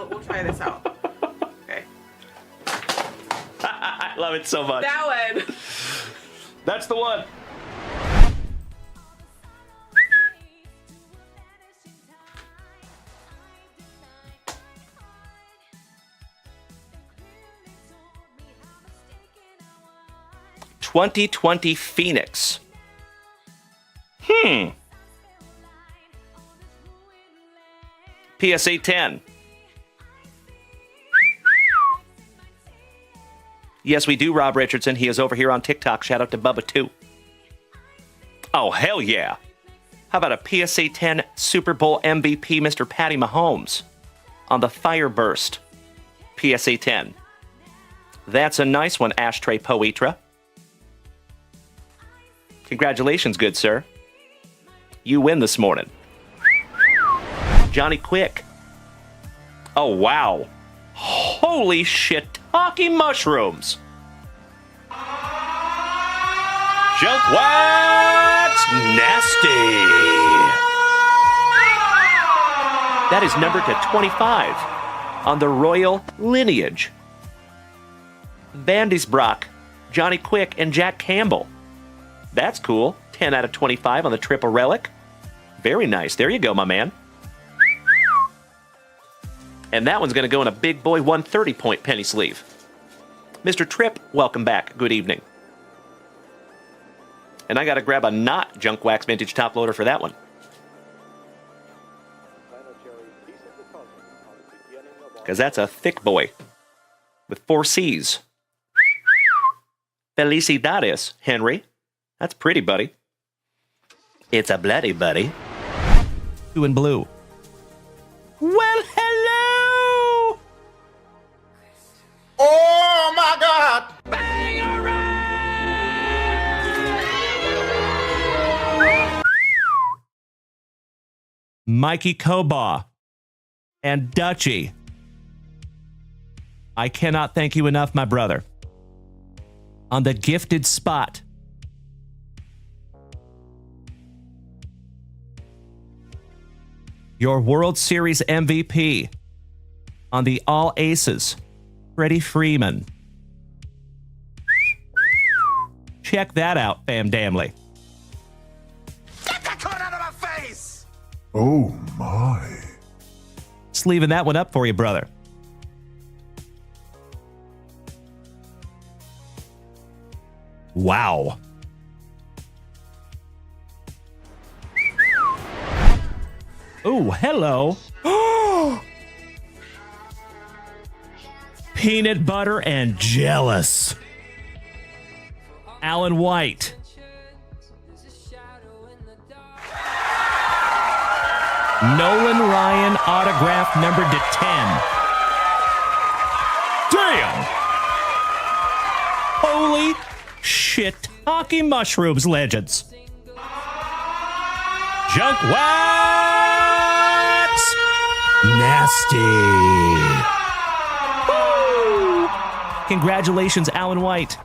we'll try this out. Okay. I love it so much. That one. That's the one. "2020 Phoenix." PSA 10. Yes, we do, Rob Richardson. He is over here on TikTok. Shout out to Bubba, too. Oh, hell yeah. How about a PSA 10 Super Bowl MVP, Mr. Patty Mahomes, on the Fireburst PSA 10? That's a nice one, Ashtray Poetra. Congratulations, good sir. You win this morning. Johnny Quick. Oh, wow. Holy shiitake mushrooms. Junk wax nasty. That is numbered to 25 on the royal lineage. Vandysbrock, Johnny Quick, and Jack Campbell. That's cool. 10 out of 25 on the triple relic. Very nice. There you go, my man. And that one's going to go in a big boy 130-point penny sleeve. Mr. Tripp, welcome back. Good evening. And I got to grab a not junk wax vintage top loader for that one. Because that's a thick boy with 4 C's. Felicidades, Henry. That's pretty, buddy. It's a bloody buddy. 2 in blue. Well, hello! Oh my God! Mikey Kobaugh and Dutchie. I cannot thank you enough, my brother. On the gifted spot. Your World Series MVP on the All Aces, Freddie Freeman. Check that out, Bam Damley. Get that card out of my face! Oh my. Just leaving that one up for you, brother. Wow. Oh, hello. Peanut butter and jealous. Alan White. Nolan Ryan autograph numbered to 10. Damn! Holy shiitake mushrooms, legends. Junk wax! Nasty. Woo! Congratulations, Alan White.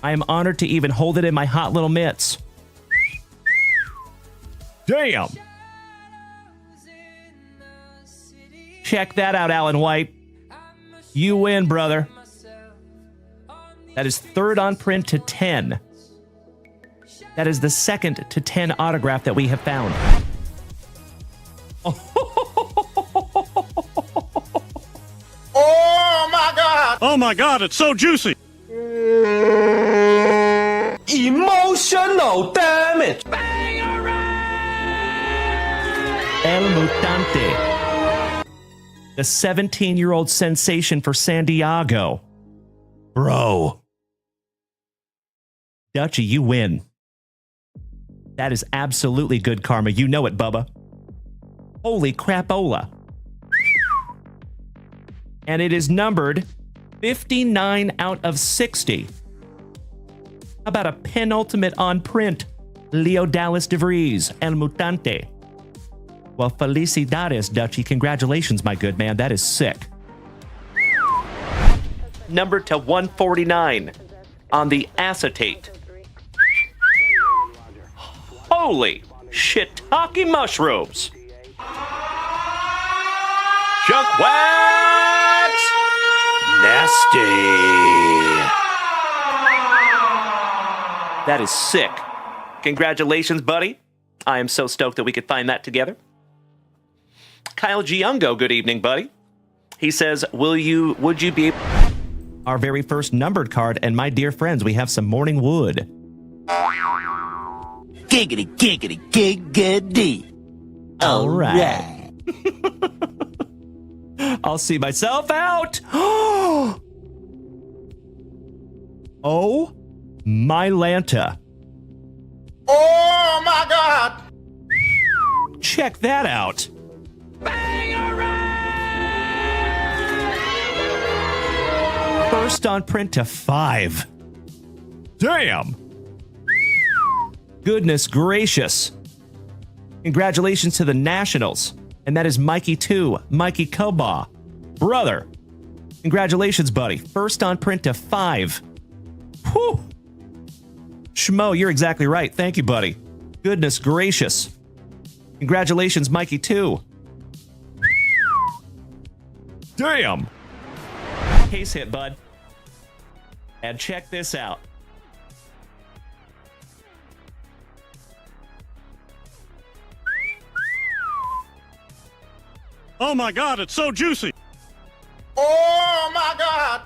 I am honored to even hold it in my hot little mitts. Damn! Check that out, Alan White. You win, brother. That is 3rd on print to 10. That is the 2nd to 10 autograph that we have found. Oh my God! Oh my God, it's so juicy. Emotional damage! El Mutante. The 17-year-old sensation for San Diego. Bro. Dutchie, you win. That is absolutely good karma. You know it, Bubba. Holy crapola. And it is numbered 59 out of 60. How about a penultimate on print? Leo Dallas DeVries, El Mutante. Well, felicidades, Dutchie. Congratulations, my good man. That is sick. Numbered to 149 on the acetate. Holy shiitake mushrooms. Junk Wax Nasty. That is sick. Congratulations, buddy. I am so stoked that we could find that together. Kyle Giungo, good evening, buddy. He says, would you be our very first numbered card? And my dear friends, we have some morning wood. Giggity, giggity, giggity. All right. I'll see myself out. Oh, my Lanta. Oh my God! Check that out. First on print to 5. Damn. Goodness gracious. Congratulations to the Nationals. And that is Mikey 2, Mikey Koba. Brother. Congratulations, buddy. First on print to 5. Whew. Schmo, you're exactly right. Thank you, buddy. Goodness gracious. Congratulations, Mikey 2. Damn. Case hit, bud. And check this out. Oh my God, it's so juicy. Oh my God!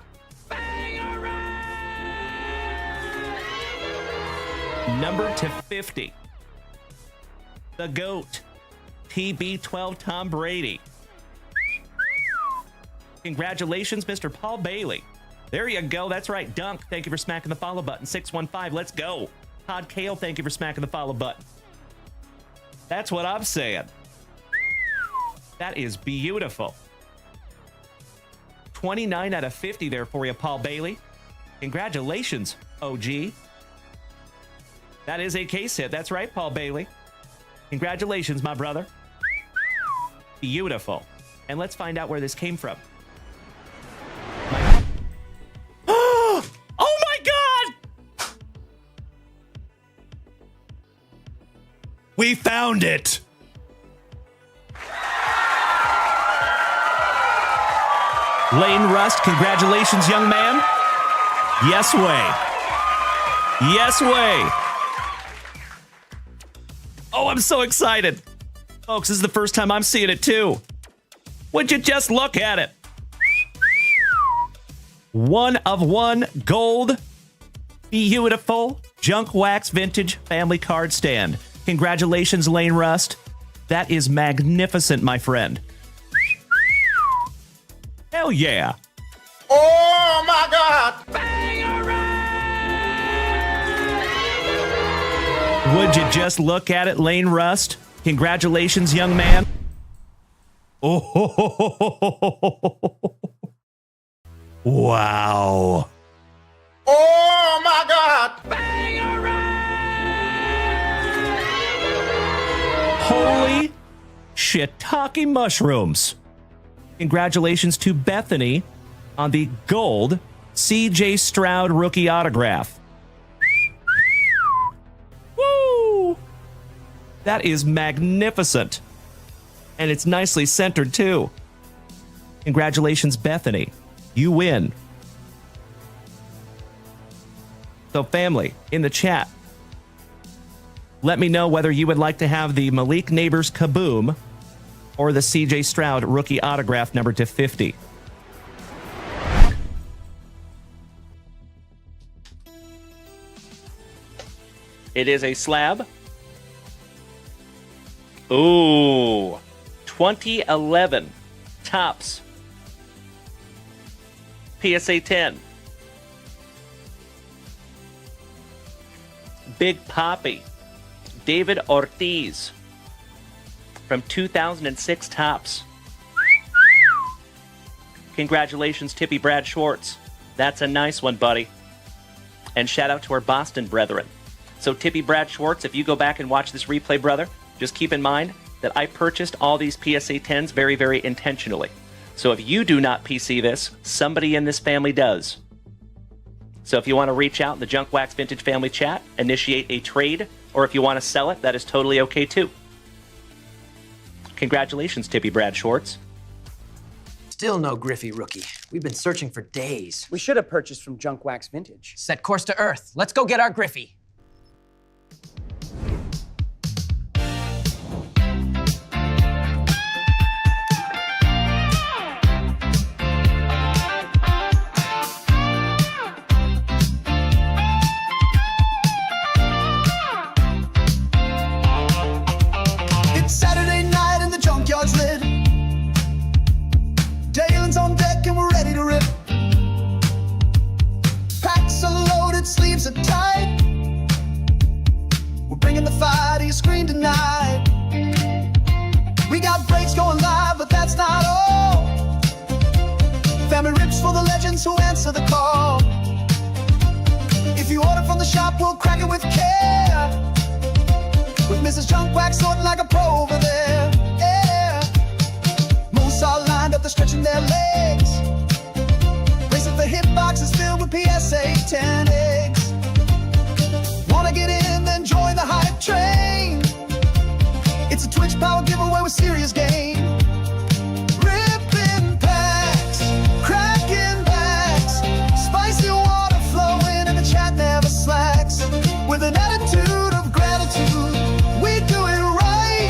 Number to 50. The GOAT. TB12 Tom Brady. Congratulations, Mr. Paul Bailey. There you go. That's right. Dunk, thank you for smacking the follow button. 615, let's go. Todd Kale, thank you for smacking the follow button. That's what I'm saying. That is beautiful. 29 out of 50 there for you, Paul Bailey. Congratulations, OG. That is a case hit. That's right, Paul Bailey. Congratulations, my brother. Beautiful. And let's find out where this came from. Oh my God! We found it! Lane Rust, congratulations, young man. Yes way. Yes way. Oh, I'm so excited. Folks, this is the first time I'm seeing it too. Would you just look at it? 1 of 1 gold. Beautiful Junk Wax Vintage Family Card Stand. Congratulations, Lane Rust. That is magnificent, my friend. Hell yeah. Oh my God! Would you just look at it, Lane Rust? Congratulations, young man. Oh, wow. Oh my God! Holy shiitake mushrooms. Congratulations to Bethany on the gold CJ Stroud rookie autograph. Woo! That is magnificent. And it's nicely centered, too. Congratulations, Bethany. You win. So, family, in the chat, let me know whether you would like to have the Malik Neighbors Kaboom or the CJ Stroud rookie autograph number to 50. It is a slab. Ooh. 2011 Topps PSA 10. Big Poppy. David Ortiz. From 2006 Topps. Congratulations, Tippy Brad Schwartz. That's a nice one, buddy. And shout out to our Boston brethren. So Tippy Brad Schwartz, if you go back and watch this replay, brother, just keep in mind that I purchased all these PSA 10s very, very intentionally. So if you do not PC this, somebody in this family does. So if you want to reach out in the Junk Wax Vintage Family chat, initiate a trade, or if you want to sell it, that is totally okay too. Congratulations, Tippy Brad Schwartz. Still no Griffey rookie. We've been searching for days. We should have purchased from Junk Wax Vintage. Set course to Earth. Let's go get our Griffey. It's Saturday night and the junkyard's lit. Dalen's on deck and we're ready to rip. Packs are loaded, sleeves are tight. We're bringing the fire to your screen tonight. We got breaks going live, but that's not all. Family rips for the legends who answer the call. If you order from the shop, we'll crack it with care. With Mrs. Junk Wax sorting like a pro over there. Yeah. Most are lined up, they're stretching their legs. Racing for hit boxes filled with PSA 10 eggs. Wanna get in, then join the hype train. It's a Twitch power giveaway with serious game. Ripping packs, cracking backs, spicy water flowing and the chat never slacks. With an attitude of gratitude, we do it right.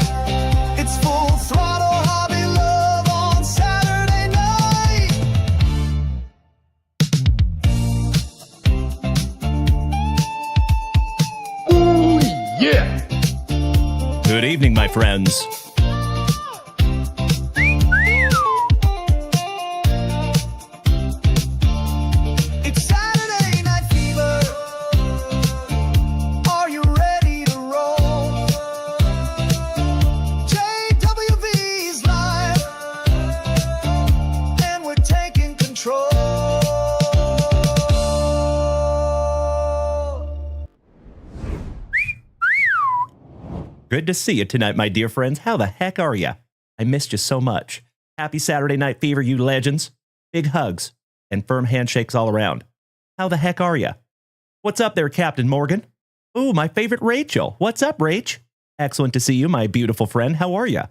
It's full throttle hobby love on Saturday night. Ooh, yeah. Good evening, my friends. It's Saturday Night Fever. Are you ready to roll? JWV's live, and we're taking control. Good to see you tonight, my dear friends. How the heck are you? I missed you so much. Happy Saturday Night Fever, you legends. Big hugs and firm handshakes all around. How the heck are you? What's up there, Captain Morgan? Ooh, my favorite Rachel. What's up, Rach? Excellent to see you, my beautiful friend. How are you?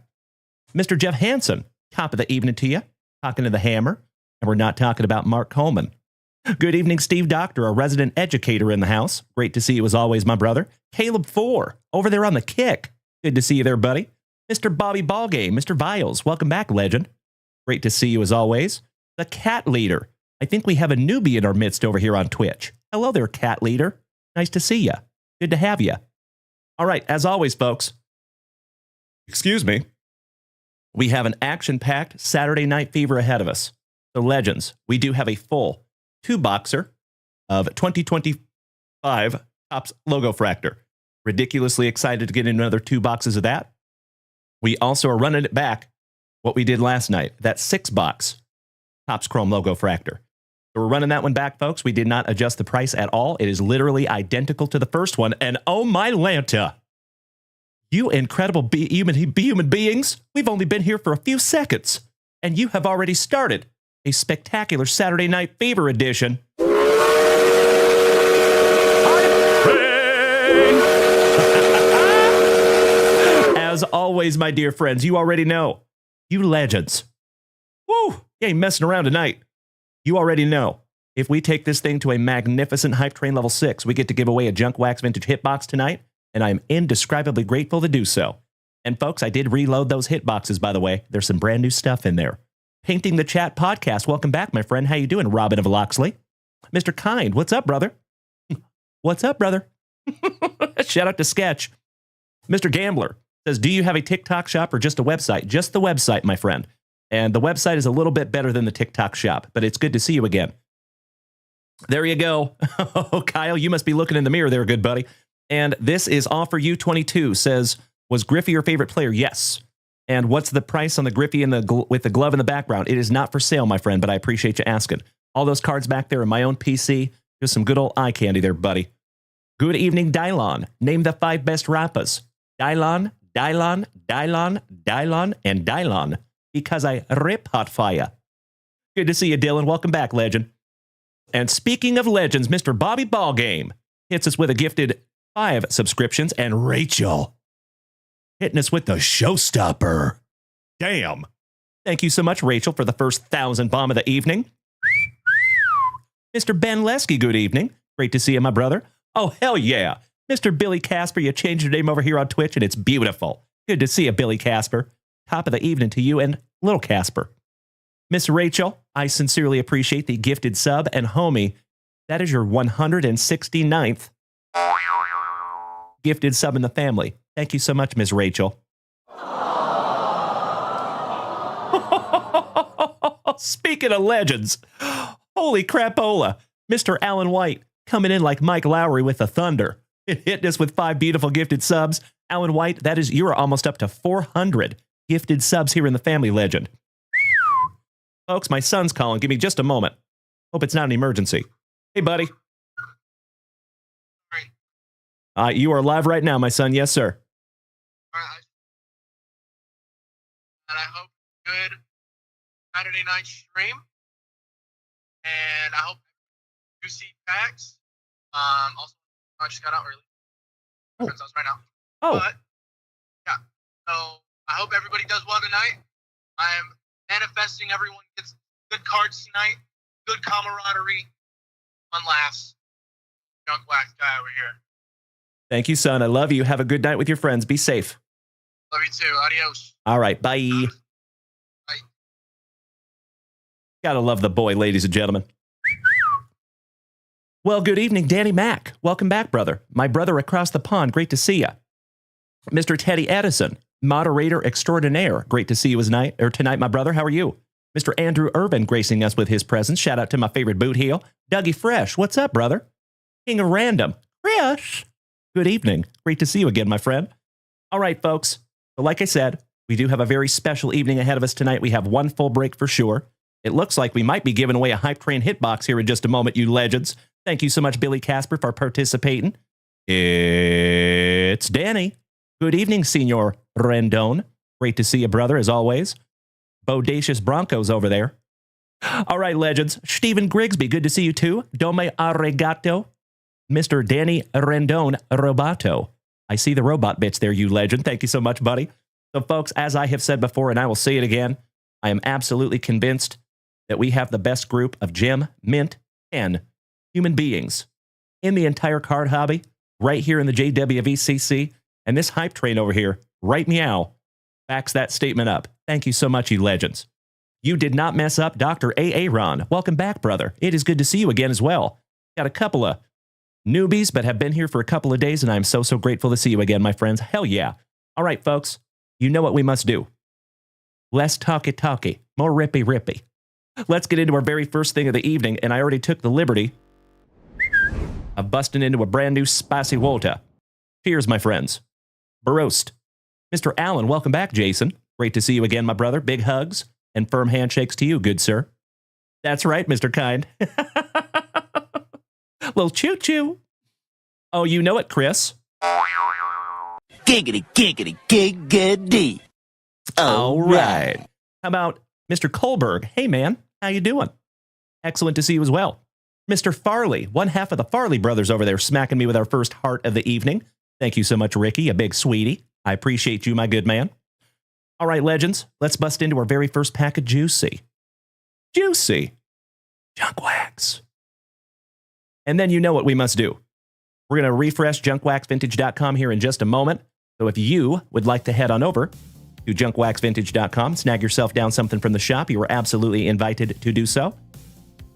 Mr. Jeff Hansen, top of the evening to you. Talking to the hammer, and we're not talking about Mark Coleman. Good evening, Steve Doctor, a resident educator in the house. Great to see you as always, my brother. Caleb 4, over there on the kick. Good to see you there, buddy. Mr. Bobby Ballgame, Mr. Viles, welcome back, legend. Great to see you as always. The Cat Leader. I think we have a newbie in our midst over here on Twitch. Hello there, Cat Leader. Nice to see you. Good to have you. All right, as always, folks. Excuse me. We have an action-packed Saturday Night Fever ahead of us. The legends, we do have a full two-boxer of 2025 Topps Logo Fractor. Ridiculously excited to get in another 2 boxes of that. We also are running it back, what we did last night, that 6-box Topps Chrome Logo Fractor. So we're running that one back, folks. We did not adjust the price at all. It is literally identical to the first one. And oh my Lanta, you incredible human beings, we've only been here for a few seconds, and you have already started a spectacular Saturday Night Fever edition. As always, my dear friends, you already know. You legends. Woo! You ain't messing around tonight. You already know. If we take this thing to a magnificent Hype Train level 6, we get to give away a Junk Wax Vintage Hitbox tonight, and I'm indescribably grateful to do so. And folks, I did reload those hitboxes, by the way. There's some brand new stuff in there. Painting the Chat podcast. Welcome back, my friend. How you doing, Robin of Loxley? Mr. Kind, what's up, brother? What's up, brother? Shout out to Sketch. Mr. Gambler says, do you have a TikTok shop or just a website? Just the website, my friend. And the website is a little bit better than the TikTok shop, but it's good to see you again. There you go. Oh, Kyle, you must be looking in the mirror there, good buddy. And this is All For You 22 says, was Griffey your favorite player? Yes. And what's the price on the Griffey with the glove in the background? It is not for sale, my friend, but I appreciate you asking. All those cards back there in my own PC. Just some good old eye candy there, buddy. Good evening, Dylon. Name the 5 best rappas. Dylon, Dylon, Dylon, Dylon, and Dylon. Because I rip hot fire. Good to see you, Dylan. Welcome back, legend. And speaking of legends, Mr. Bobby Ballgame hits us with a gifted 5 subscriptions. And Rachel hitting us with the showstopper. Damn. Thank you so much, Rachel, for the first 1,000 bomb of the evening. Mr. Ben Lesky, good evening. Great to see you, my brother. Oh, hell yeah. Mr. Billy Casper, you changed your name over here on Twitch, and it's beautiful. Good to see you, Billy Casper. Top of the evening to you and little Casper. Miss Rachel, I sincerely appreciate the gifted sub, and homie, that is your 169th gifted sub in the family. Thank you so much, Miss Rachel. Speaking of legends, holy crapola, Mr. Alan White coming in like Mike Lowry with the thunder. It hit us with 5 beautiful gifted subs. Alan White, you are almost up to 400 gifted subs here in the family, legend. Folks, my son's calling. Give me just a moment. Hope it's not an emergency. Hey, buddy. You are live right now, my son. Yes, sir. And I hope good Saturday night stream. And I hope you see packs. Also, I just got out early. My friend's house right now. Oh. But, yeah. So I hope everybody does well tonight. I am manifesting everyone gets good cards tonight, good camaraderie, fun laughs. Junk wax guy over here. Thank you, son. I love you. Have a good night with your friends. Be safe. Love you too. Adios. All right. Bye. Bye. Gotta love the boy, ladies and gentlemen. Well, good evening, Danny Mack. Welcome back, brother. My brother across the pond. Great to see you. Mr. Teddy Edison, moderator extraordinaire. Great to see you tonight, my brother. How are you? Mr. Andrew Urban gracing us with his presence. Shout out to my favorite boot heel, Dougie Fresh. What's up, brother? King of Random, Chris. Good evening. Great to see you again, my friend. All right, folks. So like I said, we do have a very special evening ahead of us tonight. We have one full break for sure. It looks like we might be giving away a Hype Train hitbox here in just a moment, you legends. Thank you so much, Billy Casper, for participating. It's Danny. Good evening, Senor Rendon. Great to see you, brother, as always. Bodacious Broncos over there. All right, legends. Stephen Grigsby, good to see you too. Dome arigato. Mr. Danny Rendon Roboto. I see the robot bits there, you legend. Thank you so much, buddy. So, folks, as I have said before, and I will say it again, I am absolutely convinced that we have the best group of gem, mint, and human beings in the entire card hobby, right here in the JWVCC. And this hype train over here, right meow, backs that statement up. Thank you so much, you legends. You did not mess up, Dr. Aaron. Welcome back, brother. It is good to see you again as well. Got a couple of newbies, but have been here for a couple of days, and I'm so grateful to see you again, my friends. Hell yeah. All right, folks, you know what we must do. Less talky, more rippy. Let's get into our very first thing of the evening, and I already took the liberty of busting into a brand new spicy water. Cheers, my friends. Barost. Mr. Allen, welcome back, Jason. Great to see you again, my brother. Big hugs and firm handshakes to you, good sir. That's right, Mr. Kind. Little choo-choo. Oh, you know it, Chris. Giggity, giggity, giggity. All right. How about Mr. Kohlberg? Hey, man, how you doing? Excellent to see you as well. Mr. Farley, one half of the Farley brothers over there smacking me with our first heart of the evening. Thank you so much, Ricky, a big sweetie. I appreciate you, my good man. All right, legends, let's bust into our very first pack of Juicy. Juicy. Junk wax. And then you know what we must do. We're going to refresh junkwaxvintage.com here in just a moment. So if you would like to head on over to junkwaxvintage.com, snag yourself down something from the shop, you are absolutely invited to do so.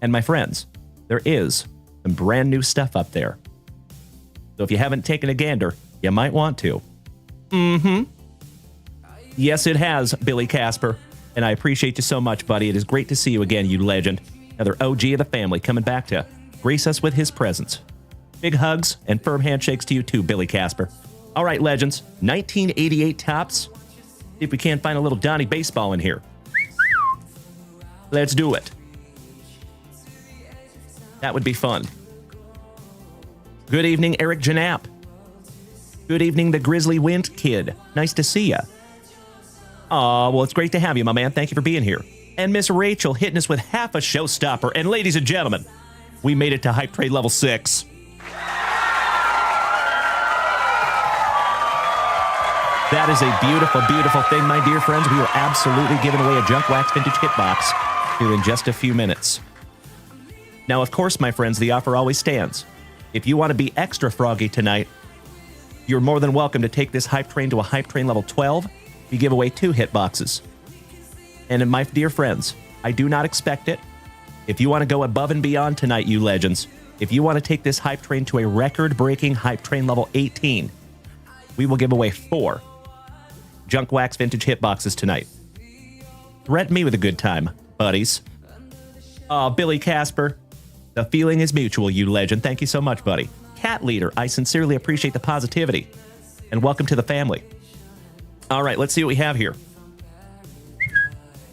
And my friends, there is some brand new stuff up there. So if you haven't taken a gander, you might want to. Yes, it has, Billy Casper. And I appreciate you so much, buddy. It is great to see you again, you legend. Another OG of the family coming back to grace us with his presence. Big hugs and firm handshakes to you too, Billy Casper. All right, legends. 1988 tops. See if we can't find a little Donnie baseball in here. Let's do it. That would be fun. Good evening, Eric Janap. Good evening, the Grizzly Wind Kid. Nice to see ya. Aw, well, it's great to have you, my man. Thank you for being here. And Miss Rachel hitting us with half a showstopper. And ladies and gentlemen, we made it to Hype Trade Level 6. That is a beautiful, beautiful thing, my dear friends. We are absolutely giving away a Junk Wax Vintage Hitbox here in just a few minutes. Now, of course, my friends, the offer always stands. If you want to be extra froggy tonight, you're more than welcome to take this hype train to a hype train level 12. We give away 2 hitboxes. And my dear friends, I do not expect it. If you want to go above and beyond tonight, you legends, if you want to take this hype train to a record-breaking hype train level 18, we will give away 4 Junk Wax Vintage Hitboxes tonight. Threaten me with a good time, buddies. Oh, Billy Casper, the feeling is mutual, you legend. Thank you so much, buddy. Cat Leader, I sincerely appreciate the positivity. And welcome to the family. All right, let's see what we have here.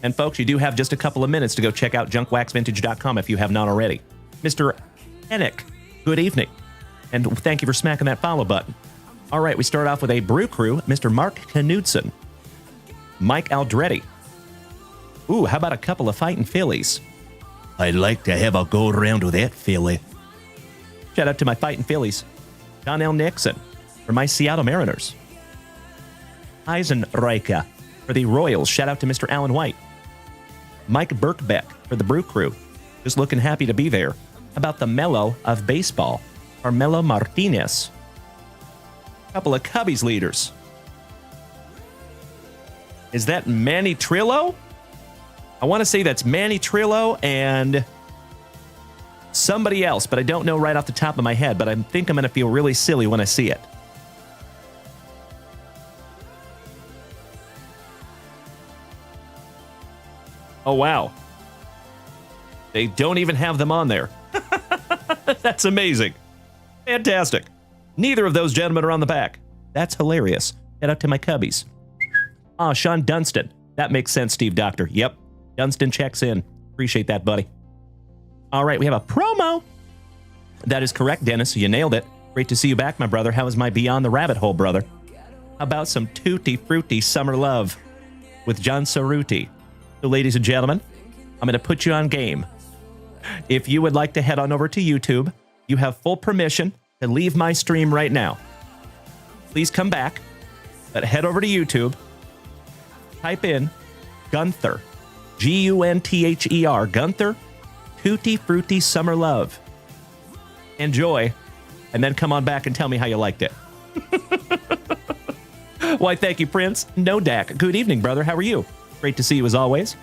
And folks, you do have just a couple of minutes to go check out junkwaxvintage.com if you have not already. Mr. Hennick, good evening. And thank you for smacking that follow button. All right, we start off with a Brew Crew, Mr. Mark Knudsen. Mike Aldretti. Ooh, how about a couple of Fightin' Phillies? I'd like to have a go around with that filly. Shout out to my Fightin' Phillies. Donnell Nixon for my Seattle Mariners. Eisenreicher for the Royals. Shout out to Mr. Alan White. Mike Birkbeck for the Brew Crew. Just looking happy to be there. How about the Mellow of baseball? Carmelo Martinez. Couple of Cubbies leaders. Is that Manny Trillo? I want to say that's Manny Trillo and somebody else, but I don't know right off the top of my head, but I think I'm going to feel really silly when I see it. Oh, wow. They don't even have them on there. That's amazing. Fantastic. Neither of those gentlemen are on the back. That's hilarious. Head out to my Cubbies. Ah, Sean Dunstan. That makes sense, Steve Doctor. Yep. Dunstan checks in. Appreciate that, buddy. All right, we have a promo. That is correct, Dennis. You nailed it. Great to see you back, my brother. How is my Beyond the Rabbit Hole, brother? How about some Tutti Frutti Summer Love with John Cerruti? So, ladies and gentlemen, I'm going to put you on game. If you would like to head on over to YouTube, you have full permission to leave my stream right now. Please come back, but head over to YouTube, type in Gunther, Gunther, Gunther, Tutti Frutti Summer Love. Enjoy, and then come on back and tell me how you liked it. Why, thank you, Prince. No Dak. Good evening, brother. How are you? Great to see you as always.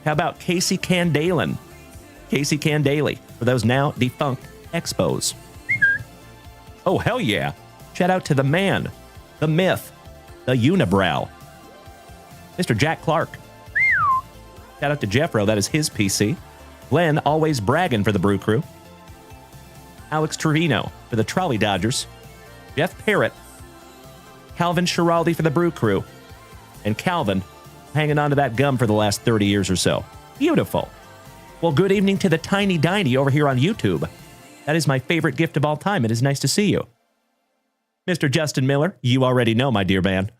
How about Casey Candalen? Casey Candaly for those now defunct Expos. Oh, hell yeah. Shout out to the man, the myth, the unibrow. Mr. Jack Clark. Shout out to Jeffro, that is his PC. Glenn, always bragging for the Brew Crew. Alex Trevino for the Trolley Dodgers. Jeff Parrott. Calvin Schiraldi for the Brew Crew. And Calvin hanging on to that gum for the last 30 years or so. Beautiful. Well, good evening to the Tiny Diney over here on YouTube. That is my favorite gift of all time. It is nice to see you. Mr. Justin Miller, you already know, my dear man.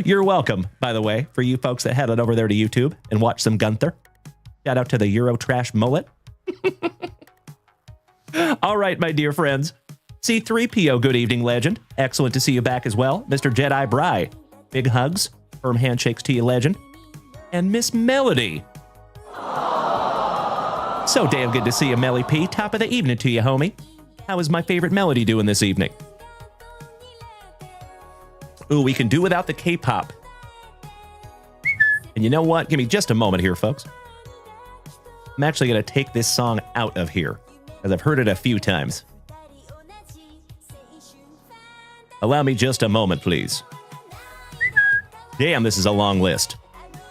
You're welcome, by the way, for you folks that headed over there to YouTube and watched some Gunther. Shout out to the Eurotrash mullet. All right, my dear friends. C3PO, good evening, legend. Excellent to see you back as well. Mr. Jedi Bry, big hugs, firm handshakes to you, legend. And Miss Melody. So damn good to see you, Melly P. Top of the evening to you, homie. How is my favorite Melody doing this evening? Ooh, we can do without the K-pop. And you know what? Give me just a moment here, folks. I'm actually going to take this song out of here, because I've heard it a few times. Allow me just a moment, please. Damn, this is a long list.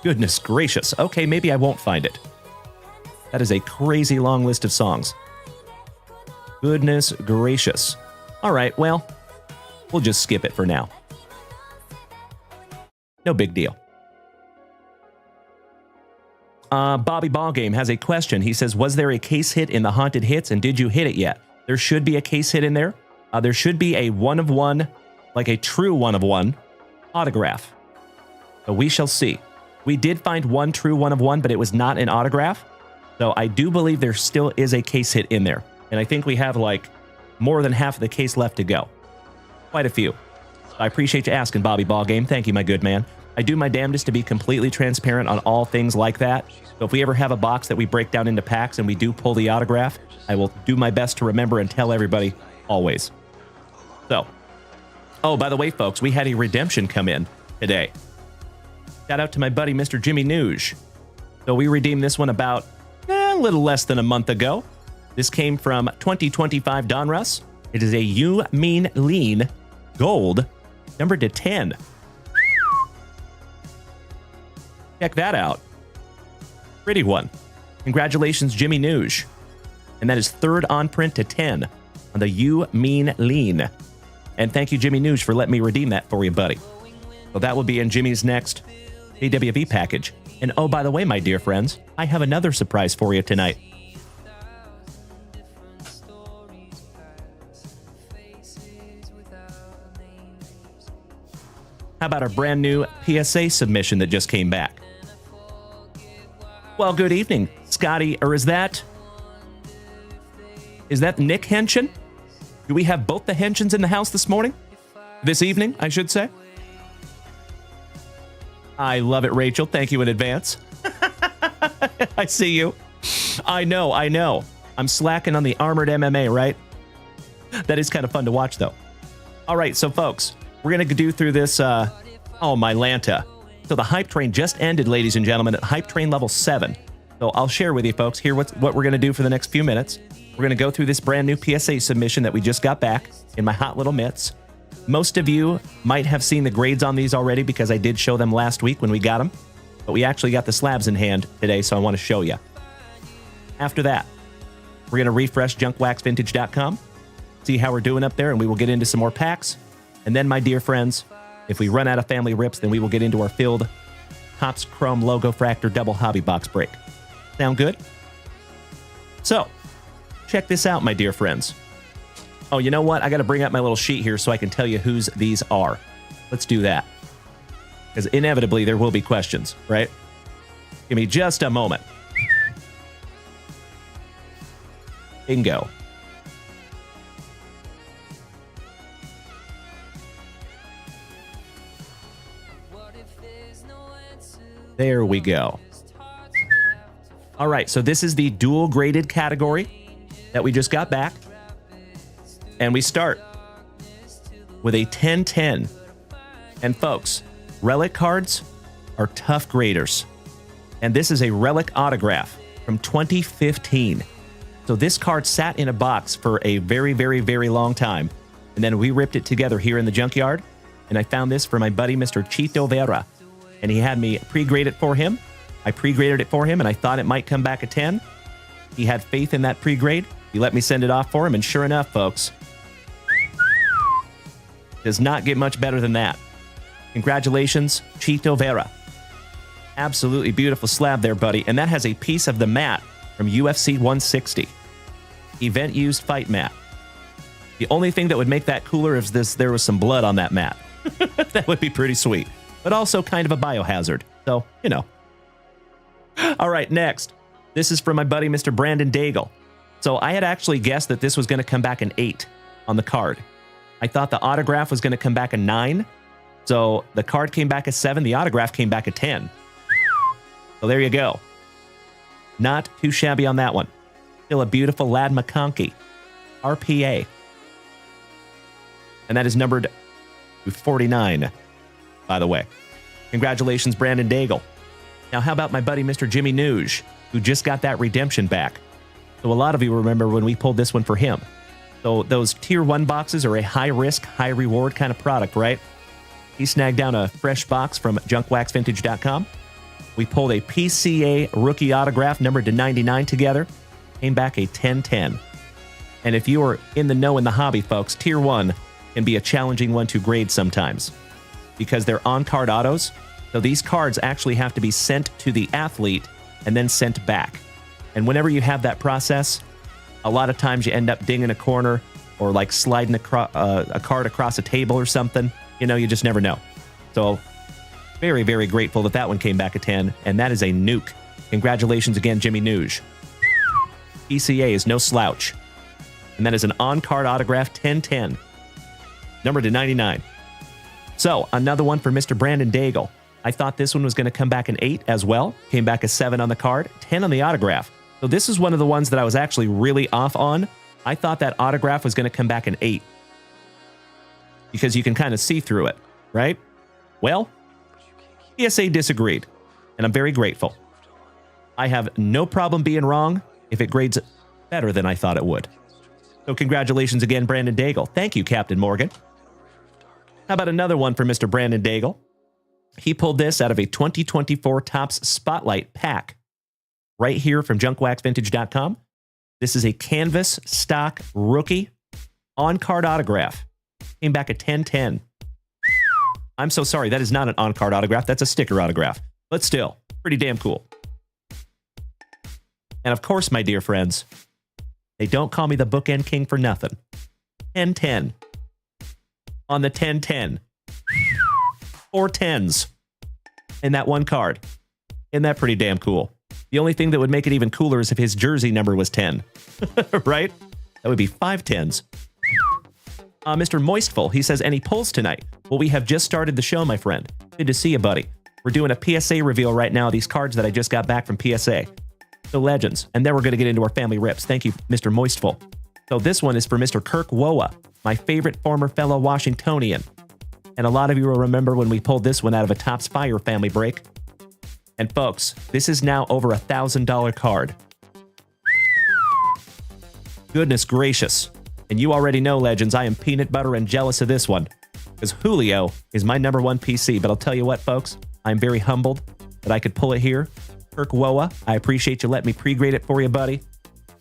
Goodness gracious. Okay, maybe I won't find it. That is a crazy long list of songs. Goodness gracious. All right, well, we'll just skip it for now. No big deal. Bobby Ballgame has a question. He says, was there a case hit in the Haunted Hits, and did you hit it yet? There should be a case hit in there. There should be a one-of-one, like a true one-of-one autograph. So we shall see. We did find one true one-of-one, but it was not an autograph. So I do believe there still is a case hit in there. And I think we have like more than half of the case left to go. Quite a few. I appreciate you asking, Bobby Ballgame. Thank you, my good man. I do my damnedest to be completely transparent on all things like that. So if we ever have a box that we break down into packs and we do pull the autograph, I will do my best to remember and tell everybody always. So, oh, by the way, folks, we had a redemption come in today. Shout out to my buddy, Mr. Jimmy Nuge. So we redeemed this one about a little less than a month ago. This came from 2025 Donruss. It is a You Mean Lean Gold, numbered to 10. Check that out. Pretty one. Congratulations, Jimmy Nuge. And that is third on print to 10 on the You Mean Lean. And thank you, Jimmy Nuge, for letting me redeem that for you, buddy. So that will be in Jimmy's next JWV package. And oh, by the way, my dear friends, I have another surprise for you tonight. How about our brand new PSA submission that just came back? Well, good evening, Scotty, or is that Nick Henshin? Do we have both the Henshins in the house this morning? This evening, I should say. I love it, Rachel. Thank you in advance. I see you. I know. I'm slacking on the armored MMA, right? That is kind of fun to watch, though. All right, so folks, we're going to do through this, oh, my Lanta. So the hype train just ended, ladies and gentlemen, at hype train level 7. So I'll share with you folks here what we're going to do for the next few minutes. We're going to go through this brand new PSA submission that we just got back in my hot little mitts. Most of you might have seen the grades on these already because I did show them last week when we got them. But we actually got the slabs in hand today, so I want to show you. After that, we're going to refresh junkwaxvintage.com, see how we're doing up there, and we will get into some more packs. And then, my dear friends, if we run out of family rips, then we will get into our filled Topps Chrome Logo Fractor Double Hobby Box break. Sound good? So, check this out, my dear friends. Oh, you know what? I got to bring up my little sheet here so I can tell you whose these are. Let's do that. Because inevitably there will be questions, right? Give me just a moment. Bingo. There we go. All right, so this is the dual graded category that we just got back. And we start with a 10-10. And folks, relic cards are tough graders. And this is a relic autograph from 2015. So this card sat in a box for a very, very, very long time. And then we ripped it together here in the junkyard. And I found this for my buddy, Mr. Chito Vera. And he had me pre-grade it for him. I pre-graded it for him, and I thought it might come back a 10. He had faith in that pre-grade. He let me send it off for him, and sure enough, folks, does not get much better than that. Congratulations, Chito Vera. Absolutely beautiful slab there, buddy. And that has a piece of the mat from UFC 160. Event-used fight mat. The only thing that would make that cooler is there was some blood on that mat. That would be pretty sweet. But also kind of a biohazard. So, you know. All right, next. This is from my buddy, Mr. Brandon Daigle. So I had actually guessed that this was going to come back an 8 on the card. I thought the autograph was going to come back a 9. So the card came back a 7. The autograph came back a 10. So there you go. Not too shabby on that one. Still a beautiful Lad McConkey. RPA. And that is numbered to 49, by the way. Congratulations, Brandon Daigle. Now, how about my buddy, Mr. Jimmy Nuge, who just got that redemption back? So a lot of you remember when we pulled this one for him. So those tier 1 boxes are a high-risk, high-reward kind of product, right? He snagged down a fresh box from junkwaxvintage.com. We pulled a PCA rookie autograph numbered to 99 together. Came back a 10-10. And if you are in the know in the hobby, folks, tier 1 can be a challenging one to grade sometimes because they're on-card autos. So these cards actually have to be sent to the athlete and then sent back. And whenever you have that process, a lot of times you end up dinging a corner or like sliding a card across a table or something. You know, you just never know. So very, very grateful that that one came back a 10, and that is a nuke. Congratulations again, Jimmy Nuge. PCA is no slouch. And that is an on-card autograph 10-10. numbered to 99. So, another one for Mr. Brandon Daigle. I thought this one was going to come back an 8 as well. Came back a 7 on the card, 10 on the autograph. So this is one of the ones that I was actually really off on. I thought that autograph was going to come back an 8. Because you can kind of see through it, right? Well, PSA disagreed, and I'm very grateful. I have no problem being wrong if it grades better than I thought it would. So congratulations again, Brandon Daigle. Thank you, Captain Morgan. How about another one for Mr. Brandon Daigle? He pulled this out of a 2024 Topps Spotlight pack right here from junkwaxvintage.com. This is a canvas stock rookie on-card autograph. Came back at 10-10. I'm so sorry. That is not an on-card autograph. That's a sticker autograph. But still, pretty damn cool. And of course, my dear friends, they don't call me the bookend king for nothing. 10-10. On the 10-10. 4 10s in that one card. Isn't that pretty damn cool? The only thing that would make it even cooler is if his jersey number was 10. Right? That would be 5 10s. Mr. Moistful, he says, any polls tonight? Well, we have just started the show, my friend. Good to see you, buddy. We're doing a PSA reveal right now of these cards that I just got back from PSA. So legends. And then we're going to get into our family rips. Thank you, Mr. Moistful. So this one is for Mr. Kirk Woa, my favorite former fellow Washingtonian. And a lot of you will remember when we pulled this one out of a Topps Fire family break. And folks, this is now over $1,000 card. Goodness gracious. And you already know, legends, I am peanut butter and jealous of this one. Because Julio is my number one PC. But I'll tell you what, folks, I'm very humbled that I could pull it here. Kirk Woa, I appreciate you letting me pre-grade it for you, buddy.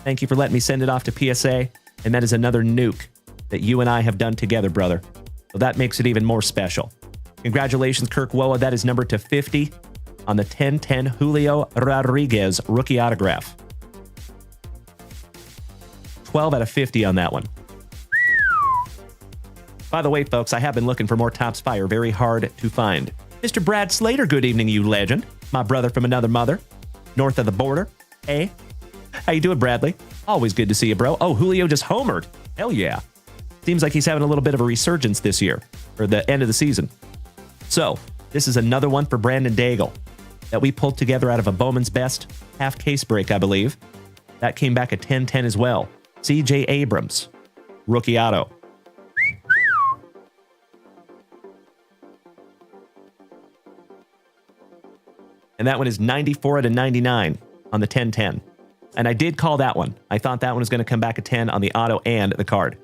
Thank you for letting me send it off to PSA. And that is another nuke that you and I have done together, brother. So that makes it even more special. Congratulations, Kirk Woa. That is numbered to 50 on the 10-10 Julio Rodriguez rookie autograph. 12 out of 50 on that one. By the way, folks, I have been looking for more Topps Fire. Very hard to find. Mr. Brad Slater, good evening, you legend. My brother from another mother. North of the border. Hey. How you doing, Bradley? Always good to see you, bro. Oh, Julio just homered. Hell yeah. Seems like he's having a little bit of a resurgence this year, or the end of the season. So, this is another one for Brandon Daigle that we pulled together out of a Bowman's Best half case break, I believe. That came back at 10-10 as well. C.J. Abrams, rookie auto. And that one is 94 out of 99 on the 10-10. And I did call that one. I thought that one was going to come back a 10 on the auto and the card.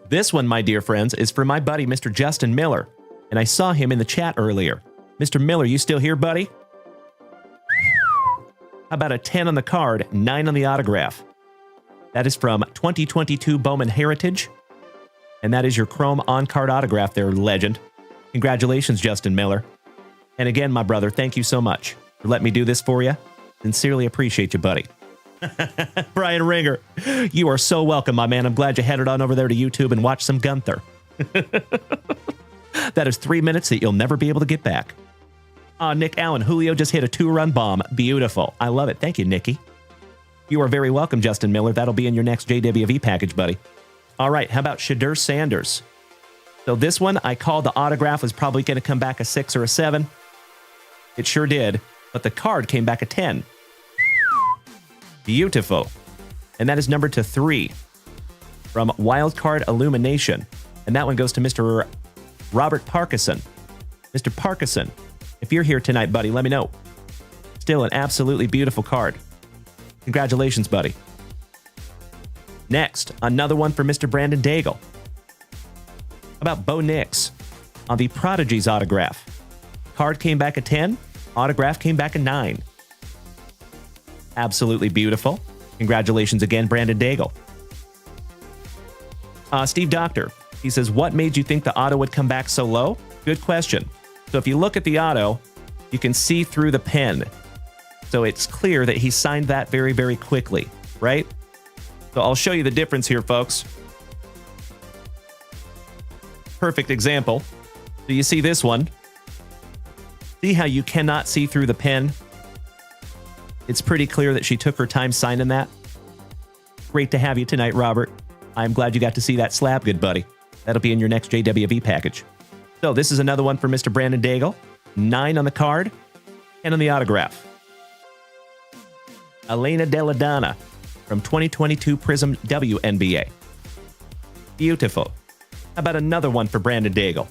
This one, my dear friends, is for my buddy, Mr. Justin Miller. And I saw him in the chat earlier. Mr. Miller, you still here, buddy? How about a 10 on the card, 9 on the autograph? That is from 2022 Bowman Heritage. And that is your chrome on-card autograph there, legend. Congratulations, Justin Miller. And again, my brother, thank you so much for letting me do this for you. Sincerely appreciate you, buddy. Brian Ringer, you are so welcome, my man. I'm glad you headed on over there to YouTube and watched some Gunther. That is 3 minutes that you'll never be able to get back. Nick Allen, Julio just hit a 2-run bomb. Beautiful. I love it. Thank you, Nicky. You are very welcome, Justin Miller. That'll be in your next JWV package, buddy. All right, how about Shadur Sanders? So this one, I called the autograph was probably going to come back a 6 or a 7. It sure did, but the card came back a 10. Beautiful. And that is numbered to 3 from Wildcard Illumination. And that one goes to Mr. Robert Parkinson. Mr. Parkinson, if you're here tonight, buddy, let me know. Still an absolutely beautiful card. Congratulations, buddy. Next, another one for Mr. Brandon Daigle. How about Bo Nix on the Prodigy's autograph? Card came back a 10. Autograph came back a 9. Absolutely beautiful. Congratulations again, Brandon Daigle. Steve Doctor, he says, what made you think the auto would come back so low? Good question. So if you look at the auto, you can see through the pen. So it's clear that he signed that very, very quickly, right? So I'll show you the difference here, folks. Perfect example. So you see this one. See how you cannot see through the pen? It's pretty clear that she took her time signing that. Great to have you tonight, Robert. I'm glad you got to see that slab, good buddy. That'll be in your next JWV package. So this is another one for Mr. Brandon Daigle. 9 on the card, 10 on the autograph. Elena Deladonna from 2022 Prism WNBA. Beautiful. How about another one for Brandon Daigle?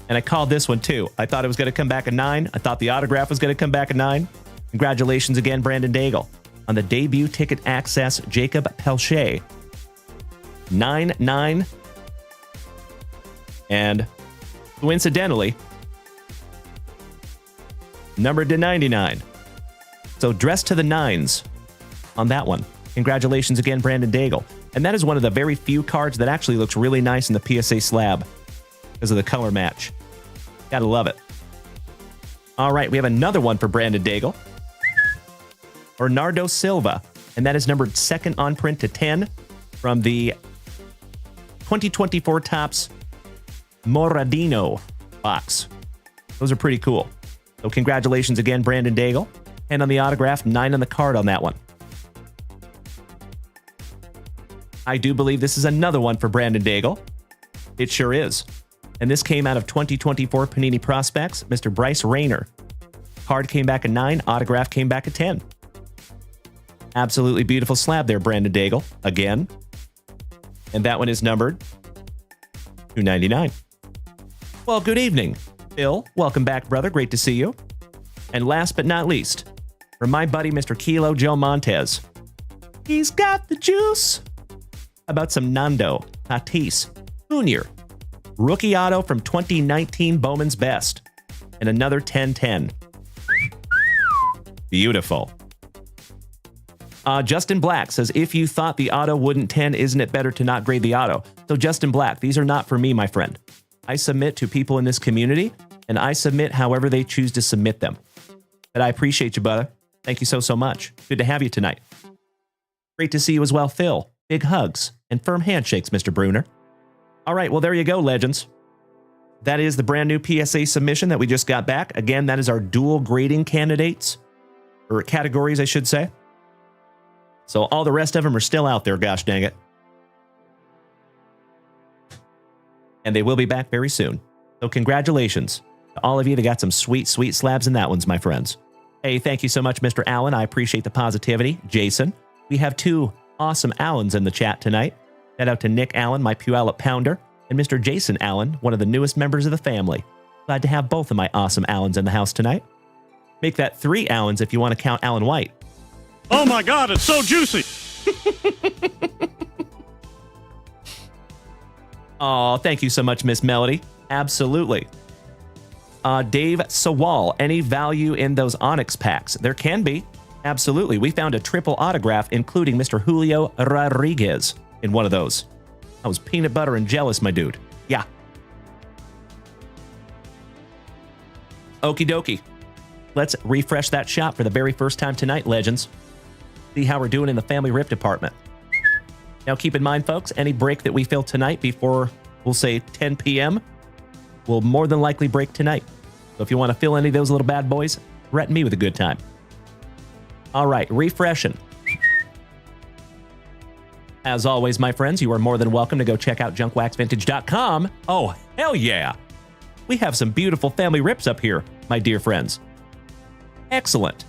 And I called this one too. I thought it was going to come back a 9. I thought the autograph was going to come back a 9. Congratulations again, Brandon Daigle, on the debut ticket access Jacob Pelche. 9-9. And coincidentally, numbered to 99. So dressed to the 9s on that one. Congratulations again, Brandon Daigle. And that is one of the very few cards that actually looks really nice in the PSA slab because of the color match. Gotta love it. All right, we have another one for Brandon Daigle. Bernardo Silva, and that is numbered 2nd on print to 10 from the 2024 Topps Moradino box. Those are pretty cool. So congratulations again, Brandon Daigle. And on the autograph, 9 on the card on that one. I do believe this is another one for Brandon Daigle. It sure is. And this came out of 2024 Panini Prospects, Mr. Bryce Rayner. Card came back a 9, autograph came back a 10. Absolutely beautiful slab there, Brandon Daigle, again. And that one is numbered 299. Well, good evening, Phil. Welcome back, brother. Great to see you. And last but not least, from my buddy, Mr. Kilo Joe Montez. He's got the juice. How about some Nando Tatis Jr. Rookie auto from 2019 Bowman's Best. And another 10-10. Beautiful. Justin Black says, if you thought the auto wouldn't 10, isn't it better to not grade the auto? So Justin Black, these are not for me, my friend. I submit to people in this community, and I submit however they choose to submit them. But I appreciate you, brother. Thank you so much. Good to have you tonight. Great to see you as well, Phil. Big hugs and firm handshakes, Mr. Bruner. All right, well, there you go, legends. That is the brand new PSA submission that we just got back. Again, that is our dual grading candidates, or categories, I should say. So all the rest of them are still out there, gosh dang it. And they will be back very soon. So congratulations to all of you that got some sweet, sweet slabs in that ones, my friends. Hey, thank you so much, Mr. Allen. I appreciate the positivity. Jason, we have 2 awesome Allens in the chat tonight. Shout out to Nick Allen, my Puyallup pounder, and Mr. Jason Allen, one of the newest members of the family. Glad to have both of my awesome Allens in the house tonight. Make that 3 Allens if you want to count Alan White. Oh my God, it's so juicy. Oh, thank you so much, Miss Melody. Absolutely. Dave Sawal, any value in those Onyx packs? There can be. Absolutely. We found a triple autograph, including Mr. Julio Rodriguez in one of those. I was peanut butter and jealous, my dude. Yeah. Okie dokie. Let's refresh that shop for the very first time tonight, legends. See how we're doing in the family rip department. Now, keep in mind, folks, any break that we fill tonight before, we'll say 10 p.m., will more than likely break tonight. So if you want to fill any of those little bad boys, threaten me with a good time. All right, refreshing. As always, my friends, you are more than welcome to go check out junkwaxvintage.com. Oh, hell yeah. We have some beautiful family rips up here, my dear friends. Excellent.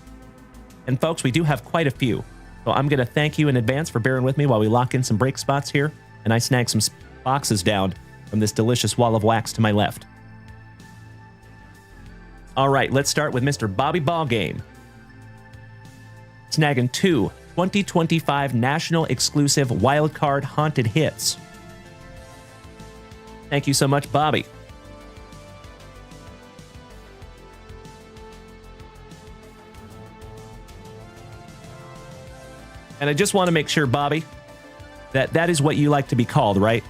And folks, we do have quite a few. So I'm going to thank you in advance for bearing with me while we lock in some break spots here, and I snag some boxes down from this delicious wall of wax to my left. All right, let's start with Mr. Bobby Ballgame. Snagging 2 2025 National Exclusive Wildcard Haunted Hits. Thank you so much, Bobby. And I just want to make sure, Bobby, that is what you like to be called, right?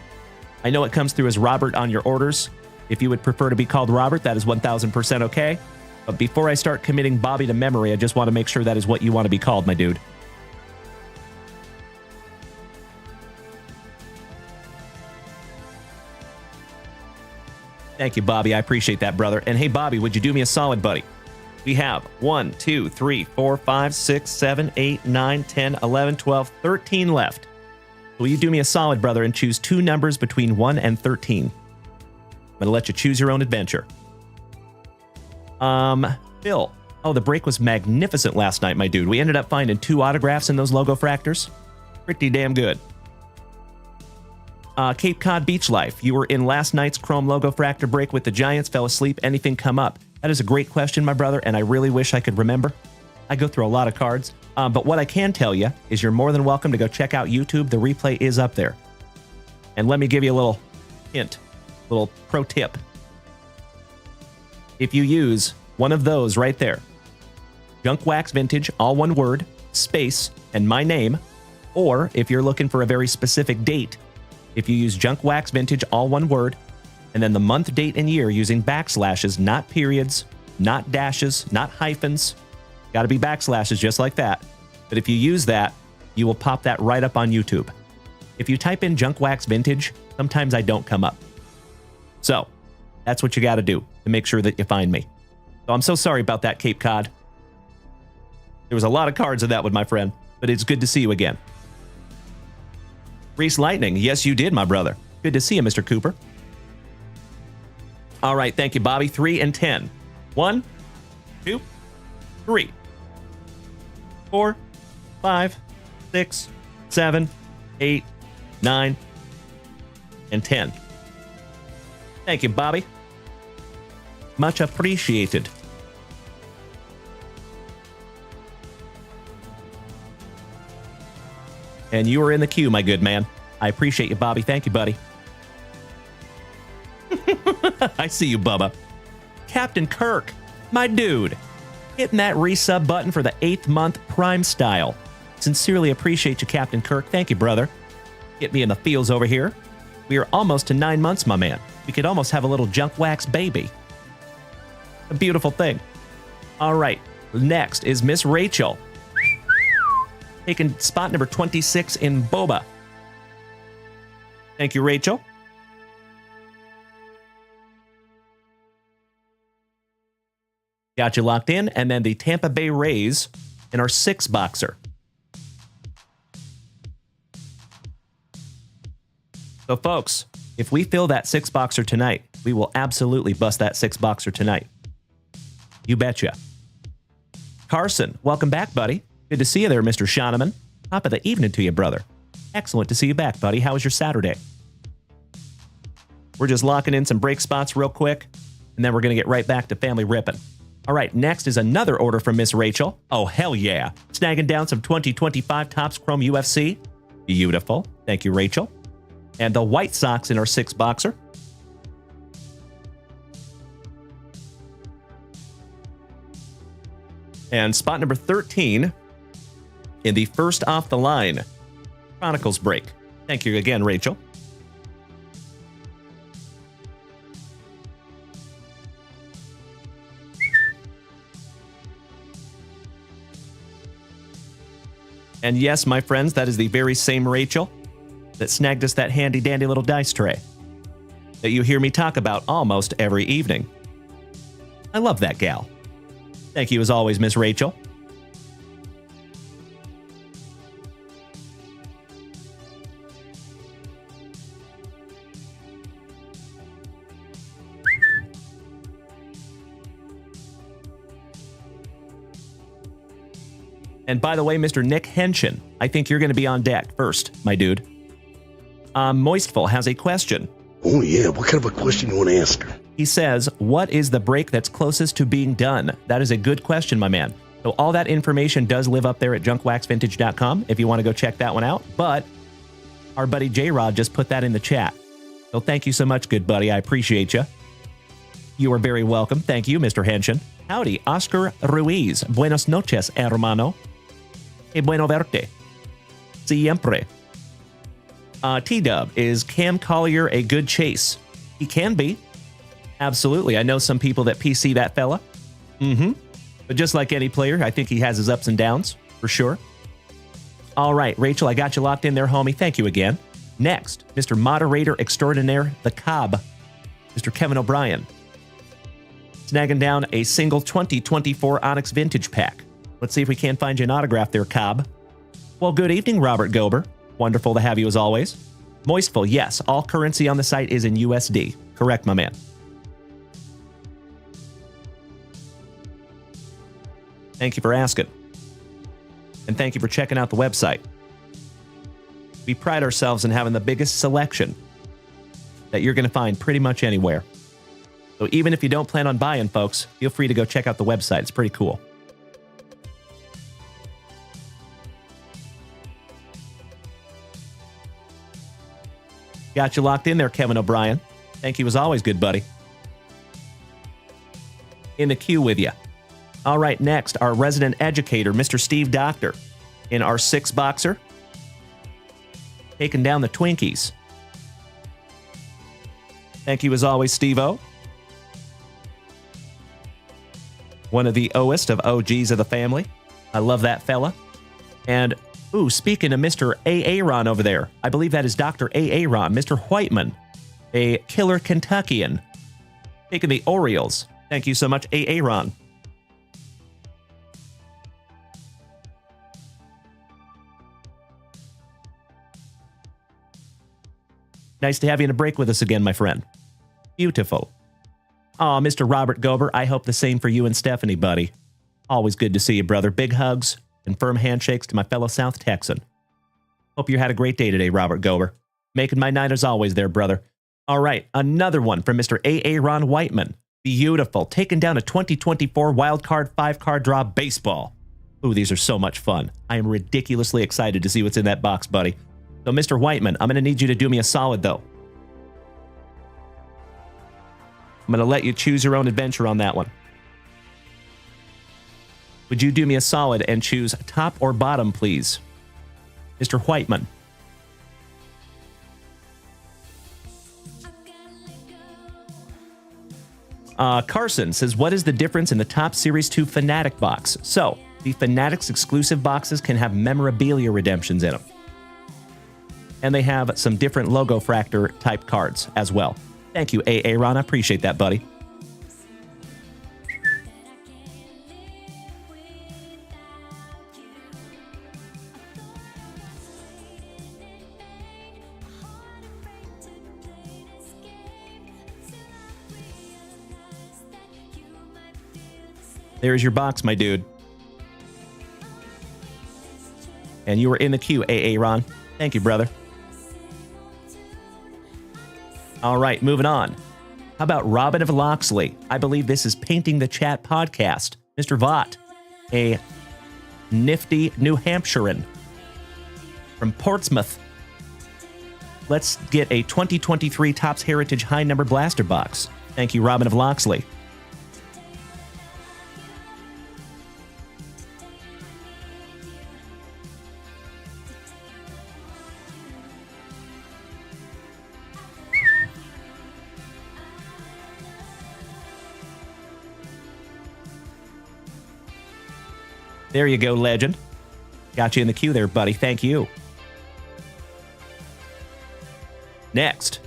I know it comes through as Robert on your orders. If you would prefer to be called Robert, that is 1000% okay. But before I start committing Bobby to memory, I just want to make sure that is what you want to be called, my dude. Thank you, Bobby. I appreciate that, brother. And hey, Bobby, would you do me a solid, buddy? We have 1, 2, 3, 4, 5, 6, 7, 8, 9, 10, 11, 12, 13 left. Will you do me a solid, brother, and choose 2 numbers between 1 and 13? I'm going to let you choose your own adventure. Phil. Oh, the break was magnificent last night, my dude. We ended up finding 2 autographs in those logo fractors. Pretty damn good. Cape Cod Beach Life. You were in last night's Chrome logo fractor break with the Giants, fell asleep. Anything come up? That is a great question, my brother, and I really wish I could remember. I go through a lot of cards. But what I can tell you is you're more than welcome to go check out YouTube. The replay is up there. And let me give you a little hint, little pro tip. If you use one of those right there, Junk Wax Vintage, all one word, space, and my name, or if you're looking for a very specific date, if you use Junk Wax Vintage, all one word, and then the month, date, and year using backslashes, not periods, not dashes, not hyphens, got to be backslashes just like that. But if you use that, you will pop that right up on YouTube. If you type in Junk Wax Vintage, sometimes I don't come up. So that's what you got to do to make sure that you find me. So I'm so sorry about that, Cape Cod. There was a lot of cards in that one, my friend, but it's good to see you again. Reese Lightning, yes, you did, my brother. Good to see you, Mr. Cooper. All right, thank you, Bobby. 3 and 10. 1, 2, 3, 4, 5, 6, 7, 8, 9, and 10. Thank you, Bobby. Much appreciated. And you are in the queue, my good man. I appreciate you, Bobby. Thank you, buddy. I see you, Bubba. Captain Kirk, my dude. Hitting that resub button for the 8th month Prime style. Sincerely appreciate you, Captain Kirk. Thank you, brother. Get me in the feels over here. We are almost to 9 months, my man. We could almost have a little Junk Wax baby. A beautiful thing. All right. Next is Miss Rachel. Taking spot number 26 in BOBA. Thank you, Rachel. Got you locked in. And then the Tampa Bay Rays in our 6-boxer. So, folks, if we fill that 6-boxer tonight, we will absolutely bust that 6-boxer tonight. You betcha. Carson, welcome back, buddy. Good to see you there, Mr. Shoneman. Top of the evening to you, brother. Excellent to see you back, buddy. How was your Saturday? We're just locking in some break spots real quick, and then we're going to get right back to family ripping. All right, next is another order from Miss Rachel. Oh, hell yeah. Snagging down some 2025 Topps Chrome UFC. Beautiful. Thank you, Rachel. And the White Sox in our 6-boxer. And spot number 13 in the first off the line Chronicles break. Thank you again, Rachel. And yes, my friends, that is the very same Rachel that snagged us that handy dandy little dice tray that you hear me talk about almost every evening. I love that gal. Thank you as always, Miss Rachel. And by the way, Mr. Nick Henshin, I think you're going to be on deck first, my dude. Moistful has a question. Oh, yeah. What kind of a question you want to ask her? He says, what is the break that's closest to being done? That is a good question, my man. So all that information does live up there at junkwaxvintage.com if you want to go check that one out. But our buddy J-Rod just put that in the chat. So thank you so much, good buddy. I appreciate you. You are very welcome. Thank you, Mr. Henshin. Howdy, Oscar Ruiz. Buenos noches, hermano. E bueno verte. Siempre. T-Dub, is Cam Collier a good chase? He can be. Absolutely. I know some people that PC that fella. But just like any player, I think he has his ups and downs, for sure. All right, Rachel, I got you locked in there, homie. Thank you again. Next, Mr. Moderator Extraordinaire, the Cobb, Mr. Kevin O'Brien. Snagging down a single 2024 Onyx Vintage pack. Let's see if we can't find you an autograph there, Cobb. Well, good evening, Robert Gober. Wonderful to have you as always. Moistful, yes, all currency on the site is in USD. Correct, my man. Thank you for asking. And thank you for checking out the website. We pride ourselves in having the biggest selection that you're going to find pretty much anywhere. So even if you don't plan on buying, folks, feel free to go check out the website. It's pretty cool. Got you locked in there, Kevin O'Brien. Thank you as always, good buddy. In the queue with you. All right, next, our resident educator, Mr. Steve Doctor, in our 6-boxer. Taking down the Twinkies. Thank you as always, Steve-O. One of the oest of OGs of the family. I love that fella. And, ooh, speaking of Mr. Aaron over there, I believe that is Dr. Aaron, Mr. Whiteman, a killer Kentuckian. Taking the Orioles. Thank you so much, Aaron. Nice to have you in a break with us again, my friend. Beautiful. Aw, Mr. Robert Gober, I hope the same for you and Stephanie, buddy. Always good to see you, brother. Big hugs and firm handshakes to my fellow South Texan. Hope you had a great day today, Robert Gober. Making my night as always there, brother. All right, another one from Mr. Aaron Whiteman. Beautiful. Taking down a 2024 wildcard 5-card draw baseball. Ooh, these are so much fun. I am ridiculously excited to see what's in that box, buddy. So, Mr. Whiteman, I'm going to need you to do me a solid, though. I'm going to let you choose your own adventure on that one. Would you do me a solid and choose top or bottom, please? Mr. Whiteman. Carson says, what is the difference in the Top Series 2 Fanatic box? So, the Fanatics exclusive boxes can have memorabilia redemptions in them. And they have some different logo fractor type cards as well. Thank you, Aaron. I appreciate that, buddy. There's your box, my dude. And you were in the queue, Aaron. Thank you, brother. All right, moving on. How about Robin of Loxley? I believe this is Painting the Chat podcast. Mr. Vaught, a nifty New Hampshirean from Portsmouth. Let's get a 2023 Topps Heritage High Number Blaster box. Thank you, Robin of Loxley. There you go, legend. Got you in the queue there, buddy. Thank you. Next.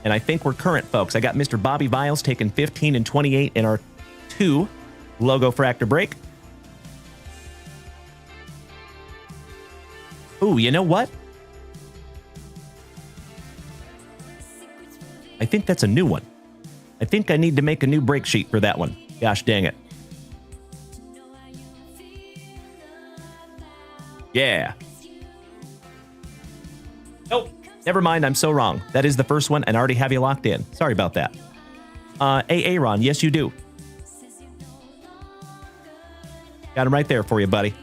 And I think we're current, folks. I got Mr. Bobby Viles taking 15 and 28 in our 2 logo fractor break. Ooh, you know what? I think that's a new one. I think I need to make a new break sheet for that one. Gosh dang it. Yeah. Nope. Never mind, I'm so wrong. That is the first one, and I already have you locked in. Sorry about that. Aaron, yes you do. Got him right there for you, buddy.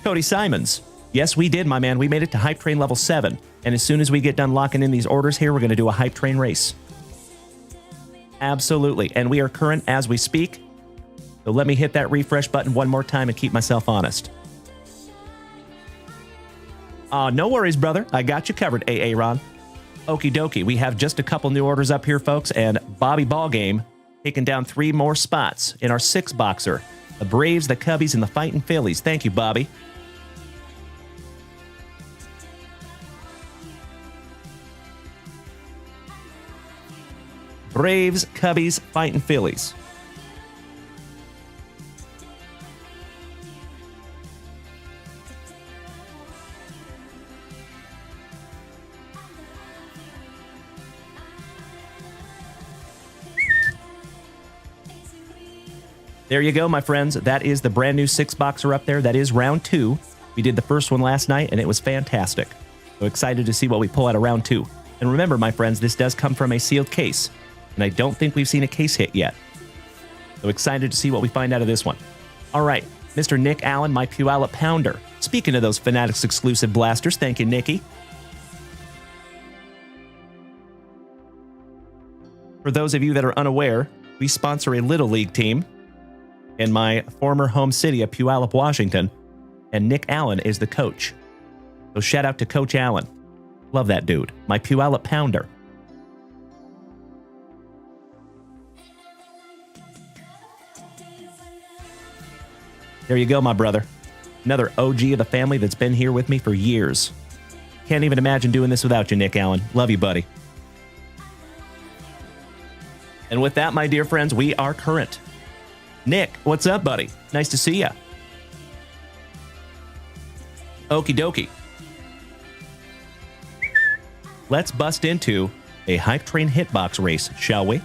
Cody Simons. Yes, we did, my man. We made it to Hype Train level 7. And as soon as we get done locking in these orders here, we're going to do a Hype Train race. Absolutely. And we are current as we speak. So let me hit that refresh button one more time and keep myself honest. No worries, brother. I got you covered, Aaron. Okie dokie. We have just a couple new orders up here, folks, and Bobby Ballgame taking down 3 more spots in our 6-boxer. The Braves, the Cubbies, and the Fightin' Phillies. Thank you, Bobby. Braves, Cubbies, Fightin' Phillies. There you go, my friends. That is the brand new 6-boxer up there. That is round 2. We did the first one last night, and it was fantastic. So excited to see what we pull out of round 2. And remember, my friends, this does come from a sealed case, and I don't think we've seen a case hit yet. So excited to see what we find out of this one. All right, Mr. Nick Allen, my Puyallup Pounder. Speaking of those Fanatics exclusive blasters, thank you, Nicky. For those of you that are unaware, we sponsor a Little League team in my former home city of Puyallup, Washington, and Nick Allen is the coach. So shout out to Coach Allen. Love that dude. My Puyallup Pounder. There you go, my brother. Another OG of the family that's been here with me for years. Can't even imagine doing this without you, Nick Allen. Love you, buddy. And with that, my dear friends, we are current. Nick, what's up, buddy? Nice to see ya. Okie dokie. Let's bust into a Hype Train Hitbox race, shall we?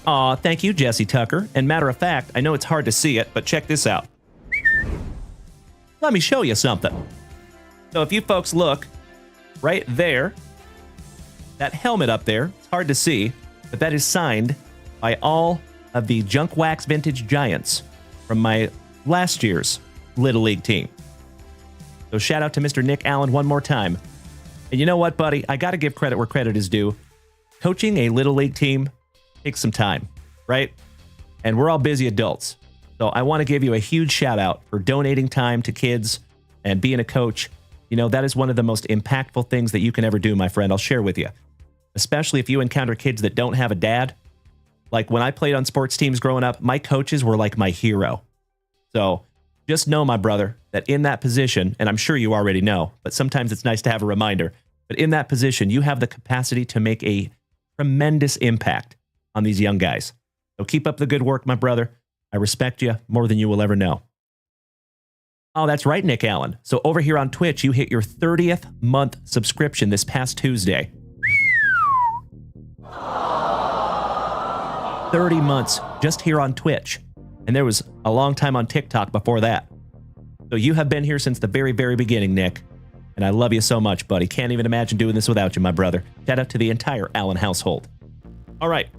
Aw, thank you, Jesse Tucker. And matter of fact, I know it's hard to see it, but check this out. Let me show you something. So if you folks look right there, that helmet up there, it's hard to see, but that is signed by all of the Junk Wax Vintage Giants from my last year's Little League team. So shout out to Mr. Nick Allen one more time. And you know what, buddy? I got to give credit where credit is due. Coaching a Little League team takes some time, right? And we're all busy adults. So I want to give you a huge shout out for donating time to kids and being a coach. You know, that is one of the most impactful things that you can ever do, my friend. I'll share with you. Especially if you encounter kids that don't have a dad. Like when I played on sports teams growing up, my coaches were like my hero. So just know, my brother, that in that position, and I'm sure you already know, but sometimes it's nice to have a reminder, but in that position, you have the capacity to make a tremendous impact on these young guys. So keep up the good work, my brother. I respect you more than you will ever know. Oh, that's right, Nick Allen. So over here on Twitch, you hit your 30th month subscription this past Tuesday. 30 months just here on Twitch. And there was a long time on TikTok before that. So you have been here since the very, very beginning, Nick. And I love you so much, buddy. Can't even imagine doing this without you, my brother. Shout out to the entire Allen household. All right.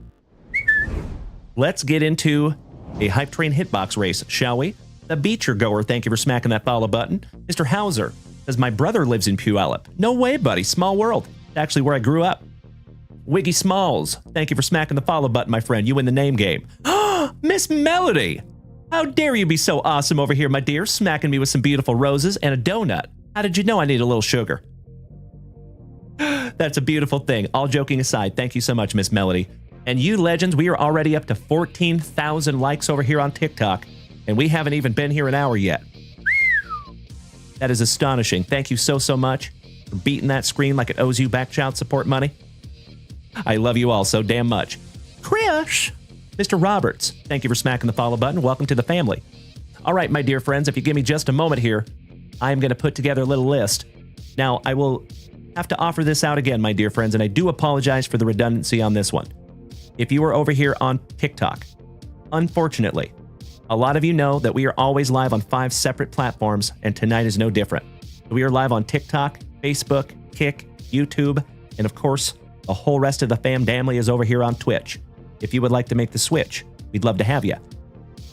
Let's get into a Hype Train Hitbox race, shall we? The Beecher Goer, thank you for smacking that follow button. Mr. Hauser says, my brother lives in Puyallup. No way, buddy. Small world. It's actually where I grew up. Wiggy Smalls, thank you for smacking the follow button, my friend. You win the name game. Miss Melody, how dare you be so awesome over here, my dear, smacking me with some beautiful roses and a donut. How did you know I need a little sugar? That's a beautiful thing. All joking aside, thank you so much, Miss Melody. And you legends, we are already up to 14,000 likes over here on TikTok, and we haven't even been here an hour yet. That is astonishing. Thank you so, so much for beating that screen like it owes you back child support money. I love you all so damn much. Chris, Mr. Roberts, thank you for smacking the follow button. Welcome to the family. All right, my dear friends, if you give me just a moment here, I am going to put together a little list. Now, I will have to offer this out again, my dear friends, and I do apologize for the redundancy on this one. If you are over here on TikTok, unfortunately, a lot of you know that we are always live on 5 separate platforms, and tonight is no different. We are live on TikTok, Facebook, Kick, YouTube, and of course, the whole rest of the fam damly is over here on Twitch. If you would like to make the switch, we'd love to have you.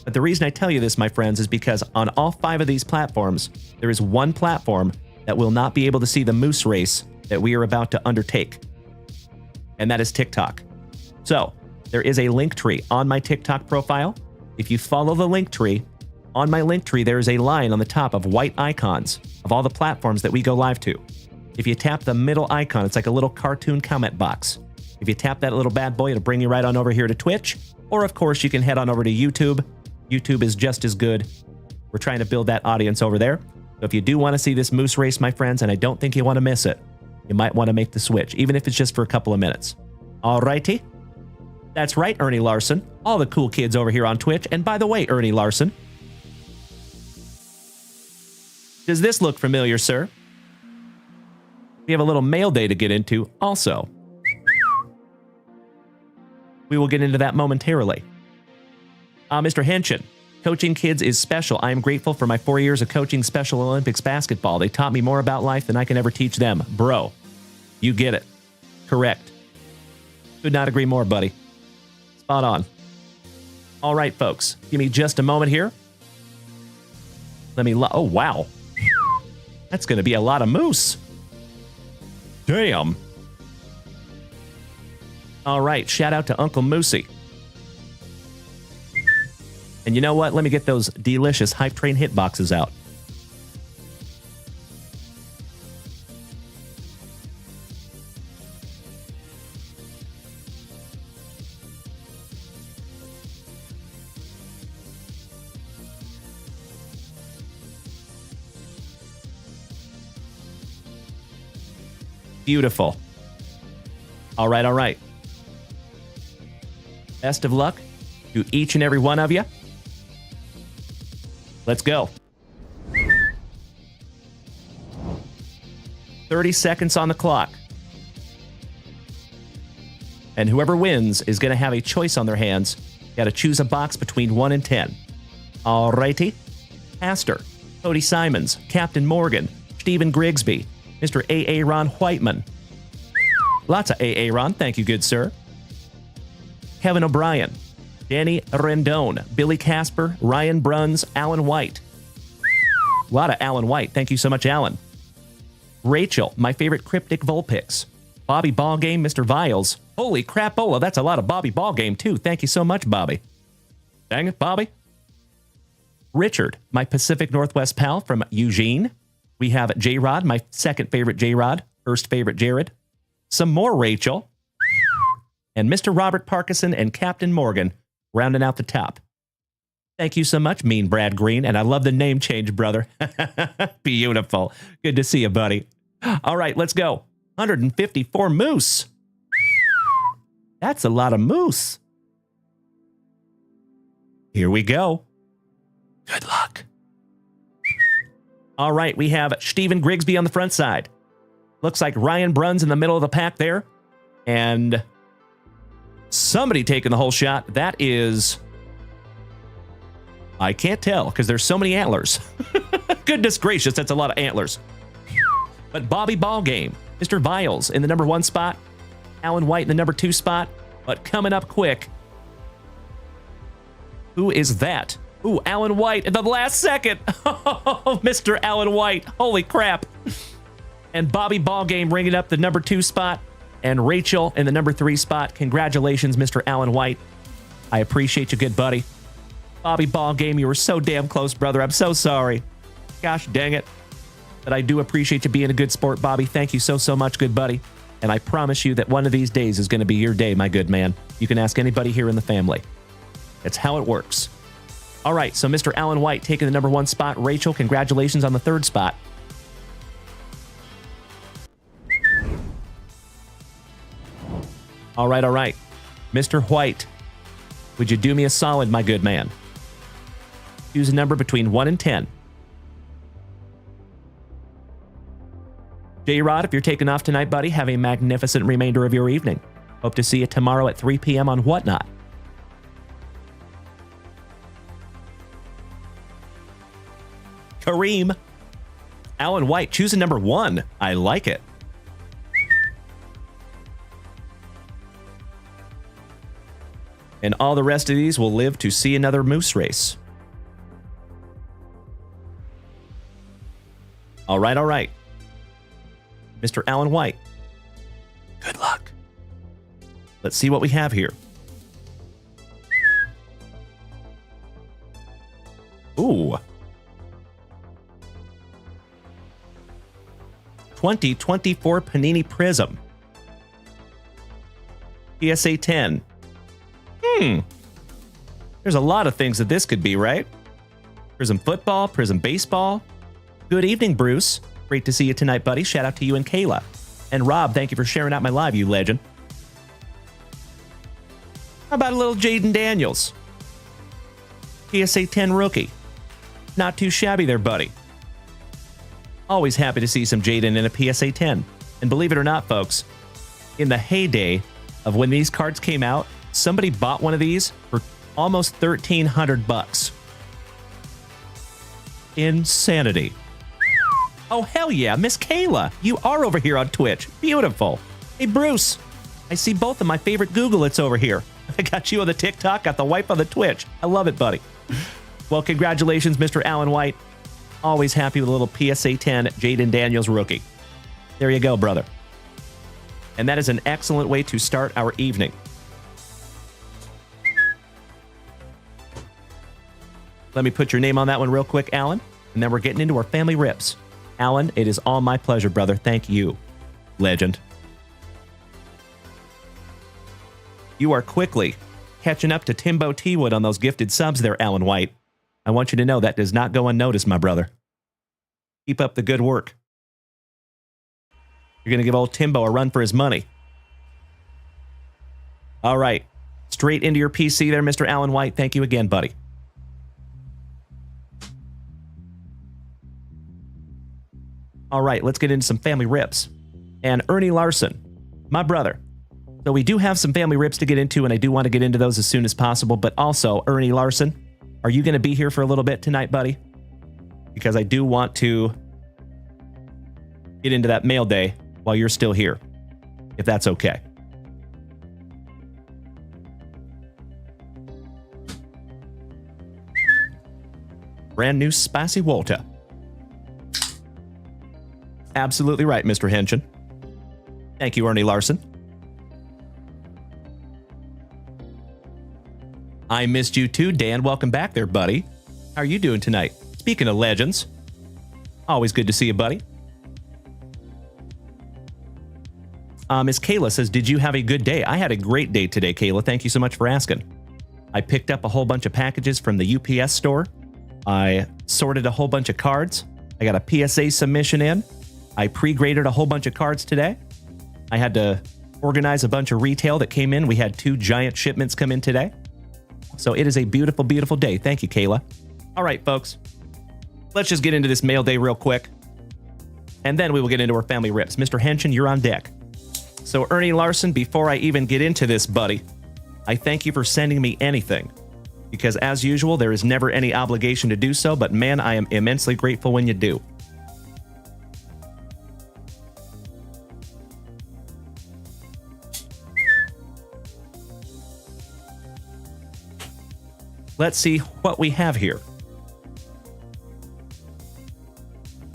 But the reason I tell you this, my friends, is because on all 5 of these platforms, there is one platform that will not be able to see the moose race that we are about to undertake. And that is TikTok. So there is a link tree on my TikTok profile. If you follow the link tree, on my link tree, there is a line on the top of white icons of all the platforms that we go live to. If you tap the middle icon, it's like a little cartoon comment box. If you tap that little bad boy, it'll bring you right on over here to Twitch. Or, of course, you can head on over to YouTube. YouTube is just as good. We're trying to build that audience over there. So if you do want to see this moose race, my friends, and I don't think you want to miss it, you might want to make the switch, even if it's just for a couple of minutes. All righty? That's right, Ernie Larson. All the cool kids over here on Twitch. And by the way, Ernie Larson, does this look familiar, sir? We have a little mail day to get into also. We will get into that momentarily. Mr. Henshin, coaching kids is special. I am grateful for my 4 years of coaching Special Olympics basketball. They taught me more about life than I can ever teach them. Bro, you get it. Correct. Could not agree more, buddy. Spot on. All right, folks. Give me just a moment here. Let me... oh, wow. That's going to be a lot of moose. Damn. All right. Shout out to Uncle Moosey. And you know what? Let me get those delicious Hype Train hitboxes out. Beautiful. All right, all right. Best of luck to each and every one of you. Let's go. 30 seconds on the clock. And whoever wins is going to have a choice on their hands. Got to choose a box between 1 and 10. All righty. Pastor, Cody Simons, Captain Morgan, Stephen Grigsby, Mr. A.A. Ron Whiteman. Lots of A.A. Ron. Thank you, good sir. Kevin O'Brien, Danny Rendon, Billy Casper, Ryan Bruns, Alan White. A lot of Alan White. Thank you so much, Alan. Rachel, my favorite cryptic Vulpix. Bobby Ballgame, Mr. Viles. Holy crapola, that's a lot of Bobby Ballgame, too. Thank you so much, Bobby. Dang it, Bobby. Richard, my Pacific Northwest pal from Eugene. We have J-Rod, my second favorite J-Rod, first favorite Jared. Some more Rachel. And Mr. Robert Parkinson and Captain Morgan rounding out the top. Thank you so much, Mean Brad Green, and I love the name change, brother. Beautiful. Good to see you, buddy. All right, let's go. 154 moose. That's a lot of moose. Here we go. Good luck. All right, we have Stephen Grigsby on the front side. Looks like Ryan Bruns in the middle of the pack there. And somebody taking the whole shot. That is... I can't tell because there's so many antlers. Goodness gracious, that's a lot of antlers. But Bobby Ballgame, Mr. Viles in the number 1 spot. Alan White in the number 2 spot. But coming up quick. Who is that? Ooh, Alan White in the last second. Oh, Mr. Alan White. Holy crap. And Bobby Ballgame ringing up the number 2 spot. And Rachel in the number 3 spot. Congratulations, Mr. Alan White. I appreciate you, good buddy. Bobby Ballgame, you were so damn close, brother. I'm so sorry. Gosh dang it. But I do appreciate you being a good sport, Bobby. Thank you so much, good buddy. And I promise you that one of these days is going to be your day, my good man. You can ask anybody here in the family. That's how it works. All right, so Mr. Alan White taking the number 1 spot. Rachel, congratulations on the 3rd spot. All right, all right. Mr. White, would you do me a solid, my good man? Choose a number between 1 and 10. J-Rod, if you're taking off tonight, buddy, have a magnificent remainder of your evening. Hope to see you tomorrow at 3 p.m. on Whatnot. Kareem. Alan White, choosing number 1. I like it. And all the rest of these will live to see another moose race. All right, all right. Mr. Alan White. Good luck. Let's see what we have here. Ooh. 2024 Panini Prism. PSA 10. There's a lot of things that this could be, right? Prism football, Prism baseball. Good evening, Bruce. Great to see you tonight, buddy. Shout out to you and Kayla. And Rob, thank you for sharing out my live, you legend. How about a little Jaden Daniels? PSA 10 rookie. Not too shabby there, buddy. Always happy to see some Jaden in a PSA 10. And believe it or not, folks, in the heyday of when these cards came out, somebody bought one of these for Almost 1,300 bucks. Insanity. Oh, hell yeah, Miss Kayla. You are over here on Twitch. Beautiful. Hey, Bruce. I see both of my favorite Googlets over here. I got you on the TikTok, got the wife on the Twitch. I love it, buddy. Well, congratulations, Mr. Alan White. Always happy with a little PSA 10 Jaden Daniels rookie. There you go, brother. And that is an excellent way to start our evening. Let me put your name on that one real quick, Alan. And then we're getting into our family rips. Alan, it is all my pleasure, brother. Thank you, legend. You are quickly catching up to Timbo T-Wood on those gifted subs there, Alan White. I want you to know that does not go unnoticed, my brother. Keep up the good work. You're going to give old Timbo a run for his money. All right. Straight into your PC there, Mr. Alan White. Thank you again, buddy. All right, let's get into some family rips. And Ernie Larson, my brother. So we do have some family rips to get into, and I do want to get into those as soon as possible. But also, Ernie Larson, are you going to be here for a little bit tonight, buddy? Because I do want to get into that mail day while you're still here, if that's okay. Brand new spicy water. Absolutely right, Mr. Henshin. Thank you, Ernie Larson. I missed you too, Dan. Welcome back there, buddy. How are you doing tonight? Speaking of legends, always good to see you, buddy. Miss Kayla says, did you have a good day? I had a great day today, Kayla. Thank you so much for asking. I picked up a whole bunch of packages from the UPS store. I sorted a whole bunch of cards. I got a PSA submission in. I pre-graded a whole bunch of cards today. I had to organize a bunch of retail that came in. We had 2 giant shipments come in today. So it is a beautiful, beautiful day. Thank you, Kayla. All right, folks. Let's just get into this mail day real quick. And then we will get into our family rips. Mr. Henshin, you're on deck. So Ernie Larson, before I even get into this, buddy, I thank you for sending me anything. Because as usual, there is never any obligation to do so, but man, I am immensely grateful when you do. Let's see what we have here.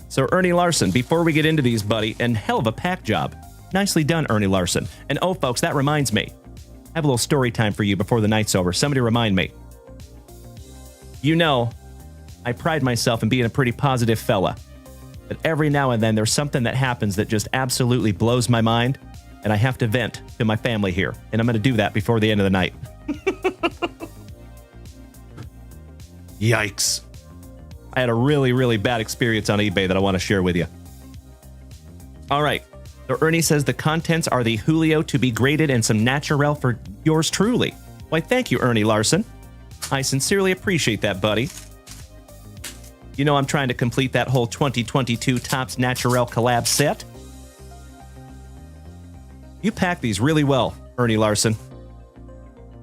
So Ernie Larson, before we get into these, buddy, and hell of a pack job. Nicely done, Ernie Larson. And oh, folks, that reminds me. I have a little story time for you before the night's over. Somebody remind me. You know, I pride myself in being a pretty positive fella. But every now and then, there's something that happens that just absolutely blows my mind, and I have to vent to my family here. And I'm going to do that before the end of the night. Yikes. I had a really, really bad experience on eBay that I want to share with you. All right. So Ernie says the contents are the Julio to be graded and some Naturel for yours truly. Why, thank you, Ernie Larson. I sincerely appreciate that, buddy. You know I'm trying to complete that whole 2022 Topps Naturel collab set. You pack these really well, Ernie Larson.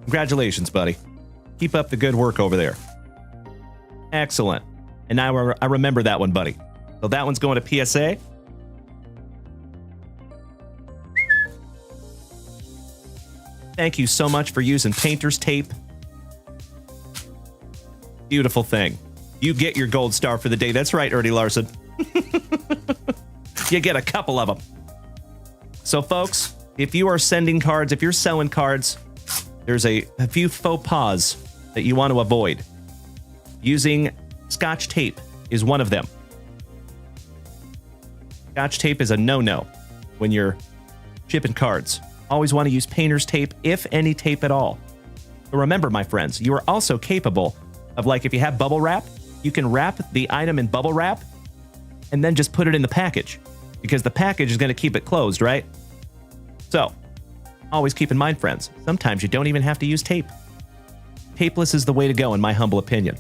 Congratulations, buddy. Keep up the good work over there. Excellent. And now I remember that one, buddy. So that one's going to PSA. Thank you so much for using painter's tape. Beautiful thing. You get your gold star for the day. That's right, Ernie Larson. You get a couple of them. So, folks, if you are sending cards, if you're selling cards, there's a few faux pas that you want to avoid. Using Scotch tape is one of them. Scotch tape is a no-no when you're shipping cards. Always want to use painter's tape, if any tape at all. But remember, my friends, you are also capable of, like, if you have bubble wrap, you can wrap the item in bubble wrap and then just put it in the package, because the package is going to keep it closed, right? So, always keep in mind, friends, sometimes you don't even have to use tape. Tapeless is the way to go, in my humble opinion.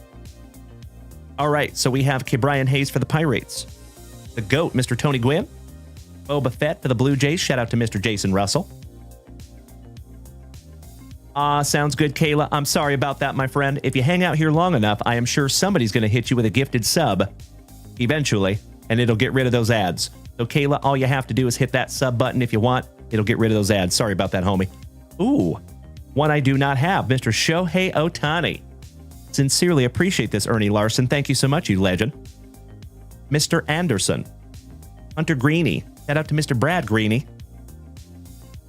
All right, so we have Brian Hayes for the Pirates. The GOAT, Mr. Tony Gwynn. Boba Fett for the Blue Jays. Shout out to Mr. Jason Russell. Sounds good, Kayla. I'm sorry about that, my friend. If you hang out here long enough, I am sure somebody's going to hit you with a gifted sub eventually, and it'll get rid of those ads. So, Kayla, all you have to do is hit that sub button if you want. It'll get rid of those ads. Sorry about that, homie. Ooh, one I do not have, Mr. Shohei Ohtani. Sincerely appreciate this, Ernie Larson. Thank you so much, you legend. Mr. Anderson. Hunter Greeny. Shout out to Mr. Brad Greeny.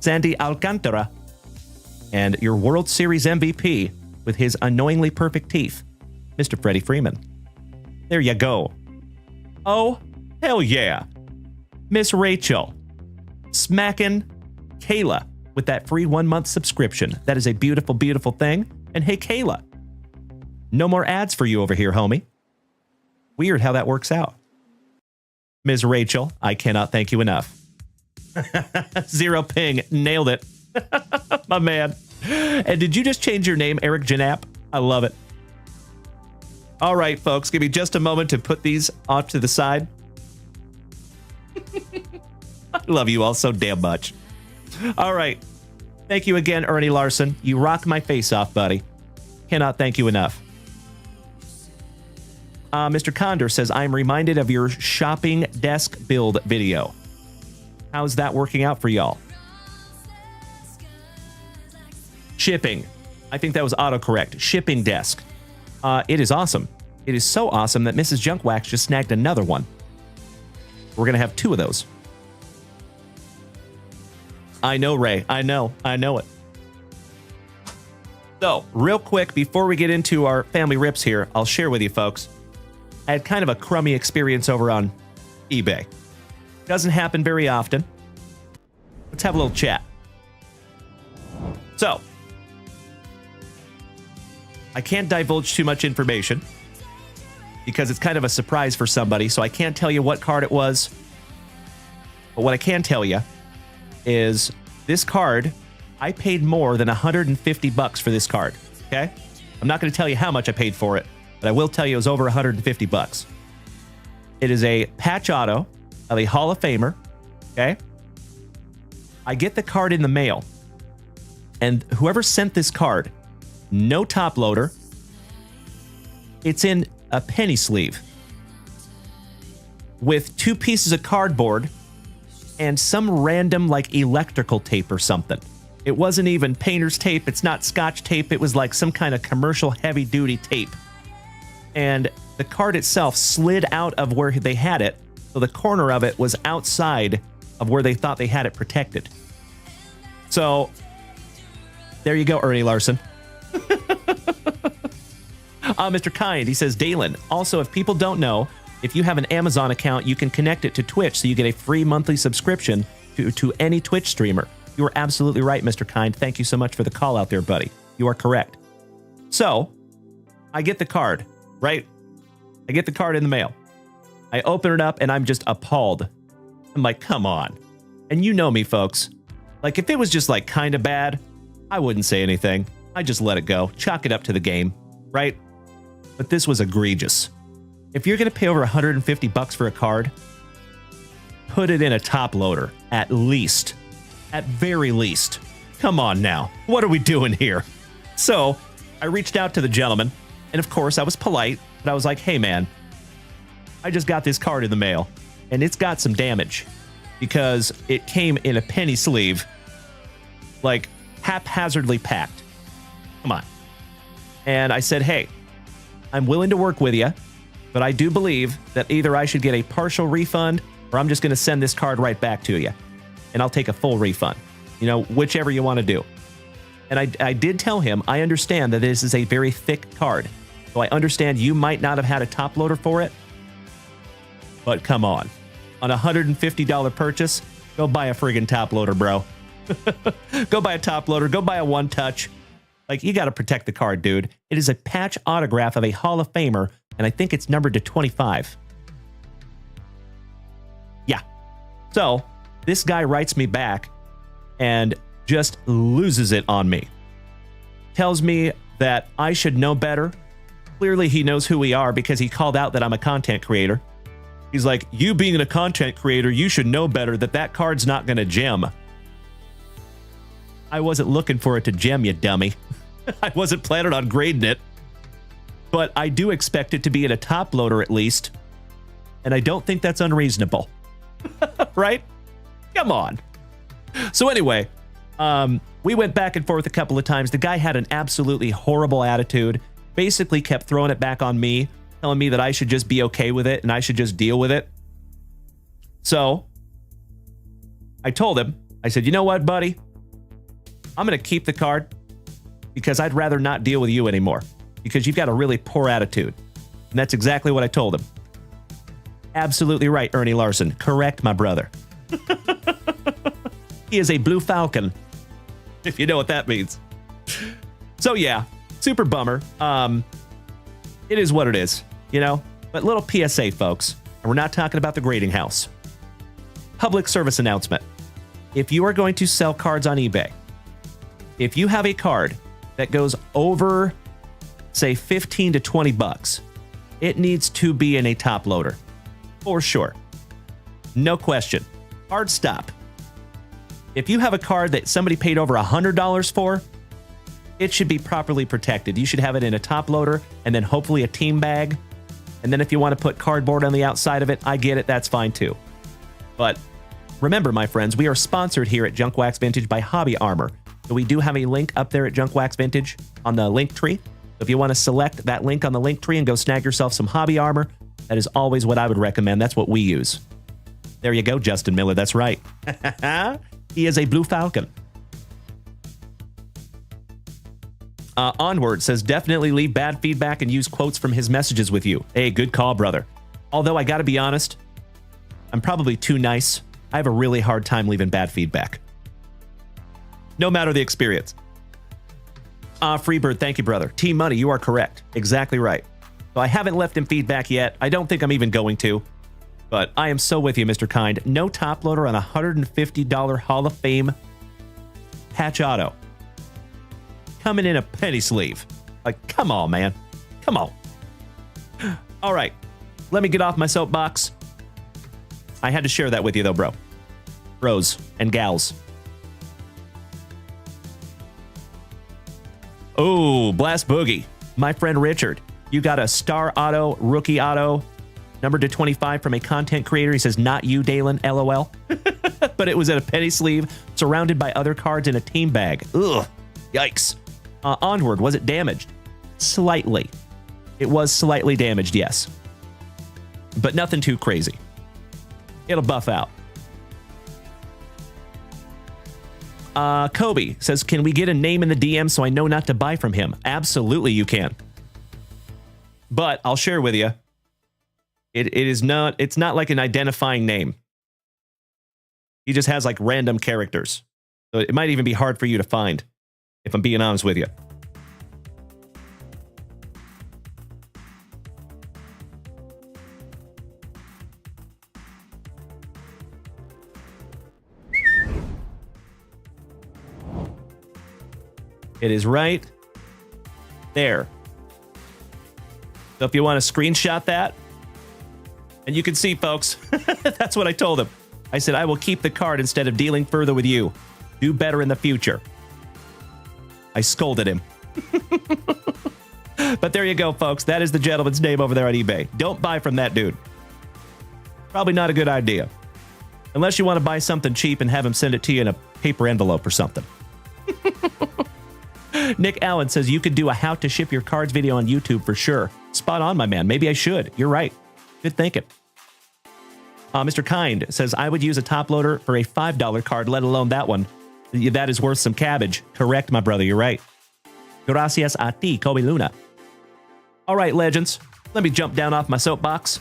Sandy Alcantara. And your World Series MVP with his annoyingly perfect teeth, Mr. Freddie Freeman. There you go. Oh, hell yeah. Miss Rachel. Smacking Kayla with that free 1-month subscription. That is a beautiful, beautiful thing. And hey, Kayla, no more ads for you over here, homie. Weird how that works out. Ms. Rachel, I cannot thank you enough. Zero ping. Nailed it. My man. And did you just change your name, Eric Janap? I love it. All right, folks, give me just a moment to put these off to the side. I love you all so damn much. All right. Thank you again, Ernie Larson. You rock my face off, buddy. Cannot thank you enough. Mr. Condor says, I'm reminded of your shopping desk build video. How's that working out for y'all? Shipping. I think that was autocorrect. Shipping desk. It is awesome. It is so awesome that Mrs. Junkwax just snagged another one. We're going to have 2 of those. I know, Ray. I know it. So, real quick, before we get into our family rips here, I'll share with you folks. I had kind of a crummy experience over on eBay. Doesn't happen very often. Let's have a little chat. So, I can't divulge too much information because it's kind of a surprise for somebody, so I can't tell you what card it was. But what I can tell you is this card, I paid more than $150 for this card, okay? I'm not going to tell you how much I paid for it, but I will tell you it was over $150. It is a patch auto of a Hall of Famer, okay? I get the card in the mail, and whoever sent this card, no top loader, it's in a penny sleeve with 2 pieces of cardboard and some random like electrical tape or something. It wasn't even painter's tape. It's not Scotch tape. It was like some kind of commercial heavy duty tape. And the card itself slid out of where they had it. So the corner of it was outside of where they thought they had it protected. So there you go, Ernie Larson. Mr. Kind, he says, Dalen, also, if people don't know, if you have an Amazon account, you can connect it to Twitch so you get a free monthly subscription to any Twitch streamer. You are absolutely right, Mr. Kind. Thank you so much for the call out there, buddy. You are correct. So, I get the card, right? I get the card in the mail. I open it up and I'm just appalled. I'm like, come on. And you know me, folks. Like, if it was just like kind of bad, I wouldn't say anything. I just let it go. Chalk it up to the game, right? But this was egregious. If you're going to pay over $150 for a card, put it in a top loader, at least. At very least. Come on now. What are we doing here? So, I reached out to the gentleman, and of course, I was polite, but I was like, hey man, I just got this card in the mail, and it's got some damage because it came in a penny sleeve, like haphazardly packed. Come on. And I said, hey, I'm willing to work with you, but I do believe that either I should get a partial refund or I'm just going to send this card right back to you and I'll take a full refund, you know, whichever you want to do. And I did tell him, I understand that this is a very thick card. So I understand you might not have had a top loader for it, but come on a $150 purchase, go buy a friggin' top loader, bro. Go buy a top loader, go buy a one touch. Like, you got to protect the card, dude. It is a patch autograph of a Hall of Famer, and I think it's numbered to 25. Yeah. So, this guy writes me back and just loses it on me. Tells me that I should know better. Clearly, he knows who we are because he called out that I'm a content creator. He's like, you being a content creator, you should know better that that card's not going to gem. I wasn't looking for it to gem, you dummy. I wasn't planning on grading it. But I do expect it to be in a top loader at least. And I don't think that's unreasonable. Right? Come on. So anyway, we went back and forth a couple of times. The guy had an absolutely horrible attitude. Basically kept throwing it back on me, telling me that I should just be okay with it and I should just deal with it. So I told him, I said, you know what, buddy? I'm going to keep the card because I'd rather not deal with you anymore because you've got a really poor attitude. And that's exactly what I told him. Absolutely right, Ernie Larson. Correct, my brother. He is a Blue Falcon, if you know what that means. So yeah, super bummer. It is what it is, you know? But little PSA, folks, and we're not talking about the grading house. Public service announcement. If you are going to sell cards on eBay, if you have a card that goes over, say, 15 to 20 bucks, it needs to be in a top loader. For sure. No question. Hard stop. If you have a card that somebody paid over $100 for, it should be properly protected. You should have it in a top loader and then hopefully a team bag. And then if you want to put cardboard on the outside of it, I get it. That's fine too. But remember, my friends, we are sponsored here at Junk Wax Vintage by Hobby Armor. So we do have a link up there at Junk Wax Vintage on the link tree. So if you want to select that link on the link tree and go snag yourself some Hobby Armor, that is always what I would recommend. That's what we use. There you go, Justin Miller. That's right. He is a Blue Falcon. Onward says, definitely leave bad feedback and use quotes from his messages with you. Hey, good call, brother. Although I got to be honest, I'm probably too nice. I have a really hard time leaving bad feedback. No matter the experience. Freebird, thank you, brother. Team Money, you are correct. Exactly right. So I haven't left him feedback yet. I don't think I'm even going to. But I am so with you, Mr. Kind. No top loader on a $150 Hall of Fame patch auto. Coming in a penny sleeve. Like, come on, man. Come on. All right. Let me get off my soapbox. I had to share that with you, though, bro. Bros and gals. Oh, Blast Boogie. My friend Richard. You got a Star Auto, Rookie Auto, numbered to 25 from a content creator. He says, not you, Dalen, LOL. But it was in a penny sleeve, surrounded by other cards in a team bag. Ugh, yikes. Onward, was it damaged? Slightly. It was slightly damaged, yes. But nothing too crazy. It'll buff out. Kobe says, can we get a name in the DM so I know not to buy from him? Absolutely, you can. But I'll share with you, it's not like an identifying name. He just has like random characters. So it might even be hard for you to find, if I'm being honest with you. It is right there. So if you want to screenshot that, and you can see, folks, that's what I told him. I said, I will keep the card instead of dealing further with you. Do better in the future. I scolded him. But there you go, folks. That is the gentleman's name over there on eBay. Don't buy from that dude. Probably not a good idea. Unless you want to buy something cheap and have him send it to you in a paper envelope or something. Nick Allen says, you could do a how to ship your cards video on YouTube for sure. Spot on, my man. Maybe I should. You're right. Good thinking. Mr. Kind says, I would use a top loader for a $5 card, let alone that one. That is worth some cabbage. Correct, my brother. You're right. Gracias a ti, Kobe Luna. All right, legends. Let me jump down off my soapbox.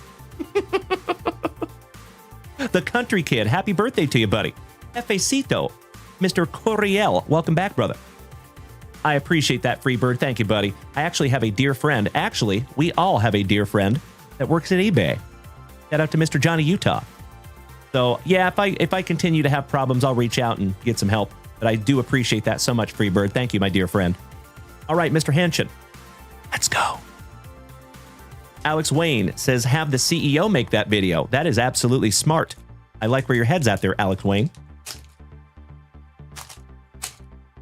The Country Kid. Happy birthday to you, buddy. Efecito. Mr. Coriel. Welcome back, brother. I appreciate that, Freebird. Thank you, buddy. I actually have a dear friend. Actually, we all have a dear friend that works at eBay. Shout out to Mr. Johnny Utah. So, yeah, if I continue to have problems, I'll reach out and get some help. But I do appreciate that so much, Freebird. Thank you, my dear friend. All right, Mr. Henshin. Let's go. Alex Wayne says, have the CEO make that video. That is absolutely smart. I like where your head's at there, Alex Wayne.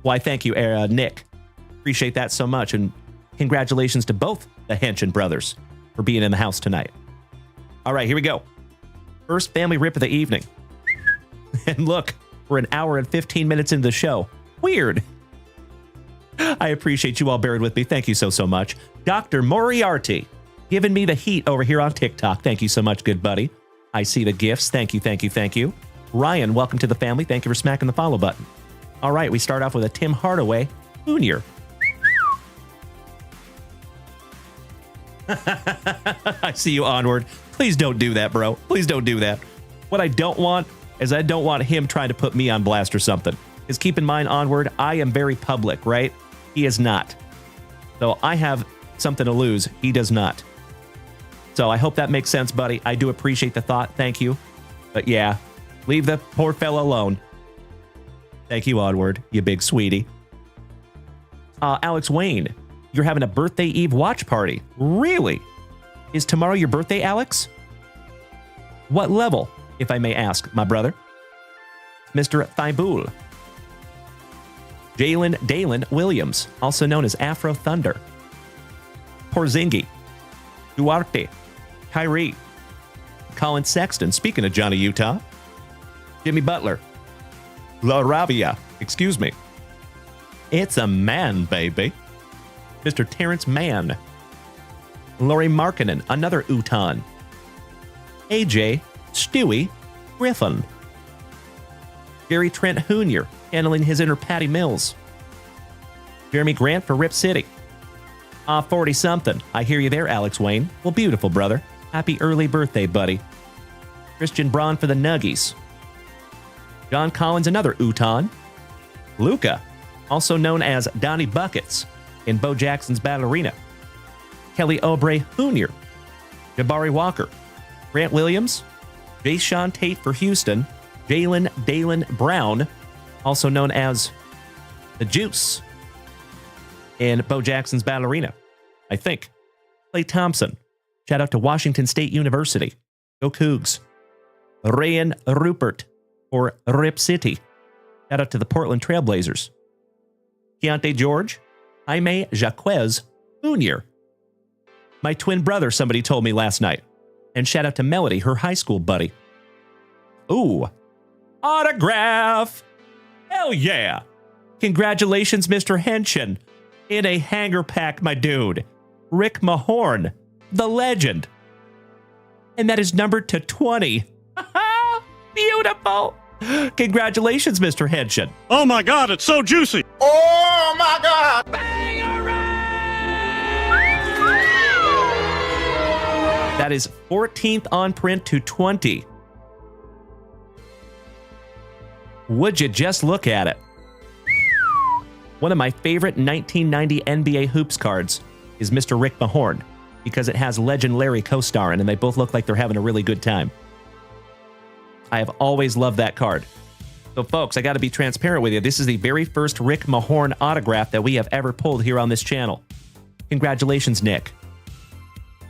Why, thank you, Nick. Appreciate that so much. And congratulations to both the Henshin brothers for being in the house tonight. All right, here we go. First family rip of the evening. And look, we're an hour and 15 minutes into the show. Weird. I appreciate you all bearing with me. Thank you so much. Dr. Moriarty, giving me the heat over here on TikTok. Thank you so much, good buddy. I see the gifts. Thank you. Ryan, welcome to the family. Thank you for smacking the follow button. All right, we start off with a Tim Hardaway Jr. I see you, Onward. Please don't do that, bro. Please don't do that. What I don't want is I don't want him trying to put me on blast or something. Because keep in mind, Onward, I am very public, right? He is not. So I have something to lose. He does not. So I hope that makes sense, buddy. I do appreciate the thought. Thank you. But yeah, leave the poor fella alone. Thank you, Onward, you big sweetie. Alex Wayne, you're having a birthday eve watch party. Really? Is tomorrow your birthday, Alex? What level, if I may ask, my brother? Mr. Thibault. Jalen Dalen Williams, also known as Afro Thunder. Porzinghi. Duarte. Kyrie. Colin Sexton, speaking of Johnny Utah. Jimmy Butler. La Rabia, excuse me. It's a man, baby. Mr. Terrence Mann. Laurie Markkinen, another Uton. AJ, Stewie, Griffin. Jerry Trent Jr., handling his inner Patty Mills. Jeremy Grant for Rip City. 40-something. I hear you there, Alex Wayne. Well, beautiful, brother. Happy early birthday, buddy. Christian Braun for the Nuggies. John Collins, another Uton. Luca, also known as Donnie Buckets in Bo Jackson's Ballerina. Kelly Oubre Jr. Jabari Walker. Grant Williams. Jayshawn Tate for Houston. Jalen Dalen Brown, also known as the Juice in Bo Jackson's Ballerina, I think. Clay Thompson. Shout out to Washington State University. Go Cougs. Rayan Rupert for Rip City. Shout out to the Portland Trailblazers. Keontae George. Jaime Jaquez Jr. My twin brother, somebody told me last night. And shout out to Melody, her high school buddy. Ooh. Autograph! Hell yeah! Congratulations, Mr. Henshin. In a hanger pack, my dude. Rick Mahorn, the legend. And that is numbered to 20. Beautiful! Congratulations, Mr. Henshin. Oh my God, it's so juicy. Oh my God! That is 14th on print to 20. Would you just look at it? One of my favorite 1990 NBA Hoops cards is Mr. Rick Mahorn because it has Legend Larry co-starring and they both look like they're having a really good time. I have always loved that card. So folks, I got to be transparent with you. This is the very first Rick Mahorn autograph that we have ever pulled here on this channel. Congratulations, Nick.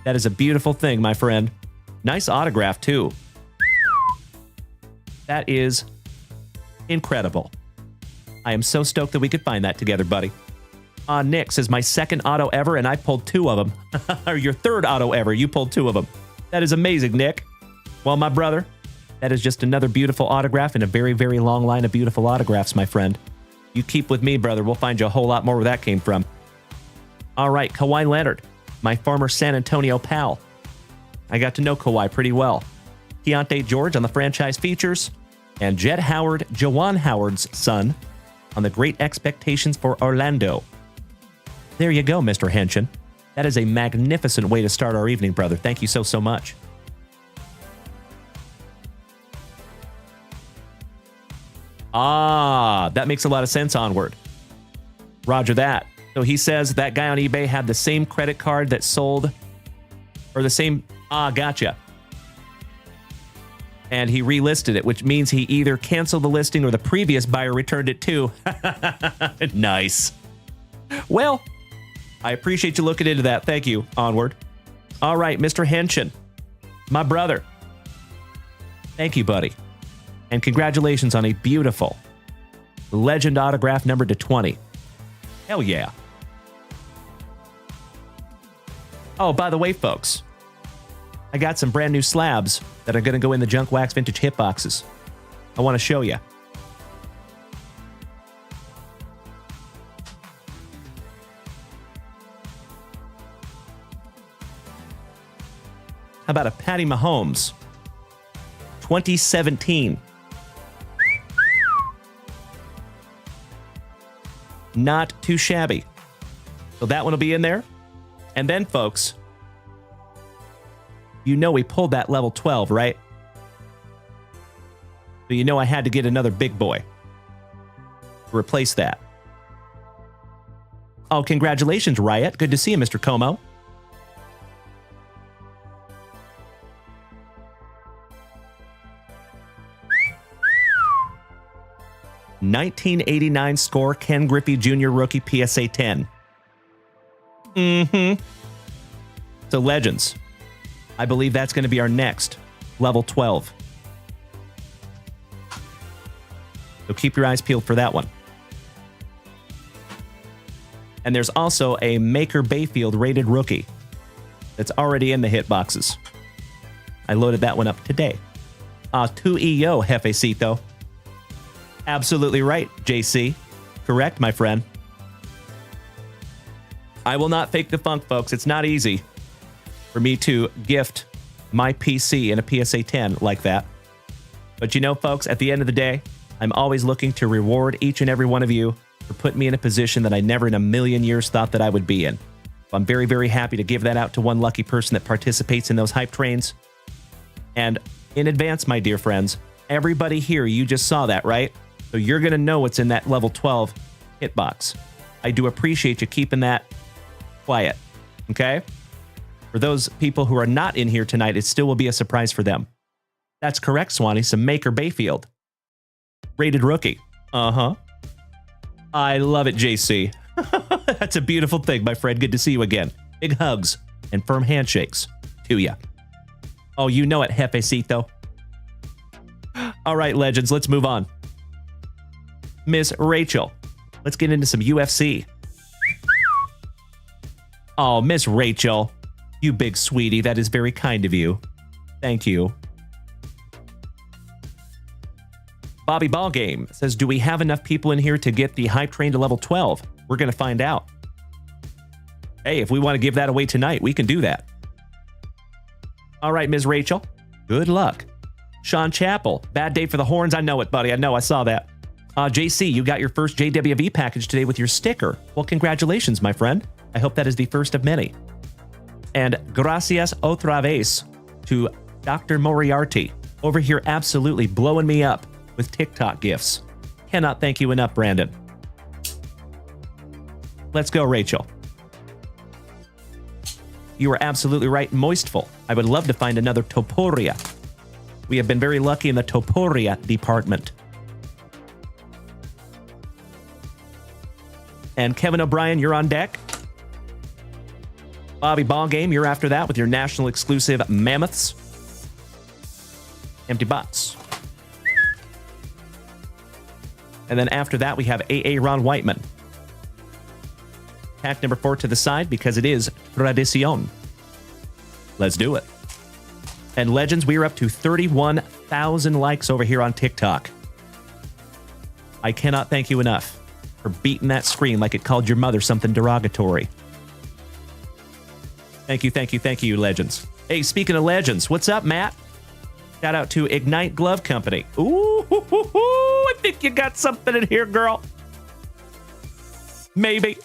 That is a beautiful thing, my friend. Nice autograph, too. That is incredible. I am so stoked that we could find that together, buddy. Nick says, my second auto ever, and I pulled 2 of them. Or your third auto ever, you pulled 2 of them. That is amazing, Nick. Well, my brother, that is just another beautiful autograph in a very, very long line of beautiful autographs, my friend. You keep with me, brother. We'll find you a whole lot more where that came from. All right, Kawhi Leonard, my former San Antonio pal. I got to know Kawhi pretty well. Keontae George on the franchise features, and Jet Howard, Jawan Howard's son, on the Great Expectations for Orlando. There you go, Mr. Henshin. That is a magnificent way to start our evening, brother. Thank you so much. That makes a lot of sense, Onward. Roger that. So he says that guy on eBay had the same credit card that sold, or the same, gotcha. And he relisted it, which means he either canceled the listing or the previous buyer returned it too. Nice. Well, I appreciate you looking into that. Thank you, Onward. All right, Mr. Henshin, my brother. Thank you, buddy. And congratulations on a beautiful Legend autograph numbered to 20. Hell yeah. Oh, by the way, folks, I got some brand new slabs that are going to go in the Junk Wax Vintage hit boxes. I want to show you. How about a Patty Mahomes 2017? Not too shabby. So that one will be in there. And then, folks, you know we pulled that level 12, right? So you know I had to get another big boy to replace that. Oh, congratulations, Riot. Good to see you, Mr. Como. '89 score, Ken Griffey Jr. rookie PSA 10. So Legends. I believe that's going to be our next level 12. So keep your eyes peeled for that one. And there's also a Maker Bayfield rated rookie that's already in the hit boxes. I loaded that one up today. 2EO, Jefecito. Absolutely right, JC. Correct, my friend. I will not fake the funk, folks. It's not easy for me to gift my PC in a PSA 10 like that. But you know, folks, at the end of the day, I'm always looking to reward each and every one of you for putting me in a position that I never in a million years thought that I would be in. So I'm very, very happy to give that out to one lucky person that participates in those hype trains. And in advance, my dear friends, everybody here, you just saw that, right? So you're going to know what's in that level 12 hitbox. I do appreciate you keeping that quiet, okay? For those people who are not in here tonight, it still will be a surprise for them. That's correct, Swanee. Some Maker Bayfield. Rated rookie. Uh-huh. I love it, JC. That's a beautiful thing, my friend. Good to see you again. Big hugs and firm handshakes to you. Oh, you know it, Jefecito. All right, Legends, let's move on. Miss Rachel, let's get into some UFC. Oh, Miss Rachel, you big sweetie. That is very kind of you. Thank you. Bobby Ballgame says, do we have enough people in here to get the hype train to level 12? We're going to find out. Hey, if we want to give that away tonight, we can do that. All right, Ms. Rachel, good luck. Sean Chappell, bad day for the horns. I know it, buddy. I know. I saw that. JC, you got your first JWV package today with your sticker. Well, congratulations, my friend. I hope that is the first of many. And gracias otra vez to Dr. Moriarty, over here absolutely blowing me up with TikTok gifts. Cannot thank you enough, Brandon. Let's go, Rachel. You are absolutely right, Moistful. I would love to find another Topuria. We have been very lucky in the Topuria department. And Kevin O'Brien, you're on deck. Bobby Ballgame, you're after that with your national exclusive Mammoths. Empty box. And then after that, we have AA Ron Whiteman. Pack number 4 to the side because it is Tradicion. Let's do it. And Legends, we are up to 31,000 likes over here on TikTok. I cannot thank you enough for beating that screen like it called your mother something derogatory. Thank you, thank you, thank you, Legends. Hey, speaking of Legends, what's up, Matt? Shout out to Ignite Glove Company. Ooh, I think you got something in here, girl. Maybe.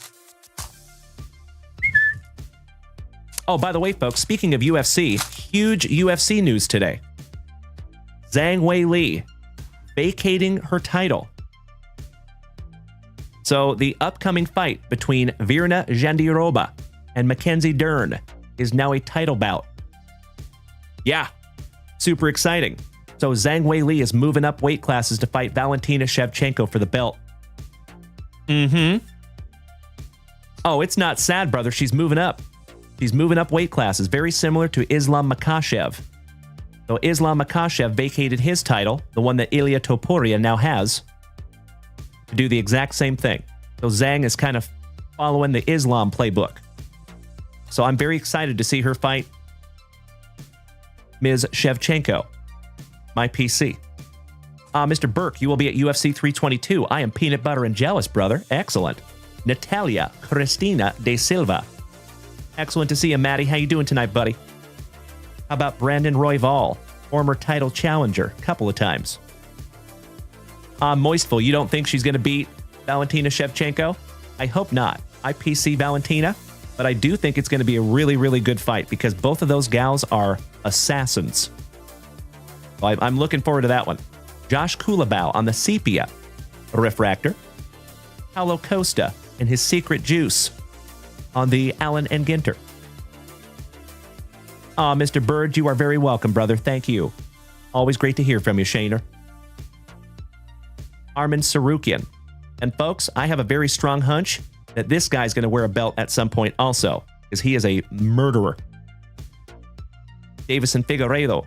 Oh, by the way, folks, speaking of UFC, huge UFC news today. Zhang Weili vacating her title. So the upcoming fight between Virna Jandiroba and Mackenzie Dern is now a title bout. Yeah, super exciting. So Zhang Weili is moving up weight classes to fight Valentina Shevchenko for the belt. Oh, it's not sad, brother. She's moving up. She's moving up weight classes, very similar to Islam Makhachev. So Islam Makhachev vacated his title, the one that Ilia Topuria now has. to do the exact same thing. So Zhang is kind of following the Islam playbook. So I'm very excited to see her fight Ms. Shevchenko, my PC. Mr. Burke, you will be at UFC 322. I am peanut butter and jealous, brother. Excellent. Natalia Cristina de Silva. Excellent to see you, Maddie. How you doing tonight, buddy? How about Brandon Royval, former title challenger, a couple of times. Moistful, you don't think she's going to beat Valentina Shevchenko? I hope not. I PC Valentina, but I do think it's going to be a really, really good fight because both of those gals are assassins. Well, I'm looking forward to that one. Josh Kulabau on the Sepia Refractor. Paulo Costa and his Secret Juice on the Allen and Ginter. Mr. Bird, you are very welcome, brother. Thank you. Always great to hear from you, Shaner. Armin Sarukian. And folks, I have a very strong hunch that this guy's going to wear a belt at some point also, because he is a murderer. Davison Figueiredo.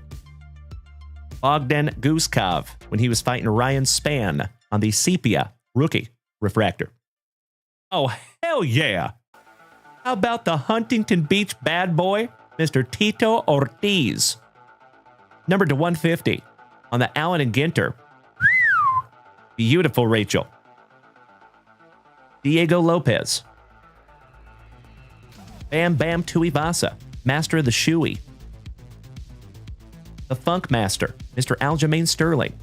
Bogdan Guskov, when he was fighting Ryan Spann on the Sepia Rookie Refractor. Oh, hell yeah! How about the Huntington Beach bad boy, Mr. Tito Ortiz? Numbered to 150 on the Allen and Ginter. Beautiful, Rachel. Diego Lopez. Bam Bam Tuivasa, Master of the Shoey. The Funk Master, Mr. Aljamain Sterling.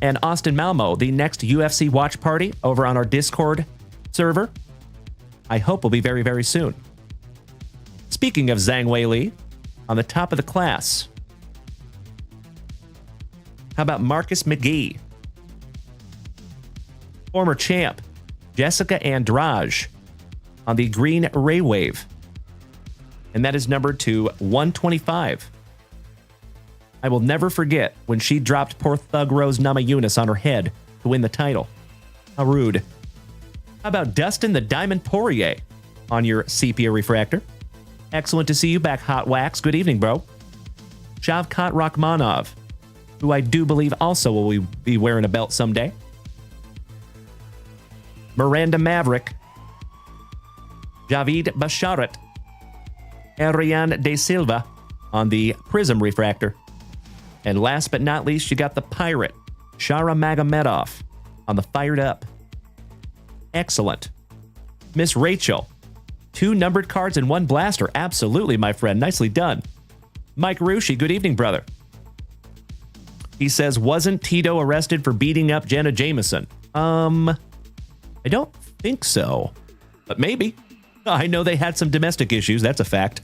And Austin Malmo, the next UFC watch party over on our Discord server. I hope will be very, very soon. Speaking of Zhang Weili, on the top of the class, how about Marcus McGee? Former champ, Jessica Andrade, on the Green Ray Wave. And that is numbered to 125. I will never forget when she dropped poor Thug Rose Namajunas on her head to win the title. How rude. How about Dustin the Diamond Poirier on your Sepia Refractor? Excellent to see you back, Hot Wax. Good evening, bro. Shavkat Rakhmonov, who I do believe also will be wearing a belt someday. Miranda Maverick. Javid Basharat. Ariane De Silva on the Prism Refractor. And last but not least, you got the Pirate, Shara Magomedov, on the Fired Up. Excellent. Miss Rachel, 2 numbered cards and 1 blaster. Absolutely, my friend. Nicely done. Mike Rushi, good evening, brother. He says, wasn't Tito arrested for beating up Jenna Jameson? I don't think so, but maybe. I know they had some domestic issues. That's a fact.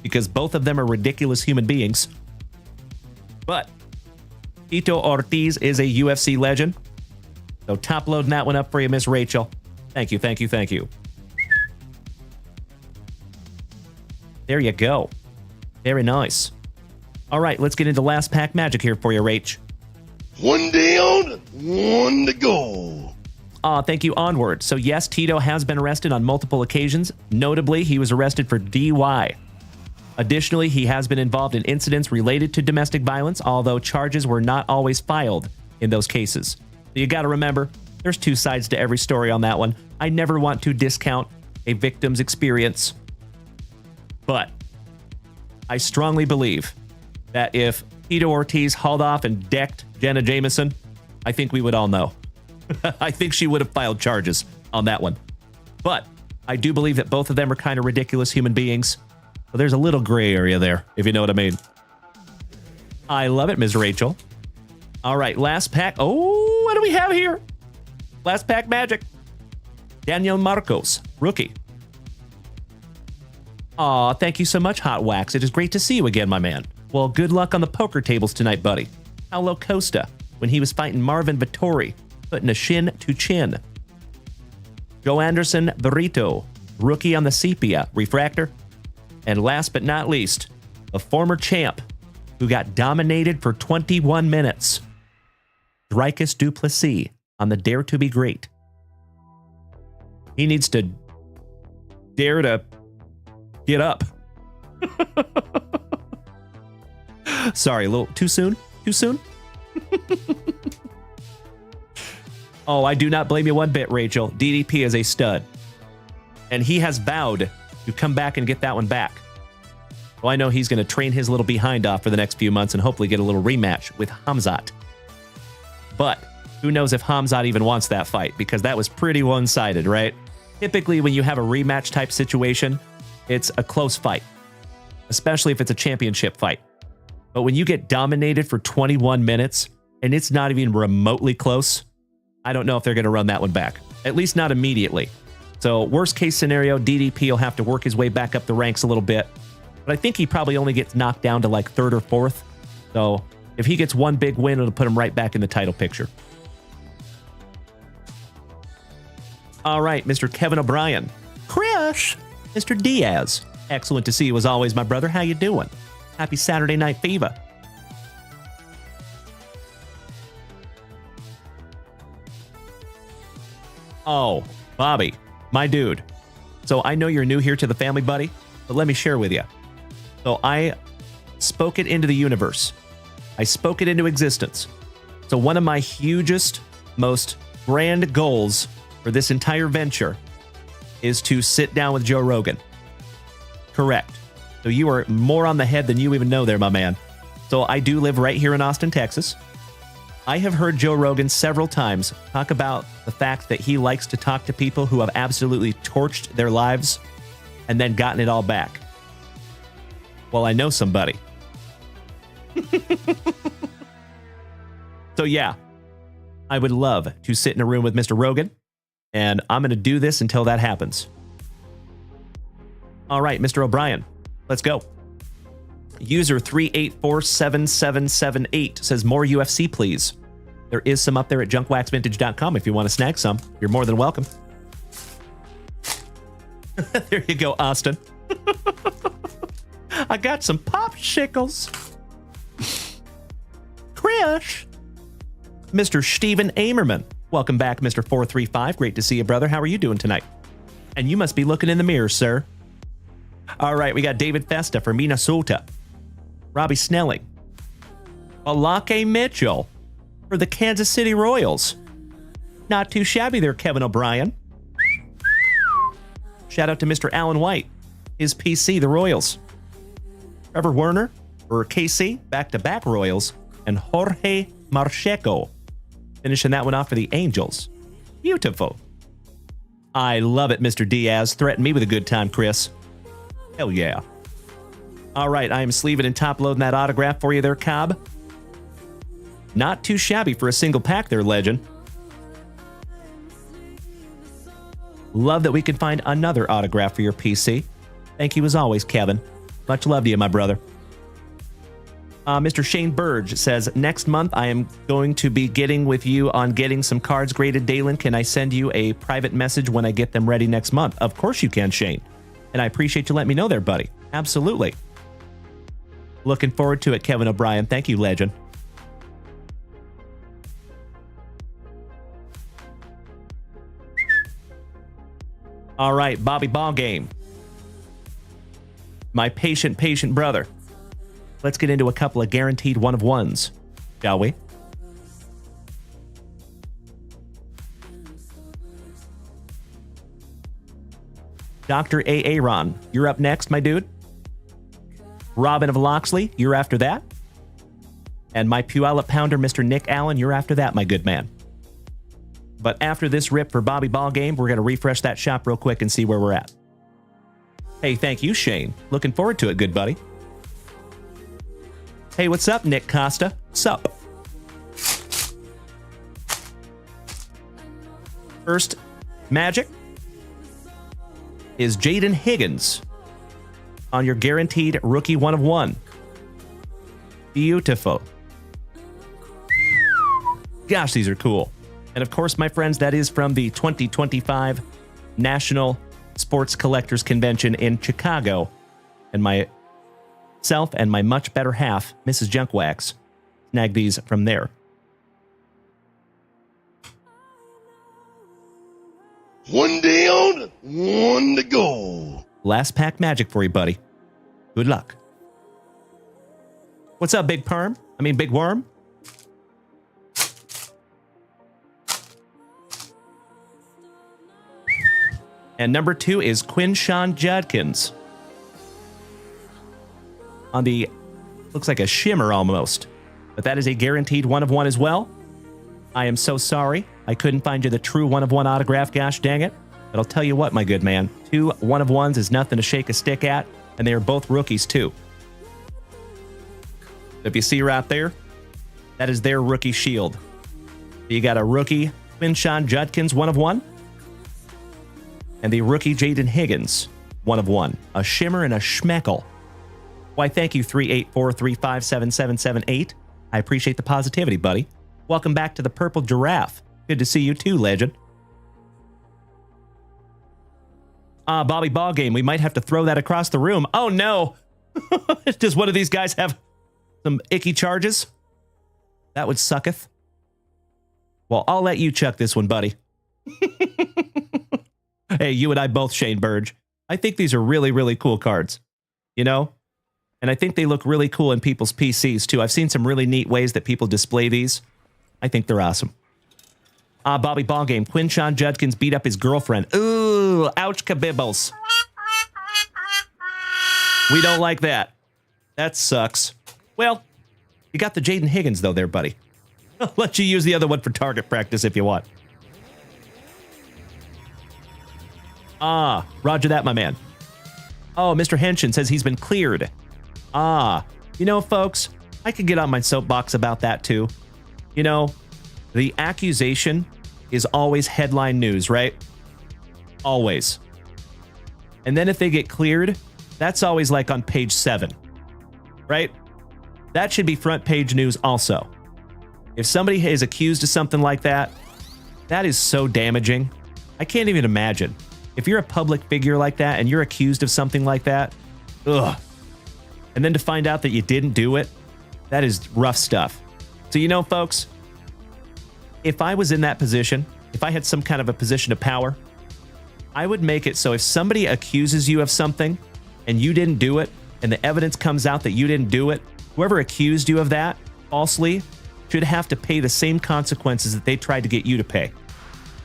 Because both of them are ridiculous human beings. But Tito Ortiz is a UFC legend. So top loading that one up for you, Miss Rachel. Thank you, thank you, thank you. There you go. Very nice. All right, let's get into last pack magic here for you, Rach. One down, one to go. Thank you, Onward. So yes, Tito has been arrested on multiple occasions. Notably, he was arrested for DUI. Additionally, he has been involved in incidents related to domestic violence, although charges were not always filed in those cases. So you got to remember, there's 2 sides to every story on that one. I never want to discount a victim's experience, but I strongly believe that if Tito Ortiz hauled off and decked Jenna Jameson, I think we would all know. I think she would have filed charges on that one. But I do believe that both of them are kind of ridiculous human beings. So there's a little gray area there, if you know what I mean. I love it, Ms. Rachel. All right, last pack. Oh, what do we have here? Last pack magic. Daniel Marcos, rookie. Aw, thank you so much, Hot Wax. It is great to see you again, my man. Well, good luck on the poker tables tonight, buddy. Paulo Costa, when he was fighting Marvin Vittori, putting a shin to chin. Joe Anderson Burrito, rookie on the Sepia Refractor. And last but not least, a former champ who got dominated for 21 minutes. Dricus Duplessis on the Dare to be Great. He needs to dare to get up. Sorry, a little too soon? Too soon? Oh, I do not blame you one bit, Rachel. DDP is a stud. And he has vowed to come back and get that one back. Well, I know he's going to train his little behind off for the next few months and hopefully get a little rematch with Hamzat. But who knows if Hamzat even wants that fight, because that was pretty one-sided, right? Typically, when you have a rematch type situation, it's a close fight, especially if it's a championship fight. But when you get dominated for 21 minutes and it's not even remotely close, I don't know if they're going to run that one back, at least not immediately. So worst case scenario, DDP will have to work his way back up the ranks a little bit. But I think he probably only gets knocked down to like third or fourth. So if he gets one big win, it'll put him right back in the title picture. All right, Mr. Kevin O'Brien. Chris, Mr. Diaz. Excellent to see you as always, my brother. How you doing? Happy Saturday Night Fever. Oh, Bobby, my dude. So I know you're new here to the family, buddy, but let me share with you. So I spoke it into the universe. I spoke it into existence. So one of my hugest, most grand goals for this entire venture is to sit down with Joe Rogan. Correct. So you are more on the head than you even know there, my man. So I do live right here in Austin, Texas. I have heard Joe Rogan several times talk about the fact that he likes to talk to people who have absolutely torched their lives and then gotten it all back. Well, I know somebody. So yeah, I would love to sit in a room with Mr. Rogan, and I'm going to do this until that happens. All right, Mr. O'Brien, let's go. User 3847778 says, more UFC, please. There is some up there at junkwaxvintage.com if you want to snag some. You're more than welcome. There you go, Austin. I got some popsicles. Chris. Mr. Steven Amerman. Welcome back, Mr. 435. Great to see you, brother. How are you doing tonight? And you must be looking in the mirror, sir. All right, we got David Festa from Minnesota. Robbie Snelling. Alake Mitchell for the Kansas City Royals. Not too shabby there, Kevin O'Brien. Shout out to Mr. Alan White. His PC, the Royals. Trevor Werner for KC, back-to-back Royals. And Jorge Marcheco finishing that one off for the Angels. Beautiful. I love it, Mr. Diaz. Threaten me with a good time, Chris. Hell yeah. All right, I am sleeving and top-loading that autograph for you there, Cobb. Not too shabby for a single pack there, legend. Love that we can find another autograph for your PC. Thank you as always, Kevin. Much love to you, my brother. Mr. Shane Burge says, next month I am going to be getting with you on getting some cards graded. Dalen, can I send you a private message when I get them ready next month? Of course you can, Shane. And I appreciate you letting me know there, buddy. Absolutely. Looking forward to it, Kevin O'Brien. Thank you, legend. All right, Bobby Ballgame. My patient brother. Let's get into a couple of guaranteed one-of-ones, shall we? Dr. A. Aaron, you're up next, my dude. Robin of Loxley, you're after that. And my Puyallup pounder, Mr. Nick Allen, you're after that, my good man. But after this rip for Bobby Ballgame, we're going to refresh that shop real quick and see where we're at. Hey, thank you, Shane. Looking forward to it, good buddy. Hey, what's up, Nick Costa? Sup? First Magic is Jaden Higgins on your guaranteed rookie one-of-one. Beautiful. Gosh, these are cool. And of course, my friends, that is from the 2025 National Sports Collectors Convention in Chicago. And myself and my much better half, Mrs. Junkwax, snagged these from there. One down, one to go. Last pack magic for you, buddy. Good luck. What's up, Big Perm? I mean, Big Worm? And number 2 is Quinshawn Judkins. On the, looks like a shimmer almost. But that is a guaranteed 1 of 1 as well. I am so sorry. I couldn't find you the true 1 of 1 autograph, gosh dang it. But I'll tell you what, my good man. 2 1 of 1s is nothing to shake a stick at. And they are both rookies, too. If you see right there, that is their rookie shield. You got a rookie Quinshawn Judkins 1 of 1. And the rookie Jaden Higgins 1 of 1. A shimmer and a schmeckle. Why, thank you, 384357778. I appreciate the positivity, buddy. Welcome back to the Purple Giraffe. Good to see you too, legend. Bobby Ball Game. We might have to throw that across the room. Oh, no. Does one of these guys have some icky charges? That would sucketh. Well, I'll let you chuck this one, buddy. Hey, you and I both, Shane Burge. I think these are really, really cool cards. You know? And I think they look really cool in people's PCs, too. I've seen some really neat ways that people display these. I think they're awesome. Bobby Ball Game. Quinshawn Judkins beat up his girlfriend. Ooh, ouch kabibbles. We don't like that. That sucks. Well, you got the Jaden Higgins, though, there, buddy. I'll let you use the other one for target practice if you want. Roger that, my man. Oh, Mr. Henshin says he's been cleared. You know, folks, I could get on my soapbox about that, too. You know, the accusation is always headline news, right? Always. And then if they get cleared, that's always like on page 7, right? That should be front page news also. If somebody is accused of something like that, that is so damaging. I can't even imagine. If you're a public figure like that and you're accused of something like that, ugh. And then to find out that you didn't do it, that is rough stuff. So, you know, folks, if I was in that position, if I had some kind of a position of power, I would make it so if somebody accuses you of something and you didn't do it, and the evidence comes out that you didn't do it, whoever accused you of that falsely should have to pay the same consequences that they tried to get you to pay.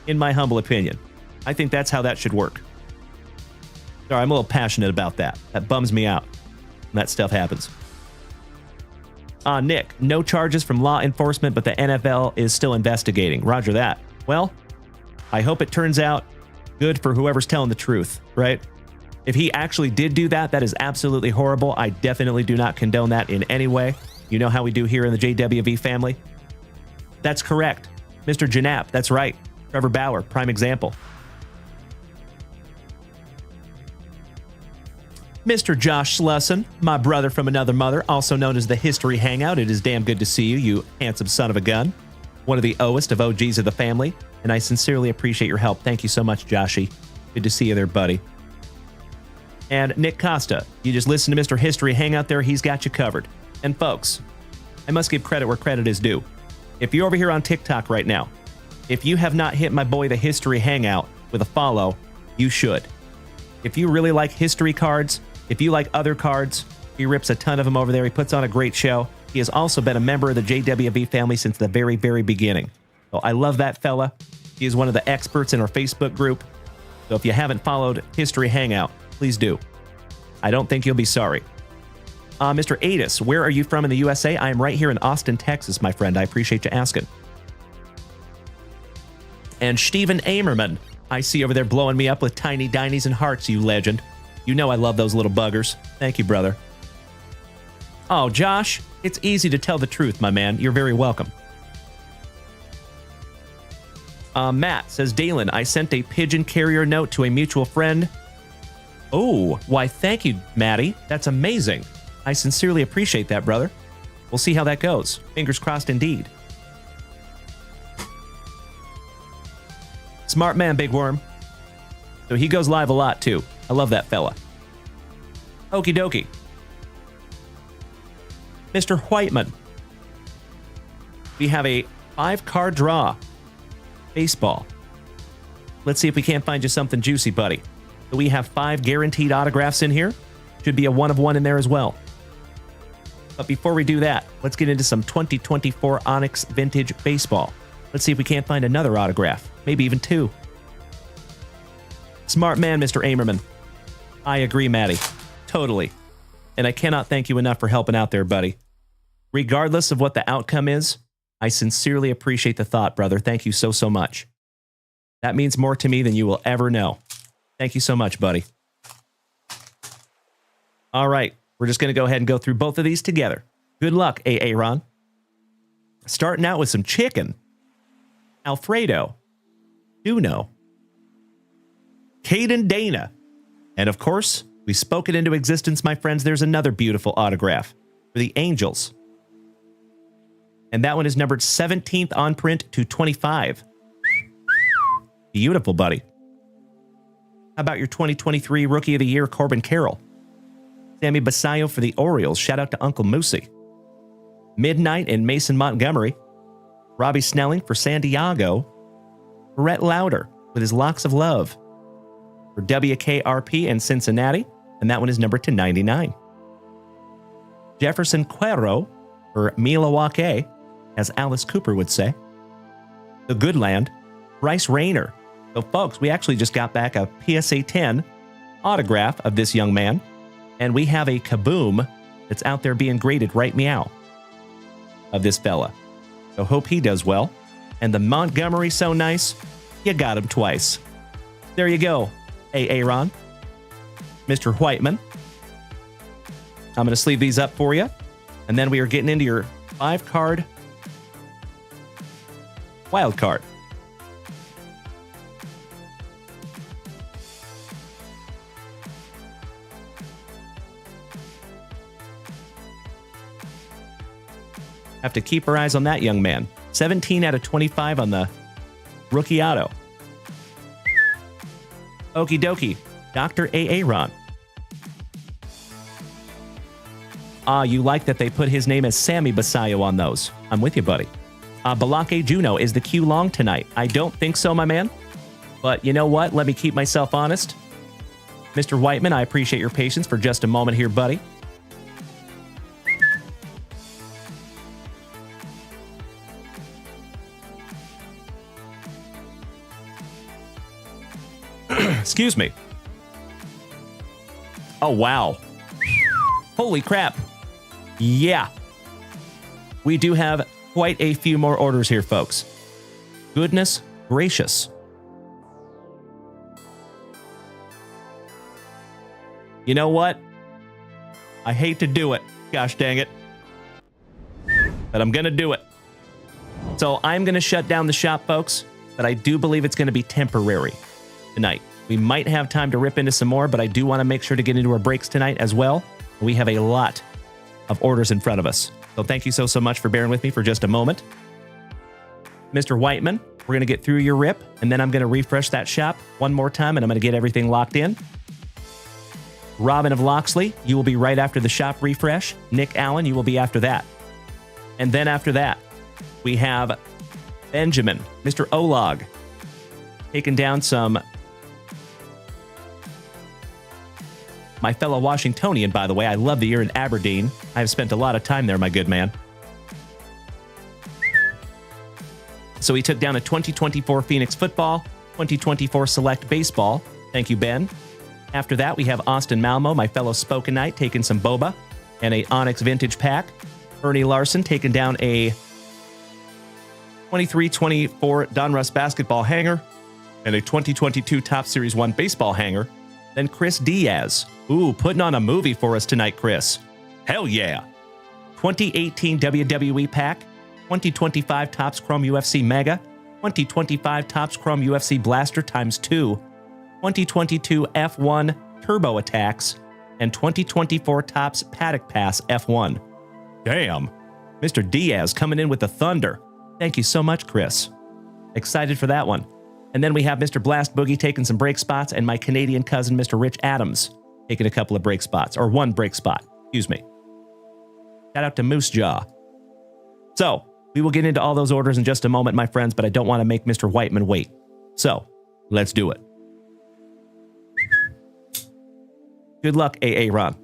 In my humble opinion. I think that's how that should work. Sorry, I'm a little passionate about that. That bums me out when that stuff happens. Nick, no charges from law enforcement, but the NFL is still investigating. Roger that. Well, I hope it turns out good for whoever's telling the truth, right? If he actually did do that, that is absolutely horrible. I definitely do not condone that in any way. You know how we do here in the JWV family? That's correct. Mr. Janap, that's right. Trevor Bauer, prime example. Mr. Josh Slusson, my brother from another mother, also known as the History Hangout. It is damn good to see you, you handsome son of a gun. One of the oldest of OGs of the family, and I sincerely appreciate your help. Thank you so much, Joshy. Good to see you there, buddy. And Nick Costa, you just listen to Mr. History Hangout there, he's got you covered. And folks, I must give credit where credit is due. If you're over here on TikTok right now, if you have not hit my boy the History Hangout with a follow, you should. If you really like history cards, if you like other cards, he rips a ton of them over there. He puts on a great show. He has also been a member of the JWV family since the very, very beginning. So I love that fella. He is one of the experts in our Facebook group. So if you haven't followed History Hangout, please do. I don't think you'll be sorry. Mr. Adis, where are you from in the USA? I am right here in Austin, Texas, my friend. I appreciate you asking. And Steven Amerman, I see over there blowing me up with tiny dinies and hearts, you legend. You know I love those little buggers. Thank you, brother. Oh, Josh, it's easy to tell the truth, my man. You're very welcome. Matt says, Dalen, I sent a pigeon carrier note to a mutual friend. Oh, why, thank you, Maddie. That's amazing. I sincerely appreciate that, brother. We'll see how that goes. Fingers crossed indeed. Smart man, Big Worm. So he goes live a lot, too. I love that fella. Okie dokie. Mr. Whiteman. We have a 5-card draw. Baseball. Let's see if we can't find you something juicy, buddy. So we have 5 guaranteed autographs in here. Should be a 1 of 1 in there as well. But before we do that, let's get into some 2024 Onyx Vintage Baseball. Let's see if we can't find another autograph. Maybe even 2. Smart man, Mr. Amerman. I agree, Maddie. Totally. And I cannot thank you enough for helping out there, buddy. Regardless of what the outcome is, I sincerely appreciate the thought, brother. Thank you so, so much. That means more to me than you will ever know. Thank you so much, buddy. All right. We're just going to go ahead and go through both of these together. Good luck, Aaron. Starting out with some chicken. Alfredo. Duno. Caden Dana. And of course, we spoke it into existence, my friends. There's another beautiful autograph for the Angels. And that one is numbered 17th on print to 25. Beautiful, buddy. How about your 2023 Rookie of the Year, Corbin Carroll? Sammy Basayo for the Orioles. Shout out to Uncle Moosey. Midnight and Mason Montgomery. Robbie Snelling for San Diego. Brett Lauder with his Locks of Love for WKRP and Cincinnati. And that one is numbered to 99. Jefferson Cuero for Milwaukee, as Alice Cooper would say. The Good Land. Bryce Rayner. So, folks, we actually just got back a PSA 10 autograph of this young man. And we have a Kaboom that's out there being graded right meow of this fella. So hope he does well. And the Montgomery, so nice, you got him twice. There you go, Aaron. Mr. Whiteman. I'm going to sleeve these up for you. And then we are getting into your 5-card wild card. Have to keep our eyes on that young man. 17 out of 25 on the rookie auto. Okie dokie. Dr. Aaron. You like that they put his name as Sammy Basayo on those. I'm with you, buddy. Balake Juno, is the queue long tonight? I don't think so, my man. But you know what? Let me keep myself honest. Mr. Whiteman, I appreciate your patience for just a moment here, buddy. Excuse me. Oh, wow. Holy crap. Yeah. We do have quite a few more orders here, folks. Goodness gracious. You know what? I hate to do it. Gosh dang it. But I'm going to do it. So I'm going to shut down the shop, folks. But I do believe it's going to be temporary tonight. We might have time to rip into some more, but I do want to make sure to get into our breaks tonight as well. We have a lot of orders in front of us. So thank you so, so much for bearing with me for just a moment. Mr. Whiteman, we're going to get through your rip, and then I'm going to refresh that shop one more time, and I'm going to get everything locked in. Robin of Loxley, you will be right after the shop refresh. Nick Allen, you will be after that. And then after that, we have Benjamin, Mr. Olog, taking down some... My fellow Washingtonian, by the way. I love that you're in Aberdeen. I've spent a lot of time there, my good man. So he took down a 2024 Phoenix Football, 2024 Select Baseball. Thank you, Ben. After that, we have Austin Malmo, my fellow Spokenite, taking some BOBA and a Onyx Vintage Pack. Ernie Larson taking down a 23-24 Donruss Basketball Hanger and a 2022 Top Series 1 Baseball Hanger. Then Chris Diaz. Ooh, putting on a movie for us tonight, Chris. Hell yeah. 2018 WWE Pack, 2025 Topps Chrome UFC Mega, 2025 Topps Chrome UFC Blaster × 2, 2022 F1 Turbo Attacks, and 2024 Topps Paddock Pass F1. Damn. Mr. Diaz coming in with the thunder. Thank you so much, Chris. Excited for that one. And then we have Mr. Blast Boogie taking some break spots, and my Canadian cousin, Mr. Rich Adams, taking a couple of break spots, or one break spot, excuse me. Shout out to Moose Jaw. So, we will get into all those orders in just a moment, my friends, but I don't want to make Mr. Whiteman wait. So, let's do it. Good luck, Aaron.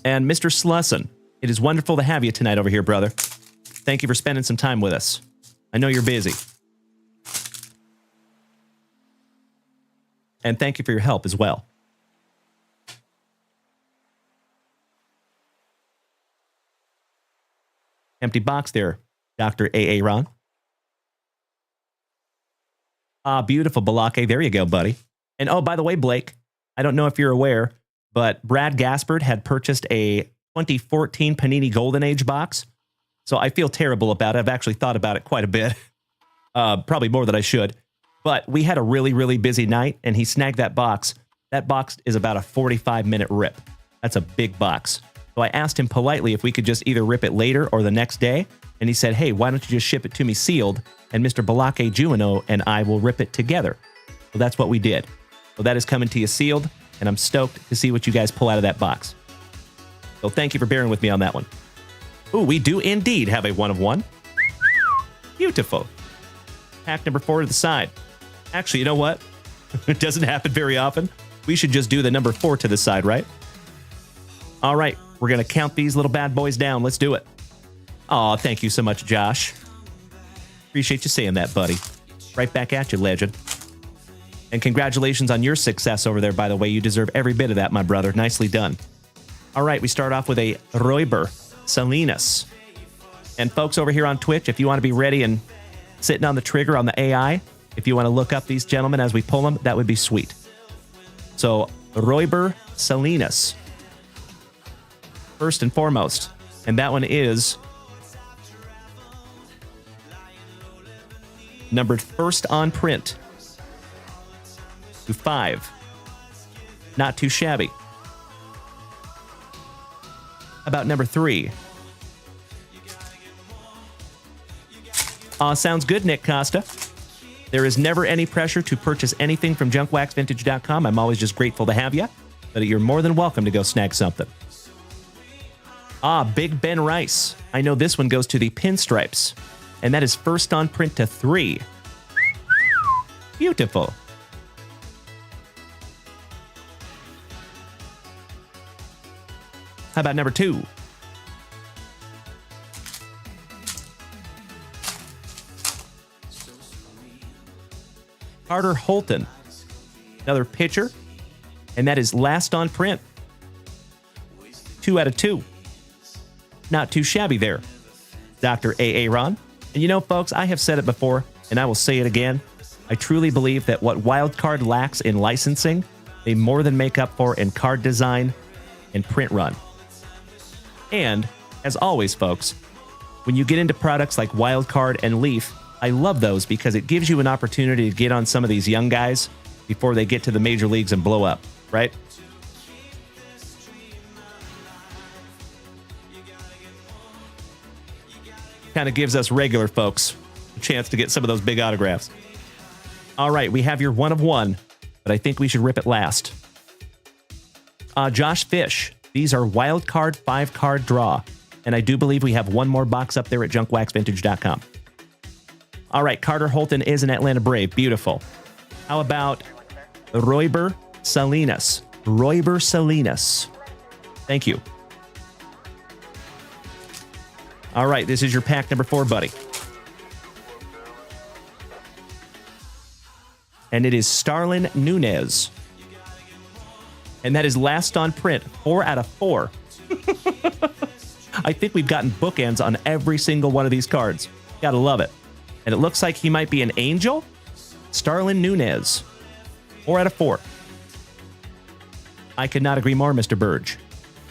And Mr. Slusson, it is wonderful to have you tonight over here, brother. Thank you for spending some time with us. I know you're busy. And thank you for your help as well. Empty box there, Dr. A.A. Ron. Ah, beautiful, Balake. There you go, buddy. And oh, by the way, Blake, I don't know if you're aware, but Brad Gaspard had purchased a 2014 Panini Golden Age box. So I feel terrible about it. I've actually thought about it quite a bit. Probably more than I should. But we had a really, really busy night, and he snagged that box. That box is about a 45-minute rip. That's a big box. So I asked him politely if we could just either rip it later or the next day. And he said, hey, why don't you just ship it to me sealed, and Mr. Balake Juino and I will rip it together. So that's what we did. So that is coming to you sealed, and I'm stoked to see what you guys pull out of that box. So thank you for bearing with me on that one. Ooh, we do indeed have a 1 of 1. Beautiful. Pack number 4 to the side. Actually, you know what? It doesn't happen very often. We should just do the number 4 to the side, right? All right, we're going to count these little bad boys down. Let's do it. Aw, thank you so much, Josh. Appreciate you saying that, buddy. Right back at you, legend. And congratulations on your success over there, by the way. You deserve every bit of that, my brother. Nicely done. All right, we start off with a Royber Salinas. And folks over here on Twitch, if you want to be ready and sitting on the trigger on the AI, if you want to look up these gentlemen as we pull them, that would be sweet. So, Royber Salinas. First and foremost. And that one is numbered first on print to 5. Not too shabby. How about number 3? Sounds good, Nick Costa. There is never any pressure to purchase anything from JunkWaxVintage.com. I'm always just grateful to have you, but you're more than welcome to go snag something. Big Ben Rice. I know this one goes to the Pinstripes, and that is first on print to 3. Beautiful. How about number 2? Carter Holton, another pitcher, and that is last on print. 2 out of 2. Not too shabby there, Dr. A.A. Ron. And you know, folks, I have said it before, and I will say it again. I truly believe that what Wildcard lacks in licensing, they more than make up for in card design and print run. And, as always, folks, when you get into products like Wildcard and Leaf, I love those because it gives you an opportunity to get on some of these young guys before they get to the major leagues and blow up, right? Kind of gives us regular folks a chance to get some of those big autographs. All right, we have your 1 of 1, but I think we should rip it last. Josh Fish. These are wild card 5-card draw, and I do believe we have one more box up there at JunkWaxVintage.com. All right, Carter Holton is an Atlanta Brave. Beautiful. How about Royber Salinas? Royber Salinas. Thank you. All right, this is your pack number 4, buddy. And it is Starlin Nunez. And that is last on print, 4 out of 4. I think we've gotten bookends on every single one of these cards. Gotta love it. And it looks like he might be an Angel. Starlin Nunez. 4 out of 4. I could not agree more, Mr. Burge.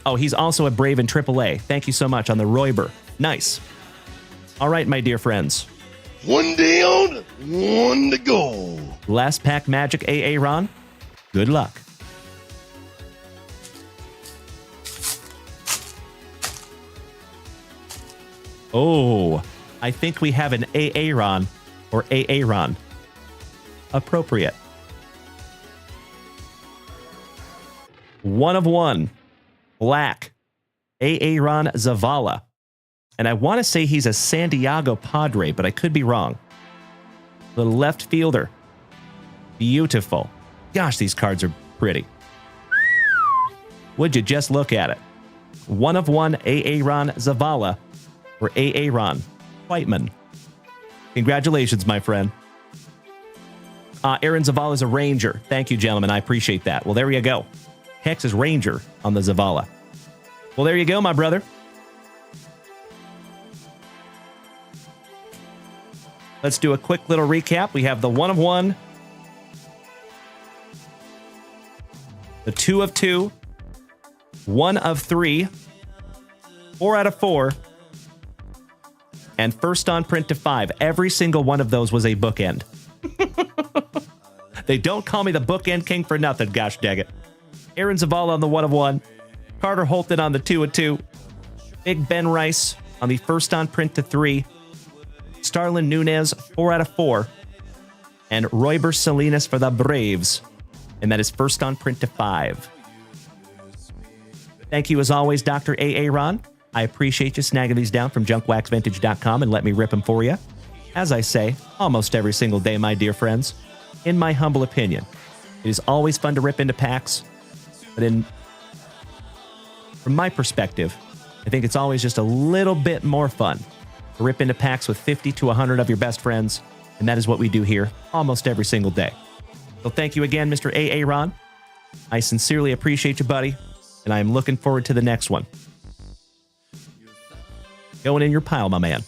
Oh, he's also a Brave in AAA. Thank you so much on the Royber. Nice. All right, my dear friends. One down, one to go. Last pack magic, A.A. Ron. Good luck. Oh, I think we have an A.A. Ron or A.A. Ron. Appropriate. 1 of 1. Black. A.A. Ron Zavala. And I want to say he's a San Diego Padre, but I could be wrong. The left fielder. Beautiful. Gosh, these cards are pretty. Would you just look at it? 1 of 1 A.A. Ron Zavala or A.A. Ron Whiteman. Congratulations, my friend. Aaron Zavala is a Ranger. Thank you, gentlemen. I appreciate that. Well, there you go. Hex is Ranger on the Zavala. Well, there you go, my brother. Let's do a quick little recap. We have the 1 of 1, the 2 of 2, 1 of 3, 4 out of 4, and first on print to 5. Every single one of those was a bookend. They don't call me the bookend king for nothing, gosh dang it. Aaron Zavala on the 1 of 1, Carter Holton on the 2 of 2, Big Ben Rice on the first on print to 3, Starlin Nunez 4 out of 4, and Royber Salinas for the Braves, and that is first on print to 5. Thank you as always, Dr. A.A. Ron. I appreciate you snagging these down from junkwaxvintage.com and let me rip them for you. As I say, almost every single day, my dear friends, in my humble opinion, it is always fun to rip into packs, but from my perspective, I think it's always just a little bit more fun to rip into packs with 50 to 100 of your best friends, and that is what we do here almost every single day. So thank you again, Mr. A.A. Ron. I sincerely appreciate you, buddy, and I am looking forward to the next one. Going in your pile, my man.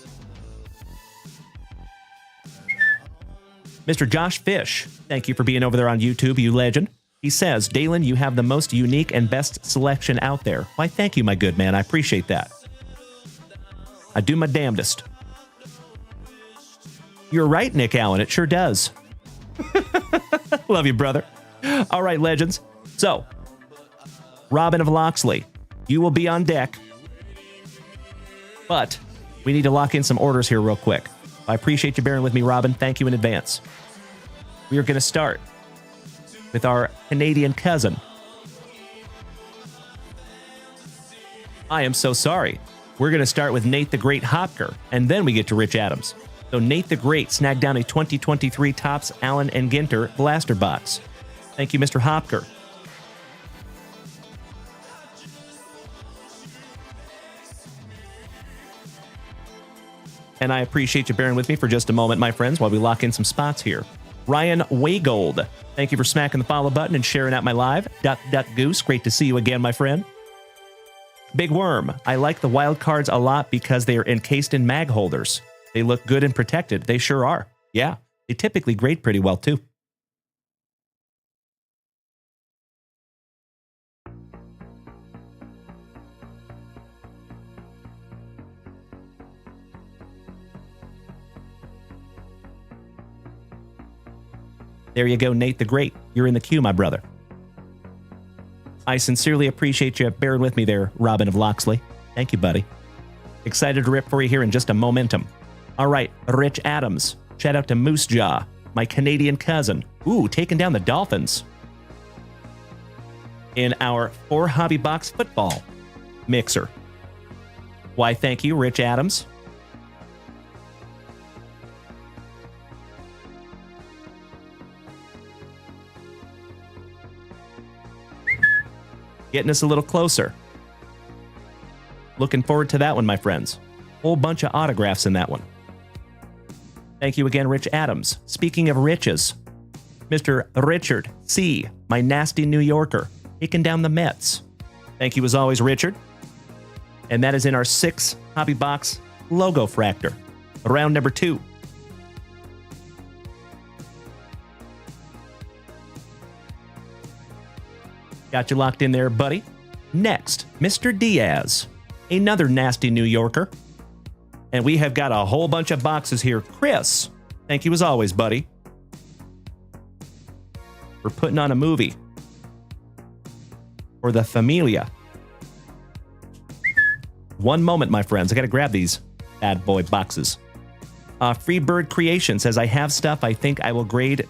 Mr. Josh Fish, thank you for being over there on YouTube, you legend. He says, Dalen, you have the most unique and best selection out there. Why, thank you, my good man. I appreciate that. I do my damnedest. You're right, Nick Allen. It sure does. Love you, brother. All right, legends. So, Robin of Loxley, you will be on deck. But we need to lock in some orders here real quick. I appreciate you bearing with me, Robin. Thank you in advance. We are going to start with our Canadian cousin. I am so sorry. We're going to start with Nate the Great Hopker, and then we get to Rich Adams. So Nate the Great snagged down a 2023 Topps Allen and Ginter blaster box. Thank you, Mr. Hopker. And I appreciate you bearing with me for just a moment, my friends, while we lock in some spots here. Ryan Waygold, thank you for smacking the follow button and sharing out my live. Duck, Duck, Goose, great to see you again, my friend. Big Worm, I like the wild cards a lot because they are encased in mag holders. They look good and protected. They sure are. Yeah, they typically grade pretty well, too. There you go, Nate the Great. You're in the queue, my brother. I sincerely appreciate you bearing with me there, Robin of Loxley. Thank you, buddy. Excited to rip for you here in just a momentum. All right, Rich Adams. Shout out to Moose Jaw, my Canadian cousin. Ooh, taking down the Dolphins. In our 4 hobby box football mixer. Why, thank you, Rich Adams. Getting us a little closer. Looking forward to that one, my friends. Whole bunch of autographs in that one. Thank you again, Rich Adams. Speaking of riches, Mr. Richard C., my nasty New Yorker, taking down the Mets. Thank you as always, Richard. And that is in our 6 hobby box logo fractor. Round number 2. Got you locked in there, buddy. Next, Mr. Diaz, another nasty New Yorker. And we have got a whole bunch of boxes here. Chris, thank you as always, buddy. We're putting on a movie for the Familia. One moment, my friends. I got to grab these bad boy boxes. Freebird Creation says, I have stuff I think will grade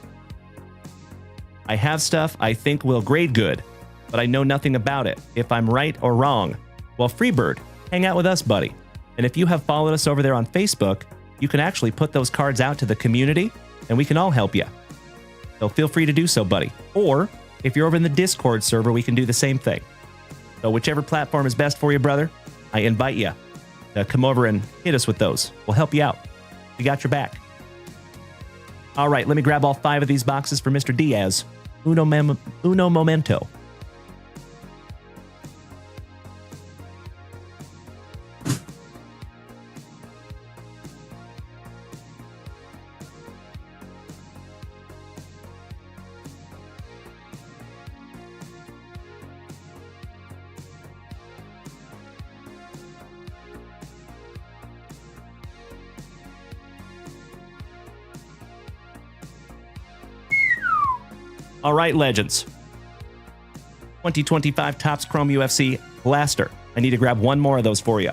good, but I know nothing about it, if I'm right or wrong. Well, Freebird, hang out with us, buddy. And if you have followed us over there on Facebook, you can actually put those cards out to the community, and we can all help you. So feel free to do so, buddy. Or, if you're over in the Discord server, we can do the same thing. So whichever platform is best for you, brother, I invite you to come over and hit us with those. We'll help you out. We got your back. All right, let me grab all 5 of these boxes for Mr. Diaz. Uno momento. All right, legends. 2025 Topps Chrome UFC Blaster. I need to grab one more of those for you.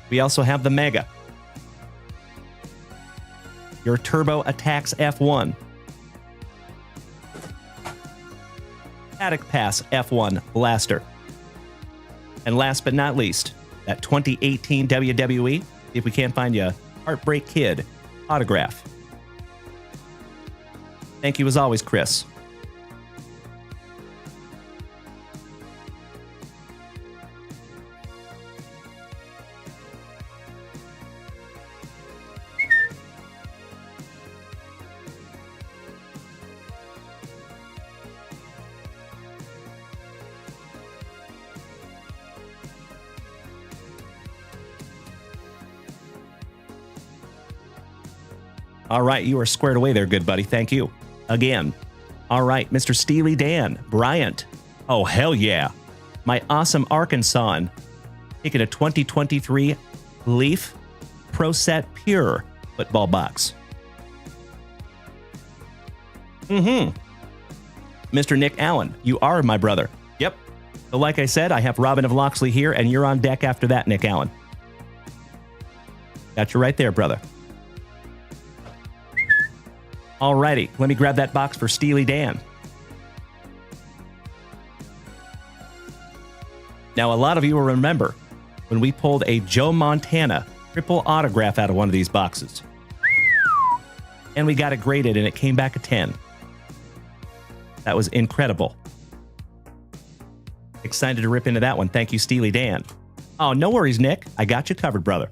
We also have the Mega. Your Turbo Attacks F1. Paddock Pass F1 Blaster. And last but not least, that 2018 WWE, if we can't find you, Heartbreak Kid autograph. Thank you as always, Chris. All right, you are squared away there, good buddy. Thank you. Again. All right, Mr. Steely Dan, Bryant. Oh, hell yeah. My awesome Arkansan. Taking a 2023 Leaf Pro Set Pure football box. Mr. Nick Allen, you are my brother. Yep. So like I said, I have Robin of Loxley here, and you're on deck after that, Nick Allen. Got you right there, brother. Alrighty, let me grab that box for Steely Dan. Now, a lot of you will remember when we pulled a Joe Montana triple autograph out of one of these boxes. And we got it graded, and it came back a 10. That was incredible. Excited to rip into that one. Thank you, Steely Dan. Oh, no worries, Nick. I got you covered, brother.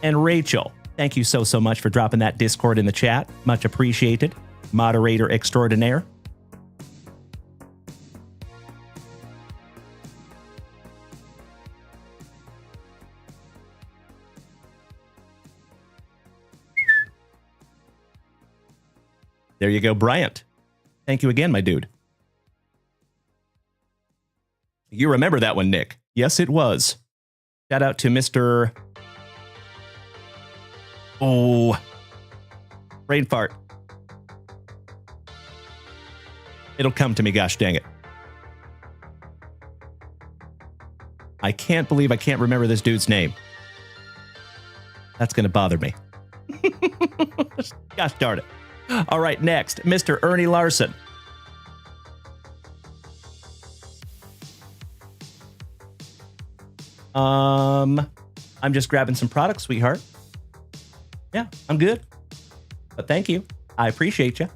And Rachel. Thank you so much for dropping that Discord in the chat. Much appreciated. Moderator extraordinaire. There you go, Bryant. Thank you again, my dude. You remember that one, Nick. Yes, it was. Shout out to Mr. Oh, brain fart. It'll come to me, gosh dang it. I can't believe I can't remember this dude's name. That's going to bother me. Gosh darn it. All right, next, Mr. Ernie Larson. I'm just grabbing some products, sweetheart. Yeah, I'm good. But thank you. I appreciate you.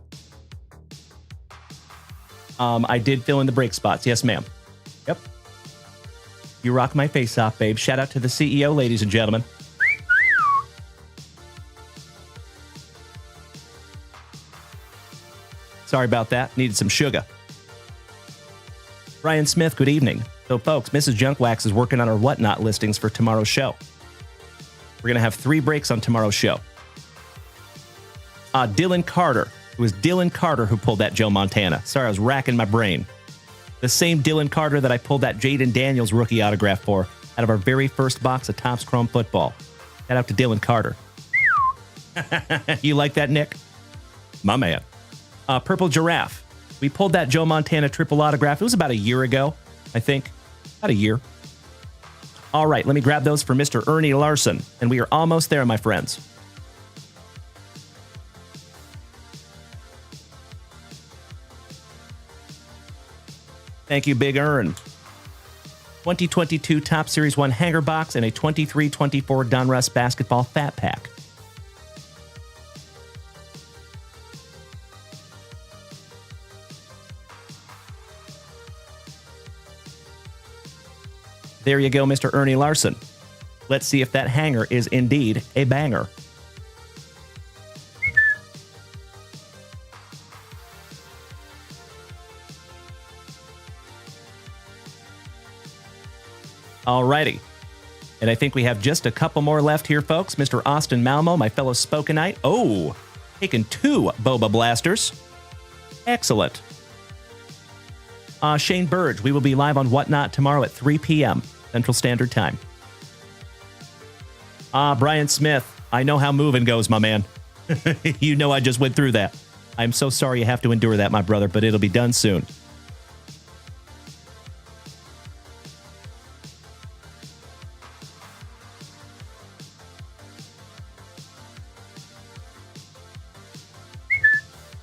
I did fill in the break spots. Yes, ma'am. Yep. You rock my face off, babe. Shout out to the CEO, ladies and gentlemen. Sorry about that. Needed some sugar. Brian Smith, good evening. So, folks, Mrs. Junkwax is working on our Whatnot listings for tomorrow's show. We're going to have 3 breaks on tomorrow's show. Dylan Carter. It was Dylan Carter who pulled that Joe Montana. Sorry, I was racking my brain. The same Dylan Carter that I pulled that Jaden Daniels rookie autograph for out of our very first box of Topps Chrome football. Shout out to Dylan Carter. You like that, Nick? My man. Purple Giraffe. We pulled that Joe Montana triple autograph. It was about a year ago, I think. About a year. All right, let me grab those for Mr. Ernie Larson. And we are almost there, my friends. Thank you, Big Ern. 2022 Top Series 1 hanger box and a 23-24 Donruss basketball fat pack. There you go, Mr. Ernie Larson. Let's see if that hanger is indeed a banger. Alrighty. And I think we have just a couple more left here, folks. Mr. Austin Malmo, my fellow Spokenite. Oh, taking 2 Boba Blasters. Excellent. Shane Burge, we will be live on Whatnot tomorrow at 3 p.m. Central Standard Time. Brian Smith, I know how moving goes, my man. You know I just went through that. I'm so sorry you have to endure that, my brother, but it'll be done soon.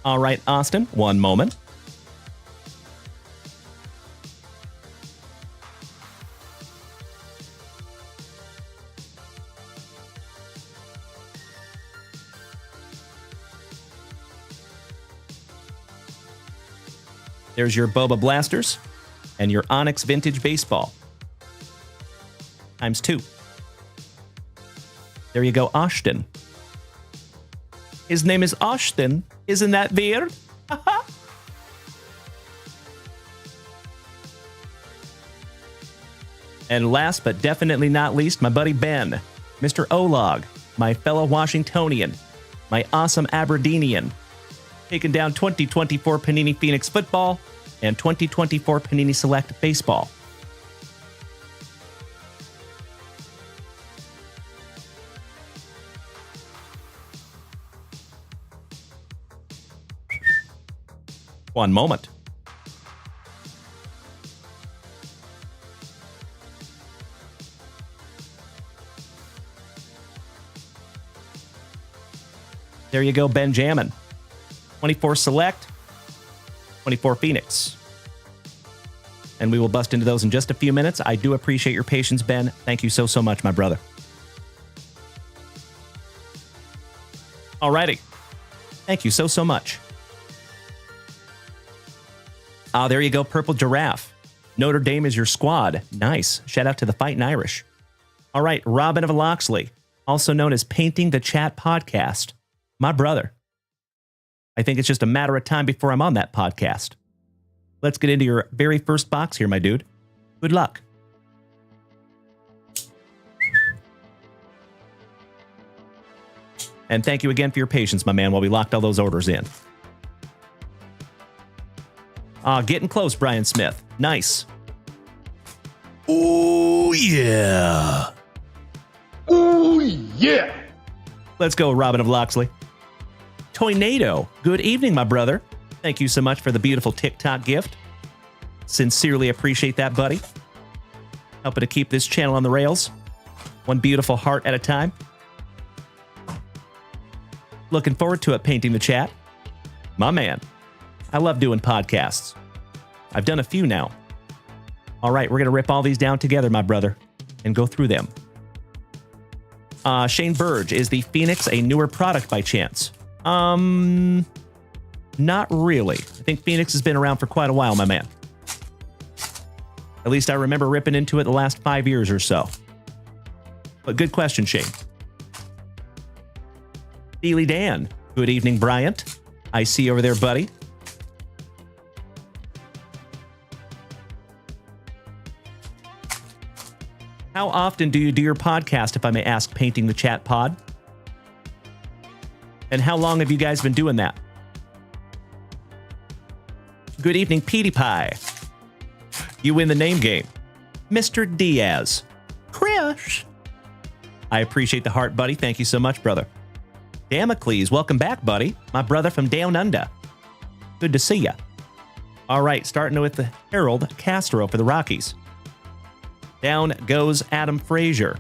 All right, Austin, one moment. There's your Boba Blasters and your Onyx Vintage Baseball. ×2. There you go, Ashton. His name is Ashton. Isn't that weird? And last but definitely not least, my buddy Ben, Mr. Olog, my fellow Washingtonian, my awesome Aberdeenian, taking down 2024 Panini Phoenix Football and 2024 Panini Select Baseball. One moment. There you go, Benjamin. 24 Select, 24 Phoenix. And we will bust into those in just a few minutes. I do appreciate your patience, Ben. Thank you so much, my brother. Alrighty. Thank you so much. There you go, Purple Giraffe. Notre Dame is your squad. Nice. Shout out to the Fightin' Irish. All right, Robin of Loxley, also known as Painting the Chat Podcast. My brother. I think it's just a matter of time before I'm on that podcast. Let's get into your very first box here, my dude. Good luck. And thank you again for your patience, my man, while we locked all those orders in. Getting close, Brian Smith. Nice. Oh, yeah. Ooh, yeah. Let's go, Robin of Loxley. Toynado, good evening, my brother. Thank you so much for the beautiful TikTok gift. Sincerely appreciate that, buddy. Helping to keep this channel on the rails. One beautiful heart at a time. Looking forward to it, Painting the Chat. My man. I love doing podcasts. I've done a few now. All right, we're going to rip all these down together, my brother, and go through them. Shane Burge, is the Phoenix a newer product by chance? Not really. I think Phoenix has been around for quite a while, my man. At least I remember ripping into it the last 5 years or so. But good question, Shane. Steely Dan, good evening, Bryant. I see you over there, buddy. How often do you do your podcast, if I may ask, Painting the Chat Pod? And how long have you guys been doing that? Good evening, Petey Pie. You win the name game. Mr. Diaz. Chris. I appreciate the heart, buddy. Thank you so much, brother. Damocles, welcome back, buddy. My brother from Down Under. Good to see ya. All right, starting with the Harold Castro for the Rockies. Down goes Adam Frazier.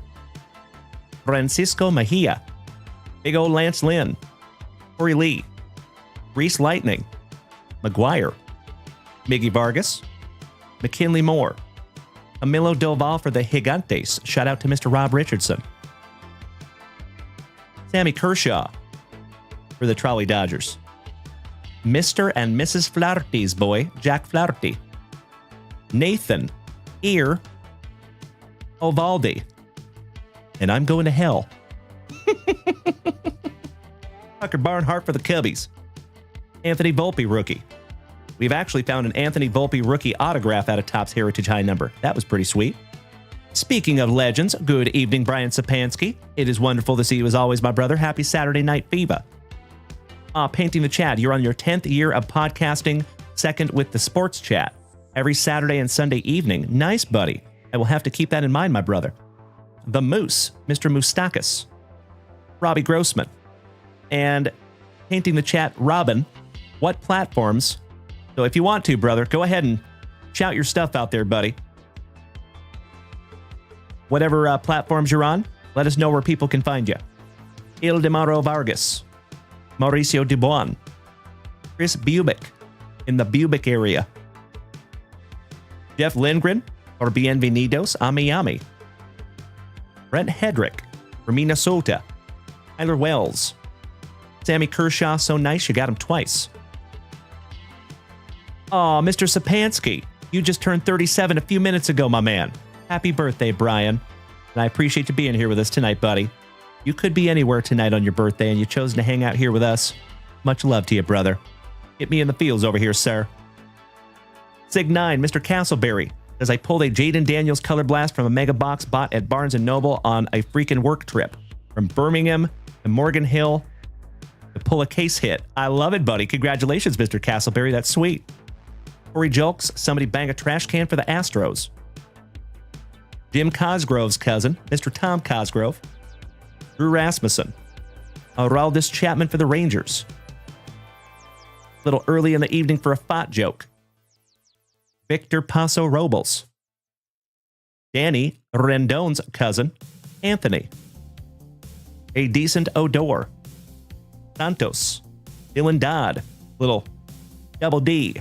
Francisco Mejia. Big old Lance Lynn. Corey Lee. Reese Lightning. McGuire. Miggy Vargas. McKinley Moore. Camilo Doval for the Gigantes. Shout out to Mr. Rob Richardson. Sammy Kershaw for the Trolley Dodgers. Mr. and Mrs. Flaherty's boy, Jack Flaherty. Nathan Ear Ovaldi. And I'm going to hell. Tucker Barnhart for the Cubbies. Anthony Volpe rookie. We've actually found an Anthony Volpe rookie autograph out of Topps Heritage High number. That was pretty sweet. Speaking of legends, good evening, Brian Sapansky. It is wonderful to see you as always, my brother. Happy Saturday night, Fever. Painting the Chat, you're on your 10th year of podcasting, second with the Sports Chat. Every Saturday and Sunday evening. Nice, buddy. I will have to keep that in mind, my brother. The Moose, Mr. Moustakis. Robbie Grossman. And Painting the Chat, Robin. What platforms? So if you want to, brother, go ahead and shout your stuff out there, buddy. Whatever platforms you're on, let us know where people can find you. Ildemaro Vargas, Mauricio Dubois, Chris Bubick in the Bubick area, Jeff Lindgren, or Bienvenidos a Miami, Brent Hedrick from Minnesota, Tyler Wells, Sammy Kershaw, so nice you got him twice. Aw, Mr. Sapansky, you just turned 37 a few minutes ago, my man. Happy birthday, Brian. And I appreciate you being here with us tonight, buddy. You could be anywhere tonight on your birthday, and you chose to hang out here with us. Much love to you, brother. Hit me in the fields over here, sir. Sig9, Mr. Castleberry, says I pulled a Jaden Daniels Color Blast from a mega box bought at Barnes & Noble on a freaking work trip. From Birmingham to Morgan Hill to pull a case hit. I love it, buddy. Congratulations, Mr. Castleberry. That's sweet. Corey Jolks, somebody bang a trash can for the Astros. Jim Cosgrove's cousin, Mr. Tom Cosgrove. Drew Rasmussen. Araldis Chapman for the Rangers. A little early in the evening for a fat joke. Victor Paso Robles. Danny Rendon's cousin, Anthony. A Decent Odor. Santos. Dylan Dodd. Little Double D.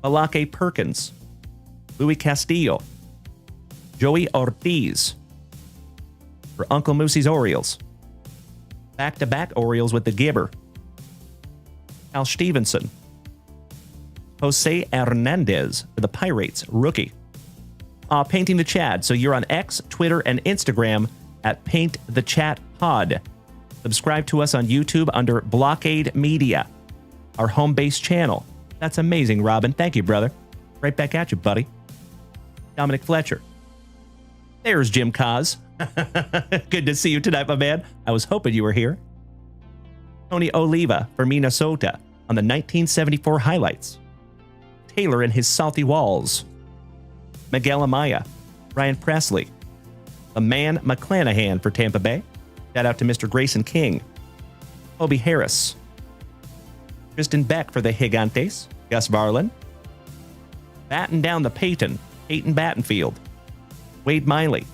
Balake Perkins. Louis Castillo. Joey Ortiz. For Uncle Moosey's Orioles. Back-to-back Orioles with the Gibber. Al Stevenson. Jose Hernandez for the Pirates, rookie. Painting the Chad, so you're on X, Twitter, and Instagram at Paint the Chat Pod. Subscribe to us on YouTube under Blockade Media, our home-based channel. That's amazing, Robin. Thank you, brother. Right back at you, buddy. Dominic Fletcher. There's Jim Cos. Good to see you tonight, my man. I was hoping you were here. Tony Oliva for Minnesota on the 1974 highlights. Taylor and his salty walls. Miguel Amaya. Ryan Presley. The man McClanahan for Tampa Bay. Shout out to Mr. Grayson King. Obi Harris. Tristan Beck for the Gigantes. Gus Varlin. Batten down the Peyton Battenfield. Wade Miley.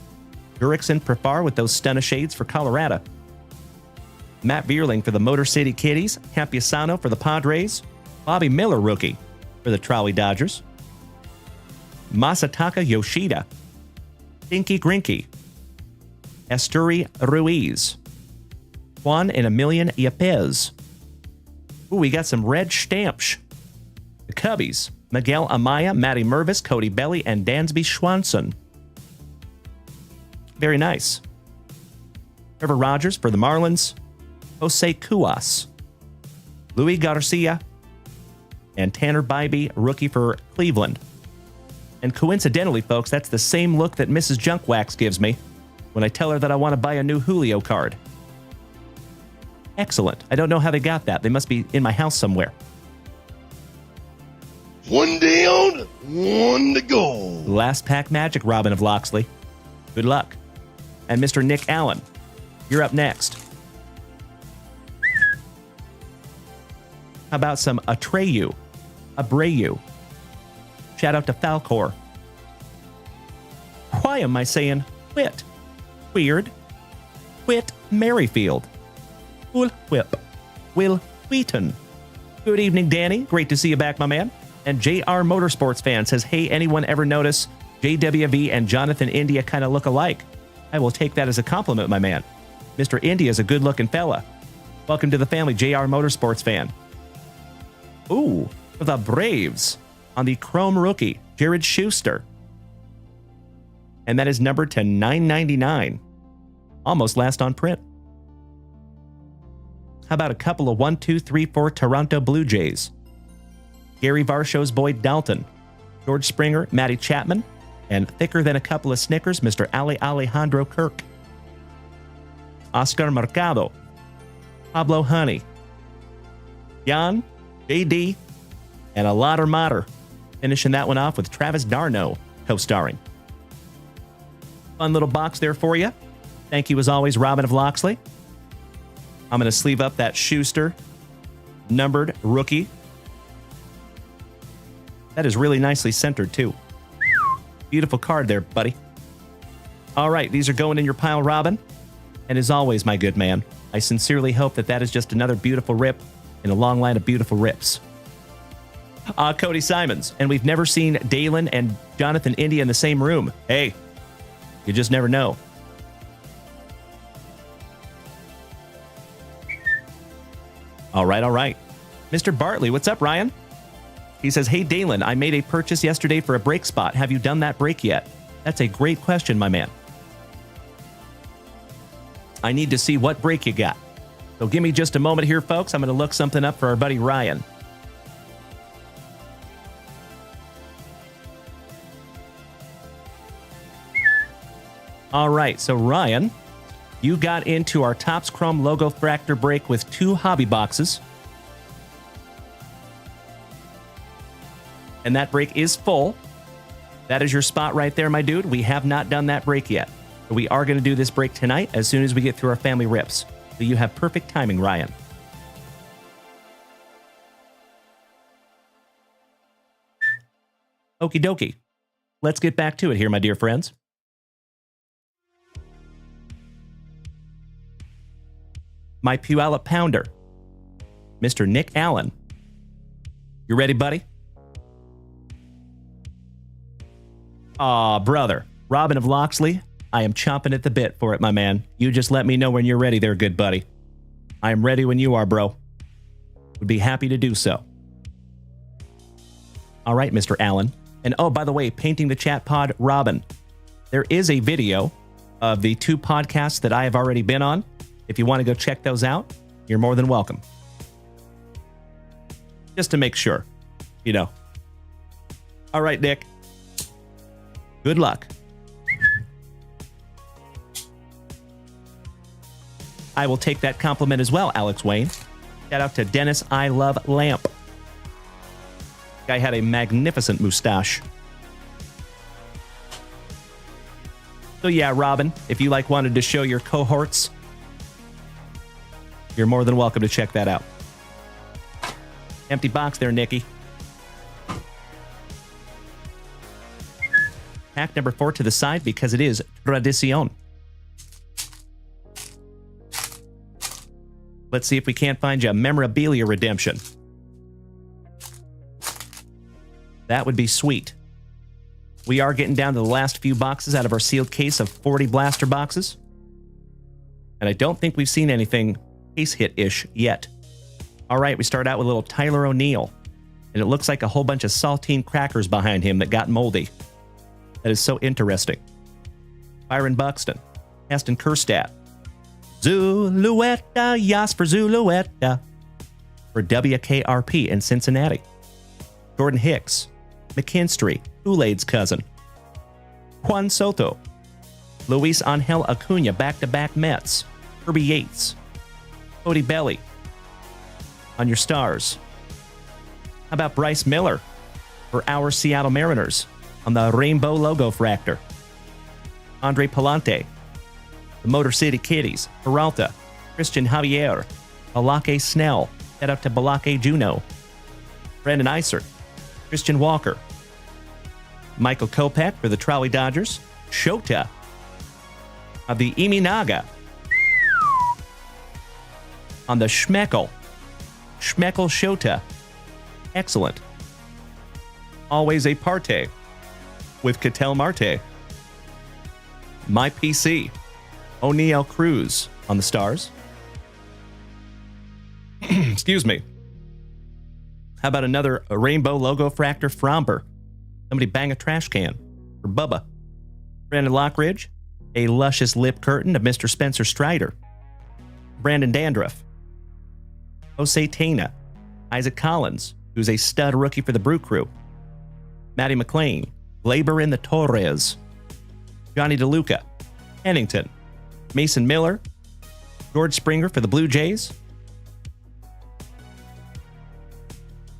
Jurickson Profar with those stunna shades for Colorado. Matt Vierling for the Motor City Kitties. Campiasano for the Padres. Bobby Miller, rookie, for the Trolley Dodgers. Masataka Yoshida. Dinky Grinky. Asturi Ruiz. Juan and Emilian Yepez. Ooh, we got some red stamps. The Cubbies. Miguel Amaya, Matty Mervis, Cody Belly, and Dansby Schwanson. Very nice. Trevor Rogers for the Marlins. Jose Cuas. Louis Garcia. And Tanner Bybee, rookie for Cleveland. And coincidentally, folks, that's the same look that Mrs. Junkwax gives me when I tell her that I want to buy a new Julio card. Excellent. I don't know how they got that. They must be in my house somewhere. One day on, one to go. Last pack magic, Robin of Loxley. Good luck. And Mr. Nick Allen, you're up next. How about some Abreu? Shout out to Falcor. Why am I saying quit? Weird. Quit Merrifield. Will Whip. Will Wheaton. Good evening, Danny. Great to see you back, my man. And JR Motorsports fan says, hey, anyone ever notice JWV and Jonathan India kind of look alike? I will take that as a compliment, my man. Mr. India is a good-looking fella. Welcome to the family, JR Motorsports fan. Ooh, for the Braves on the Chrome rookie, Jared Schuster. And that is numbered to 999. Almost last on print. How about a couple of 1, 2, 3, 4 Toronto Blue Jays? Gary Varshow's Boyd Dalton, George Springer, Matty Chapman, And thicker than a couple of Snickers, Mr. Ali Alejandro Kirk. Oscar Mercado. Pablo Honey. Jan, JD, and a lotter mater. Finishing that one off with Travis Darno co-starring. Fun little box there for you. Thank you as always, Robin of Loxley. I'm going to sleeve up that Schuster numbered rookie. That is really nicely centered too. Beautiful card there, buddy. All right, these are going in your pile, Robin. And as always, my good man, I sincerely hope that that is just another beautiful rip in a long line of beautiful rips. Cody Simons, and we've never seen Dalen and Jonathan India in the same room. Hey, you just never know. All right. Mr. Bartley, what's up, Ryan? He says, hey, Dalen, I made a purchase yesterday for a brake spot. Have you done that brake yet? That's a great question, my man. I need to see what brake you got. So give me just a moment here, folks. I'm going to look something up for our buddy Ryan. All right, so Ryan, you got into our Topps Chrome Logo Fractor brake with 2 hobby boxes. And that brake is full. That is your spot right there, my dude. We have not done that brake yet. But we are going to do this brake tonight as soon as we get through our family rips. So you have perfect timing, Ryan. Okie dokie. Let's get back to it here, my dear friends. My Puyallup Pounder, Mr. Nick Allen. You ready, buddy? Aw, brother. Robin of Loxley, I am chomping at the bit for it, my man. You just let me know when you're ready there, good buddy. I am ready when you are, bro. Would be happy to do so. All right, Mr. Allen. And oh, by the way, Painting the Chat Pod, Robin. There is a video of the 2 podcasts that I have already been on. If you want to go check those out, you're more than welcome. Just to make sure, you know. All right, Nick. Good luck. I will take that compliment as well, Alex Wayne. Shout out to Dennis I Love Lamp. Guy had a magnificent mustache. So yeah, Robin, if you wanted to show your cohorts, you're more than welcome to check that out. Empty box there, Nikki. Pack number 4 to the side because it is Tradicion. Let's see if we can't find you a memorabilia redemption. That would be sweet. We are getting down to the last few boxes out of our sealed case of 40 blaster boxes. And I don't think we've seen anything case hit-ish yet. All right, we start out with a little Tyler O'Neill. And it looks like a whole bunch of saltine crackers behind him that got moldy. That is so interesting. Byron Buxton. Aston Kerstadt. Zulueta, yas for Zulueta. For WKRP in Cincinnati. Jordan Hicks. McKinstry, Kool-Aid's cousin. Juan Soto. Luis Angel Acuna, back-to-back Mets. Kirby Yates. Cody Belly. On your stars. How about Bryce Miller for our Seattle Mariners on the Rainbow Logo Fractor? Andre Palante. The Motor City Kitties. Peralta. Christian Javier. Balake Snell. Head up to Balake Juno. Brandon Isert. Christian Walker. Michael Kopech for the Trolley Dodgers. Shota of the Iminaga. On the Schmeckel. Schmeckel Shota. Excellent. Always a parte with Ketel Marte. My PC. O'Neal Cruz on the stars. Excuse me. How about another Rainbow Logo Fractor Fromber? Somebody bang a trash can for Bubba. Brandon Lockridge. A luscious lip curtain of Mr. Spencer Strider. Brandon Dandruff. Jose Tena. Isaac Collins, who's a stud rookie for the Brew Crew. Matty McLean. Glaber in the Torres, Johnny DeLuca, Pennington, Mason Miller, George Springer for the Blue Jays,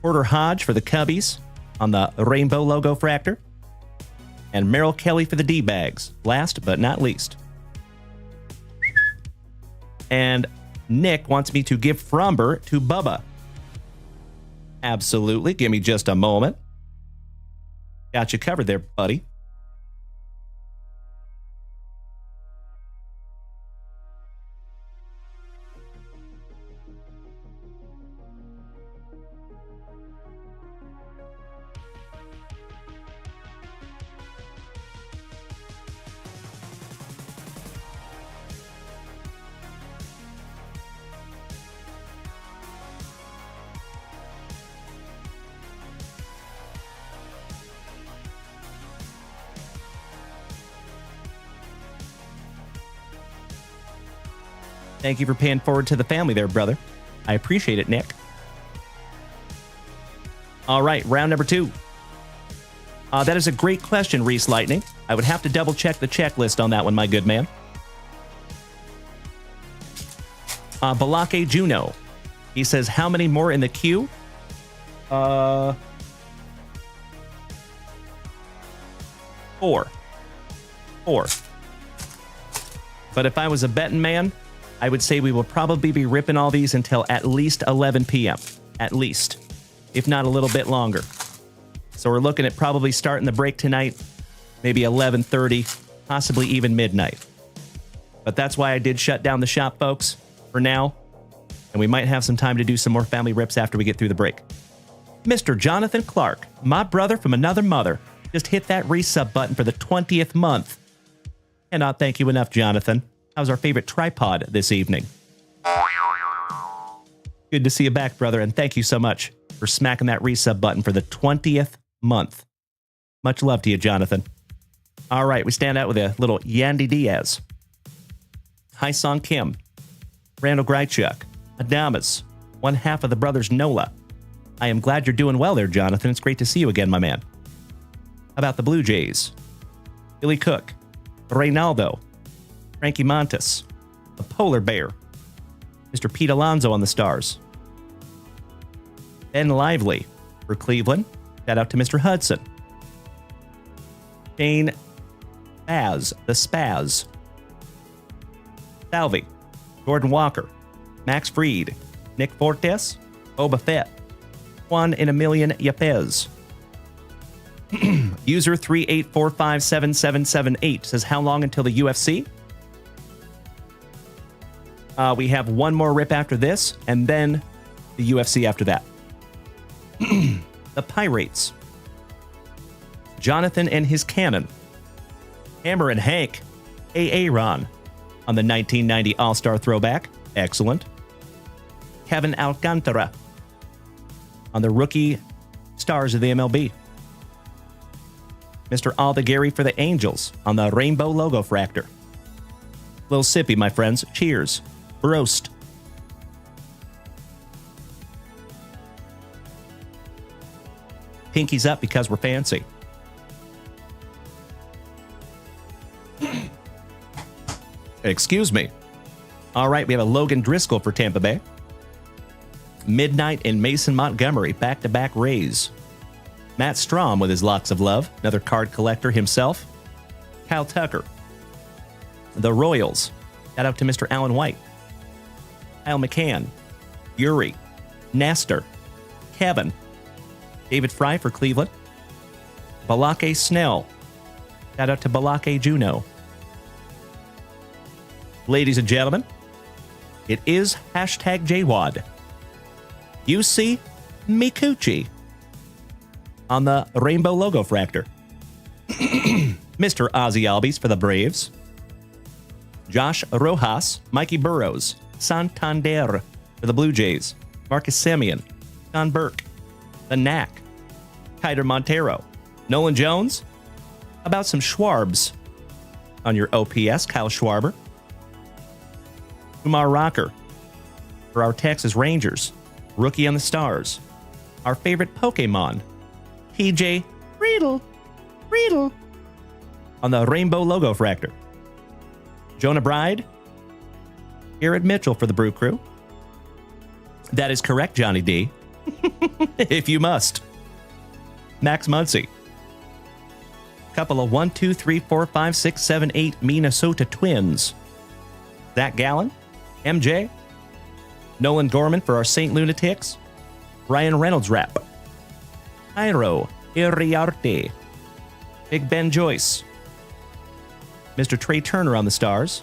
Porter Hodge for the Cubbies on the Rainbow Logo Fractor, and Merrill Kelly for the D-Bags, last but not least. And Nick wants me to give Fromber to Bubba. Absolutely. Give me just a moment. Got you covered there, buddy. Thank you for paying forward to the family there, brother. I appreciate it, Nick. All right, round number 2. That is a great question, Reese Lightning. I would have to double check the checklist on that one, my good man. Balake Juno. He says, how many more in the queue? 4. But if I was a betting man, I would say we will probably be ripping all these until at least 11 p.m. At least. If not a little bit longer. So we're looking at probably starting the break tonight, maybe 11:30, possibly even midnight. But that's why I did shut down the shop, folks, for now. And we might have some time to do some more family rips after we get through the break. Mr. Jonathan Clark, my brother from another mother, just hit that resub button for the 20th month. Cannot thank you enough, Jonathan. How's our favorite tripod this evening? Good to see you back, brother, and thank you so much for smacking that resub button for the 20th month. Much love to you, Jonathan. All right, we stand out with a little Yandy Diaz. Hi Song Kim, Randall Greichuk, Adamas, one half of the brothers Nola. I am glad you're doing well there, Jonathan. It's great to see you again, my man. How about the Blue Jays? Billy Cook, Reynaldo, Frankie Montes, the Polar Bear, Mr. Pete Alonso on the Stars, Ben Lively for Cleveland. Shout out to Mr. Hudson. Shane Baz, the Spaz. Salvi, Gordon Walker, Max Freed, Nick Fortes, Boba Fett, Juan in a Million Yapez. User 38457778 says, how long until the UFC? We have one more rip after this, and then the UFC after that. The Pirates. Jonathan and his cannon. Hammer and Hank. Aaron on the 1990 All-Star throwback. Excellent. Kevin Alcantara on the rookie stars of the MLB. Mr. Aldegary for the Angels on the Rainbow Logo Fractor. Little sippy, my friends. Cheers. Roast. Pinkies up because we're fancy. Excuse me. All right, we have a Logan Driscoll for Tampa Bay. Midnight in Mason Montgomery, back-to-back Rays. Matt Strom with his locks of love, another card collector himself. Kyle Tucker. The Royals. Shout out to Mr. Alan White. Kyle McCann. Yuri. Nestor. Kevin. David Fry for Cleveland. Balake Snell. Shout out to Balake Juno. Ladies and gentlemen, it is #JWAD. UC Mikuchi on the Rainbow Logo Fractor. Mr. Ozzy Albies for the Braves. Josh Rojas, Mikey Burrows, Santander for the Blue Jays. Marcus Semien, Don Burke, the Knack, Kyder Montero, Nolan Jones. How about some Schwarbs on your OPS, Kyle Schwarber. Kumar Rocker for our Texas Rangers, Rookie on the Stars. Our favorite Pokemon, TJ Riddle Riddle. On the Rainbow Logo Fractor. Jonah Bride. Garrett Mitchell for the Brew Crew. That is correct, Johnny D. If you must. Max Muncie. Couple of 1, 2, 3, 4, 5, 6, 7, 8 Minnesota Twins. Zach Gallen. MJ. Nolan Gorman for our St. Lunatics. Ryan Reynolds rap. Jairo Iriarte. Big Ben Joyce. Mr. Trey Turner on the stars.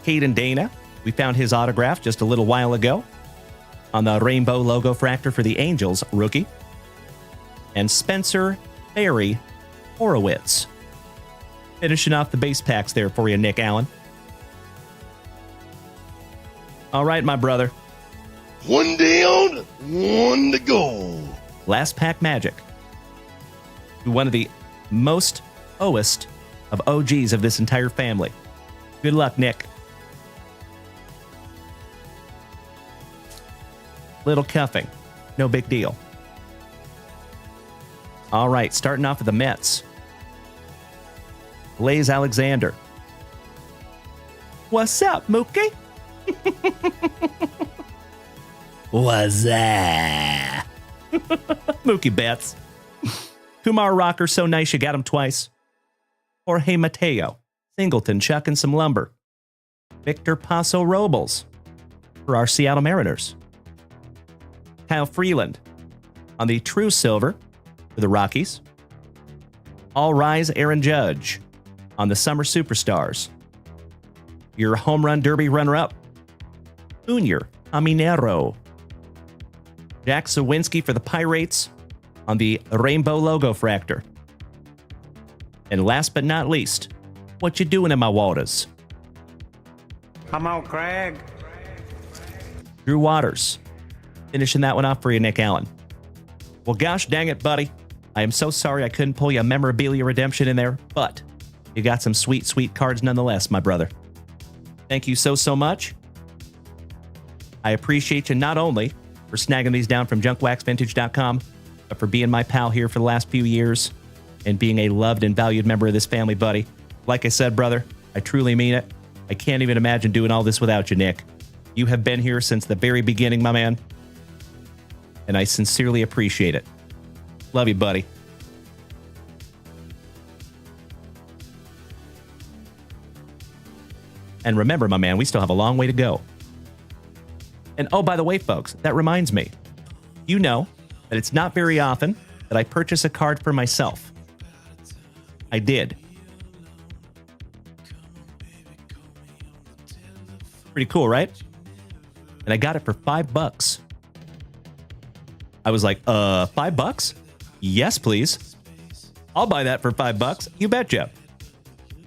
Caden Dana. We found his autograph just a little while ago on the Rainbow Logo Fractor for the Angels rookie. And Spencer Barry Horowitz. Finishing off the base packs there for you, Nick Allen. All right, my brother. One down, one to go. Last pack magic. One of the most oest of OGs of this entire family. Good luck, Nick. Little cuffing. No big deal. All right, starting off with the Mets. Blaze Alexander. What's up, Mookie? What's that? Mookie Betts. Kumar Rocker, so nice you got him twice. Jorge Mateo. Singleton chucking some lumber. Victor Paso Robles for our Seattle Mariners. Kyle Freeland on the True Silver for the Rockies. All Rise Aaron Judge on the Summer Superstars. Your Home Run Derby runner-up, Junior Aminero. Jack Sawinski for the Pirates on the Rainbow Logo Fractor. And last but not least, what you doing in my waters? Come on, Craig. Drew Waters. Finishing that one off for you, Nick Allen. Well, gosh dang it, buddy. I am so sorry I couldn't pull you a memorabilia redemption in there, but you got some sweet, sweet cards nonetheless, my brother. Thank you so much. I appreciate you not only for snagging these down from junkwaxvintage.com, but for being my pal here for the last few years and being a loved and valued member of this family, buddy. Like I said, brother, I truly mean it. I can't even imagine doing all this without you, Nick. You have been here since the very beginning, my man. And I sincerely appreciate it. Love you, buddy. And remember, my man, we still have a long way to go. And oh, by the way, folks, that reminds me. You know that it's not very often that I purchase a card for myself. I did. Pretty cool, right? And I got it for $5. I was like, $5? Yes, please. I'll buy that for $5. You betcha.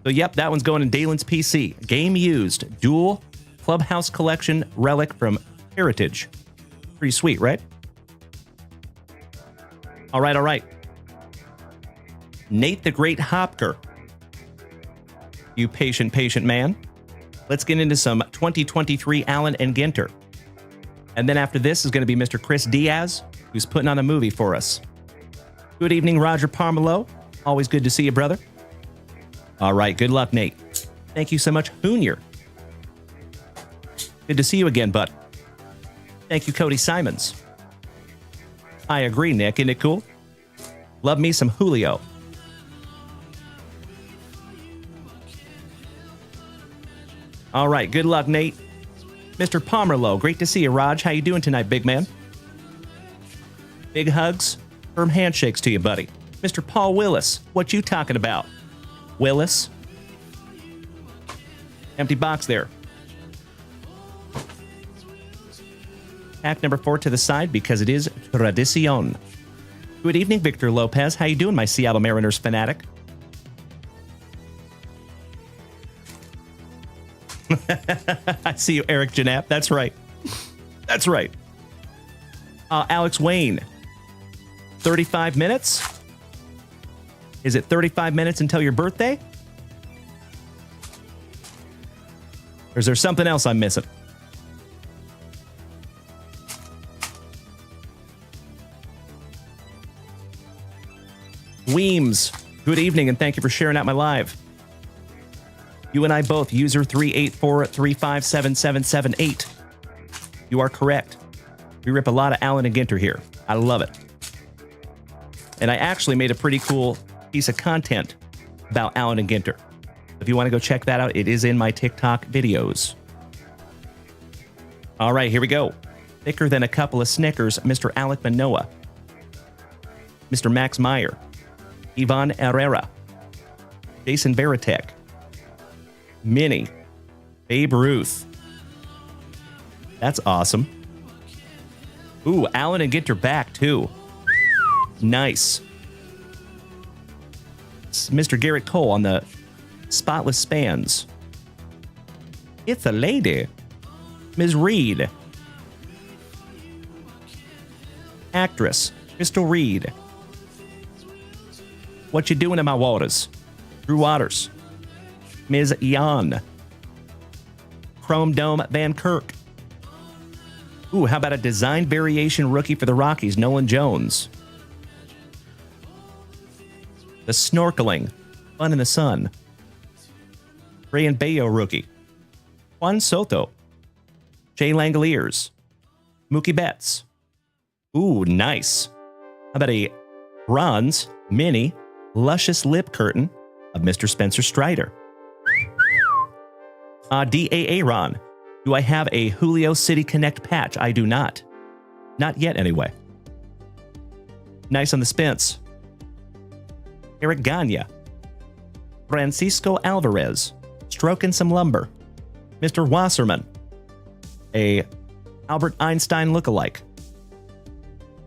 So, yep, that one's going in Dalen's PC. Game used. Dual Clubhouse Collection relic from Heritage. Pretty sweet, right? All right. Nate the Great Hopker. You patient man. Let's get into some 2023 Allen and Ginter. And then after this is going to be Mr. Chris Diaz, who's putting on a movie for us. Good evening, Roger Parmelo. Always good to see you, brother. All right, good luck, Nate. Thank you so much, Junior. Good to see you again, bud. Thank you, Cody Simons. I agree, Nick. Isn't it cool? Love me some Julio. All right, good luck, Nate. Mr. Pomerlow, great to see you, Raj. How you doing tonight, big man? Big hugs, firm handshakes to you, buddy. Mr. Paul Willis, what you talking about? Willis? Empty box there. Pack number 4 to the side because it is Tradicion. Good evening, Victor Lopez. How you doing, my Seattle Mariners fanatic? I see you, Eric Janap. That's right. That's right. Alex Wayne. 35 minutes? Is it 35 minutes until your birthday? Or is there something else I'm missing? Weems, good evening and thank you for sharing out my live. You and I both, user 384357778. You are correct. We rip a lot of Allen and Ginter here. I love it. And I actually made a pretty cool piece of content about Allen and Ginter. If you want to go check that out, it is in my TikTok videos. All right, here we go. Thicker than a couple of Snickers, Mr. Alec Manoa. Mr. Max Meyer. Ivan Herrera. Jason Varitek. Minnie. Babe Ruth. That's awesome. Ooh, Allen and Ginter back, too. Nice. Mr. Garrett Cole on the spotless spans. It's a lady. Ms. Reed. Actress, Crystal Reed. What you doing in my waters? Drew Waters. Ms. Jan. Chrome Dome Van Kirk. Ooh, how about a design variation rookie for the Rockies, Nolan Jones? The Snorkeling, Fun in the Sun. Brian Bayo rookie. Juan Soto. Jay Langoliers. Mookie Betts. Ooh, nice. How about a bronze, mini, luscious lip curtain of Mr. Spencer Strider? D.A. Ron. Do I have a Julio City Connect patch? I do not. Not yet, anyway. Nice on the Spence. Eric Gagne. Francisco Alvarez. Stroking some lumber. Mr. Wasserman. A Albert Einstein lookalike.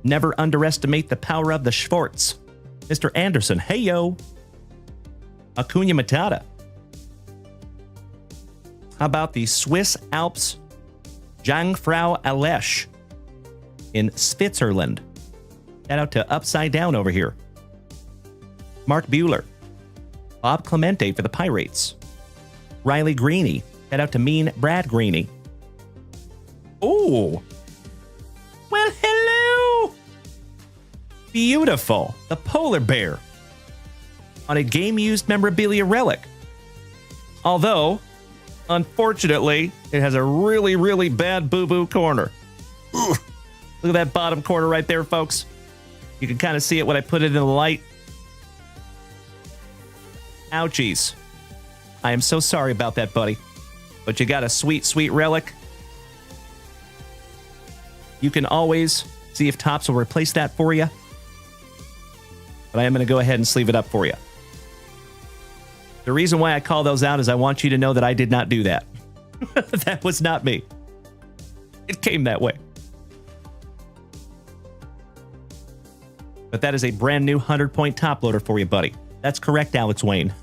Never underestimate the power of the Schwartz. Mr. Anderson. Hey, yo. Acuna Matata. How about the Swiss Alps Jungfrau Alesch in Switzerland? Shout out to Upside Down over here. Mark Bueller. Bob Clemente for the Pirates. Riley Greeny. Shout out to Mean Brad Greeny. Oh. Well, hello. Beautiful. The polar bear. On a game-used memorabilia relic. Although, unfortunately, it has a really, really bad boo-boo corner. Ugh. Look at that bottom corner right there, folks. You can kind of see it when I put it in the light. Ouchies. I am so sorry about that, buddy. But you got a sweet, sweet relic. You can always see if Topps will replace that for you. But I am going to go ahead and sleeve it up for you. The reason why I call those out is I want you to know that I did not do that. That was not me. It came that way. But that is a brand new 100-point top loader for you, buddy. That's correct, Alex Wayne.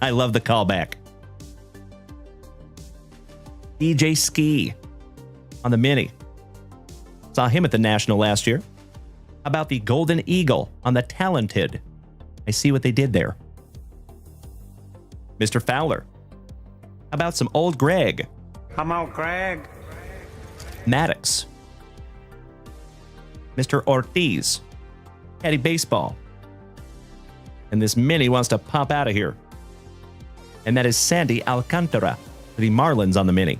I love the callback. DJ Ski on the Mini. Saw him at the National last year. How about the Golden Eagle on the Talented? I see what they did there. Mr. Fowler. How about some old Greg? Come on, Greg. Maddox. Mr. Ortiz. Caddy Baseball. And this Mini wants to pop out of here. And that is Sandy Alcantara for the Marlins on the Mini.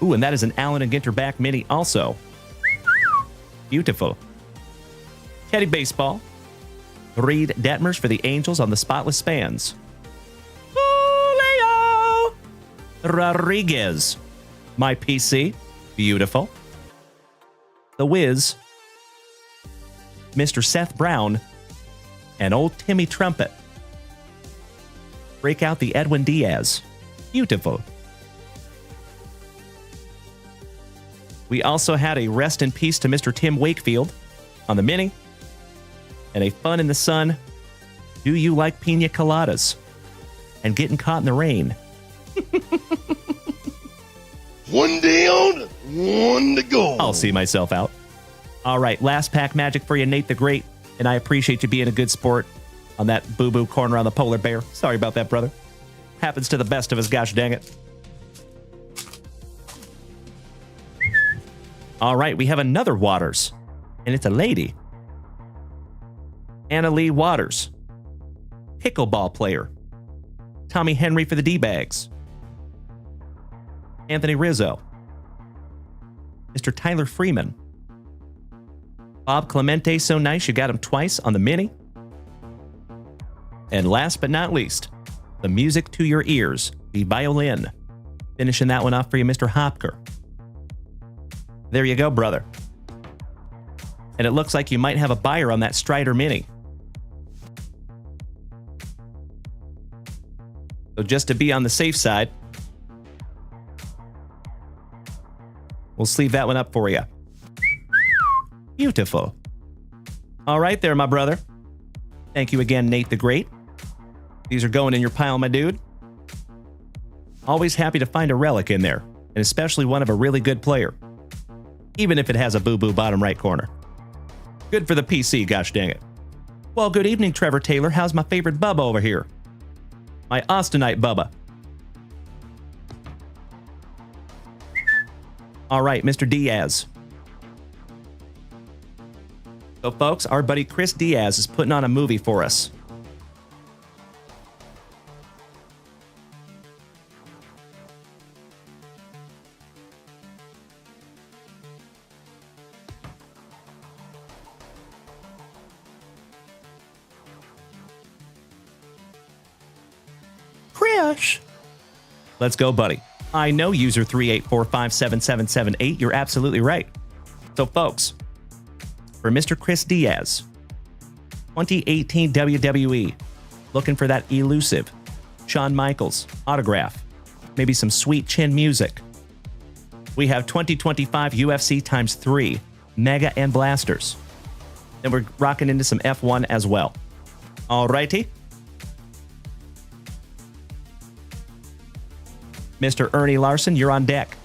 Ooh, and that is an Allen and Ginter back Mini also. Beautiful. Caddy Baseball. Reed Detmers for the Angels on the spotless spans. Julio Rodriguez. My PC. Beautiful. The Wiz. Mr. Seth Brown. And old Timmy Trumpet. Break out the Edwin Diaz. Beautiful. We also had a rest in peace to Mr. Tim Wakefield on the Mini. And a Fun in the Sun. Do you like pina coladas? And getting caught in the rain. One day on, one to go. I'll see myself out. All right, last pack magic for you, Nate the Great. And I appreciate you being a good sport on that boo-boo corner on the polar bear. Sorry about that, brother. Happens to the best of us, gosh dang it. All right, we have another Waters. And it's a lady. Anna Lee Waters. pickleball player. Tommy Henry for the D-Bags. Anthony Rizzo. Mr. Tyler Freeman. Bob Clemente, so nice you got him twice on the Mini. And last but not least, the music to your ears, the violin. Finishing that one off for you, Mr. Hopker. There you go, brother. And it looks like you might have a buyer on that Strider Mini. So just to be on the safe side, we'll sleeve that one up for you. Beautiful. All right there, my brother. Thank you again, Nate the Great. These are going in your pile, my dude. Always happy to find a relic in there, and especially one of a really good player. Even if it has a boo-boo bottom right corner. Good for the PC, gosh dang it. Well, good evening, Trevor Taylor. How's my favorite Bubba over here? My Austinite Bubba. All right, Mr. Diaz. So, folks, our buddy Chris Diaz is putting on a movie for us. Chris! Let's go, buddy. I know user 384577778. You're absolutely right. So, folks, for Mr. Chris Diaz, 2018 WWE, looking for that elusive Shawn Michaels autograph, maybe some sweet chin music. We have 2025 UFC ×3 Mega and Blasters. Then we're rocking into some F1 as well. All righty. Mr. Ernie Larson, you're on deck.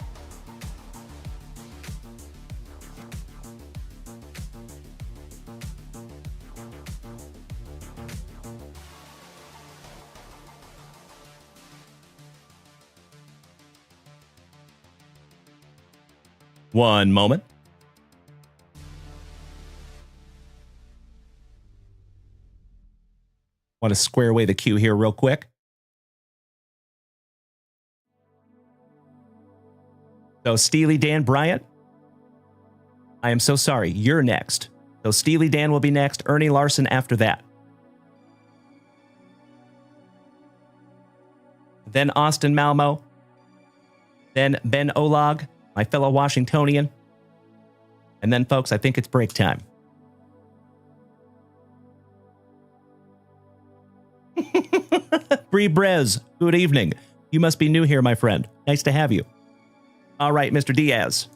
One moment. Want to square away the queue here real quick. So, Steely Dan Bryant, I am so sorry. You're next. So, Steely Dan will be next. Ernie Larson after that. Then Austin Malmo. Then Ben Olag, my fellow Washingtonian. And then, folks, I think it's break time. Bree Brez, good evening. You must be new here, my friend. Nice to have you. All right, Mr. Diaz.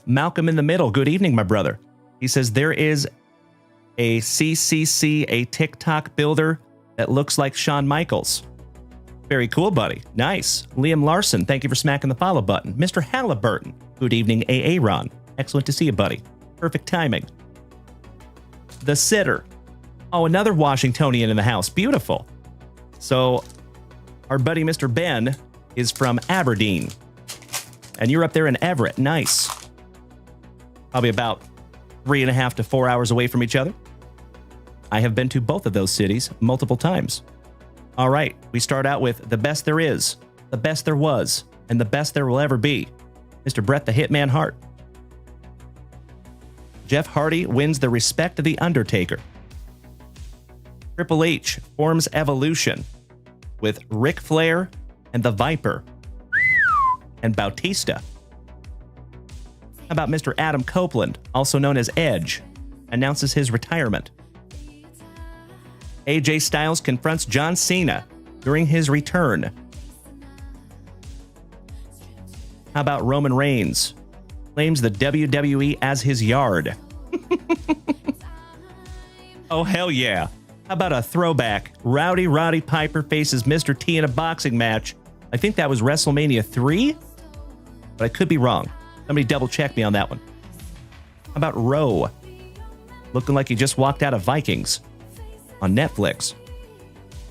Malcolm in the middle, good evening, my brother. He says there is a CCC, a TikTok builder that looks like Shawn Michaels. Very cool, buddy. Nice. Liam Larson, thank you for smacking the follow button. Mr. Halliburton, good evening, AA Ron. Excellent to see you, buddy. Perfect timing. The Sitter. Oh, another Washingtonian in the house. Beautiful. So, our buddy Mr. Ben is from Aberdeen. And you're up there in Everett. Nice. Probably about 3.5 to 4 hours away from each other. I have been to both of those cities multiple times. All right, we start out with the best there is, the best there was, and the best there will ever be. Mr. Bret the Hitman Hart. Jeff Hardy wins the respect of The Undertaker. Triple H forms Evolution with Ric Flair and the Viper and Bautista. How about Mr. Adam Copeland, also known as Edge, announces his retirement. AJ Styles confronts John Cena during his return. How about Roman Reigns claims the WWE as his yard? Oh, hell yeah. How about a throwback? Rowdy Roddy Piper faces Mr. T in a boxing match. I think that was WrestleMania 3, but I could be wrong. Somebody double check me on that one. How about Rowe? Looking like he just walked out of Vikings on Netflix.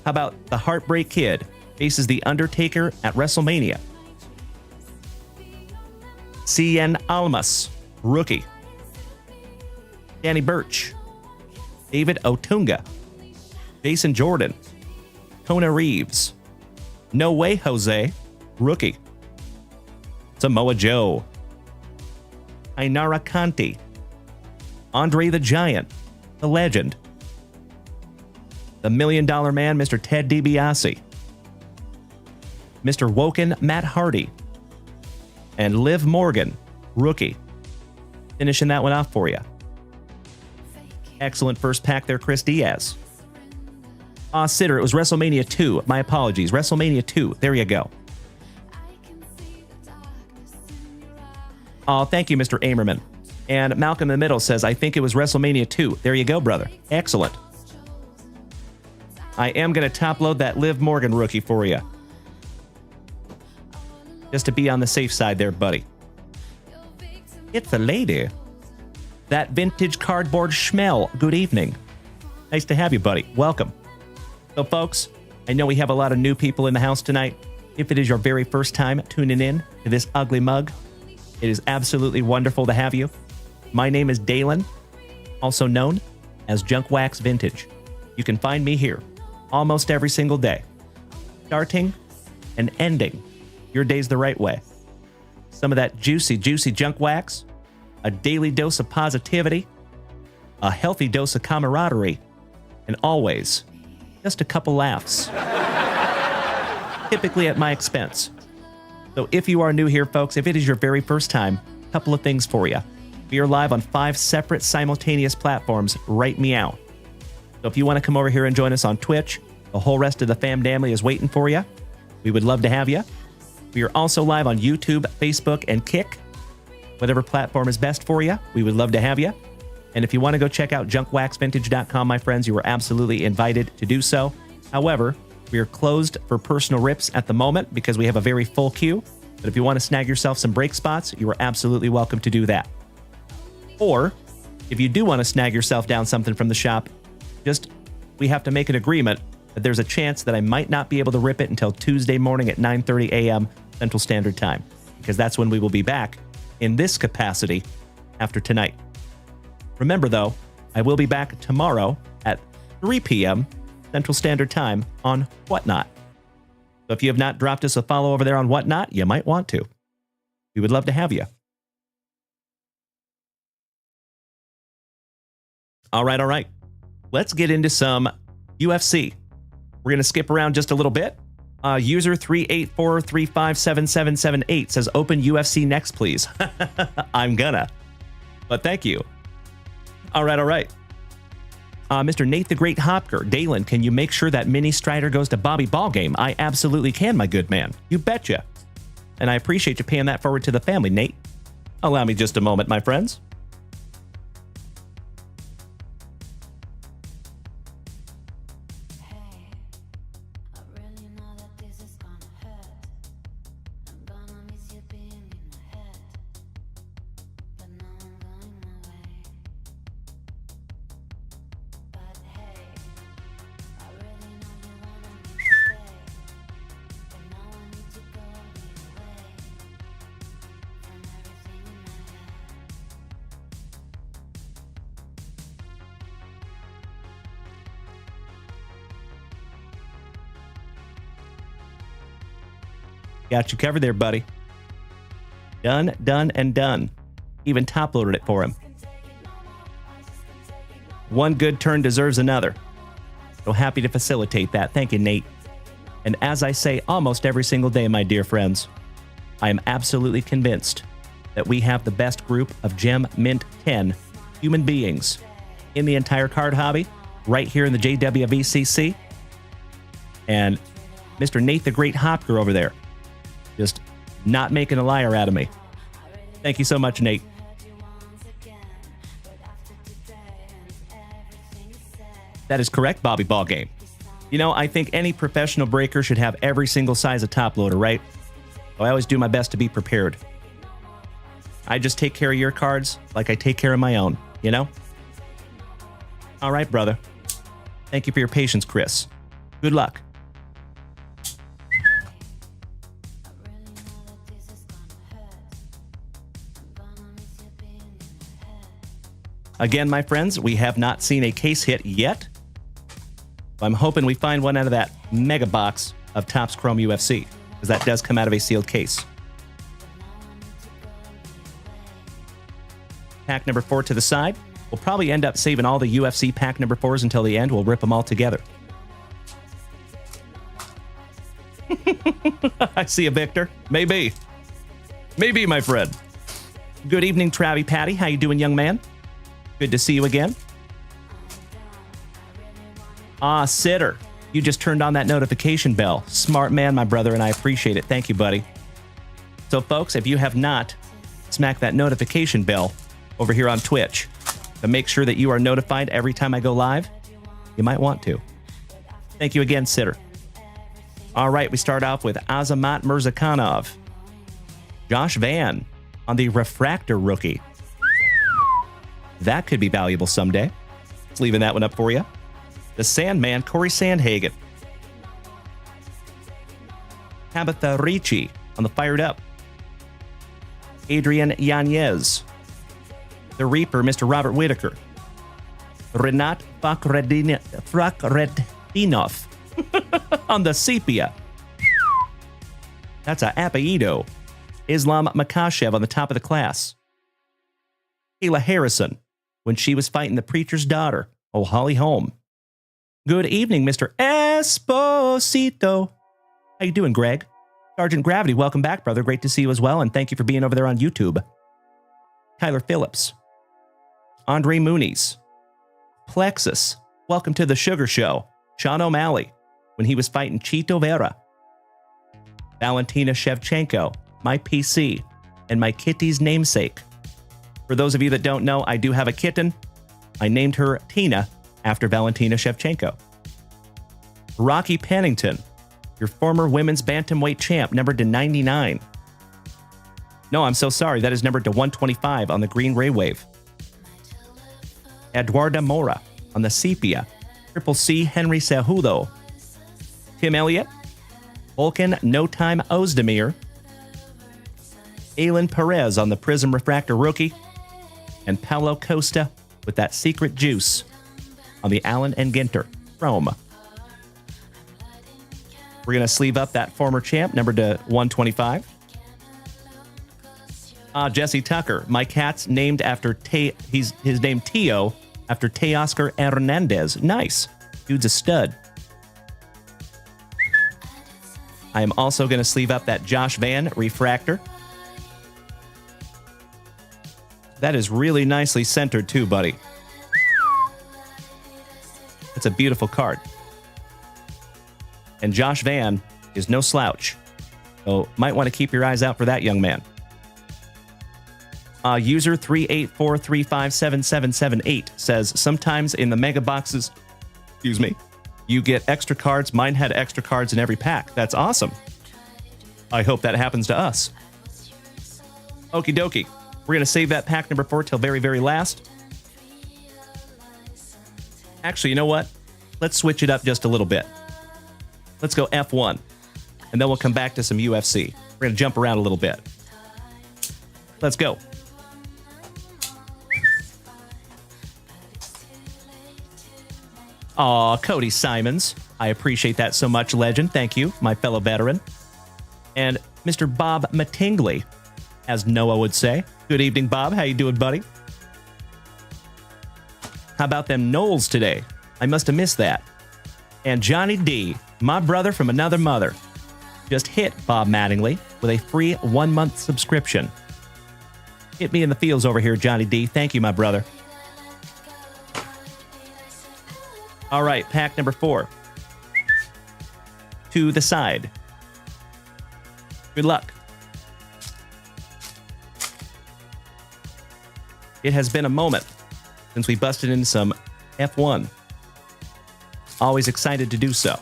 How about the Heartbreak Kid faces The Undertaker at WrestleMania? Cien Almas, rookie. Danny Burch. David Otunga. Jason Jordan. Kona Reeves. No Way Jose, rookie. Samoa Joe. Ainara Conti. Andre the Giant, the legend. The $1 Million Man, Mr. Ted DiBiase. Mr. Woken Matt Hardy. And Liv Morgan, rookie. Finishing that one off for you. Excellent first pack there, Chris Diaz. Sitter, it was WrestleMania 2. My apologies. WrestleMania 2. There you go. Oh, thank you, Mr. Amerman. And Malcolm in the Middle says, I think it was WrestleMania 2. There you go, brother. Excellent. I am going to top load that Liv Morgan rookie for you. Just to be on the safe side there, buddy. It's a lady. That vintage cardboard schmel. Good evening. Nice to have you, buddy. Welcome. So, folks, I know we have a lot of new people in the house tonight. If it is your very first time tuning in to this ugly mug, it is absolutely wonderful to have you. My name is Dalen, also known as Junk Wax Vintage. You can find me here almost every single day, starting and ending your days the right way. Some of that juicy, juicy junk wax, a daily dose of positivity, a healthy dose of camaraderie, and always just a couple laughs, typically at my expense. So if you are new here, folks, if it is your very first time, a couple of things for you. We are live on 5 separate simultaneous platforms right meow. So if you want to come over here and join us on Twitch, the whole rest of the fam family is waiting for you. We would love to have you. We are also live on YouTube, Facebook, and Kick. Whatever platform is best for you, we would love to have you. And if you want to go check out junkwaxvintage.com, my friends, you are absolutely invited to do so. However, we are closed for personal rips at the moment because we have a very full queue. But if you want to snag yourself some break spots, you are absolutely welcome to do that. Or if you do want to snag yourself down something from the shop, we have to make an agreement that there's a chance that I might not be able to rip it until Tuesday morning at 9:30 a.m. Central Standard Time, because that's when we will be back in this capacity after tonight. Remember, though, I will be back tomorrow at 3 p.m. Central Standard Time on Whatnot. So if you have not dropped us a follow over there on Whatnot, you might want to. We would love to have you. All right. Let's get into some UFC. We're going to skip around just a little bit. User 384357778 says, open UFC next, please. I'm gonna. But thank you. All right. Mr. Nate the Great Hopker, Dalen, can you make sure that Mini Strider goes to Bobby Ballgame? I absolutely can, my good man. You betcha. And I appreciate you paying that forward to the family, Nate. Allow me just a moment, my friends. Got you covered there, buddy. Done, and done. Even top-loaded it for him. One good turn deserves another. So happy to facilitate that. Thank you, Nate. And as I say almost every single day, my dear friends, I am absolutely convinced that we have the best group of Gem Mint 10 human beings in the entire card hobby, right here in the JWVCC. And Mr. Nate the Great Hopker over there, just not making a liar out of me. Thank you so much, Nate. That is correct, Bobby Ballgame. You know, I think any professional breaker should have every single size of top loader, right? So I always do my best to be prepared. I just take care of your cards like I take care of my own, you know? All right, brother. Thank you for your patience, Chris. Good luck. Again, my friends, we have not seen a case hit yet. I'm hoping we find one out of that mega box of Topps Chrome UFC, because that does come out of a sealed case. Pack number 4 to the side. We'll probably end up saving all the UFC pack number 4s until the end. We'll rip them all together. I see a Victor. Maybe. Maybe, my friend. Good evening, Travie Patty. How you doing, young man? Good to see you again. Ah, Sitter. You just turned on that notification bell. Smart man, my brother, and I appreciate it. Thank you, buddy. So, folks, if you have not smacked that notification bell over here on Twitch to make sure that you are notified every time I go live, you might want to. Thank you again, Sitter. All right, we start off with Azamat Mirzakhanov. Josh Van on the Refractor rookie. That could be valuable someday. Just leaving that one up for you. The Sandman, Corey Sandhagen. Tabitha Ricci on the Fired Up. Adrian Yanez. The Reaper, Mr. Robert Whitaker. Renat Fakhreddinov on the Sepia. That's a apellido. Islam Makashev on the top of the class. Kayla Harrison, when she was fighting the preacher's daughter. Oh, Holly Holm. Good evening, Mr. Esposito. How you doing, Greg? Sergeant Gravity, welcome back, brother. Great to see you as well, and thank you for being over there on YouTube. Tyler Phillips. Andre Muniz. Plexus, welcome to the Sugar Show. Sean O'Malley, when he was fighting Chito Vera. Valentina Shevchenko, my PC, and my kitty's namesake. For those of you that don't know, I do have a kitten. I named her Tina after Valentina Shevchenko. Rocky Pennington, your former women's bantamweight champ, numbered to 99. No, I'm so sorry. That is numbered to 125 on the Green Ray Wave. Eduardo Mora on the Sepia. Triple C Henry Cejudo. Tim Elliott. Vulcan No Time Ozdemir. Aylin Perez on the Prism Refractor rookie. And Paulo Costa with that secret juice on the Allen and Ginter Chrome. We're going to sleeve up that former champ, numbered to 125. Jesse Tucker. My cat's named after his name Tio, after Teoscar Hernandez. Nice. Dude's a stud. I am also going to sleeve up that Josh Van Refractor. That is really nicely centered too, buddy. It's a beautiful card. And Josh Van is no slouch. So might want to keep your eyes out for that young man. User 384357778 says, sometimes in the mega boxes, you get extra cards. Mine had extra cards in every pack. That's awesome. I hope that happens to us. Okie dokie. We're going to save that pack number 4 till very, very last. Actually, you know what? Let's switch it up just a little bit. Let's go F1. And then we'll come back to some UFC. We're going to jump around a little bit. Let's go. Aw, Cody Simons. I appreciate that so much, legend. Thank you, my fellow veteran. And Mr. Bob Mattingly, as Noah would say. Good evening, Bob. How you doing, buddy? How about them Knowles today? I must have missed that. And Johnny D, my brother from another mother, just hit Bob Mattingly with a free 1-month subscription. Hit me in the fields over here, Johnny D. Thank you, my brother. All right, pack number 4. To the side. Good luck. It has been a moment since we busted into some F1. Always excited to do so.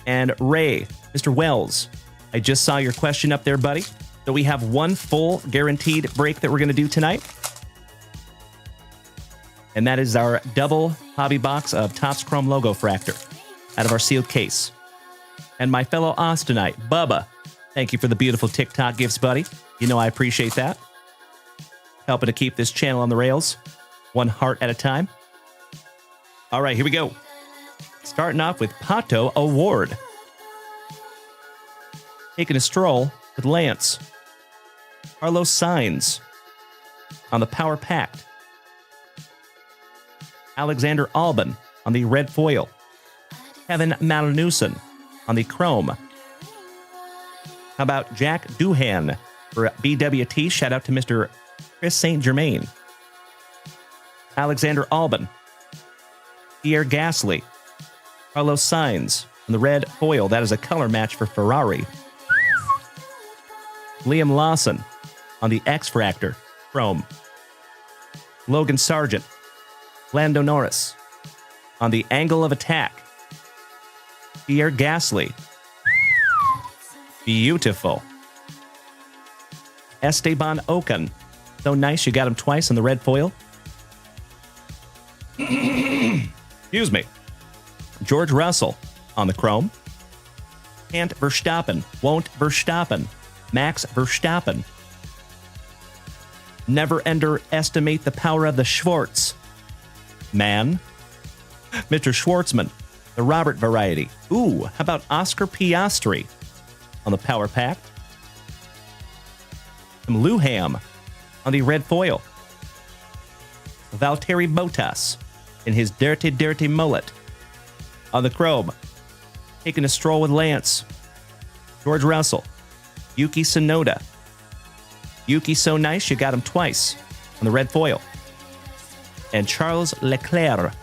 And Ray, Mr. Wells, I just saw your question up there, buddy. So we have one full guaranteed break that we're going to do tonight. And that is our double hobby box of Topps Chrome Logo Fractor out of our sealed case. And my fellow Austinite, Bubba, thank you for the beautiful TikTok gifts, buddy. You know I appreciate that. Helping to keep this channel on the rails, one heart at a time. All right, here we go. Starting off with Pato Award. Taking a stroll with Lance. Carlos Sainz on the Power Pact. Alexander Albon on the red foil. Kevin Magnussen on the chrome. How about Jack Doohan for BWT? Shout out to Mr. Chris St. Germain. Alexander Albon. Pierre Gasly. Carlos Sainz on the red foil. That is a color match for Ferrari. Liam Lawson on the X-Fractor chrome. Logan Sargent. Lando Norris on the angle of attack. Pierre Gasly. Beautiful. Esteban Ocon. So nice you got him twice on the red foil. Excuse me. George Russell on the chrome. Can't Verstappen. Won't Verstappen. Max Verstappen. Never underestimate the power of the Schwartz. Man. Mr. Schwartzman. The Robert variety. Ooh, how about Oscar Piastri on the Power Pack? Some Luham on the red foil. Valtteri Bottas in his dirty, dirty mullet on the chrome. Taking a stroll with Lance. George Russell. Yuki Tsunoda. Yuki so nice you got him twice on the red foil. And Charles Leclerc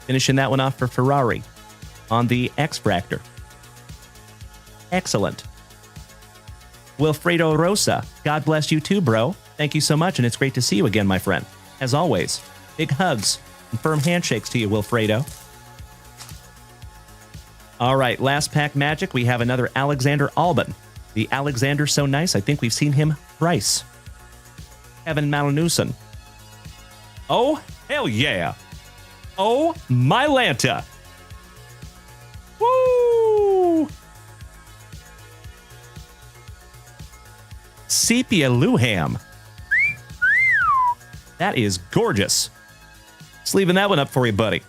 finishing that one off for Ferrari on the X-Fractor. Excellent. Wilfredo Rosa, God bless you too, bro. Thank you so much, and it's great to see you again, my friend. As always, big hugs and firm handshakes to you, Wilfredo. All right, last pack magic. We have another Alexander Albon. The Alexander so nice, I think we've seen him thrice. Kevin Magnussen. Oh, hell yeah. Oh, my Lanta. Woo! Sepia Luham. That is gorgeous. Just leaving that one up for you, buddy.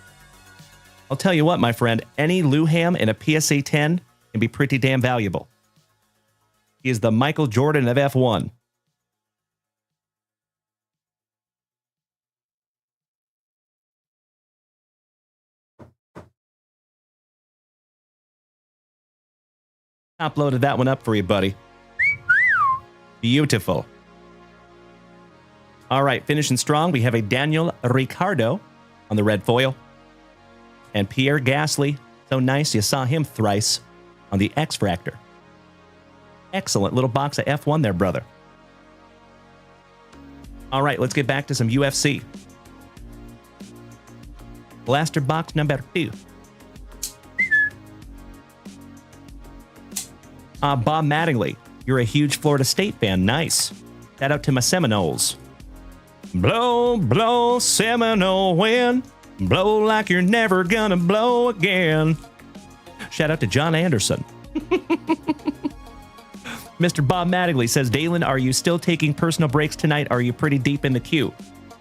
I'll tell you what, my friend, any Luham in a PSA 10 can be pretty damn valuable. He is the Michael Jordan of F1. Uploaded that one up for you, buddy. Beautiful. All right, finishing strong, we have a Daniel Ricciardo on the red foil. And Pierre Gasly, so nice you saw him thrice on the X-Fractor. Excellent little box of F1 there, brother. All right, let's get back to some UFC. Blaster box number 2. Bob Mattingly, you're a huge Florida State fan. Nice. Shout out to my Seminoles. Blow, blow, Seminole wind. Blow like you're never gonna blow again. Shout out to John Anderson. Mr. Bob Mattingly says, Dalen, are you still taking personal breaks tonight? Are you pretty deep in the queue?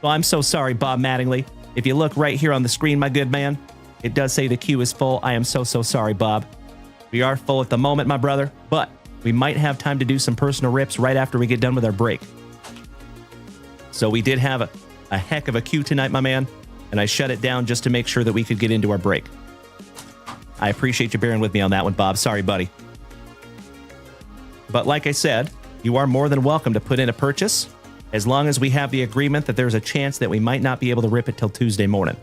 Well, I'm so sorry, Bob Mattingly. If you look right here on the screen, my good man, it does say the queue is full. I am so sorry, Bob. We are full at the moment, my brother, but we might have time to do some personal rips right after we get done with our break. So we did have a heck of a queue tonight, my man, and I shut it down just to make sure that we could get into our break. I appreciate you bearing with me on that one, Bob. Sorry, buddy. But like I said, you are more than welcome to put in a purchase as long as we have the agreement that there's a chance that we might not be able to rip it till Tuesday morning.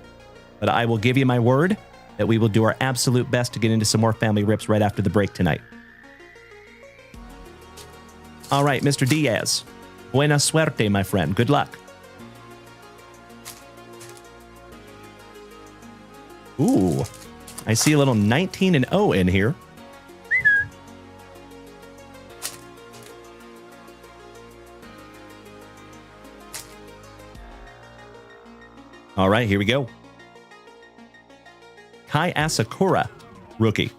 But I will give you my word that we will do our absolute best to get into some more family rips right after the break tonight. All right, Mr. Diaz. Buena suerte, my friend. Good luck. Ooh, I see a little 19-0 in here. All right, here we go. Kai Asakura, rookie.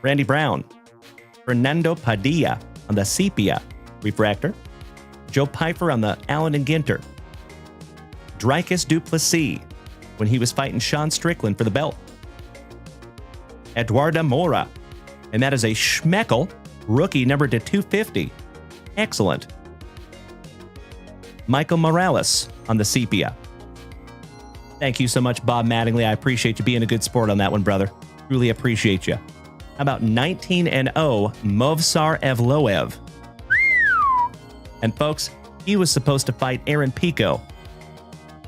Randy Brown. Fernando Padilla on the Sepia refractor. Joe Piper on the Allen and Ginter. Dricus Duplessis when he was fighting Sean Strickland for the belt. Eduardo Mora. And that is a Schmeckel rookie number to 250. Excellent. Michael Morales on the sepia. Thank you so much, Bob Mattingly. I appreciate you being a good sport on that one, brother. Truly appreciate you. How about 19-0 Movsar Evloev? And folks, he was supposed to fight Aaron Pico.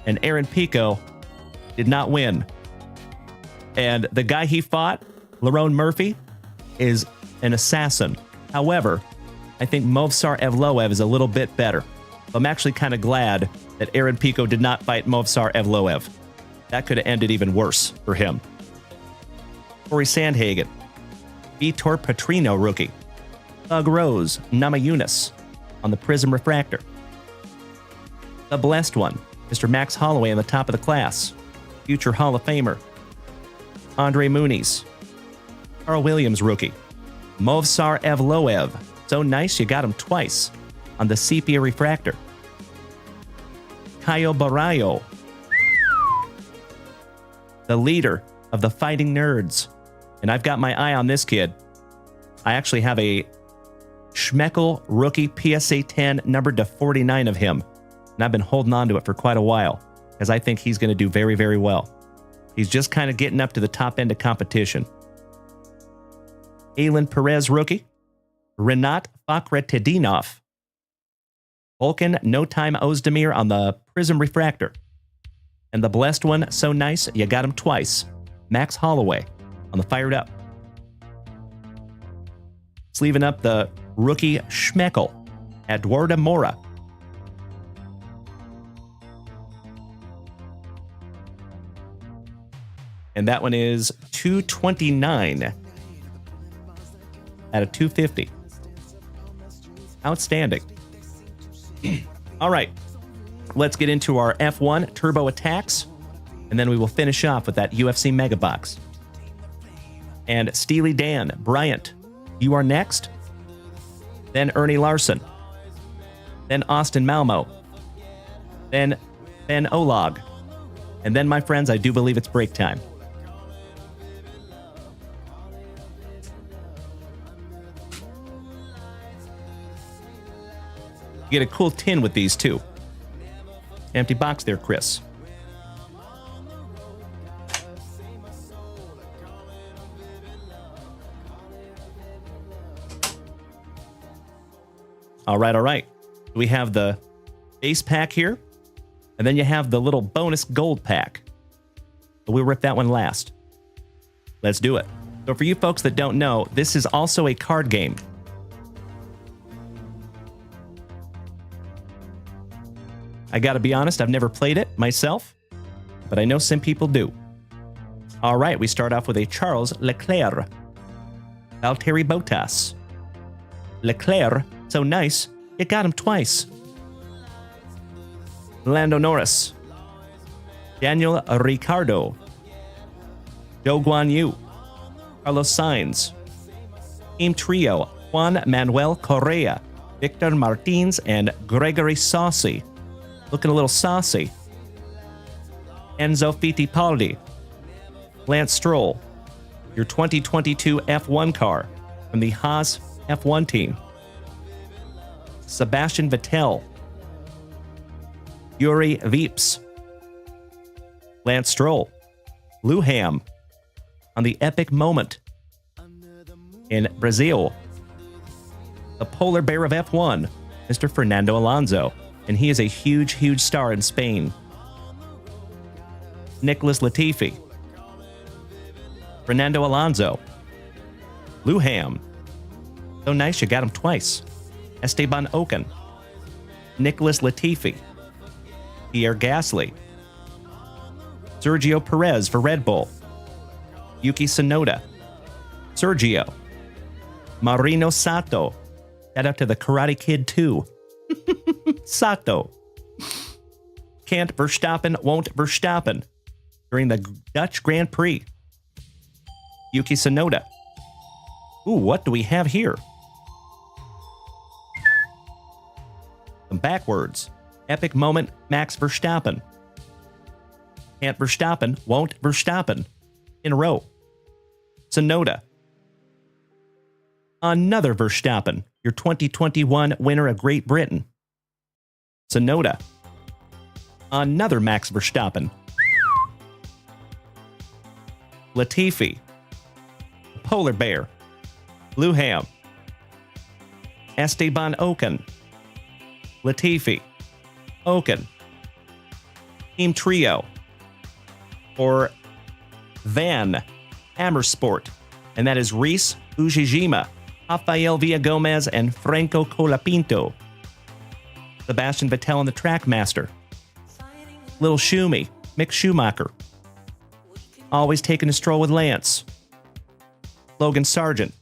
And Aaron Pico did not win. And the guy he fought, Lerone Murphy, is an assassin. However, I think Movsar Evloev is a little bit better. I'm actually kind of glad that Aaron Pico did not fight Movsar Evloev. That could have ended even worse for him. Corey Sandhagen. Vitor Petrino rookie. Thug Rose Namajunas on the Prism Refractor. The blessed one, Mr. Max Holloway on the top of the class. Future Hall of Famer. Andre Muniz. Carl Williams rookie. Movsar Evloev. So nice you got him twice on the Sepia Refractor. Caio Barallo. The leader of the Fighting Nerds. And I've got my eye on this kid. I actually have a Schmeckel rookie PSA 10 numbered to 49 of him. And I've been holding on to it for quite a while because I think he's going to do very, very well. He's just kind of getting up to the top end of competition. Alan Perez rookie. Renat Fakhretdinov. Volkan No Time Ozdemir on the Prism Refractor. And the blessed one, so nice, you got him twice. Max Holloway on the Fired Up. Sleeving up the rookie Schmeckel, Eduardo Mora. And that one is 229 out of 250. Outstanding. All right. Let's get into our F1 Turbo Attacks, and then we will finish off with that UFC Mega Box. And Steely Dan Bryant, you are next. Then Ernie Larson. Then Austin Malmo. Then Ben Olag. And then, my friends, I do believe it's break time. You get a cool tin with these, too. Empty box there, Chris. All right, all right. We have the base pack here, and then you have the little bonus gold pack. But we'll rip that one last. Let's do it. So for you folks that don't know, this is also a card game. I gotta be honest, I've never played it myself, but I know some people do. All right, we start off with a Charles Leclerc. Valtteri Bottas. Leclerc, so nice, it got him twice. Lando Norris. Daniel Ricciardo. Zhou Guanyu. Carlos Sainz. Team Trio, Juan Manuel Correa, Victor Martins, and Gregory Saucy. Looking a little saucy. Enzo Fittipaldi. Lance Stroll. Your 2022 F1 car from the Haas F1 team. Sebastian Vettel. Yuri Vips. Lance Stroll. Luham on the epic moment in Brazil. The polar bear of F1, Mr. Fernando Alonso. And he is a huge, huge star in Spain. Nicholas Latifi. Fernando Alonso. Luham. So nice you got him twice. Esteban Ocon. Nicholas Latifi. Pierre Gasly. Sergio Perez for Red Bull. Yuki Tsunoda. Sergio. Marino Sato. Shout out to the Karate Kid 2. Sato. Can't Verstappen, won't Verstappen. During the Dutch Grand Prix. Yuki Tsunoda. Ooh, what do we have here? Some backwards. Epic moment, Max Verstappen. Can't Verstappen, won't Verstappen. In a row. Tsunoda. Another Verstappen, your 2021 winner of Great Britain. Tsunoda. Another Max Verstappen. Latifi. Polar Bear. Blue Ham. Esteban Ocon. Latifi. Ocon. Team Trio. Or Van Amersport. And that is Reese Ujijima, Rafael Villagomez, and Franco Colapinto. Sebastian Vettel and the Trackmaster. Little Schumi, Mick Schumacher. Always taking a stroll with Lance. Logan Sargent.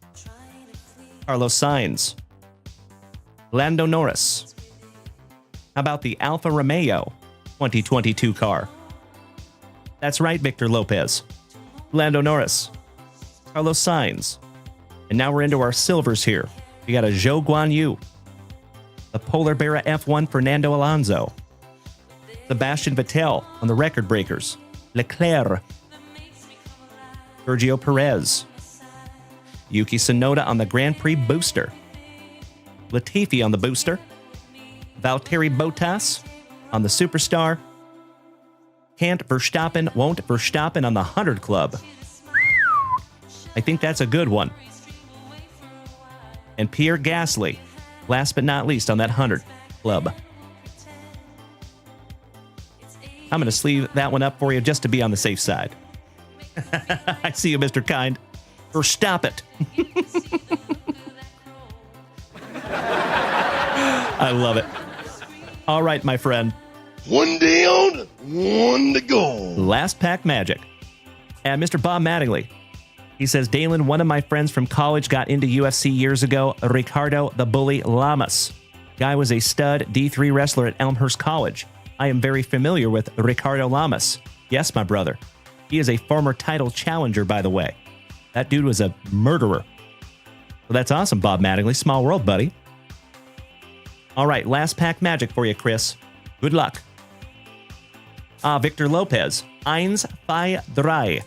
Carlos Sainz. Lando Norris. How about the Alfa Romeo 2022 car? That's right, Victor Lopez. Lando Norris. Carlos Sainz. And now we're into our silvers here. We got a Zhou Guan Yu. The Polar Bear F1 Fernando Alonso. Sebastian Vettel on the record breakers. Leclerc. Sergio Perez. Yuki Tsunoda on the Grand Prix booster. Latifi on the booster. Valtteri Bottas on the Superstar. Can't Verstappen, won't Verstappen on the 100 Club. I think that's a good one. And Pierre Gasly, last but not least on that 100 Club. I'm going to sleeve that one up for you just to be on the safe side. I see you, Mr. Kind. Verstappen. I love it. All right, my friend. One down, one to go. Last pack magic. And Mr. Bob Mattingly. He says, Dalen, one of my friends from college got into UFC years ago, Ricardo the Bully Lamas. Guy was a stud D3 wrestler at Elmhurst College. I am very familiar with Ricardo Lamas. Yes, my brother. He is a former title challenger, by the way. That dude was a murderer. Well, that's awesome, Bob Mattingly. Small world, buddy. All right, last pack magic for you, Chris. Good luck. Victor Lopez. 1, 2, 3.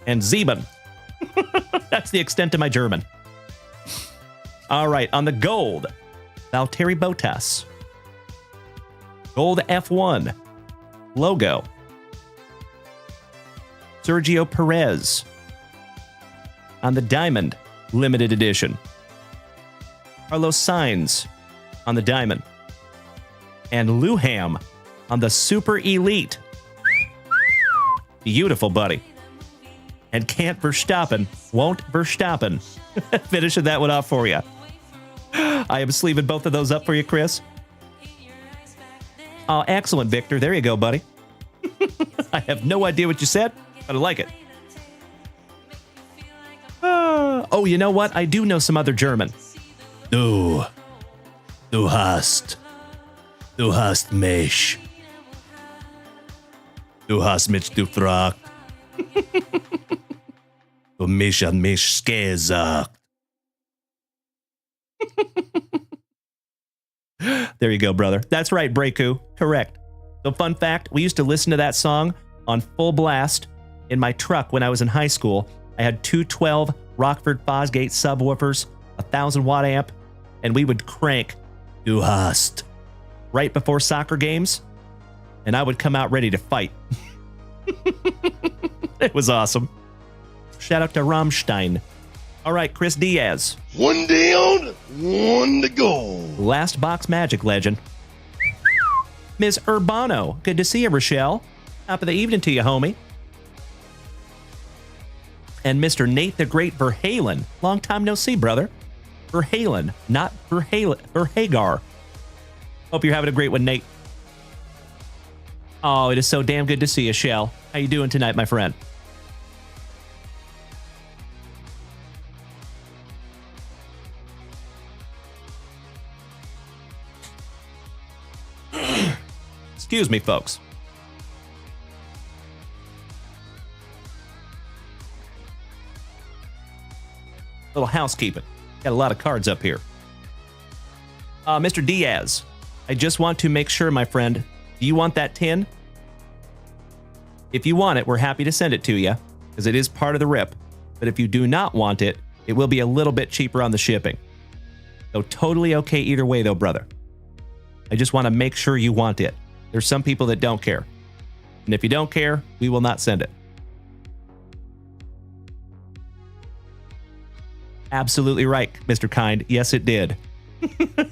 And Sieben. That's the extent of my German. All right, on the gold, Valtteri Bottas. Gold F1 logo. Sergio Perez. On the diamond, limited edition. Carlos Sainz on the diamond. And Luham on the super elite. Beautiful, buddy. And can't Verstappen, won't Verstappen. Finishing that one off for you. I am sleeving both of those up for you, Chris. Oh, excellent, Victor. There you go, buddy. I have no idea what you said, but I like it. Oh, you know what? I do know some other German. Du hast mich. Du hast mich gefragt. Du mich an mich gesagt. There you go, brother. That's right, Breaku. Correct. So fun fact, we used to listen to that song on full blast in my truck when I was in high school. I had 212 Rockford Fosgate subwoofers, 1,000-watt amp, and we would crank Du hast right before soccer games, and I would come out ready to fight. It was awesome. Shout out to Rammstein. All right, Chris Diaz. One down, one to go. Last box magic legend. Ms. Urbano. Good to see you, Rochelle. Top of the evening to you, homie. And Mr. Nate the Great Verhalen. Long time no see, brother. Verhalen, not Verhagar. Hope you're having a great one, Nate. Oh, it is so damn good to see you, Shell. How you doing tonight, my friend? Excuse me, folks. Little housekeeping. Got a lot of cards up here. Mr. Diaz, I just want to make sure, my friend, do you want that tin? If you want it, we're happy to send it to you. because it is part of the rip. But if you do not want it, it will be a little bit cheaper on the shipping. So totally okay either way though, brother. I just want to make sure you want it. There's some people that don't care. And if you don't care, we will not send it. Absolutely right, Mr. Kind. Yes, it did.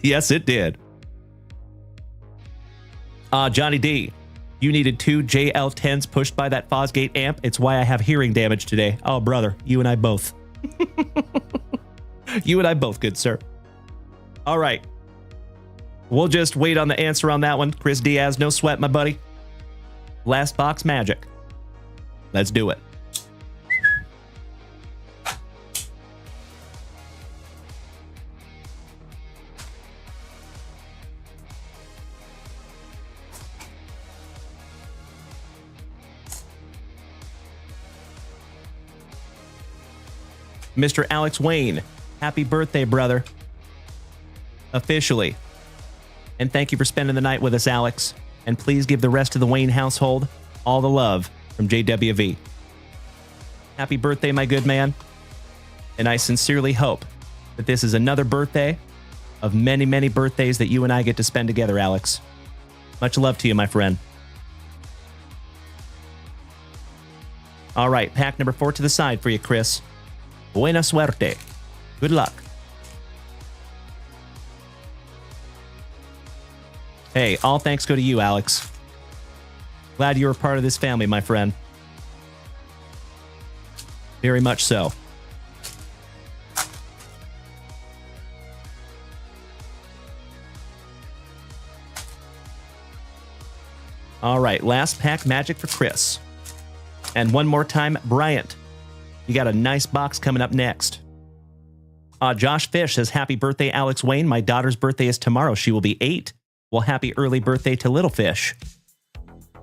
Yes, it did. Johnny D, you needed 2 JL10s pushed by that Fosgate amp. It's why I have hearing damage today. Oh, brother, you and I both. You and I both, good sir. All right. We'll just wait on the answer on that one. Chris Diaz, no sweat, my buddy. Last box magic. Let's do it. Mr. Alex Wayne, happy birthday, brother. Officially. And thank you for spending the night with us, Alex. And please give the rest of the Wayne household all the love from JWV. Happy birthday, my good man. And I sincerely hope that this is another birthday of many, many birthdays that you and I get to spend together, Alex. Much love to you, my friend. All right, pack number 4 to the side for you, Chris. Buena suerte. Good luck. Hey, all thanks go to you, Alex. Glad you were part of this family, my friend. Very much so. All right, last pack magic for Chris. And one more time, Bryant. You got a nice box coming up next. Josh Fish says, happy birthday, Alex Wayne. My daughter's birthday is tomorrow. She will be 8. Well, happy early birthday to Little Fish.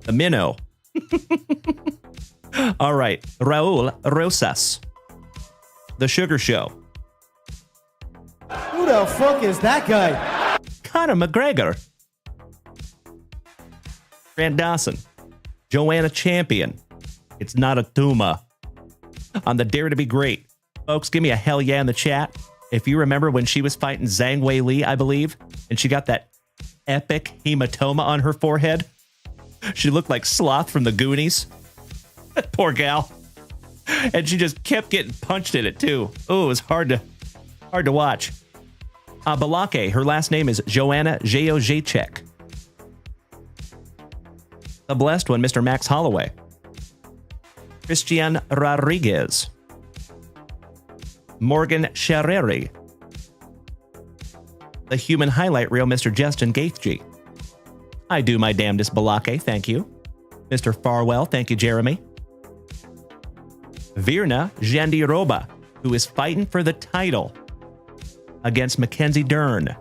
The minnow. All right. Raul Rosas. The Sugar Show. Who the fuck is that guy? Conor McGregor. Grant Dawson. Joanna Champion. It's not a tumor. On the Dare to Be Great. Folks, give me a hell yeah in the chat. If you remember when she was fighting Zhang Wei Li, I believe, and she got that epic hematoma on her forehead. She looked like Sloth from the Goonies. Poor gal. And she just kept getting punched in it too. Oh, it was hard to watch. Balake, her last name is Joanna Jacek. The blessed one, Mr. Max Holloway. Christian Rodriguez. Morgan Sherreri. The human highlight reel, Mr. Justin Gaethje. I do my damnedest, Balake, thank you. Mr. Farwell, thank you, Jeremy. Virna Jandiroba, who is fighting for the title against Mackenzie Dern.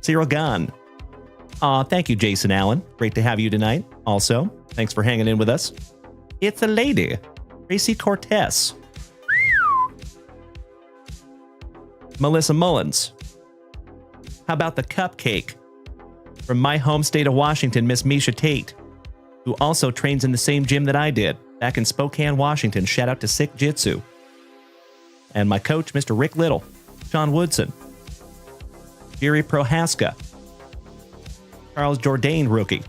Cyril Gunn. Thank you, Jason Allen. Great to have you tonight. Also, thanks for hanging in with us. It's a lady, Tracy Cortez. Melissa Mullins. How about the cupcake? From my home state of Washington, Miss Misha Tate, who also trains in the same gym that I did, back in Spokane, Washington. Shout out to Sick Jitsu. And my coach, Mr. Rick Little, Sean Woodson, Jerry Prohaska, Charles Jourdain rookie,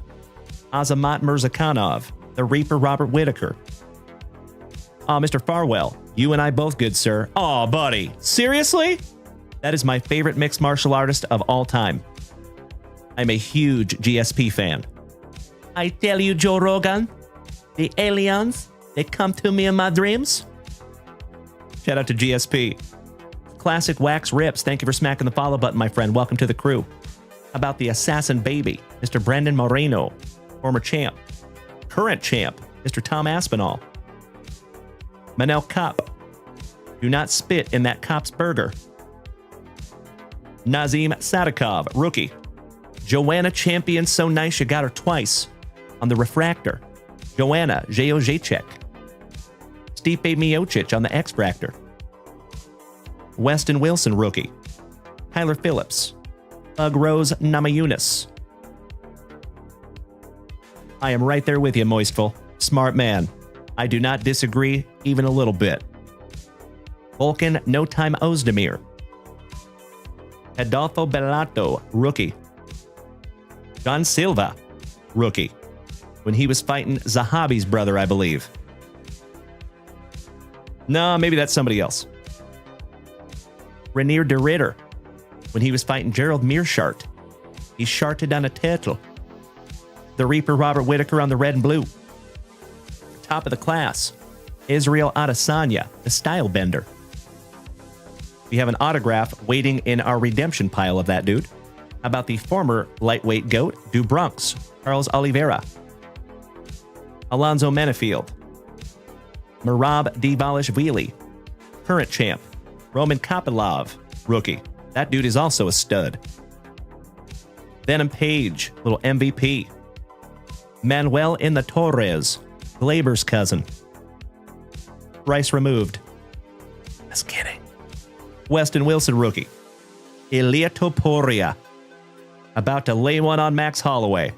Azamat Mirzakhanov, the Reaper Robert Whitaker. Mr. Farwell, you and I both good, sir. Aw, buddy. Seriously? That is my favorite mixed martial artist of all time. I'm a huge GSP fan. I tell you, Joe Rogan, the aliens, they come to me in my dreams. Shout out to GSP. Classic Wax Rips, thank you for smacking the follow button, my friend. Welcome to the crew. How about the assassin baby, Mr. Brendan Moreno, former champ. Current champ, Mr. Tom Aspinall. Manel Kopp. Do not spit in that Kopp's burger. Nazim Sadikov, rookie. Joanna Champion, so nice you got her twice. On the Refractor. Joanna Jacek. Stipe Miocic on the X-Fractor. Weston Wilson, rookie. Tyler Phillips. Bug Rose Namajunas. I am right there with you, Moistful. Smart man. I do not disagree even a little bit. Volkan No Time Ozdemir. Adolfo Bellato, rookie. John Silva, rookie. When he was fighting Zahabi's brother, I believe. No, maybe that's somebody else. Renier de Ritter, when he was fighting Gerald Mearshart. He sharted on a turtle. The Reaper Robert Whitaker on the red and blue. Top of the class, Israel Adesanya, the style bender. We have an autograph waiting in our redemption pile of that dude. How about the former lightweight goat, Du Bronx, Carlos Oliveira. Alonzo Menefield. Merab Dvalishvili, current champ. Roman Kopylov, rookie. That dude is also a stud. Venom Page, little MVP. Manuel in the Torres, Glaber's cousin. Rice removed. Just kidding. Weston Wilson, rookie. Ilia Topuria, about to lay one on Max Holloway.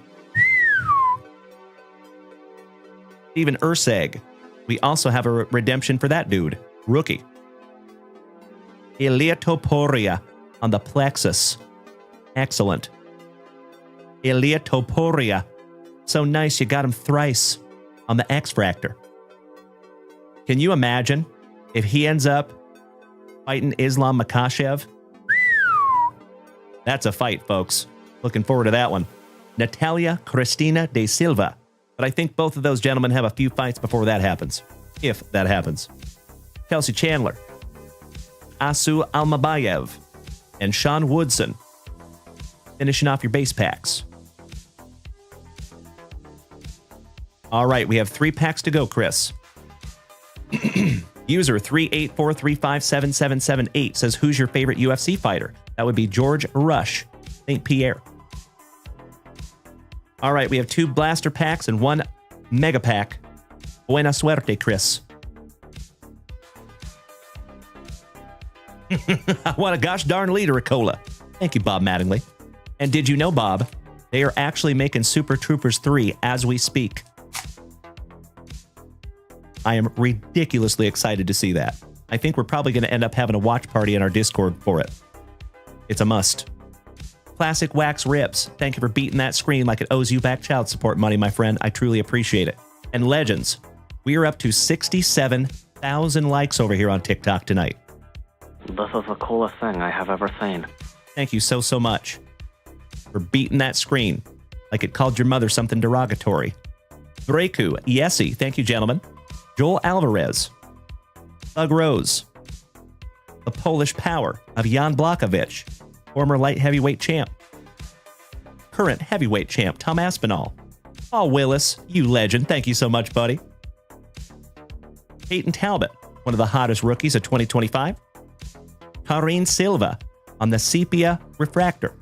Steven Urseg. We also have a redemption for that dude. Rookie. Ilia Topuria on the plexus. Excellent. Ilia Topuria. So nice you got him thrice on the X Fractor. Can you imagine if he ends up fighting Islam Makhachev? That's a fight, folks. Looking forward to that one. Natalia Cristina de Silva. But I think both of those gentlemen have a few fights before that happens. If that happens. Kelsey Chandler. Asu Almabayev. And Sean Woodson. Finishing off your base packs. All right, we have 3 packs to go, Chris. User 384357778 says, who's your favorite UFC fighter? That would be George Rush, St. Pierre. All right, we have 2 blaster packs and 1 mega pack. Buena suerte, Chris. I want a gosh darn liter of cola. Thank you, Bob Mattingly. And did you know, Bob, they are actually making Super Troopers 3 as we speak. I am ridiculously excited to see that. I think we're probably going to end up having a watch party in our Discord for it. It's a must. Classic Wax Rips. Thank you for beating that screen like it owes you back child support money, my friend. I truly appreciate it. And Legends, we are up to 67,000 likes over here on TikTok tonight. This is the coolest thing I have ever seen. Thank you so much for beating that screen like it called your mother something derogatory. Breku, Yessie, thank you, gentlemen. Joel Alvarez, Thug Rose, the Polish power of Jan Blachowicz, former light heavyweight champ, current heavyweight champ Tom Aspinall, Paul Willis, you legend, thank you so much, buddy. Peyton Talbot, one of the hottest rookies of 2025, Karine Silva on the Sepia Refractor.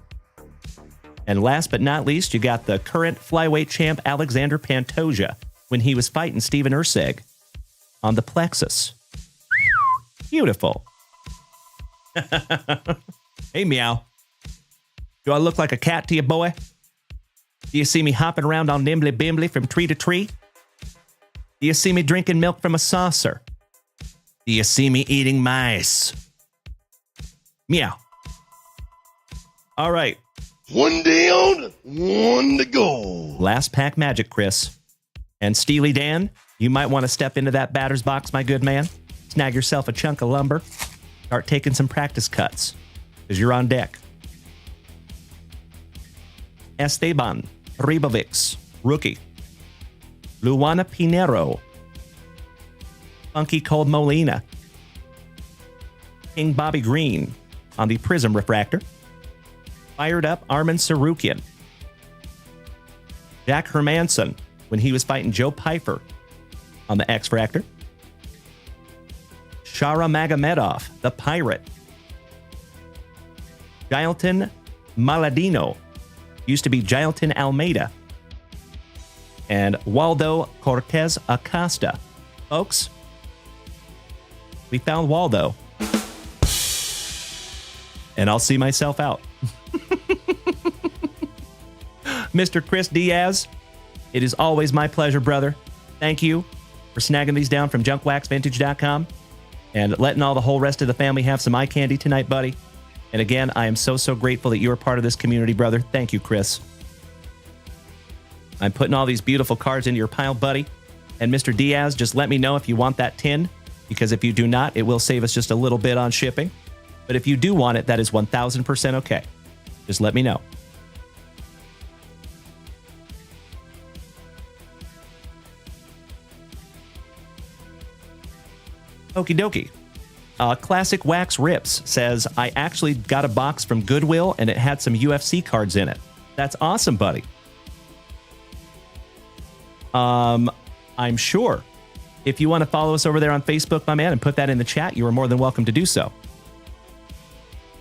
And last but not least, you got the current flyweight champ Alexander Pantoja when he was fighting Steven Urseg on the plexus. Beautiful. Hey, meow. Do I look like a cat to you, boy? Do you see me hopping around on nimbly bimbly from tree to tree? Do you see me drinking milk from a saucer? Do you see me eating mice? Meow. All right. One down, one to go. Last pack magic, Chris. And Steely Dan, you might want to step into that batter's box, my good man. Snag yourself a chunk of lumber. Start taking some practice cuts, because you're on deck. Esteban Ribovics, rookie. Luana Pinero. Funky Cold Molina. King Bobby Green on the Prism Refractor. Fired up Armin Sarukian. Jack Hermanson when he was fighting Joe Pyfer on the X-Fractor. Shara Magomedov, the Pirate. Jailton Maladino, used to be Jailton Almeida. And Waldo Cortez Acosta. Folks, we found Waldo. And I'll see myself out. Mr. Chris Diaz, it is always my pleasure, brother. thank you for snagging these down from junkwaxvintage.com and letting all the whole rest of the family have some eye candy tonight, buddy. And again, I am so grateful that you are part of this community, brother. Thank you, Chris. I'm putting all these beautiful cards into your pile, buddy. And Mr. Diaz, just let me know if you want that tin, because if you do not, it will save us just a little bit on shipping. But if you do want it, that is 1,000% okay. Just let me know. Okie dokie. Classic Wax Rips says, I actually got a box from Goodwill and it had some UFC cards in it. That's awesome, buddy. I'm sure. If you want to follow us over there on Facebook, my man, and put that in the chat, you are more than welcome to do so.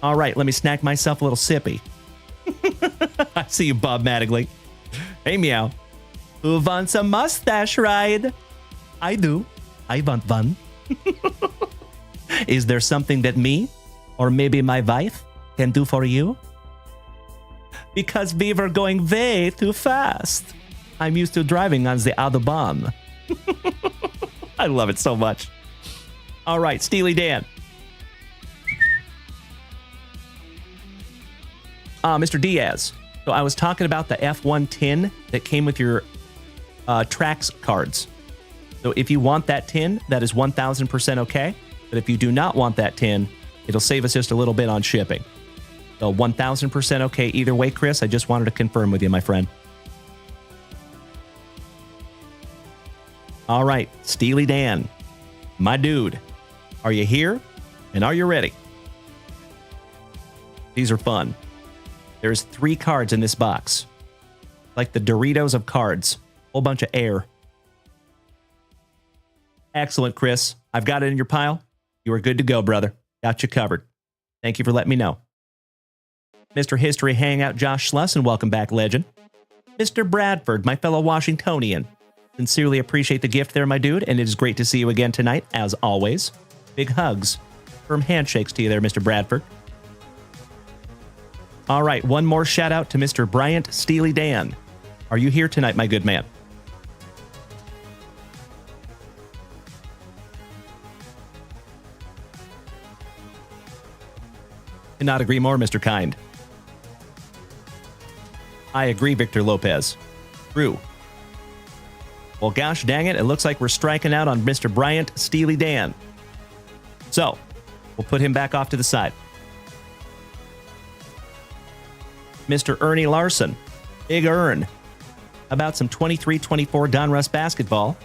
All right, let me snack myself a little sippy. I see you, Bob Mattingly. Hey, meow. Who wants a mustache ride? I do. I want one. Is there something that me, or maybe my wife, can do for you? Because we were going way too fast. I'm used to driving on the Autobahn. I love it so much. All right, Steely Dan. Mr. Diaz. So I was talking about the F1 tin that came with your tracks cards. So if you want that tin, that is 1,000% okay. But if you do not want that tin, it'll save us just a little bit on shipping. So 1,000% okay either way, Chris. I just wanted to confirm with you, my friend. All right, Steely Dan, my dude, are you here and are you ready? These are fun. There's 3 cards in this box, like the Doritos of cards, whole bunch of air. Excellent, Chris. I've got it in your pile. You are good to go, brother. Got you covered. Thank you for letting me know. Mr. History Hangout Josh Schluss, and welcome back, legend. Mr. Bradford, my fellow Washingtonian. Sincerely appreciate the gift there, my dude, and it is great to see you again tonight, as always. Big hugs. Firm handshakes to you there, Mr. Bradford. All right, one more shout out to Mr. Bryant Steely Dan. Are you here tonight, my good man? Cannot agree more, Mr. Kind. I agree, Victor Lopez. True. Well, gosh dang it, it looks like we're striking out on Mr. Bryant Steely Dan. So, we'll put him back off to the side. Mr. Ernie Larson, Big Ern, about some 23-24 Donruss basketball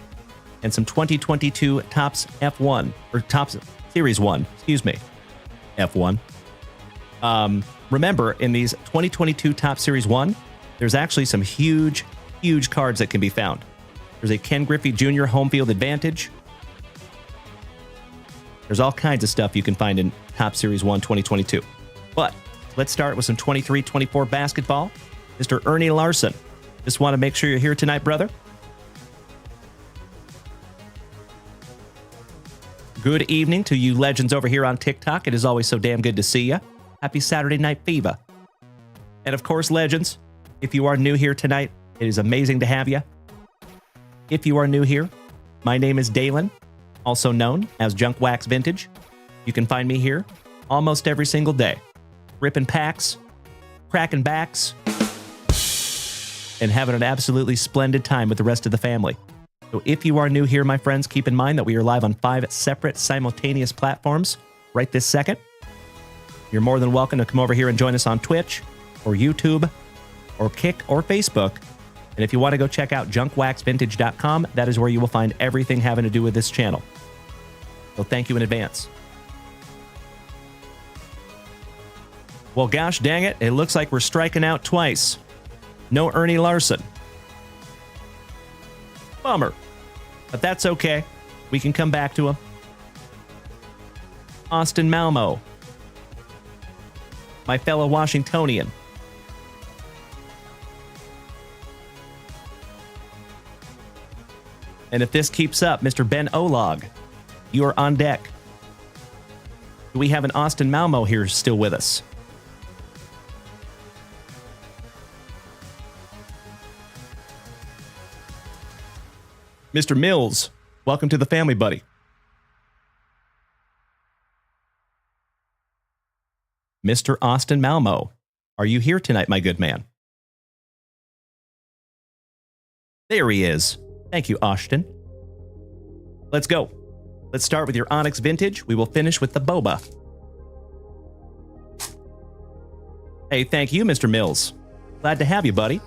and some 2022 Topps F1, or Topps Series 1, excuse me, F1. Remember, in these 2022 Topps Series 1, there's actually some huge cards that can be found. There's a Ken Griffey Jr. home field advantage. There's all kinds of stuff you can find in Topps Series 1 2022. But let's start with some 23-24 basketball. Mr. Ernie Larson. Just want to make sure you're here tonight, brother. Good evening to you legends over here on TikTok. It is always so damn good to see you. Happy Saturday Night Fever. And of course, legends, if you are new here tonight, it is amazing to have you. If you are new here, my name is Dalen, also known as Junk Wax Vintage. You can find me here almost every single day, ripping packs, cracking backs, and having an absolutely splendid time with the rest of the family. So if you are new here, my friends, keep in mind that we are live on 5 separate simultaneous platforms right this second. You're more than welcome to come over here and join us on Twitch or YouTube or Kick or Facebook. And if you want to go check out junkwaxvintage.com, that is where you will find everything having to do with this channel. So thank you in advance. Well, gosh dang it, it looks like we're striking out twice. No Ernie Larson. Bummer. But that's okay. We can come back to him. Austin Malmo. My fellow Washingtonian. And if this keeps up, Mr. Ben Olog, you are on deck. Do we have an Austin Malmo here still with us? Mr. Mills, welcome to the family, buddy. Mr. Austin Malmo, are you here tonight, my good man? There he is. Thank you, Austin. Let's go. Let's start with your Onyx Vintage. We will finish with the BOBA. Hey, thank you, Mr. Mills. Glad to have you, buddy.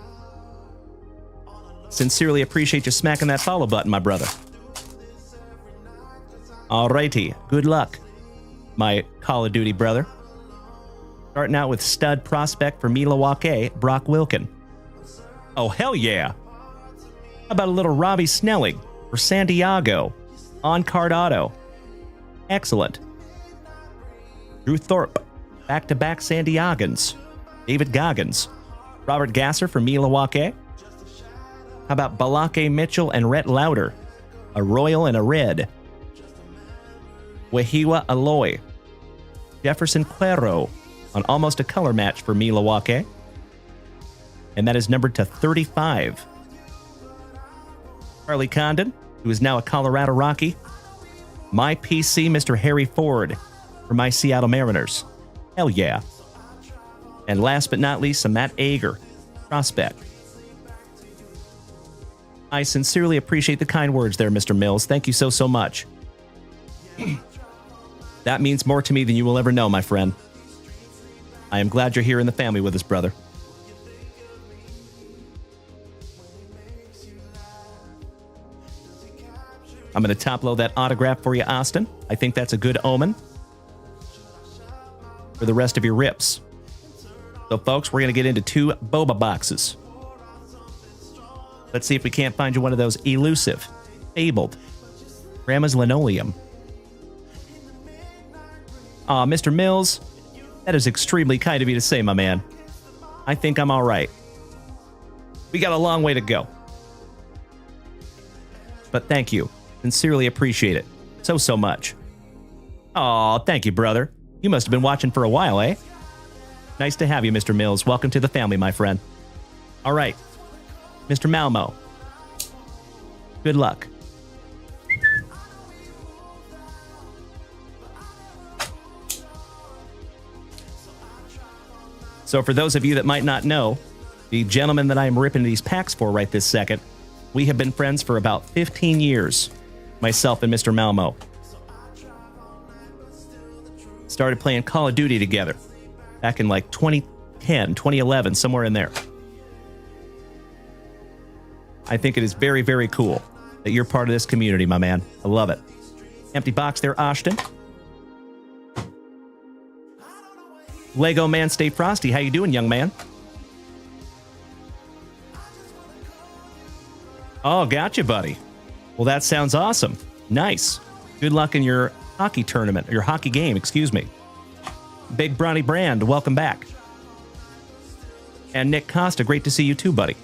Sincerely appreciate you smacking that follow button, my brother. Alrighty, good luck, my Call of Duty brother. Starting out with stud prospect for Milwaukee, Brock Wilkin. Oh, hell yeah. How about a little Robbie Snelling for San Diego, on-card auto. Excellent. Drew Thorpe, back-to-back San Diegans. David Goggins, Robert Gasser for Milwaukee. How about Balake Mitchell and Rhett Lauder, a royal and a red. Wahiwa Aloy, Jefferson Cuero on almost a color match for Milwaukee. And that is numbered to 35. Charlie Condon, who is now a Colorado Rocky. My PC, Mr. Harry Ford for my Seattle Mariners. Hell yeah. And last but not least, some Matt Ager, prospect. I sincerely appreciate the kind words there, Mr. Mills. Thank you so, so much. That means more to me than you will ever know, my friend. I am glad you're here in the family with us, brother. I'm going to top-load that autograph for you, Austin. I think that's a good omen for the rest of your rips. So, folks, we're going to get into 2 BOBA boxes. Let's see if we can't find you one of those elusive, fabled, Grandma's Linoleum. Aw, Mr. Mills, that is extremely kind of you to say, my man. I think I'm all right. We got a long way to go. But thank you. Sincerely appreciate it. So, so much. Aw, thank you, brother. You must have been watching for a while, eh? Nice to have you, Mr. Mills. Welcome to the family, my friend. All right. Mr. Malmo. Good luck. So for those of you that might not know, the gentleman that I'm ripping these packs for right this second, we have been friends for about 15 years, myself and Mr. Malmo. Started playing Call of Duty together back in like 2010, 2011, somewhere in there. I think it is very, very cool that you're part of this community, my man. I love it. Empty box there, Ashton. Lego Man Stay Frosty, how you doing, young man? Oh, gotcha, buddy. Well, that sounds awesome. Nice. Good luck in your hockey tournament, your hockey game, excuse me. Big Bronny Brand, welcome back. And Nick Costa, great to see you too, buddy.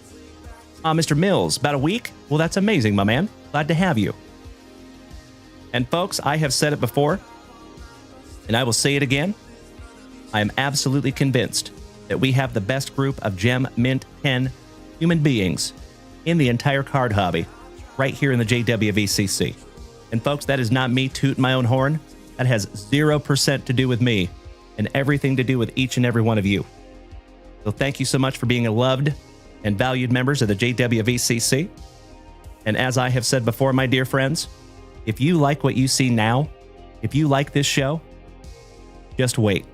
Mr. Mills, about a week? Well, that's amazing, my man. Glad to have you. And folks, I have said it before, and I will say it again. I am absolutely convinced that we have the best group of Gem Mint 10 human beings in the entire card hobby right here in the JWVCC. And folks, that is not me tooting my own horn. That has 0% to do with me and everything to do with each and every one of you. So thank you so much for being a loved and valued members of the JWVCC. And as I have said before, my dear friends, if you like what you see now, if you like this show, just wait,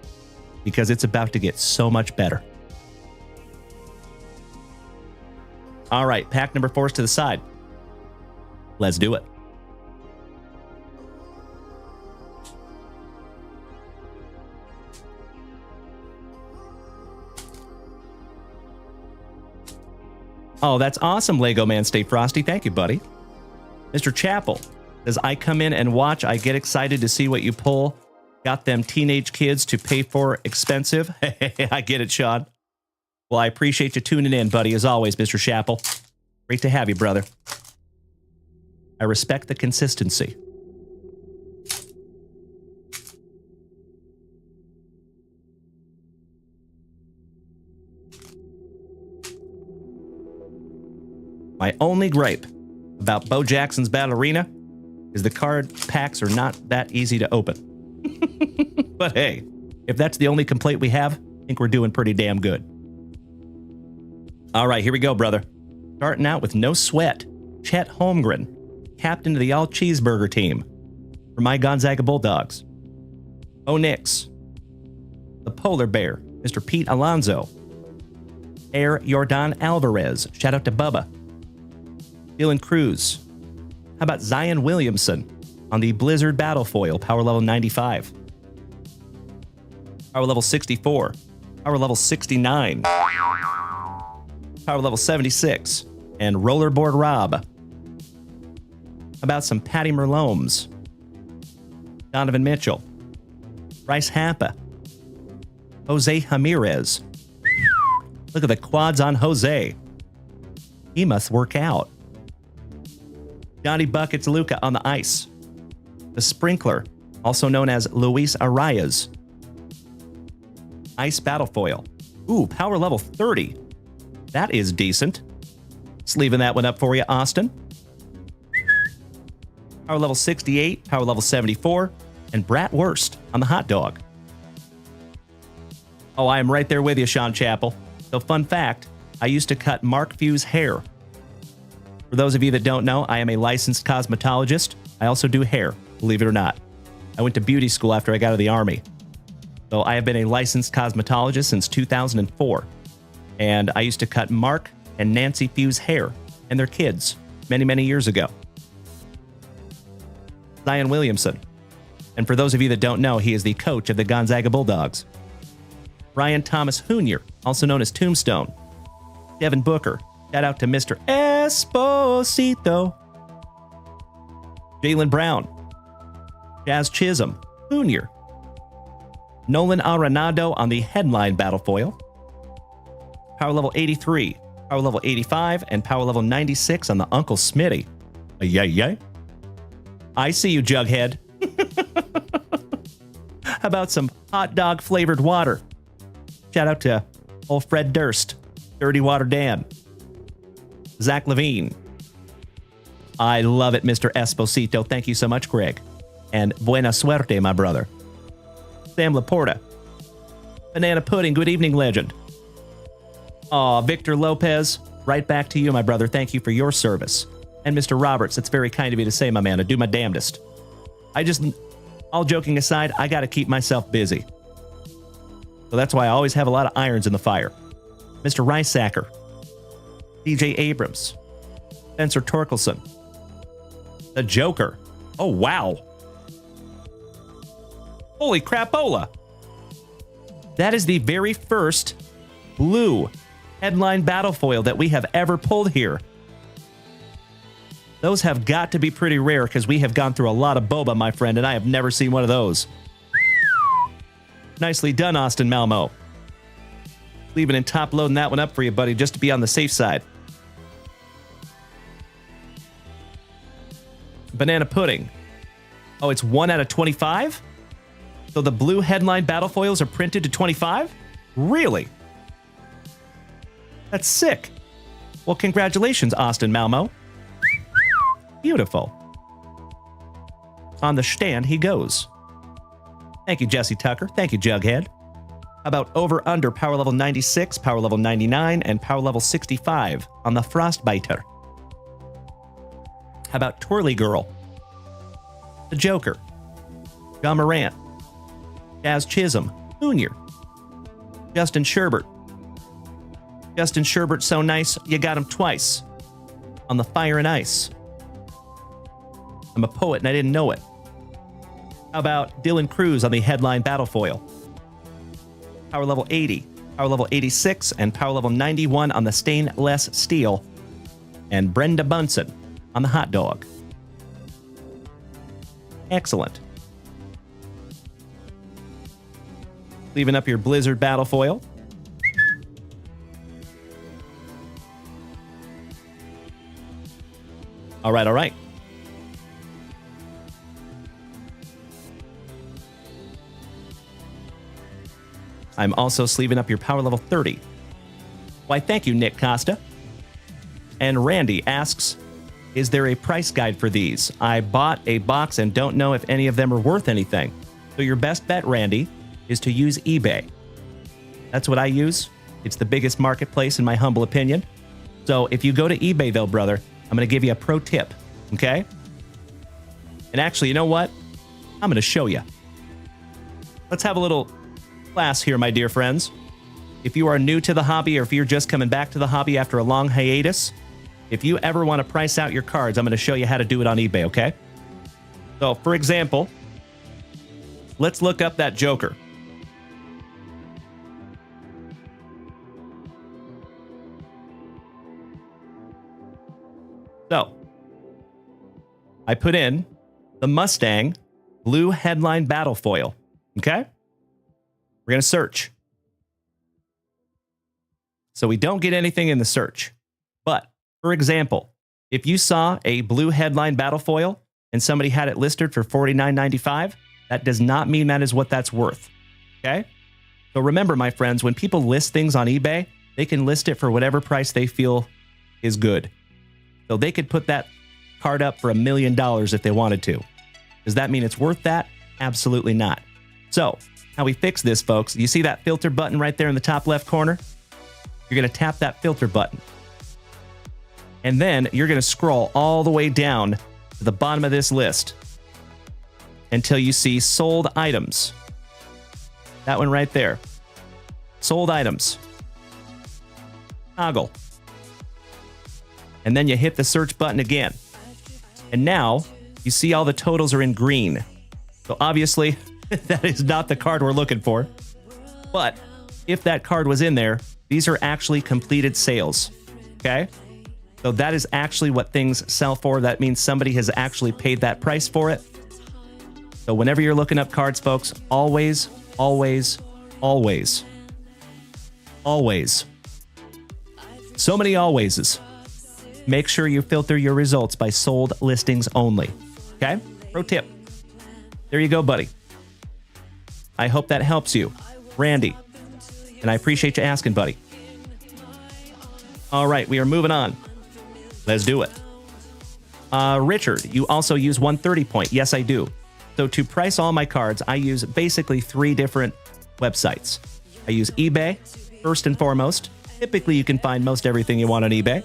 because it's about to get so much better. All right, pack number 4 is to the side. Let's do it. Oh, that's awesome, Lego Man Stay Frosty. Thank you, buddy. Mr. Chappell says, I come in and watch. I get excited to see what you pull. Got them teenage kids to pay for expensive. I get it, Sean. Well, I appreciate you tuning in, buddy, as always, Mr. Chappell. Great to have you, brother. I respect the consistency. My only gripe about Bo Jackson's Ballerina is the card packs are not that easy to open. But hey, if that's the only complaint we have, I think we're doing pretty damn good. All right, here we go, brother. Starting out with no sweat. Chet Holmgren, captain of the all cheeseburger team for my Gonzaga Bulldogs. Bo Nix, the polar bear, Mr. Pete Alonso. Air Jordan Alvarez, shout out to Bubba. Dylan Cruz. How about Zion Williamson on the Blizzard Battle Foil, power level 95. Power level 64. Power level 69. Power level 76. And Rollerboard Rob. How about some Patty Merlomes? Donovan Mitchell. Bryce Happa. Jose Ramirez. Look at the quads on Jose. He must work out. Johnny Buckets Luca on the ice. The Sprinkler, also known as Luis Arias. Ice Battle Foil. Ooh, power level 30. That is decent. Just leaving that one up for you, Austin. Power level 68, power level 74, and Brat Wurst on the hot dog. Oh, I am right there with you, Sean Chappell. So fun fact, I used to cut Mark Few's hair. For those of you that don't know, I am a licensed cosmetologist. I also do hair, believe it or not. I went to beauty school after I got out of the Army. So I have been a licensed cosmetologist since 2004. And I used to cut Mark and Nancy Few's hair and their kids many, many years ago. Zion Williamson. And for those of you that don't know, he is the coach of the Gonzaga Bulldogs. Brian Thomas Jr., also known as Tombstone. Devin Booker. Shout out to Mr. Esposito. Jaylen Brown. Jazz Chisholm Jr. Nolan Arenado on the headline battle foil. Power level 83, power level 85, and power level 96 on the Uncle Smitty. Yay. I see you, Jughead. How about some hot dog flavored water? Shout out to old Fred Durst, Dirty Water Dan. Zach Levine. I love it, Mr. Esposito. Thank you so much, Greg. And buena suerte, my brother. Sam Laporta. Banana Pudding, good evening, legend. Aw, Victor Lopez, right back to you, my brother. Thank you for your service. And Mr. Roberts, it's very kind of you to say, my man. I do my damnedest. All joking aside, I got to keep myself busy. So that's why I always have a lot of irons in the fire. Mr. Rysacker. DJ Abrams. Spencer Torkelson. The Joker. Oh, wow. Holy crapola. That is the very first blue headline battle foil that we have ever pulled here. Those have got to be pretty rare because we have gone through a lot of BOBA, my friend, and I have never seen one of those. Nicely done, Austin Malmo. Leaving and top loading that one up for you, buddy, just to be on the safe side. Banana Pudding. Oh, it's 1 out of 25? So the blue headline battle foils are printed to 25? Really? That's sick. Well, congratulations, Austin Malmo. Beautiful. On the stand he goes. Thank you, Jesse Tucker. Thank you, Jughead. How about over under power level 96, power level 99, and power level 65 on the Frostbiter? How about Twirly Girl? The Joker. John Morant. Jazz Chisholm Jr. Justin Sherbert. Justin Sherbert, so nice, you got him twice. On the Fire and Ice. I'm a poet and I didn't know it. How about Dylan Cruz on the headline battle foil? Power level 80, power level 86, and power level 91 on the stainless steel. And Brenda Bunsen on the hot dog. Excellent. Leaving up your Blizzard battle foil. All right. I'm also sleeving up your power level 30. Why, thank you, Nick Costa. And Randy asks, is there a price guide for these? I bought a box and don't know if any of them are worth anything. So your best bet, Randy, is to use eBay. That's what I use. It's the biggest marketplace in my humble opinion. So if you go to eBay though, brother, I'm going to give you a pro tip, okay? And actually, you know what? I'm going to show you. Let's have a little class here, my dear friends. If you are new to the hobby or if you're just coming back to the hobby after a long hiatus, if you ever want to price out your cards, I'm going to show you how to do it on eBay, okay? So, for example, let's look up that Joker. So, I put in the Mustang blue headline battle foil, okay? We're going to search. So we don't get anything in the search. But, for example, if you saw a blue headline battle foil and somebody had it listed for $49.95, that does not mean that is what that's worth, okay? So remember, my friends, when people list things on eBay, they can list it for whatever price they feel is good. So they could put that card up for $1 million if they wanted to. Does that mean it's worth that? Absolutely not. So, how we fix this, folks, you see that filter button right there in the top left corner? You're going to tap that filter button. And then you're going to scroll all the way down to the bottom of this list until you see sold items. That one right there. Sold items. Toggle. And then you hit the search button again. And now you see all the totals are in green. So obviously, that is not the card we're looking for. But if that card was in there, these are actually completed sales. Okay? So that is actually what things sell for. That means somebody has actually paid that price for it. So whenever you're looking up cards, folks, always, always, always, always. So many alwayses. Make sure you filter your results by sold listings only. Okay? Pro tip. There you go, buddy. I hope that helps you. Randy. And I appreciate you asking, buddy. All right, we are moving on. Let's do it. Richard, you also use 130 point. Yes, I do. So to price all my cards, I use basically 3 different websites. I use eBay, first and foremost. Typically, you can find most everything you want on eBay.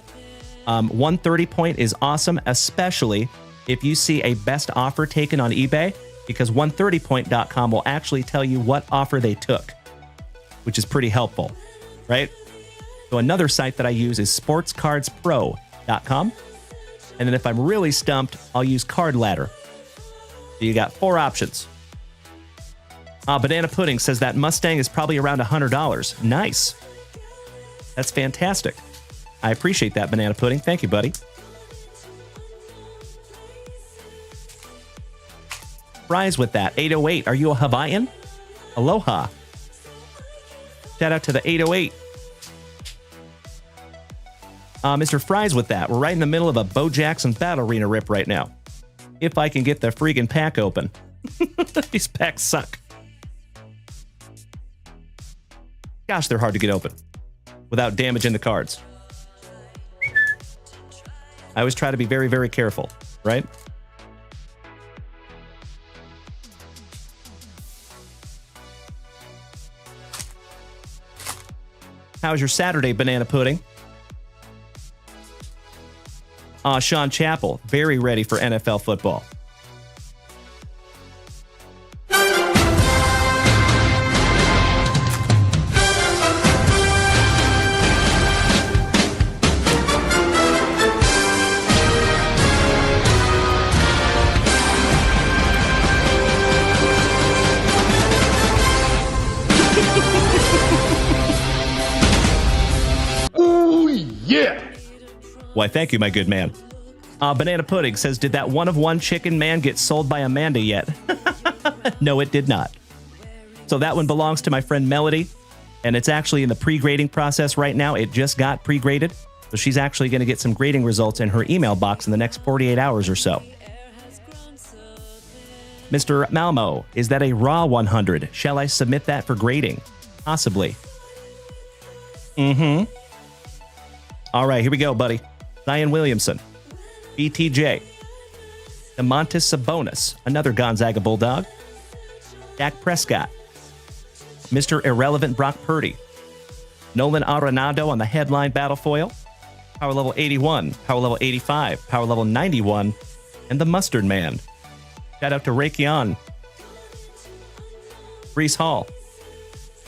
130 point is awesome, especially if you see a best offer taken on eBay, because 130point.com will actually tell you what offer they took, which is pretty helpful, right? So another site that I use is sportscardspro.com. And then if I'm really stumped, I'll use Card Ladder. So you got 4 options. Banana Pudding says that Mustang is probably around $100. Nice. That's fantastic. I appreciate that, Banana Pudding. Thank you, buddy. Fries with that. 808. Are you a Hawaiian? Aloha. Shout out to the 808. Mr. Fries with that. We're right in the middle of a Bo Jackson Battle Arena rip right now. If I can get the freaking pack open. These packs suck. Gosh, they're hard to get open without damaging the cards. I always try to be very, very careful, right? How's your Saturday, Banana Pudding? Sean Chappell, very ready for NFL football. Oh, yeah. Why, thank you, my good man. Banana Pudding says, did that one-of-one chicken man get sold by Amanda yet? No, it did not. So that one belongs to my friend Melody, and it's actually in the pre-grading process right now. It just got pre-graded, so she's actually going to get some grading results in her email box in the next 48 hours or so. Mr. Malmo, is that a raw 100? Shall I submit that for grading? Possibly. Mm-hmm. All right, here we go, buddy. Zion Williamson. BTJ. DeMontis Sabonis, another Gonzaga Bulldog. Dak Prescott. Mr. Irrelevant Brock Purdy. Nolan Arenado on the headline battle foil. Power level 81, power level 85, power level 91, and the Mustard Man. Shout out to Raytheon. Brees Hall.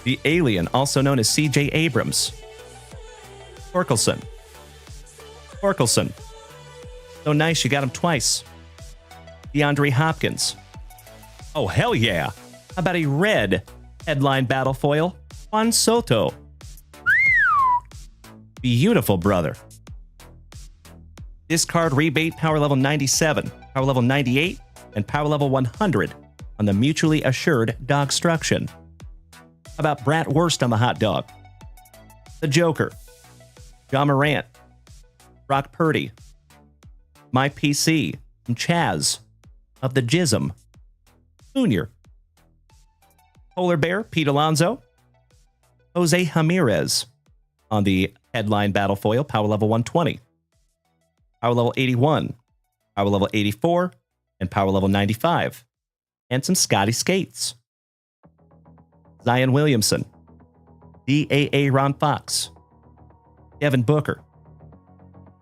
The Alien, also known as CJ Abrams. Torkelson. So nice, you got him twice. DeAndre Hopkins. Oh, hell yeah. How about a red headline battle foil? Juan Soto. Beautiful, brother. Discard rebate, power level 97, power level 98, and power level 100 on the mutually assured Dogstruction. How about Bratwurst on the hot dog? The Joker. John Morant. Brock Purdy. My PC. And Chaz of the Jism. Junior. Polar Bear, Pete Alonso. Jose Ramirez on the headline battle foil, power level 120. Power level 81, power level 84, and power level 95. And some Scotty Skates. Zion Williamson. DAA Ron Fox. Devin Booker.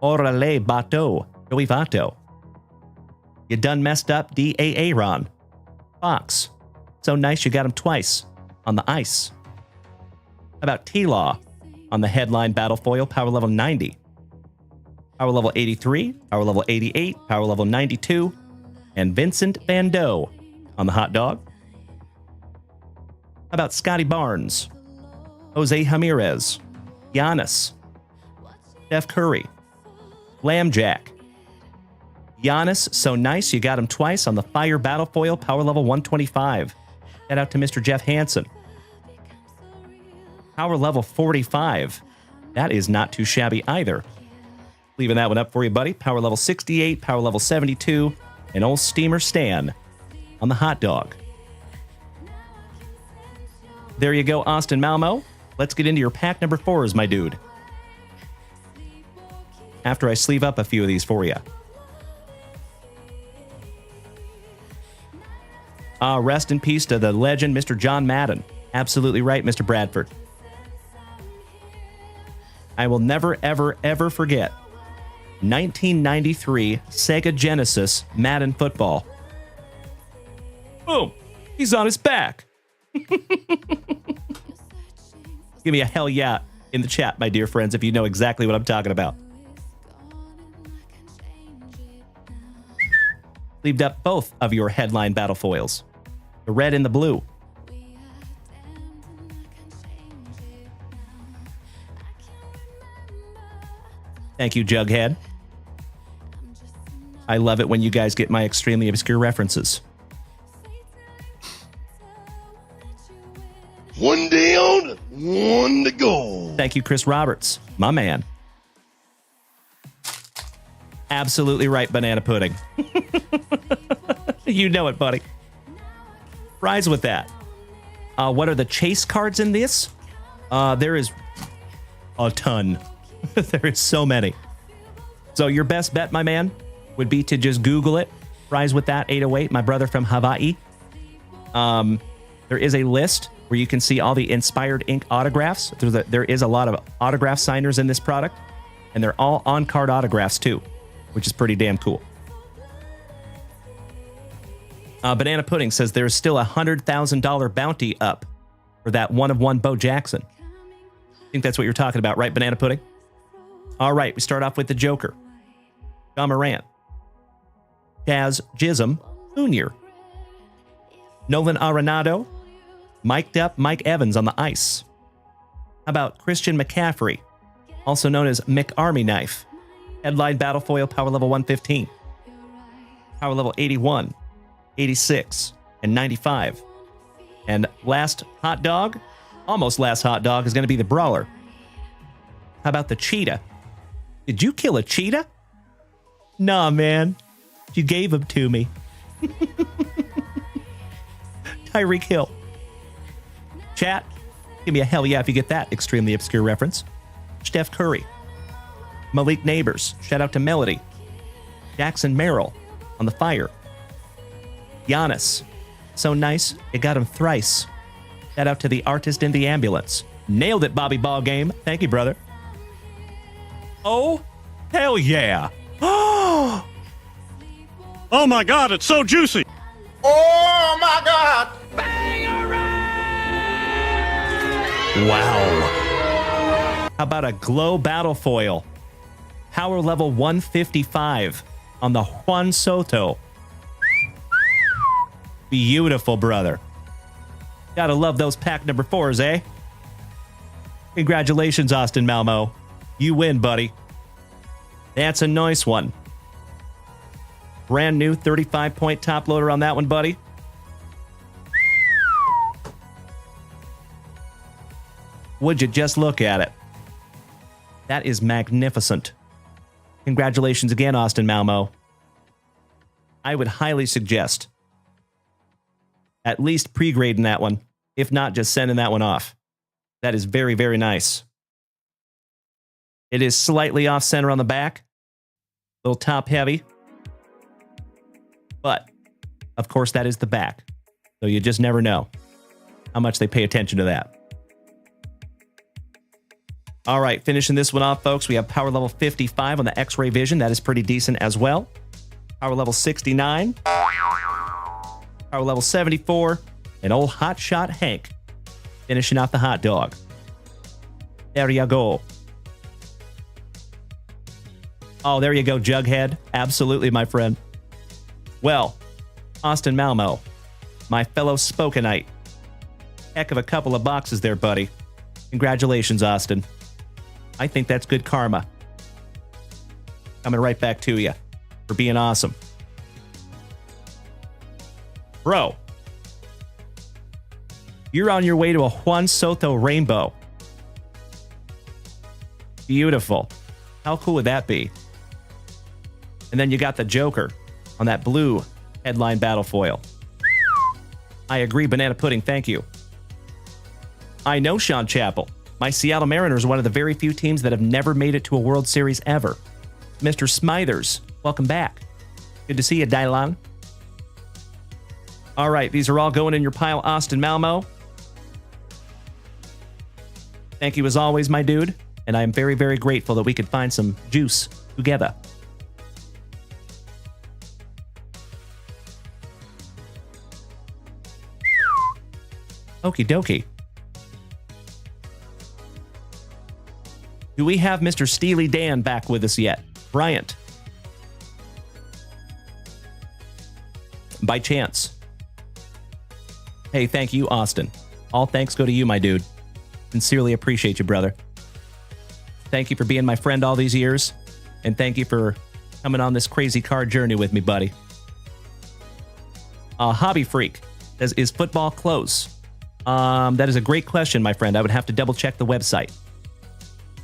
Orale Bato. Joey Vato. You done messed up, DAA Ron Fox. So nice you got him twice on the ice. How about T-Law on the headline battle foil, power level 90. Power level 83, power level 88, power level 92, and Vincent Van Doe on the hot dog. How about Scotty Barnes, Jose Ramirez, Giannis, Steph Curry, Lambjack. Giannis, so nice you got him twice on the Fire Battle Foil, power level 125. Shout out to Mr. Jeff Hansen. Power level 45. That is not too shabby either. Leaving that one up for you, buddy. Power level 68, power level 72, and old Steamer Stan on the hot dog. There you go, Austin Malmo. Let's get into your pack number 4s, my dude. After I sleeve up a few of these for you. Rest in peace to the legend, Mr. John Madden. Absolutely right, Mr. Bradford. I will never, ever, ever forget 1993 Sega Genesis Madden Football. Boom! He's on his back. Give me a hell yeah in the chat, my dear friends, if you know exactly what I'm talking about. Sleeved up both of your headline battle foils. The red and the blue. Thank you, Jughead. I love it when you guys get my extremely obscure references. One down, one to go. Thank you, Chris Roberts. My man. Absolutely right, Banana Pudding. You know it, buddy. Fries with that. What are the chase cards in this? There is a ton. There is so many. So your best bet, my man, would be to just Google it. Fries with that 808, my brother from Hawaii. There is a list where you can see all the Inspired Ink autographs. There is a lot of autograph signers in this product, and they're all on-card autographs too, which is pretty damn cool. Banana Pudding says there's still a $100,000 bounty up for that one-of-one Bo Jackson. I think that's what you're talking about, right, Banana Pudding? All right, we start off with the Joker. John Morant. Chaz Jism Jr. Nolan Arenado. Mic'd up Mike Evans on the ice. How about Christian McCaffrey, also known as McArmy Knife. Headline battle foil, power level 115. Power level 81, 86, and 95. And last hot dog, almost last hot dog, is going to be the Brawler. How about the Cheetah? Did you kill a cheetah? Nah, man. You gave him to me. Tyreek Hill. Chat, give me a hell yeah if you get that extremely obscure reference. Steph Curry. Malik Neighbors. Shout out to Melody. Jackson Merrill on the fire. Giannis. So nice, it got him thrice. Shout out to the artist in the ambulance. Nailed it, Bobby Ball Game. Thank you, brother. Oh, hell yeah. Oh my God, it's so juicy. Oh my God! Wow. How about a glow battle foil? Power level 155 on the Juan Soto. Beautiful, brother. Gotta love those pack number 4s, eh? Congratulations, Austin Malmo. You win, buddy. That's a nice one. Brand new 35-point top loader on that one, buddy. Would you just look at it? That is magnificent. Congratulations again, Austin Malmo. I would highly suggest at least pre-grading that one, if not just sending that one off. That is very, very nice. It is slightly off-center on the back. A little top-heavy. But, of course, that is the back. So you just never know how much they pay attention to that. All right, finishing this one off, folks, we have power level 55 on the X-Ray Vision. That is pretty decent as well. Power level 69. Power level 74. And old Hot Shot Hank finishing out the hot dog. There you go. Oh, there you go, Jughead. Absolutely, my friend. Well, Austin Malmo, my fellow Spokenite. Heck of a couple of boxes there, buddy. Congratulations, Austin. I think that's good karma. Coming right back to you for being awesome. Bro, you're on your way to a Juan Soto rainbow. Beautiful. How cool would that be? And then you got the Joker on that blue headline battle foil. I agree, banana pudding, thank you. I know Sean Chappell. My Seattle Mariners are one of the very few teams that have never made it to a World Series ever. Mr. Smithers, welcome back. Good to see you, Dylan. All right, these are all going in your pile, Austin Malmo. Thank you as always, my dude. And I am very, very grateful that we could find some juice together. Okie dokie. Do we have Mr. Steely Dan back with us yet? Bryant. By chance. Hey, thank you, Austin. All thanks go to you, my dude. Sincerely appreciate you, brother. Thank you for being my friend all these years. And thank you for coming on this crazy card journey with me, buddy. Hobby Freak says, is football close? That is a great question, my friend. I would have to double check the website.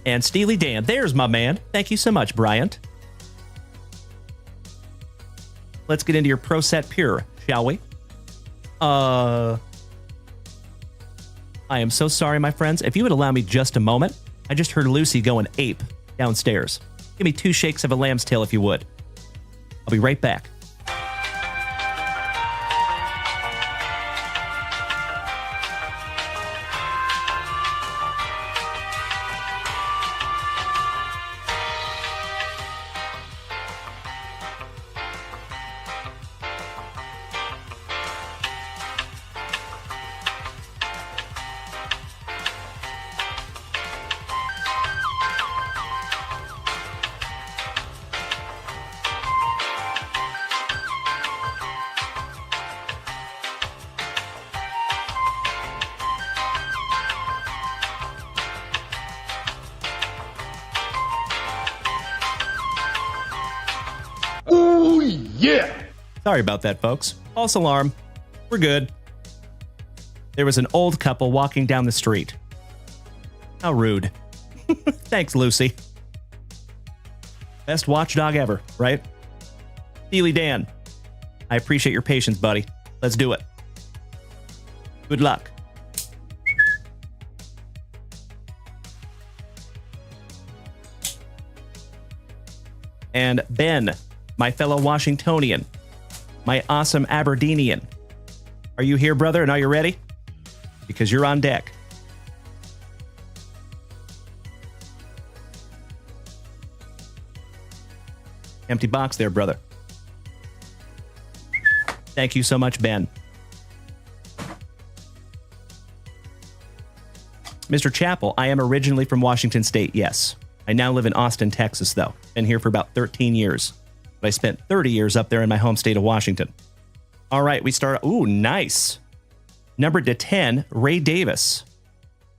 And Steely Dan, there's my man. Thank you so much, Bryant. Let's get into your Pro Set Pure, shall we? I am so sorry, my friends. If you would allow me just a moment, I just heard Lucy going ape downstairs. Give me 2 shakes of a lamb's tail if you would. I'll be right back. Ooh, yeah. Sorry about that, folks. False alarm. We're good. There was an old couple walking down the street. How rude. Thanks, Lucy. Best watchdog ever, right? Steely Dan, I appreciate your patience, buddy. Let's do it. Good luck. And Ben my fellow Washingtonian, my awesome Aberdeenian. Are you here, brother, and are you ready? Because you're on deck. Empty box there, brother. Thank you so much, Ben. Mr. Chappell, I am originally from Washington State, yes. I now live in Austin, Texas, though. Been here for about 13 years. But I spent 30 years up there in my home state of Washington. All right, we start. Ooh, nice. Number to 10, Ray Davis.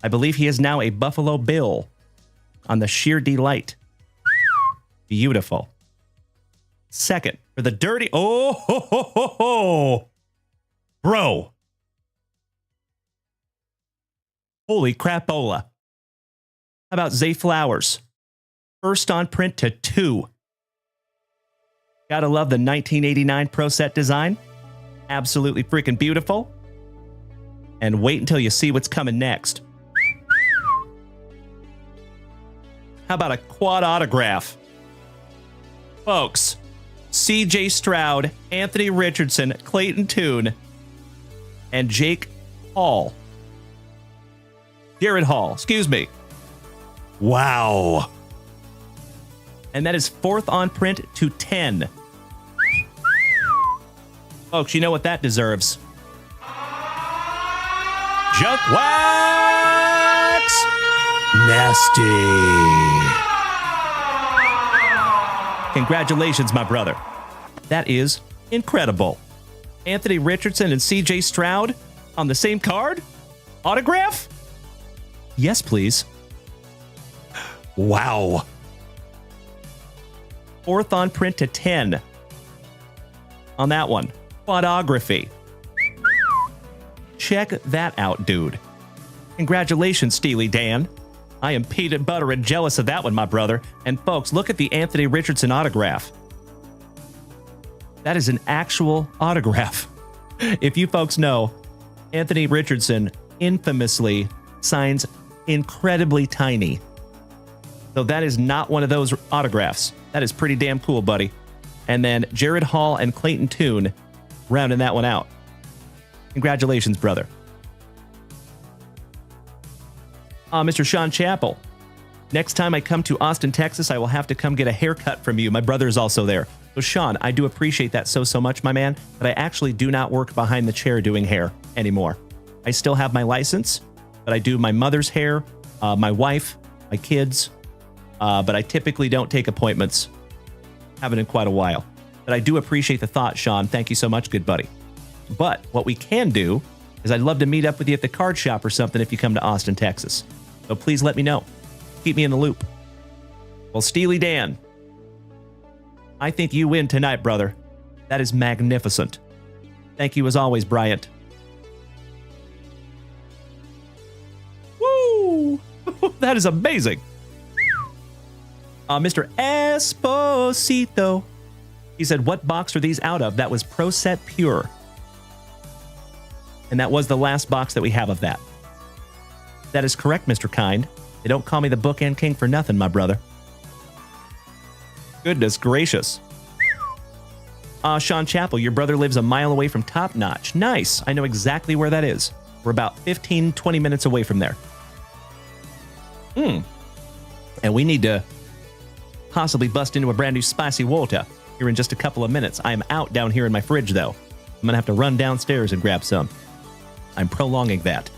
I believe he is now a Buffalo Bill on the sheer delight. Beautiful. Second, for the dirty. Oh, ho, ho, ho, ho. Bro. Holy crapola. How about Zay Flowers? First on print to 2. Gotta love the 1989 Pro Set design. Absolutely freaking beautiful. And wait until you see what's coming next. How about a quad autograph? Folks, C.J. Stroud, Anthony Richardson, Clayton Tune, and Jake Hall. Jared Hall, excuse me. Wow. And that is 4th on print to 10. Folks, you know what that deserves. Junk Wax! Nasty. Congratulations, my brother. That is incredible. Anthony Richardson and C.J. Stroud on the same card? Autograph? Yes, please. Wow. 4th on print to 10. On that one. Photography. Check that out, dude. Congratulations, Steely Dan. I am peanut butter and jealous of that one, my brother. And folks, look at the Anthony Richardson autograph. That is an actual autograph. If you folks know, Anthony Richardson infamously signs incredibly tiny. So that is not one of those autographs. That is pretty damn cool, buddy. And then Jared Hall and Clayton Tune rounding that one out. Congratulations, brother. Mr. Sean Chappell. Next time I come to Austin, Texas, I will have to come get a haircut from you. My brother is also there. So, Sean, I do appreciate that so much, my man, but I actually do not work behind the chair doing hair anymore. I still have my license, but I do my mother's hair, my wife, my kids, but I typically don't take appointments. Haven't in quite a while. But I do appreciate the thought, Sean. Thank you so much, good buddy. But what we can do is I'd love to meet up with you at the card shop or something if you come to Austin, Texas. So please let me know. Keep me in the loop. Well, Steely Dan, I think you win tonight, brother. That is magnificent. Thank you as always, Bryant. Woo! That is amazing. Mr. Esposito. He said, what box are these out of? That was Pro Set Pure. And that was the last box that we have of that. That is correct, Mr. Kind. They don't call me the Bookend King for nothing, my brother. Goodness gracious. Sean Chappell, your brother lives a mile away from Top Notch. Nice. I know exactly where that is. We're about 15, 20 minutes away from there. And we need to possibly bust into a brand new spicy water here in just a couple of minutes. I am out down here in my fridge, though. I'm going to have to run downstairs and grab some. I'm prolonging that.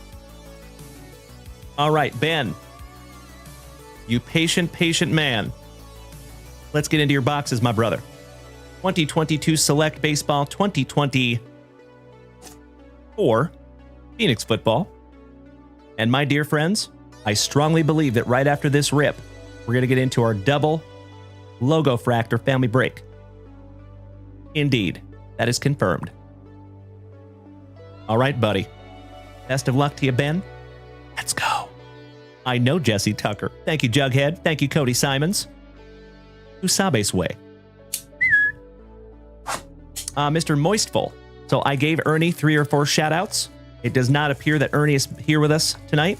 All right, Ben. You patient man. Let's get into your boxes, my brother. 2022 Select Baseball 2024 Phoenix Football. And my dear friends, I strongly believe that right after this rip, we're going to get into our double logo fractor family break. Indeed, that is confirmed. All right, buddy. Best of luck to you, Ben. Let's go. I know Jesse Tucker. Thank you, Jughead. Thank you, Cody Simons. Usabe's way. Mr. Moistful. So I gave Ernie 3 or 4 shout-outs. It does not appear that Ernie is here with us tonight,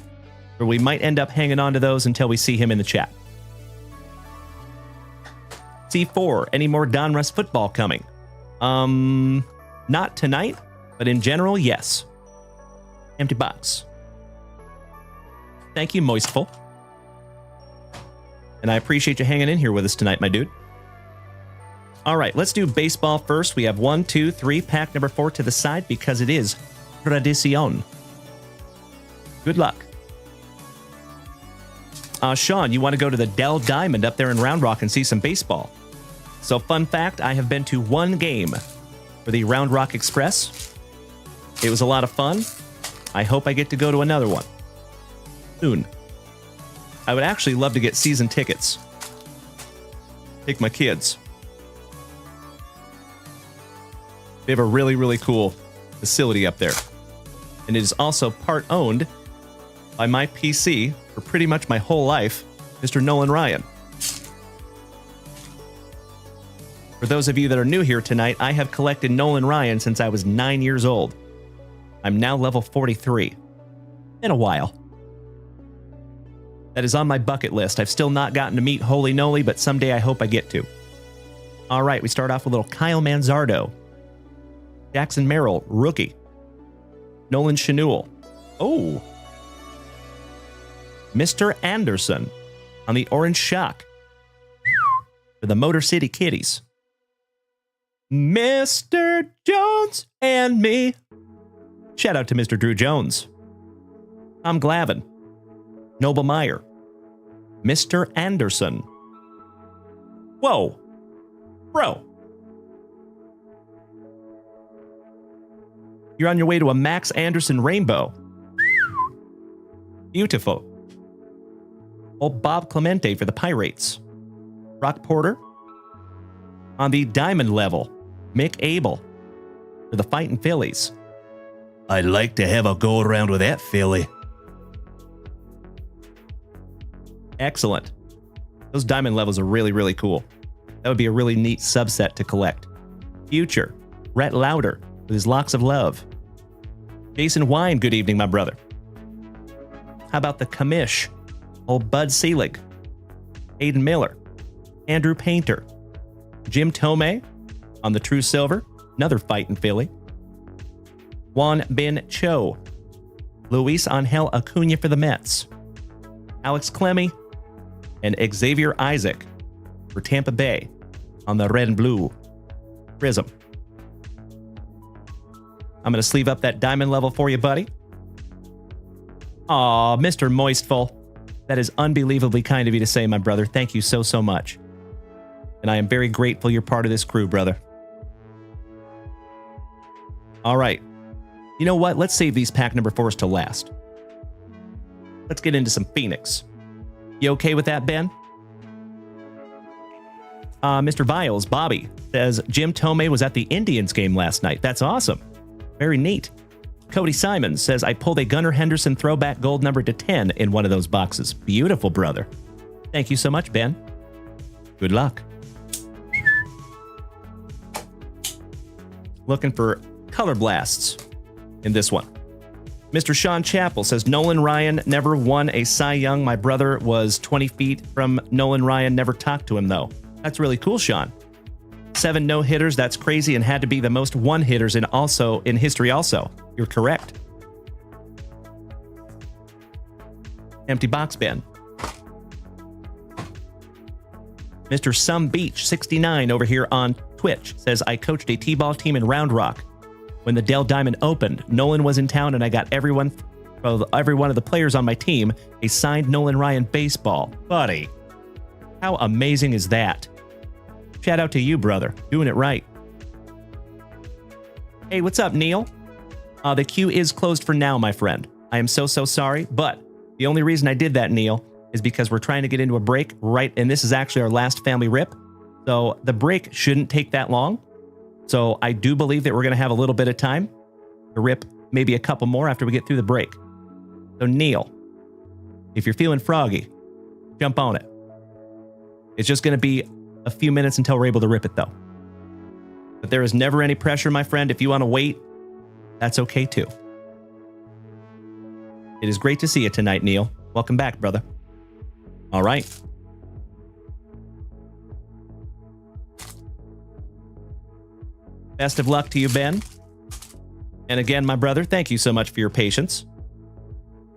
or we might end up hanging on to those until we see him in the chat. C4, any more Donruss football coming? Not tonight, but in general, yes. Empty box. Thank you, Moistful. And I appreciate you hanging in here with us tonight, my dude. All right, let's do baseball first. We have 1, 2, 3, pack number 4 to the side because it is Tradicion. Good luck. Sean, you want to go to the Dell Diamond up there in Round Rock and see some baseball. So, fun fact, I have been to one game for the Round Rock Express. It was a lot of fun. I hope I get to go to another one soon. I would actually love to get season tickets. Take my kids. They have a really, really cool facility up there. And it is also part owned by my PC for pretty much my whole life, Mr. Nolan Ryan. For those of you that are new here tonight, I have collected Nolan Ryan since I was 9 years old. I'm now level 43. In a while. That is on my bucket list. I've still not gotten to meet Holy Noli, but someday I hope I get to. All right, we start off with little Kyle Manzardo. Jackson Merrill, rookie. Nolan Schanuel. Oh. Mr. Anderson on the Orange Shock for the Motor City Kitties. Mr. Jones and me. Shout out to Mr. Drew Jones. Tom Glavin. Noble Meyer. Mr. Anderson. Whoa. Bro. You're on your way to a Max Anderson rainbow. Beautiful. Old Bob Clemente for the Pirates. Brock Porter. On the diamond level, Mick Abel for the Fightin' Phillies. I'd like to have a go around with that Philly. Excellent. Those diamond levels are really, really cool. That would be a really neat subset to collect. Future, Rhett Lauder with his Locks of Love. Jason Wine, good evening, my brother. How about the Commish? Old Bud Selig. Aiden Miller. Andrew Painter. Jim Tomei on the True Silver. Another Fightin' Philly. Juan Bin Cho. Luis Angel Acuna for the Mets. Alex Clemmy. And Xavier Isaac for Tampa Bay on the red and blue prism. I'm going to sleeve up that diamond level for you, buddy. Aw, Mr. Moistful. That is unbelievably kind of you to say, my brother. Thank you so, so much. And I am very grateful you're part of this crew, brother. All right. You know what? Let's save these pack number 4s to last. Let's get into some Phoenix. You okay with that, Ben? Mr. Viles, Bobby, says Jim Tomei was at the Indians game last night. That's awesome. Very neat. Cody Simons says, I pulled a Gunnar Henderson throwback gold number to 10 in one of those boxes. Beautiful, brother. Thank you so much, Ben. Good luck. Looking for color blasts in this one. Mr. Sean Chappell says, Nolan Ryan never won a Cy Young. My brother was 20 feet from Nolan Ryan. Never talked to him, though. That's really cool, Sean. 7 no-hitters. That's crazy and had to be the most one-hitters in history also. You're correct. Empty box bin. Mr. Some Beach 69 over here on Twitch says, I coached a T-ball team in Round Rock. When the Dell Diamond opened, Nolan was in town and I got every one of the players on my team a signed Nolan Ryan baseball. Buddy, how amazing is that? Shout out to you, brother. Doing it right. Hey, what's up, Neil? The queue is closed for now, my friend. I am so, so sorry, but the only reason I did that, Neil, is because we're trying to get into a break, right? And this is actually our last family rip. So the break shouldn't take that long. So I do believe that we're going to have a little bit of time to rip maybe a couple more after we get through the break. So Neil, if you're feeling froggy, jump on it. It's just going to be a few minutes until we're able to rip it, though. But there is never any pressure, my friend. If you want to wait, that's okay, too. It is great to see you tonight, Neil. Welcome back, brother. All right. Best of luck to you, Ben. And again, my brother, thank you so much for your patience.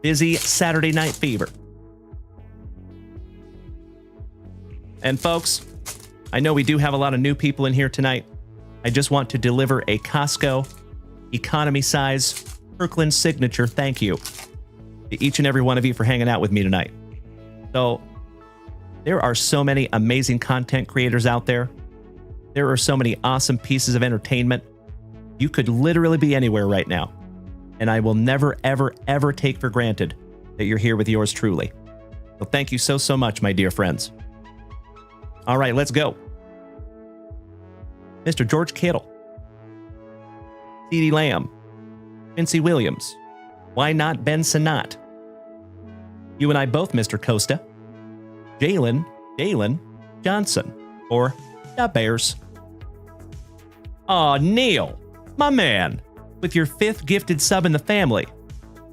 Busy Saturday Night Fever. And folks, I know we do have a lot of new people in here tonight. I just want to deliver a Costco economy size Kirkland signature thank you to each and every one of you for hanging out with me tonight. So, there are so many amazing content creators out there. There are so many awesome pieces of entertainment. You could literally be anywhere right now. And I will never, ever, ever take for granted that you're here with yours truly. So thank you so, so much, my dear friends. All right, let's go. Mr. George Kittle. C.D. Lamb. Quincy Williams. Why not Ben Sinat? You and I both, Mr. Costa. Dalen Johnson. Or the Bears. Aw, Neil, my man, with your 5th gifted sub in the family.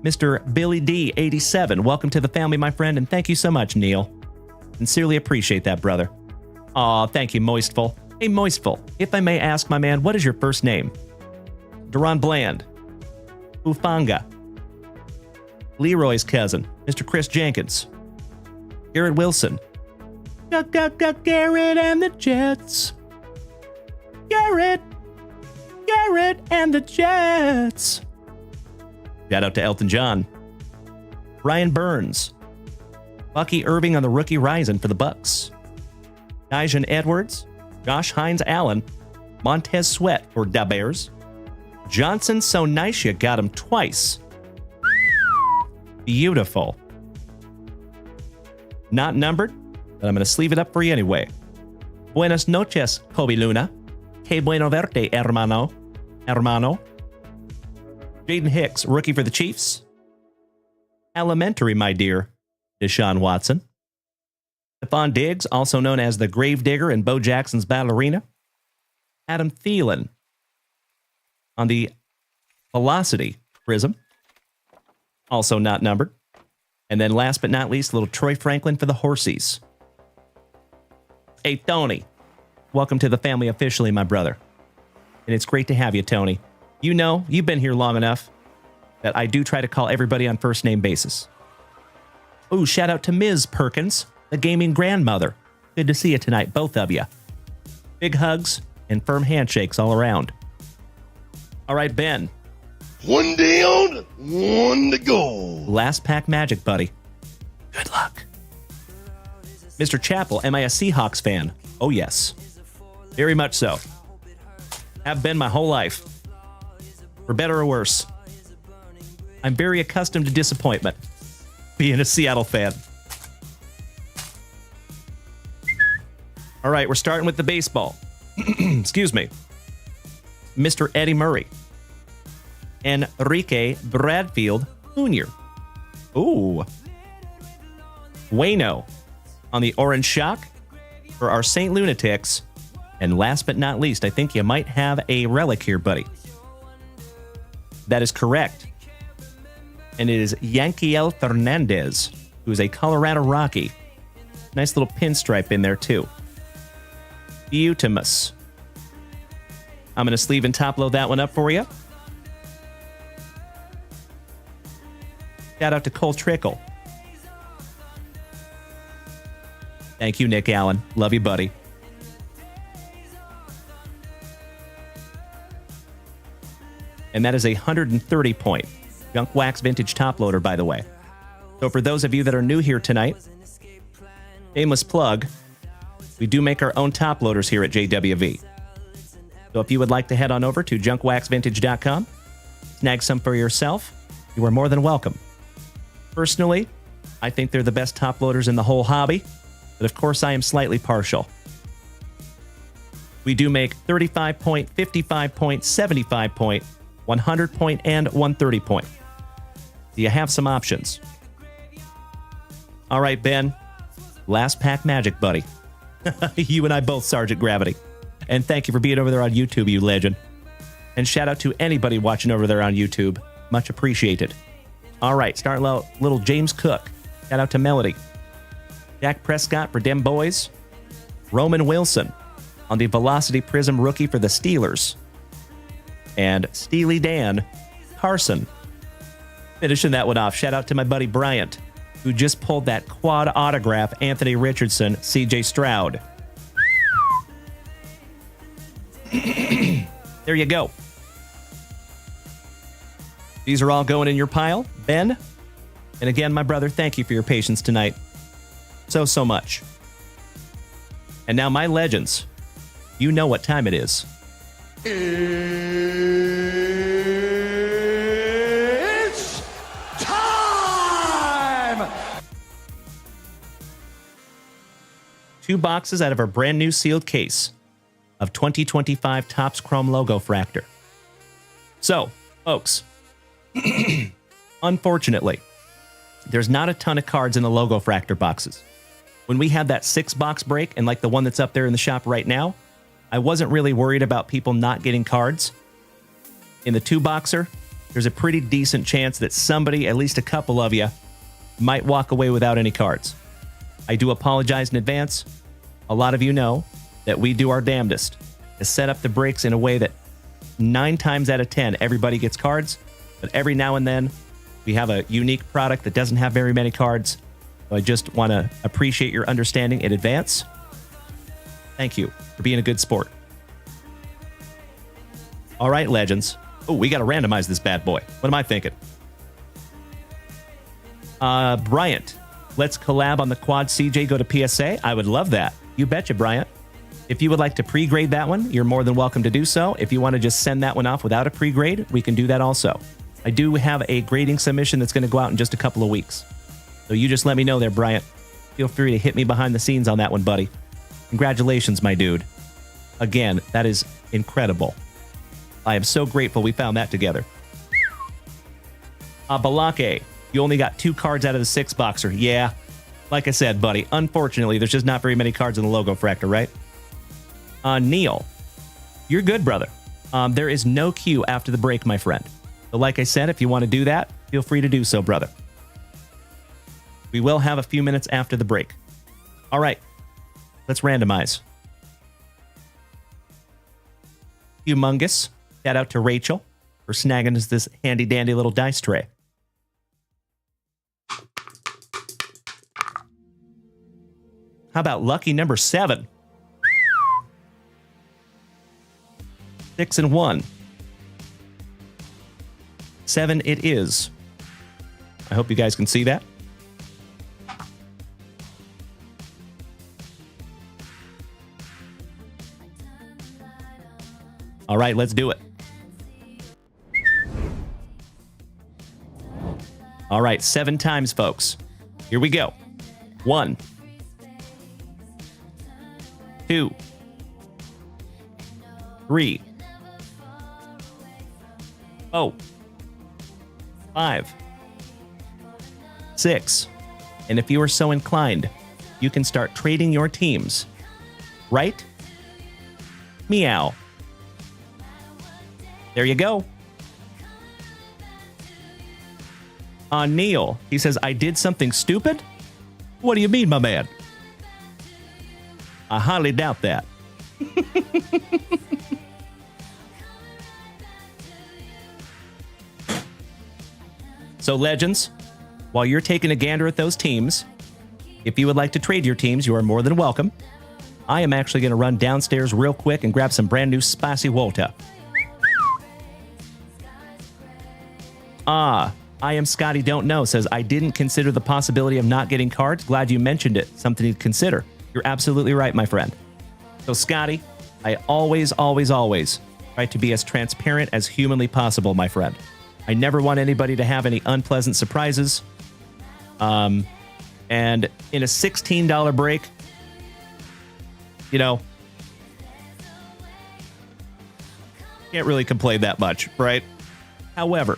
Mr. Billy D, 87. Welcome to the family, my friend, and thank you so much, Neil. Sincerely appreciate that, brother. Aw, thank you, Moistful. Hey, Moistful, if I may ask, my man, what is your first name? Duran Bland. Ufanga. Leroy's cousin, Mr. Chris Jenkins. Garrett Wilson. Garrett and the Jets. Garrett and the Jets. Shout out to Elton John. Ryan Burns. Bucky Irving on the rookie rising for the Bucks. Nigel Edwards. Josh Hines Allen. Montez Sweat for Da Bears. Johnson So Nice You got him twice. Beautiful. Not numbered, but I'm going to sleeve it up for you anyway. Buenas noches, Kobe Luna. Que bueno verte, hermano. Jaden Hicks, rookie for the Chiefs. Elementary, my dear, Deshaun Watson. Stephon Diggs, also known as the Gravedigger in Bo Jackson's Ballerina. Adam Thielen on the Velocity Prism, also not numbered. And then last but not least, little Troy Franklin for the Horsies. Hey, Tony, welcome to the family officially, my brother. And it's great to have you, Tony. You know, you've been here long enough that I do try to call everybody on first name basis. Ooh, shout out to Ms. Perkins, the gaming grandmother. Good to see you tonight, both of you. Big hugs and firm handshakes all around. All right, Ben. One down, one to go. Last pack magic, buddy. Good luck. Mr. Chappell, am I a Seahawks fan? Oh, yes. Very much so. Have been my whole life. For better or worse. I'm very accustomed to disappointment, being a Seattle fan. All right, we're starting with the baseball. Excuse me. Mr. Eddie Murray. Enrique Bradfield Jr. Ooh. Wayno on the Orange Shock for our St. Lunatics. And last but not least, I think you might have a relic here, buddy. That is correct. And it is Yankiel Fernandez, who is a Colorado Rocky. Nice little pinstripe in there, too. Beautimus. I'm going to sleeve and top load that one up for you. Shout out to Cole Trickle. Thank you, Nick Allen. Love you, buddy. And that is a 130-point Junk Wax Vintage Top Loader, by the way. So for those of you that are new here tonight, shameless plug, we do make our own top loaders here at JWV. So if you would like to head on over to junkwaxvintage.com, snag some for yourself, you are more than welcome. Personally, I think they're the best top loaders in the whole hobby, but of course I am slightly partial. We do make 35-point, 55-point, 75-point, 100-point, and 130-point. So you have some options. All right, Ben. Last pack magic, buddy. You and I both, Sergeant Gravity. And thank you for being over there on YouTube, you legend. And shout out to anybody watching over there on YouTube. Much appreciated. All right, starting out, little James Cook. Shout out to Melody. Dak Prescott for Dem Boys. Roman Wilson on the Velocity Prism rookie for the Steelers. and Steely Dan Carson. Finishing that one off, shout out to my buddy Bryant, who just pulled that quad autograph Anthony Richardson, CJ Stroud. There you go. These are all going in your pile, Ben. And again, my brother, thank you for your patience tonight. So much. And now, my legends, you know what time it is. It's time! 2 boxes out of our brand new sealed case of 2025 Topps Chrome Logo Fractor. So, folks, unfortunately, there's not a ton of cards in the Logo Fractor boxes. When we had that 6-box break, and like the one that's up there in the shop right now, I wasn't really worried about people not getting cards. In the 2-boxer, there's a pretty decent chance that somebody, at least a couple of you, might walk away without any cards. I do apologize in advance. A lot of you know that we do our damnedest to set up the breaks in a way that 9 times out of 10, everybody gets cards, but every now and then, we have a unique product that doesn't have very many cards. So I just want to appreciate your understanding in advance. Thank you for being a good sport. All right, legends. Oh, we got to randomize this bad boy. What am I thinking? Bryant, let's collab on the quad CJ go to PSA. I would love that. You betcha, Bryant. If you would like to pre-grade that one, you're more than welcome to do so. If you want to just send that one off without a pre-grade, we can do that also. I do have a grading submission that's going to go out in just a couple of weeks. So you just let me know there, Bryant. Feel free to hit me behind the scenes on that one, buddy. Congratulations, my dude. Again, that is incredible. I am so grateful we found that together. Balake, you only got 2 cards out of the 6-boxer. Yeah, like I said, buddy, unfortunately, there's just not very many cards in the Logo Fractor, right? Neil, you're good, brother. There is no queue after the break, my friend. So like I said, if you want to do that, feel free to do so, brother. We will have a few minutes after the break. All right, let's randomize. Humongous. Shout out to Rachel for snagging us this handy dandy little dice tray. How about lucky number 7? 6 and 1. 7 it is. I hope you guys can see that. All right, let's do it. All right, 7 times, folks. Here we go. 1, 2, 3, 4, 5, 6. And if you are so inclined, you can start trading your teams. Right? Meow. There you go. Neil, he says, I did something stupid? What do you mean, my man? I highly doubt that. So, legends, while you're taking a gander at those teams, if you would like to trade your teams, you are more than welcome. I am actually going to run downstairs real quick and grab some brand new spicy water. I am Scotty Don't Know says, I didn't consider the possibility of not getting cards. Glad you mentioned it. Something to consider. You're absolutely right, my friend. So, Scotty, I always try to be as transparent as humanly possible, my friend. I never want anybody to have any unpleasant surprises. And in a $16 break, you know, can't really complain that much, right? However,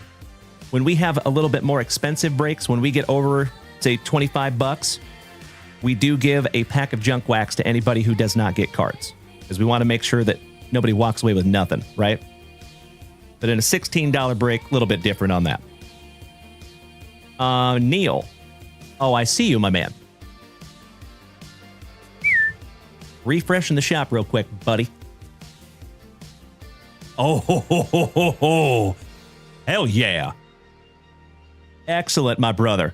when we have a little bit more expensive breaks, when we get over, say, $25, we do give a pack of junk wax to anybody who does not get cards, because we want to make sure that nobody walks away with nothing, right? But in a $16 break, a little bit different on that. Neil. Oh, I see you, my man. Refreshing the shop real quick, buddy. Oh, ho, ho, ho, ho, ho. Hell yeah. Excellent, my brother.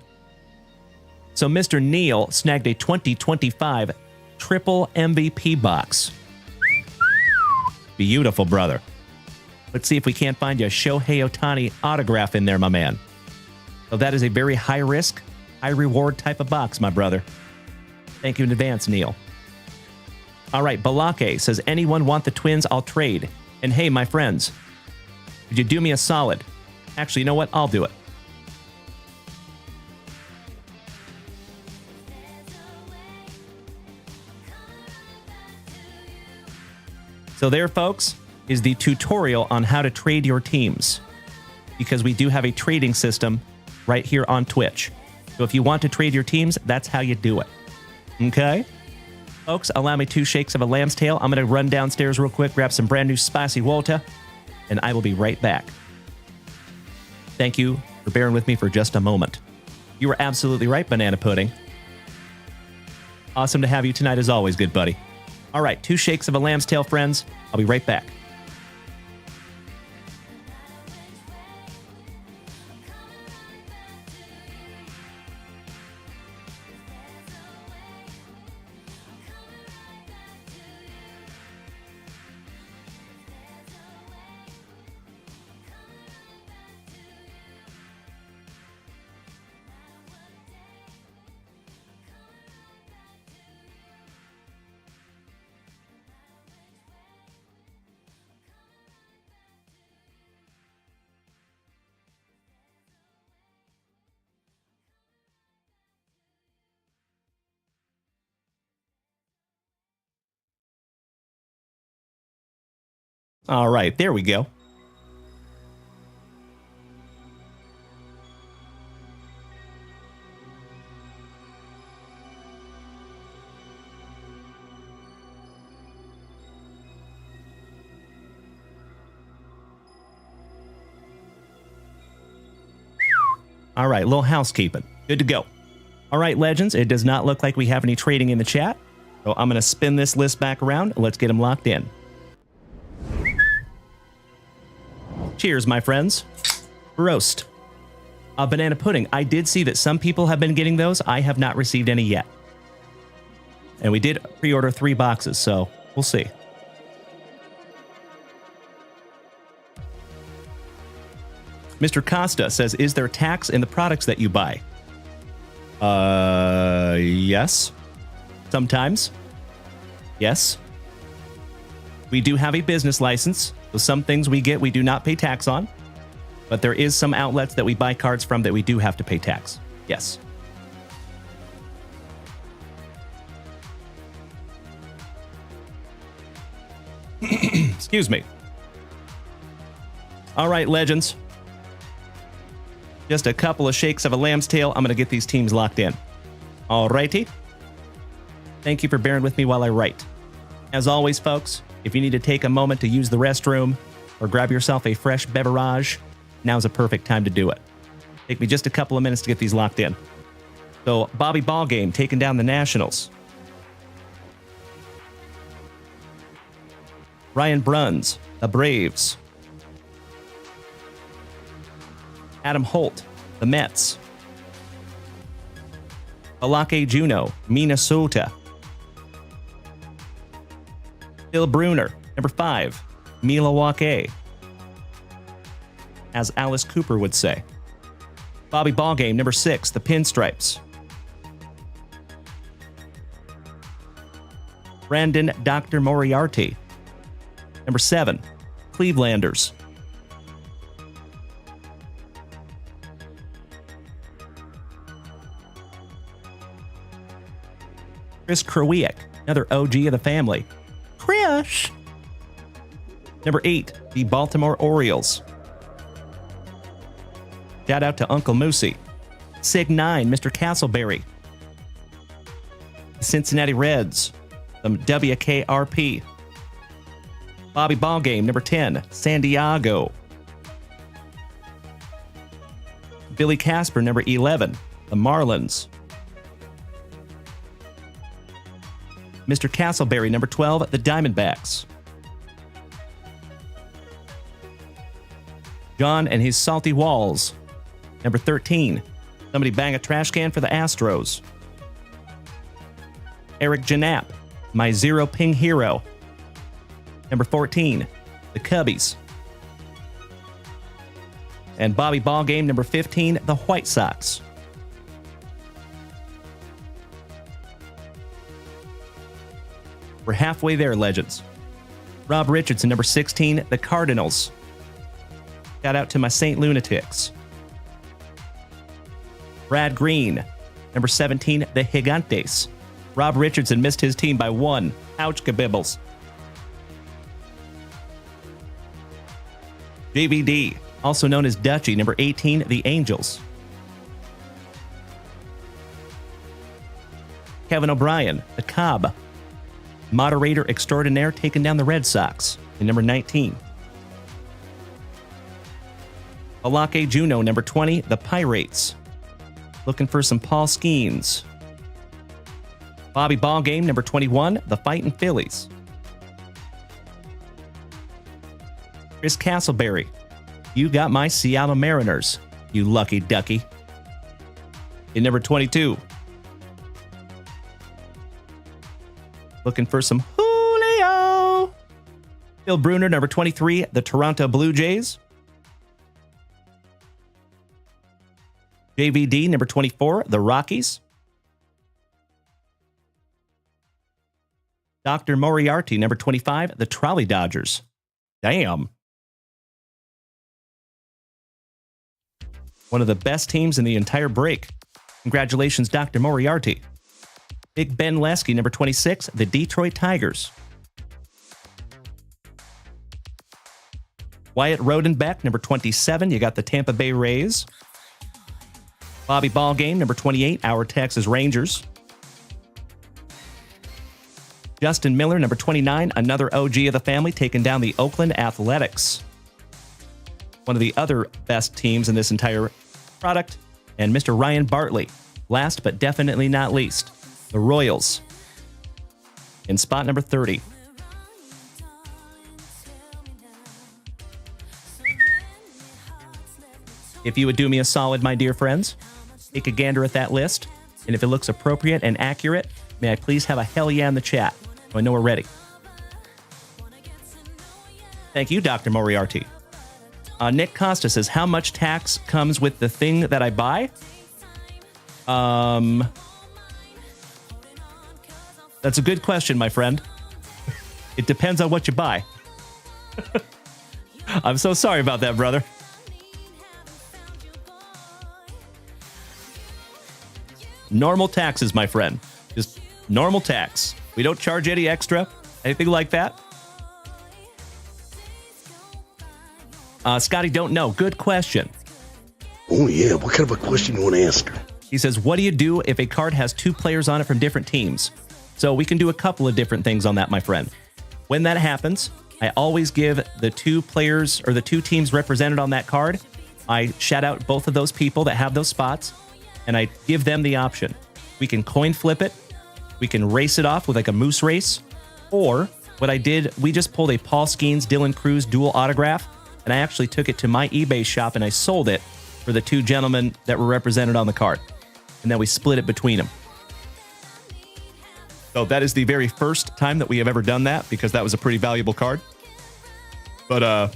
So Mr. Neil snagged a 2025 triple MVP box. Beautiful, brother. Let's see if we can't find you a Shohei Ohtani autograph in there, my man. So that is a very high risk, high reward type of box, my brother. Thank you in advance, Neil. All right, Balake says, anyone want the Twins? I'll trade. And hey, my friends, would you do me a solid? Actually, you know what? I'll do it. So there, folks, is the tutorial on how to trade your teams, because we do have a trading system right here on Twitch. So if you want to trade your teams, that's how you do it. Okay? Folks, allow me 2 shakes of a lamb's tail. I'm going to run downstairs real quick, grab some brand new spicy water, and I will be right back. Thank you for bearing with me for just a moment. You were absolutely right, Banana Pudding. Awesome to have you tonight as always, good buddy. All right, 2 shakes of a lamb's tail, friends. I'll be right back. All right, there we go. All right, little housekeeping. Good to go. All right, legends, it does not look like we have any trading in the chat. So I'm going to spin this list back around. Let's get them locked in. Cheers, my friends. Roast. Banana pudding. I did see that some people have been getting those. I have not received any yet. And we did pre-order 3 boxes, so we'll see. Mr. Costa says, is there tax in the products that you buy? Yes. Sometimes. Yes. We do have a business license, so some things we get we do not pay tax on. But there is some outlets that we buy cards from that we do have to pay tax. Yes. Excuse me. All right, legends. Just a couple of shakes of a lamb's tail. I'm going to get these teams locked in. All righty. Thank you for bearing with me while I write. As always, folks, if you need to take a moment to use the restroom or grab yourself a fresh beverage, now's a perfect time to do it. Take me just a couple of minutes to get these locked in. So, Bobby Ballgame taking down the Nationals. Ryan Bruns, the Braves. Adam Holt, the Mets. Balake Juno, Minnesota. Phil Bruner, number 5, Milwaukee. As Alice Cooper would say. Bobby Ballgame, number 6, the Pinstripes. Brandon Dr. Moriarty, number 7, Clevelanders. Chris Krawiec, another OG of the family. Chris! Number 8, the Baltimore Orioles. Shout out to Uncle Moosey. Sig 9, Mr. Castleberry. Cincinnati Reds, the WKRP. Bobby Ballgame, number 10, San Diego. Billy Casper, number 11, the Marlins. Mr. Castleberry, number 12, the Diamondbacks. John and his salty walls. Number 13, somebody bang a trash can for the Astros. Eric Janap, my zero ping hero. Number 14, the Cubbies. And Bobby Ballgame, number 15, the White Sox. We're halfway there, legends. Rob Richardson, number 16, the Cardinals. Shout out to my St. Lunatics. Brad Green, number 17, the Gigantes. Rob Richardson missed his team by 1. Ouch, kabibbles. JVD, also known as Dutchie, number 18, the Angels. Kevin O'Brien, the Cobb. Moderator extraordinaire taking down the Red Sox in number 19. Alake Juno, number 20, the Pirates. Looking for some Paul Skeens. Bobby Ballgame, number 21, the Fightin' Phillies. Chris Castleberry, you got my Seattle Mariners, you lucky ducky. In number 22. Looking for some Julio. Phil Bruner, number 23, the Toronto Blue Jays. JVD, number 24, the Rockies. Dr. Moriarty, number 25, the Trolley Dodgers. Damn. One of the best teams in the entire break. Congratulations, Dr. Moriarty. Big Ben Lesky, number 26, the Detroit Tigers. Wyatt Rodenbeck, number 27, you got the Tampa Bay Rays. Bobby Ballgame, number 28, our Texas Rangers. Justin Miller, number 29, another OG of the family, taking down the Oakland Athletics. One of the other best teams in this entire product. And Mr. Ryan Bartley, last but definitely not least, the Royals. In spot number 30. If you would do me a solid, my dear friends, take a gander at that list, and if it looks appropriate and accurate, may I please have a hell yeah in the chat so I know we're ready. Thank you, Dr. Moriarty. Nick Costa says, how much tax comes with the thing that I buy? That's a good question, my friend. It depends on what you buy. I'm so sorry about that, brother. Normal taxes, my friend. Just normal tax. We don't charge any extra, anything like that. Scotty, don't know. Good question. Oh, yeah. What kind of a question you want to ask her? He says, what do you do if a card has 2 players on it from different teams? So we can do a couple of different things on that, my friend. When that happens, I always give the 2 players or the 2 teams represented on that card. I shout out both of those people that have those spots, and I give them the option. We can coin flip it. We can race it off with like a moose race. Or what I did, we just pulled a Paul Skeens, Dylan Cruz dual autograph, and I actually took it to my eBay shop and I sold it for the 2 gentlemen that were represented on the card. And then we split it between them. So that is the very first time that we have ever done that because that was a pretty valuable card. But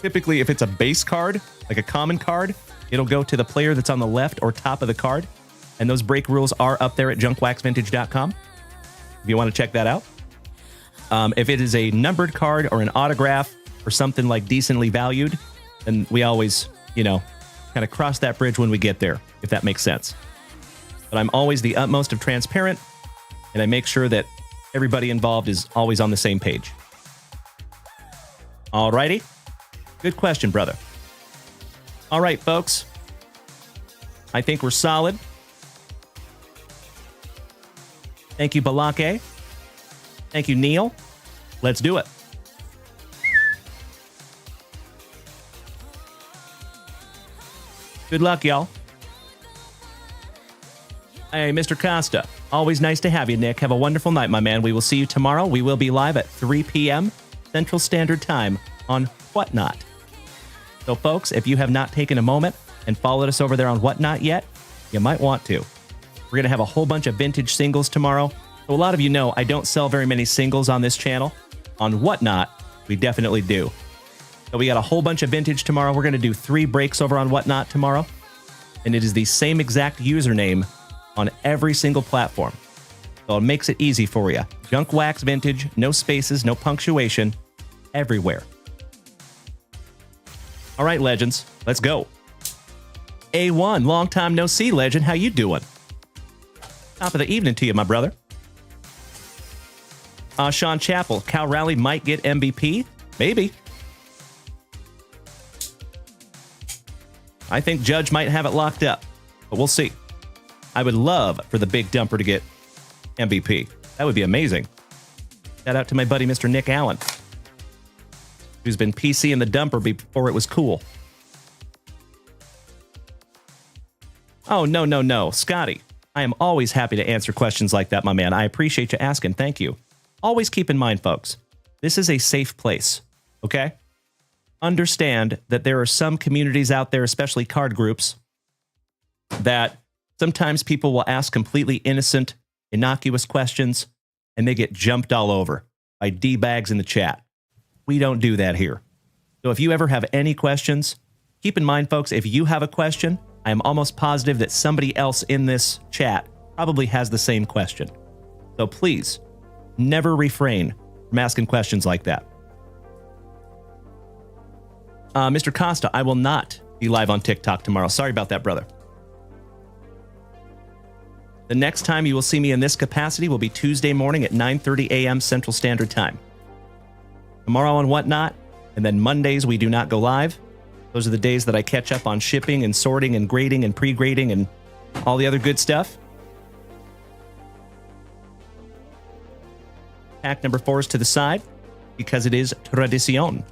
typically if it's a base card, like a common card, it'll go to the player that's on the left or top of the card. And those break rules are up there at junkwaxvintage.com if you want to check that out. If it is a numbered card or an autograph or something like decently valued, then we always, kind of cross that bridge when we get there, if that makes sense. But I'm always the utmost of transparent, and I make sure that everybody involved is always on the same page. Alrighty? Good question, brother. All right, folks. I think we're solid. Thank you, Balake. Thank you, Neil. Let's do it. Good luck, y'all. Hey, Mr. Costa. Always nice to have you, Nick. Have a wonderful night, my man. We will see you tomorrow. We will be live at 3 p.m. Central Standard Time on Whatnot. So, folks, if you have not taken a moment and followed us over there on Whatnot yet, you might want to. We're going to have a whole bunch of vintage singles tomorrow. So a lot of you know I don't sell very many singles on this channel. On Whatnot, we definitely do. So we got a whole bunch of vintage tomorrow. We're going to do 3 breaks over on Whatnot tomorrow. And it is the same exact username on every single platform. So it makes it easy for you. Junk Wax Vintage, no spaces, no punctuation, everywhere. All right, legends, let's go. A1, long time no see, legend. How you doing? Top of the evening to you, my brother. Sean Chappell, Cal Raleigh might get MVP? Maybe. I think Judge might have it locked up, but we'll see. I would love for the big dumper to get MVP. That would be amazing. Shout out to my buddy, Mr. Nick Allen, who's been PC in the dumper before it was cool. Oh, no. Scotty, I am always happy to answer questions like that, my man. I appreciate you asking. Thank you. Always keep in mind, folks, this is a safe place, okay? Understand that there are some communities out there, especially card groups, that sometimes people will ask completely innocent, innocuous questions, and they get jumped all over by D-bags in the chat. We don't do that here. So if you ever have any questions, keep in mind, folks, if you have a question, I am almost positive that somebody else in this chat probably has the same question. So please, never refrain from asking questions like that. Mr. Costa, I will not be live on TikTok tomorrow. Sorry about that, brother. The next time you will see me in this capacity will be Tuesday morning at 9:30 a.m. Central Standard Time. Tomorrow on Whatnot, and then Mondays we do not go live. Those are the days that I catch up on shipping and sorting and grading and pre-grading and all the other good stuff. Pack number 4 is to the side because it is tradición.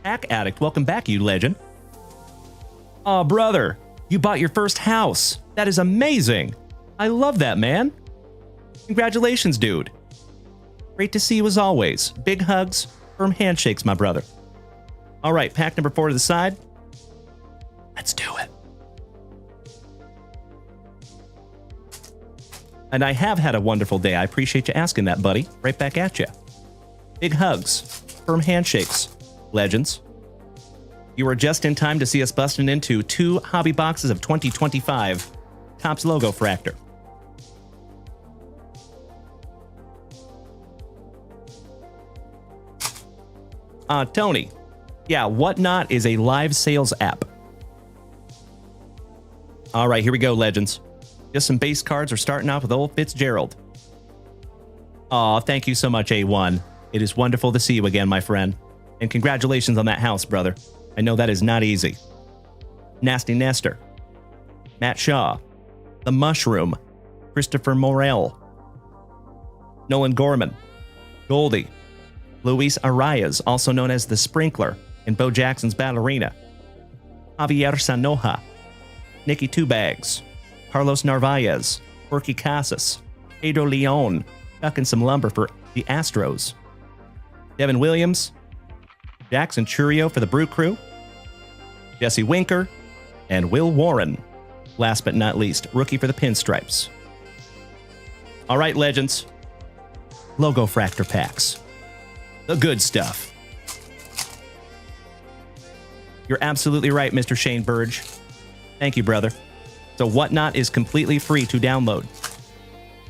Pack Addict, welcome back, you legend. Oh, brother, you bought your first house. That is amazing. I love that, man. Congratulations, dude. Great to see you as always. Big hugs, firm handshakes, my brother. All right, pack number 4 to the side. Let's do it. And I have had a wonderful day. I appreciate you asking that, buddy. Right back at you. Big hugs, firm handshakes, legends. You were just in time to see us busting into 2 hobby boxes of 2025 Topps Logo Fractor. Tony. Yeah, Whatnot is a live sales app. All right, here we go, legends. Just some base cards are starting off with old Fitzgerald. Aw, thank you so much, A1. It is wonderful to see you again, my friend. And congratulations on that house, brother. I know that is not easy. Nasty Nestor. Matt Shaw. The Mushroom. Christopher Morel. Nolan Gorman. Goldie. Luis Arias, also known as the Sprinkler in Bo Jackson's Ballerina. Javier Sanoja. Nicky Two Bags. Carlos Narvaez. Jorge Casas. Pedro Leon. Ducking some lumber for the Astros. Devin Williams. Jackson Churio for the Brew Crew. Jesse Winker. And Will Warren. Last but not least, rookie for the Pinstripes. All right, legends. Logo Fractor packs. The good stuff. You're absolutely right, Mr. Shane Burge. Thank you, brother. So Whatnot is completely free to download,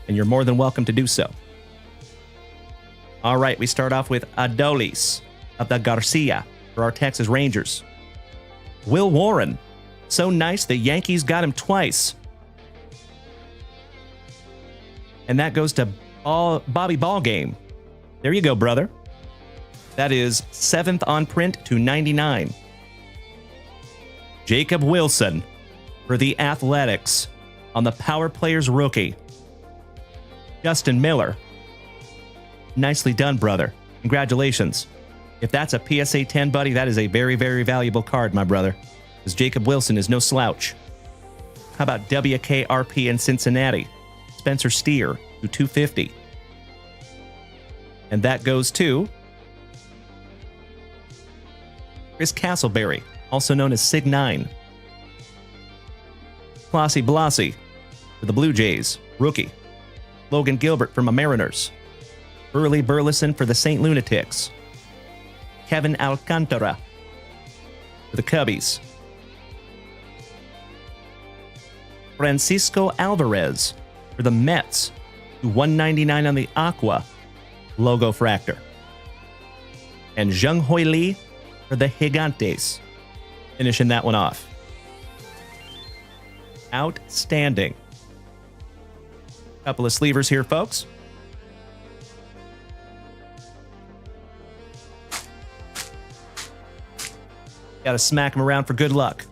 and you're more than welcome to do so. All right, we start off with Adolis of the Garcia for our Texas Rangers. Will Warren. So nice, the Yankees got him twice. And that goes to Bobby Ballgame. There you go, brother. That is 7th on print to 99. Jacob Wilson for the Athletics on the Power Players rookie. Justin Miller. Nicely done, brother. Congratulations. If that's a PSA 10, buddy, that is a very, very valuable card, my brother, because Jacob Wilson is no slouch. How about WKRP in Cincinnati? Spencer Steer to 250. And that goes to Chris Castleberry, also known as Sig 9. Classy Blassie for the Blue Jays, rookie. Logan Gilbert for my Mariners. Burley Burleson for the St. Lunatics. Kevin Alcantara for the Cubbies. Francisco Alvarez for the Mets, $199 on the Aqua logo fractor. And Jung Hoi Lee for the Gigantes, finishing that one off. Outstanding. Couple of sleevers here, folks. Gotta smack them around for good luck.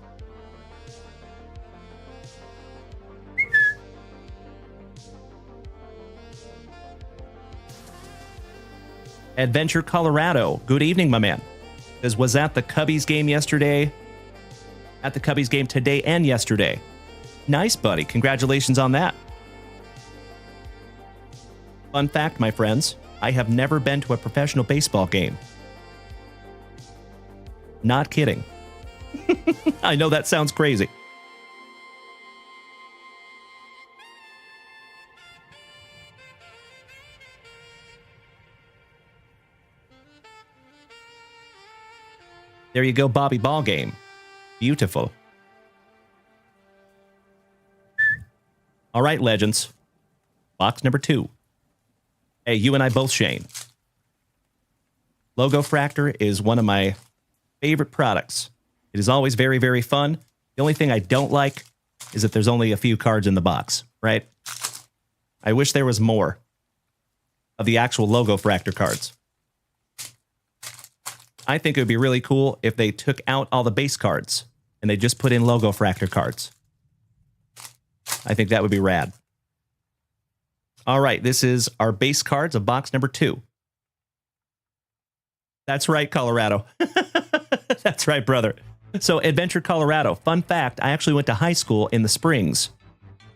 Adventure Colorado. Good evening, my man. Was at the Cubbies game yesterday. At the Cubbies game today and yesterday. Nice, buddy. Congratulations on that. Fun fact, my friends. I have never been to a professional baseball game. Not kidding. I know that sounds crazy. There you go, Bobby Ball game. Beautiful. All right, legends. Box number 2. Hey, you and I both, Shane. Logo Fractor is one of my favorite products. It is always very, very fun. The only thing I don't like is that there's only a few cards in the box, right? I wish there was more of the actual Logo Fractor cards. I think it would be really cool if they took out all the base cards and they just put in Logo Fractor cards. I think that would be rad. All right, this is our base cards of box number 2. That's right, Colorado. That's right, brother. So, Adventure Colorado. Fun fact, I actually went to high school in the Springs.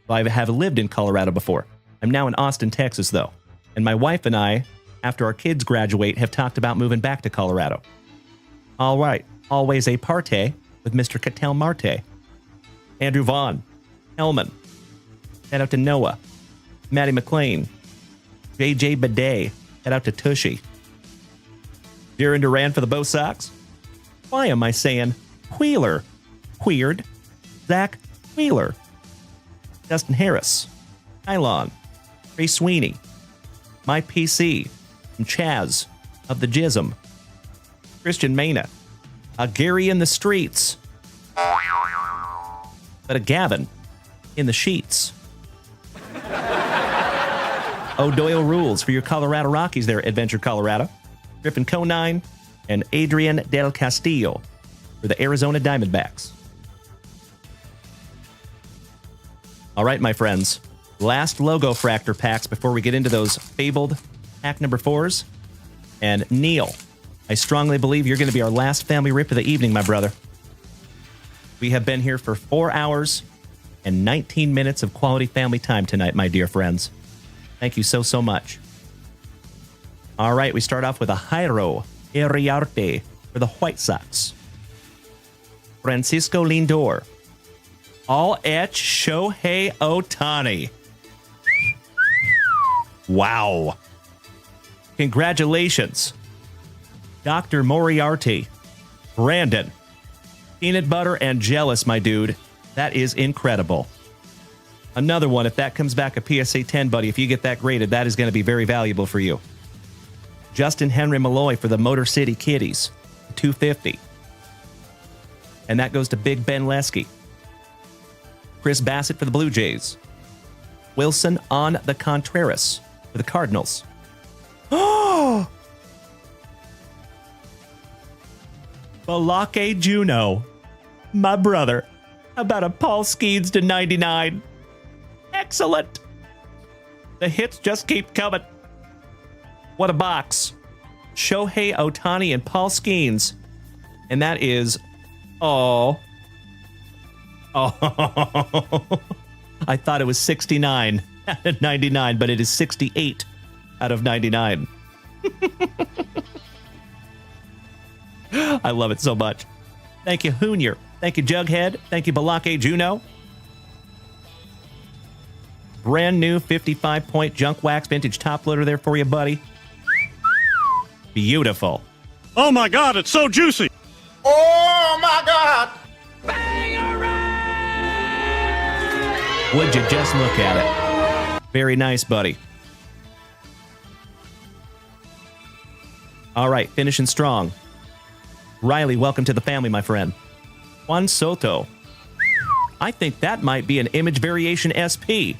Well, I have lived in Colorado before. I'm now in Austin, Texas, though. And my wife and I, after our kids graduate, have talked about moving back to Colorado. All right, always a parte with Mr. Cattell Marte. Andrew Vaughn, Hellman. Head out to Noah. Matty McLean. JJ Bidet. Head out to Tushy. Darren Duran for the Bo Sox. Why am I saying Wheeler? Weird. Zach Wheeler. Dustin Harris. Kylon. Ray Sweeney. My PC. From Chaz of the Jism. Christian Mena. A Gary in the streets. But a Gavin in the sheets. O'Doyle Rules for your Colorado Rockies there, Adventure Colorado. Griffin Conine and Adrian Del Castillo for the Arizona Diamondbacks. All right, my friends. Last Logo Fractor packs before we get into those fabled pack number 4s. And Neil, I strongly believe you're going to be our last family rip of the evening, my brother. We have been here for 4 hours and 19 minutes of quality family time tonight, my dear friends. Thank you so, so much. All right, we start off with a Jairo Iriarte for the White Sox. Francisco Lindor. All etch Shohei Ohtani. Wow. Congratulations. Dr. Moriarty. Brandon. Peanut butter and jealous, my dude. That is incredible. Another one, if that comes back a PSA 10, buddy, if you get that graded, that is going to be very valuable for you. Justin Henry Malloy for the Motor City Kitties, $250. And that goes to Big Ben Lesky. Chris Bassett for the Blue Jays. Wilson on the Contreras for the Cardinals. Oh! Balake Juno. My brother. How about a Paul Skeens to 99? Excellent. The hits just keep coming. What a box. Shohei Ohtani and Paul Skeens. And that is... Oh. I thought it was 69 out of 99, but it is 68 out of 99. I love it so much. Thank you, Hoonier. Thank you, Jughead. Thank you, Balake Juno. Brand new 55-point junk wax vintage top loader there for you, buddy. Beautiful. Oh my God, it's so juicy. Oh my God! Would you just look at it? Very nice, buddy. All right, finishing strong. Riley, welcome to the family, my friend. Juan Soto. I think that might be an image variation SP.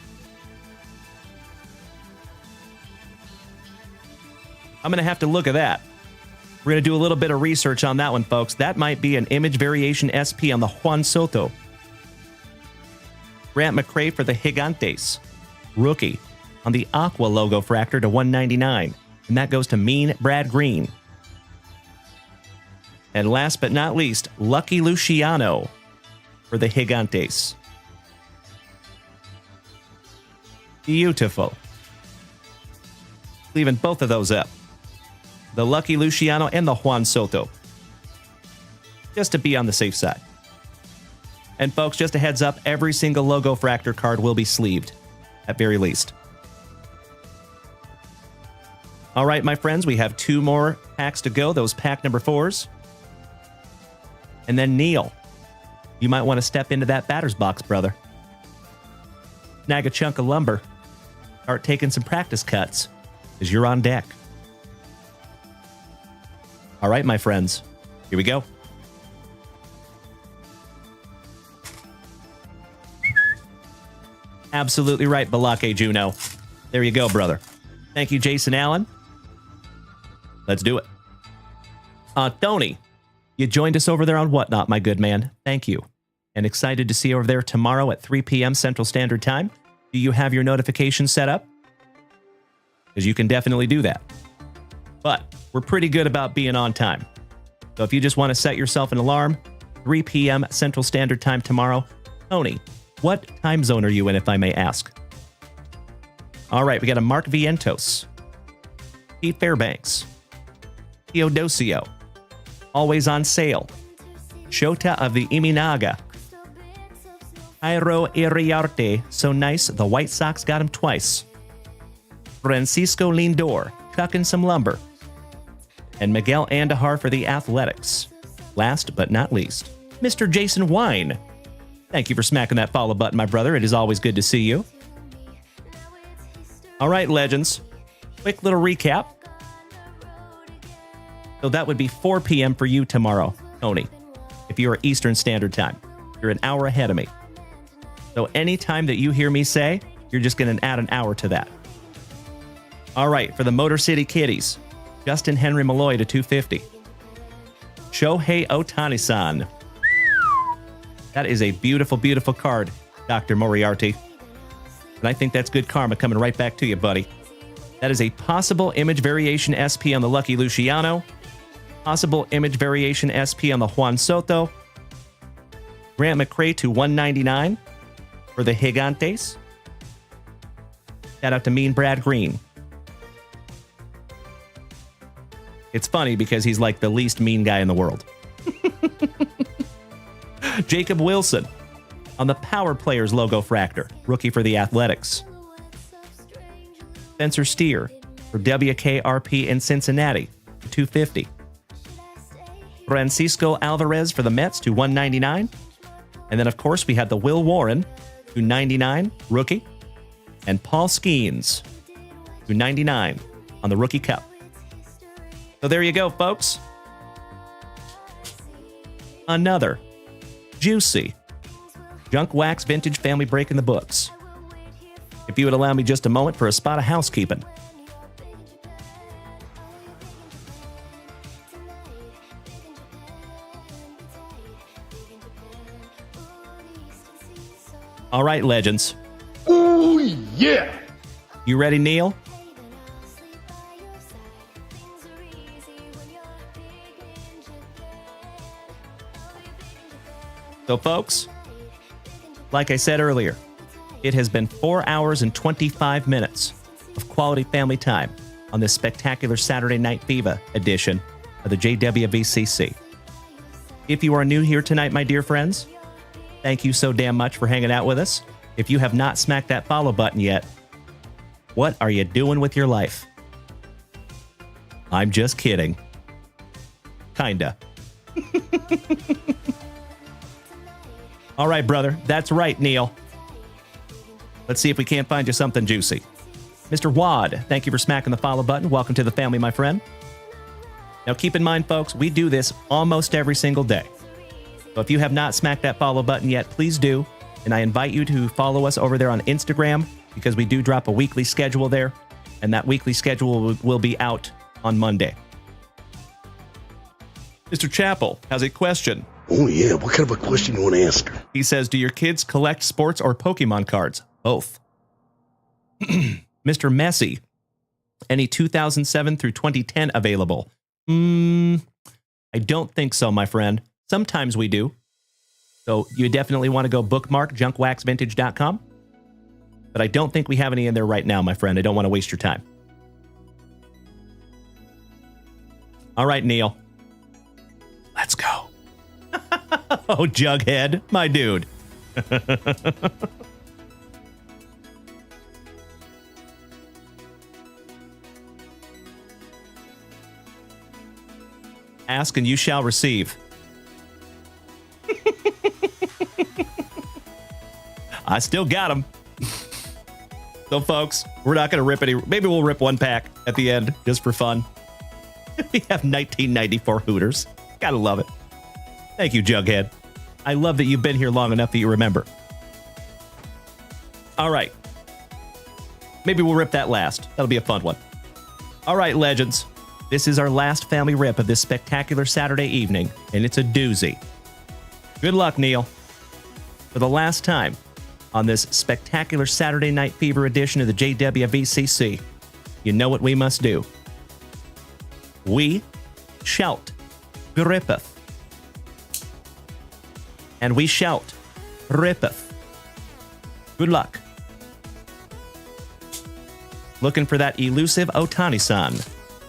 I'm going to have to look at that. We're going to do a little bit of research on that one, folks. That might be an image variation SP on the Juan Soto. Grant McCrae for the Gigantes. Rookie on the Aqua logo fractor to 199. And that goes to Mean Brad Green. And last but not least, Lucky Luciano for the Gigantes. Beautiful. Leaving both of those up. The Lucky Luciano and the Juan Soto. Just to be on the safe side. And folks, just a heads up, every single logo fractor card will be sleeved, at very least. All right, my friends, we have 2 more packs to go, those pack number 4s. And then Neil, you might want to step into that batter's box, brother. Snag a chunk of lumber. Start taking some practice cuts, because you're on deck. All right, my friends, here we go. Absolutely right, Balake Juno. There you go, brother. Thank you, Jason Allen. Let's do it. Tony, you joined us over there on Whatnot, my good man. Thank you. And excited to see you over there tomorrow at 3 p.m. Central Standard Time. Do you have your notifications set up? Because you can definitely do that. But we're pretty good about being on time. So if you just want to set yourself an alarm, 3 p.m. Central Standard Time tomorrow. Tony, what time zone are you in, if I may ask? All right, we got a Mark Vientos, Pete Fairbanks, Theodosio, Always on Sale, Shota of the Iminaga, Jairo Iriarte, so nice, the White Sox got him twice, Francisco Lindor, chucking some lumber, and Miguel Andahar for the Athletics. Last but not least, Mr. Jason Wine. Thank you for smacking that follow button, my brother. It is always good to see you. All right, legends. Quick little recap. So that would be 4 p.m. for you tomorrow, Tony, if you are Eastern Standard Time. You're an hour ahead of me. So any time that you hear me say, you're just going to add an hour to that. All right, for the Motor City Kitties, Justin Henry Malloy to 250. Shohei Ohtani-san. That is a beautiful, beautiful card, Dr. Moriarty. And I think that's good karma coming right back to you, buddy. That is a possible image variation SP on the Lucky Luciano. Possible image variation SP on the Juan Soto. Grant McCrae to 199 for the Gigantes. Shout out to Mean Brad Green. It's funny because he's like the least mean guy in the world. Jacob Wilson on the Power Players logo fractor, rookie for the Athletics. Spencer Steer for WKRP in Cincinnati, 250. Francisco Alvarez for the Mets to 199. And then, of course, we had the Will Warren to 99, rookie. And Paul Skeens to 99 on the Rookie Cup. So there you go, folks. Another juicy junk wax vintage family break in the books. If you would allow me just a moment for a spot of housekeeping. All right, legends. Ooh, yeah. You ready, Neil? So, folks, like I said earlier, it has been 4 hours and 25 minutes of quality family time on this spectacular Saturday Night Fever edition of the JWVCC. If you are new here tonight, my dear friends, thank you so damn much for hanging out with us. If you have not smacked that follow button yet, what are you doing with your life? I'm just kidding. Kinda. All right, brother. That's right, Neil. Let's see if we can't find you something juicy. Mr. Wad, thank you for smacking the follow button. Welcome to the family, my friend. Now, keep in mind, folks, we do this almost every single day. So if you have not smacked that follow button yet, please do. And I invite you to follow us over there on Instagram because we do drop a weekly schedule there. And that weekly schedule will be out on Monday. Mr. Chappell has a question. Oh, yeah. What kind of a question you want to ask her? He says, do your kids collect sports or Pokemon cards? Both. Mr. Messi, any 2007 through 2010 available? I don't think so, my friend. Sometimes we do. So you definitely want to go bookmark junkwaxvintage.com. But I don't think we have any in there right now, my friend. I don't want to waste your time. All right, Neil. Let's go. Oh, Jughead, my dude. Ask and you shall receive. I still got them. So, folks, we're not going to rip any. Maybe we'll rip one pack at the end just for fun. We have 1994 Hooters. Gotta love it. Thank you, Jughead. I love that you've been here long enough that you remember. All right. Maybe we'll rip that last. That'll be a fun one. All right, legends. This is our last family rip of this spectacular Saturday evening, and it's a doozy. Good luck, Neil. For the last time on this spectacular Saturday Night Fever edition of the JWVCC, you know what we must do. We shout, grippeth. And we shout, rippeth. Good luck. Looking for that elusive Otani-san.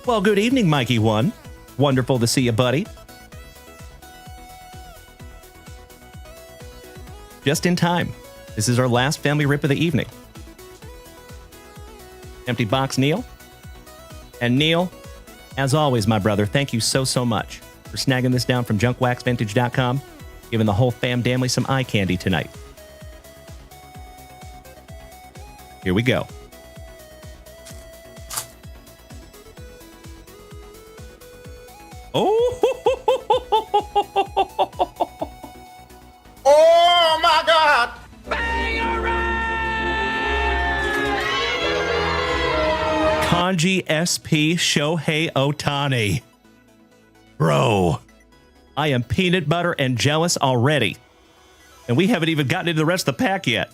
Well, good evening, Mikey One. Wonderful to see you, buddy. Just in time. This is our last family rip of the evening. Empty box, Neil. And Neil, as always, my brother, thank you so, so much for snagging this down from junkwaxvintage.com, giving the whole fam damly some eye candy tonight. Here we go. Oh! Oh my God! Kanji SP Shohei Otani. Bro, I am peanut butter and jealous already. And we haven't even gotten into the rest of the pack yet.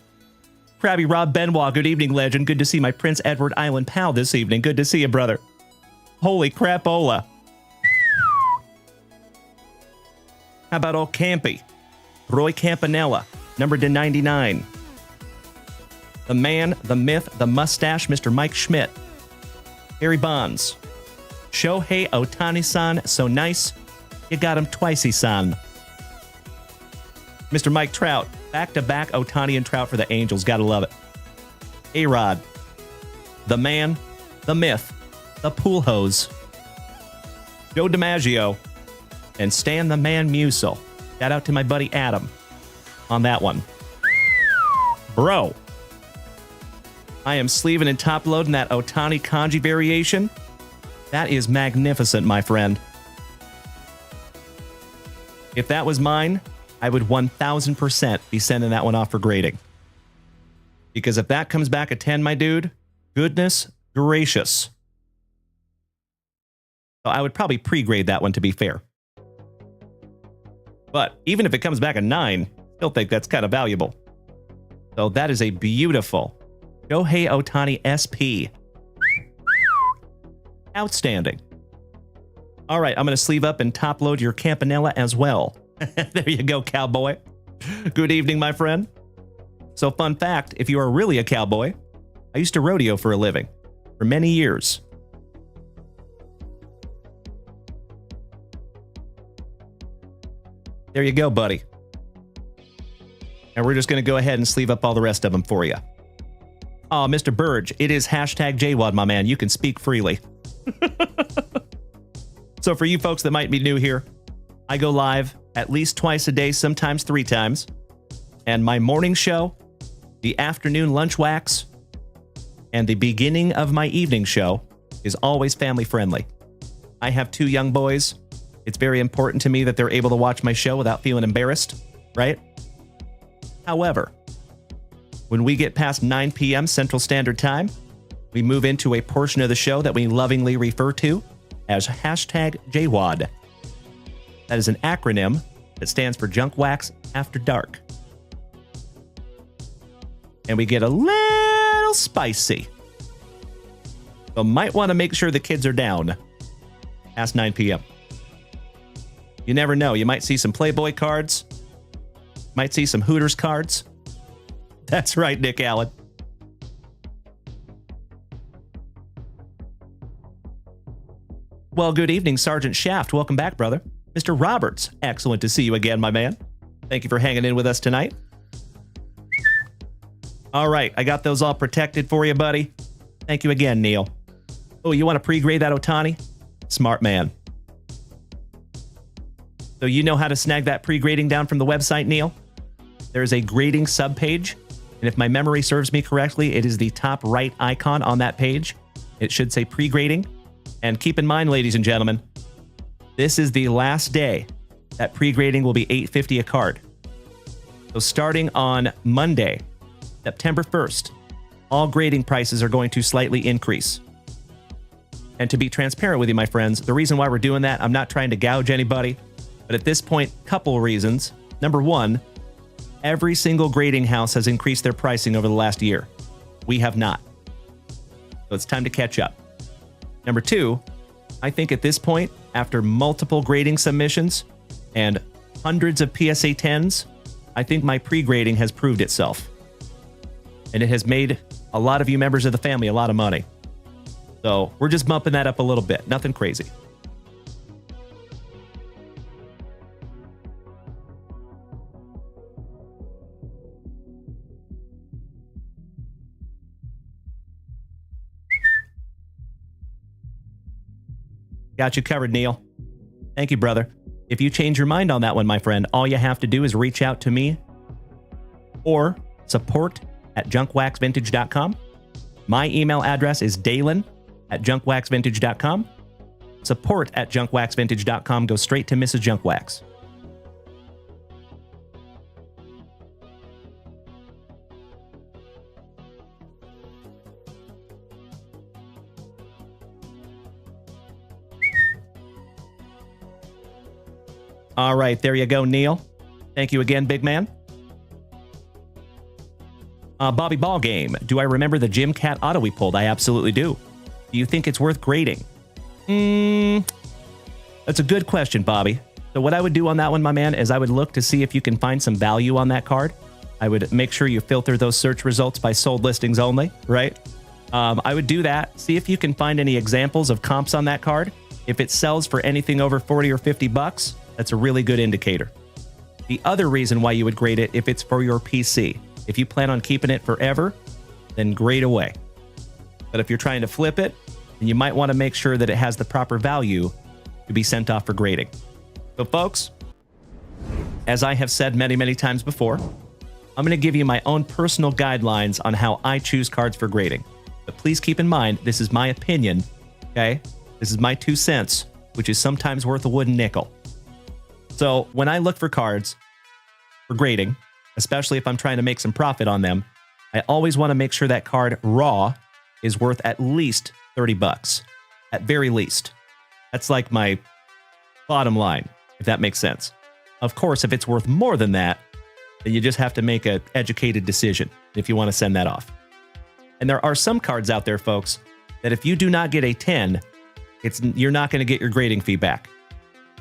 Krabby Rob Benoit, good evening, legend. Good to see my Prince Edward Island pal this evening. Good to see you, brother. Holy crapola. How about old Campy? Roy Campanella, numbered to 99. The man, the myth, the mustache, Mr. Mike Schmidt. Harry Bonds. Shohei Otani-san, so nice, you got him twicey-san. Mr. Mike Trout, back-to-back Otani and Trout for the Angels, gotta love it. A-Rod. The man, the myth, the pool hose. Joe DiMaggio. And Stan the Man Musil. Shout out to my buddy Adam on that one. Bro. I am sleeving and top loading that Otani kanji variation. That is magnificent, my friend. If that was mine, I would 1000% be sending that one off for grading. Because if that comes back a 10, my dude, goodness gracious. So I would probably pre-grade that one to be fair. But even if it comes back a 9, still think that's kind of valuable. So that is a beautiful Shohei Otani SP. Outstanding. All right, I'm going to sleeve up and top load your Campanella as well. There you go, cowboy. Good evening, my friend. So fun fact, if you are really a cowboy, I used to rodeo for a living for many years. There you go, buddy. And we're just going to go ahead and sleeve up all the rest of them for you. Oh, Mr. Burge, it is hashtag JWAD, my man. You can speak freely. So for you folks that might be new here, I go live at least twice a day, sometimes 3 times. And my morning show, the afternoon lunch wax, and the beginning of my evening show is always family friendly. I have 2 young boys. It's very important to me that they're able to watch my show without feeling embarrassed, right? However, when we get past 9 p.m. Central Standard Time, we move into a portion of the show that we lovingly refer to as hashtag JWAD. That is an acronym that stands for Junk Wax After Dark. And we get a little spicy. So might want to make sure the kids are down past 9 p.m. You never know. You might see some Playboy cards. Might see some Hooters cards. That's right, Nick Allen. Well, good evening, Sergeant Shaft. Welcome back, brother. Mr. Roberts, excellent to see you again, my man. Thank you for hanging in with us tonight. All right, I got those all protected for you, buddy. Thank you again, Neil. Oh, you want to pre-grade that Otani? Smart man. So you know how to snag that pre-grading down from the website, Neil? There's a grading subpage, and if my memory serves me correctly, it is the top right icon on that page. It should say pre-grading. And keep in mind, ladies and gentlemen, this is the last day that pre-grading will be $8.50 a card. So starting on Monday, September 1st, all grading prices are going to slightly increase. And to be transparent with you, my friends, the reason why we're doing that, I'm not trying to gouge anybody, but at this point, couple reasons. Number one, every single grading house has increased their pricing over the last year. We have not. So it's time to catch up. Number two, I think at this point, after multiple grading submissions and hundreds of PSA 10s, I think my pre-grading has proved itself. And it has made a lot of you members of the family a lot of money. So we're just bumping that up a little bit. Nothing crazy. Got you covered, Neil. Thank you, brother. If you change your mind on that one, my friend, all you have to do is reach out to me or support@junkwaxvintage.com. My email address is dalen@junkwaxvintage.com. Support@junkwaxvintage.com goes straight to Mrs. Junkwax. All right, there you go, Neil. Thank you again, big man. Bobby Ballgame. Do I remember the Jim Cat auto we pulled? I absolutely do. Do you think it's worth grading? That's a good question, Bobby. So what I would do on that one, my man, is I would look to see if you can find some value on that card. I would make sure you filter those search results by sold listings only, right? I would do that. See if you can find any examples of comps on that card. If it sells for anything over 40 or 50 bucks, that's a really good indicator. The other reason why you would grade it, if it's for your PC. If you plan on keeping it forever, then grade away. But if you're trying to flip it, then you might want to make sure that it has the proper value to be sent off for grading. So folks, as I have said many, many times before, I'm going to give you my own personal guidelines on how I choose cards for grading. But please keep in mind, this is my opinion, okay? This is my 2 cents, which is sometimes worth a wooden nickel. So when I look for cards for grading, especially if I'm trying to make some profit on them, I always want to make sure that card raw is worth at least 30 bucks, at very least. That's like my bottom line, if that makes sense. Of course, if it's worth more than that, then you just have to make an educated decision if you want to send that off. And there are some cards out there, folks, that if you do not get a 10, you're not going to get your grading fee back.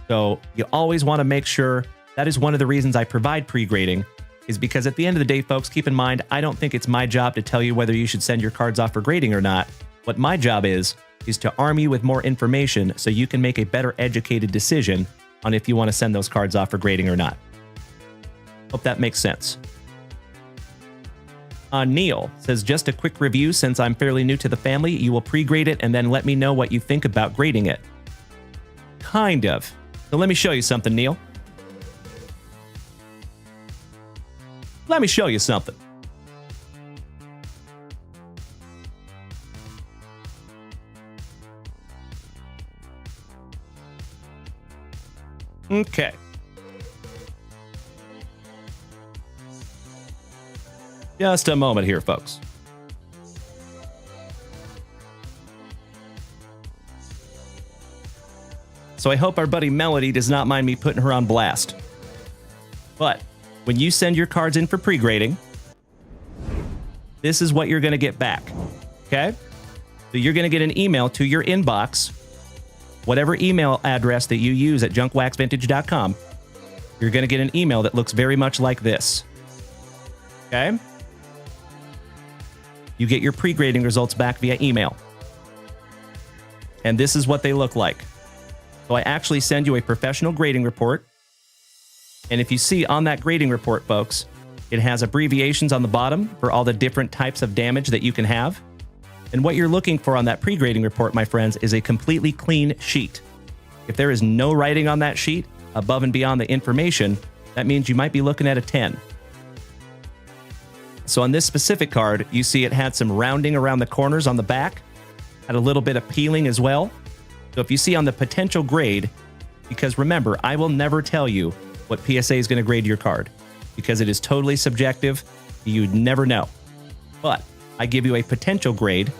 So you always want to make sure. That is one of the reasons I provide pre-grading, is because at the end of the day, folks, keep in mind, I don't think it's my job to tell you whether you should send your cards off for grading or not. What my job is to arm you with more information so you can make a better educated decision on if you want to send those cards off for grading or not. Hope that makes sense. Neil says, just a quick review since I'm fairly new to the family. You will pre-grade it and then let me know what you think about grading it. Kind of. So let me show you something, Neil. Let me show you something. Okay. Just a moment here, folks. So I hope our buddy Melody does not mind me putting her on blast. But when you send your cards in for pre-grading, this is what you're going to get back. Okay? So you're going to get an email to your inbox, whatever email address that you use at junkwaxvintage.com. You're going to get an email that looks very much like this. Okay? You get your pre-grading results back via email. And this is what they look like. So I actually send you a professional grading report. And if you see on that grading report, folks, it has abbreviations on the bottom for all the different types of damage that you can have. And what you're looking for on that pre-grading report, my friends, is a completely clean sheet. If there is no writing on that sheet above and beyond the information, that means you might be looking at a 10. So on this specific card, you see it had some rounding around the corners on the back, had a little bit of peeling as well. So if you see on the potential grade, because remember, I will never tell you what PSA is going to grade your card, because it is totally subjective. You'd never know. But I give you a potential grade,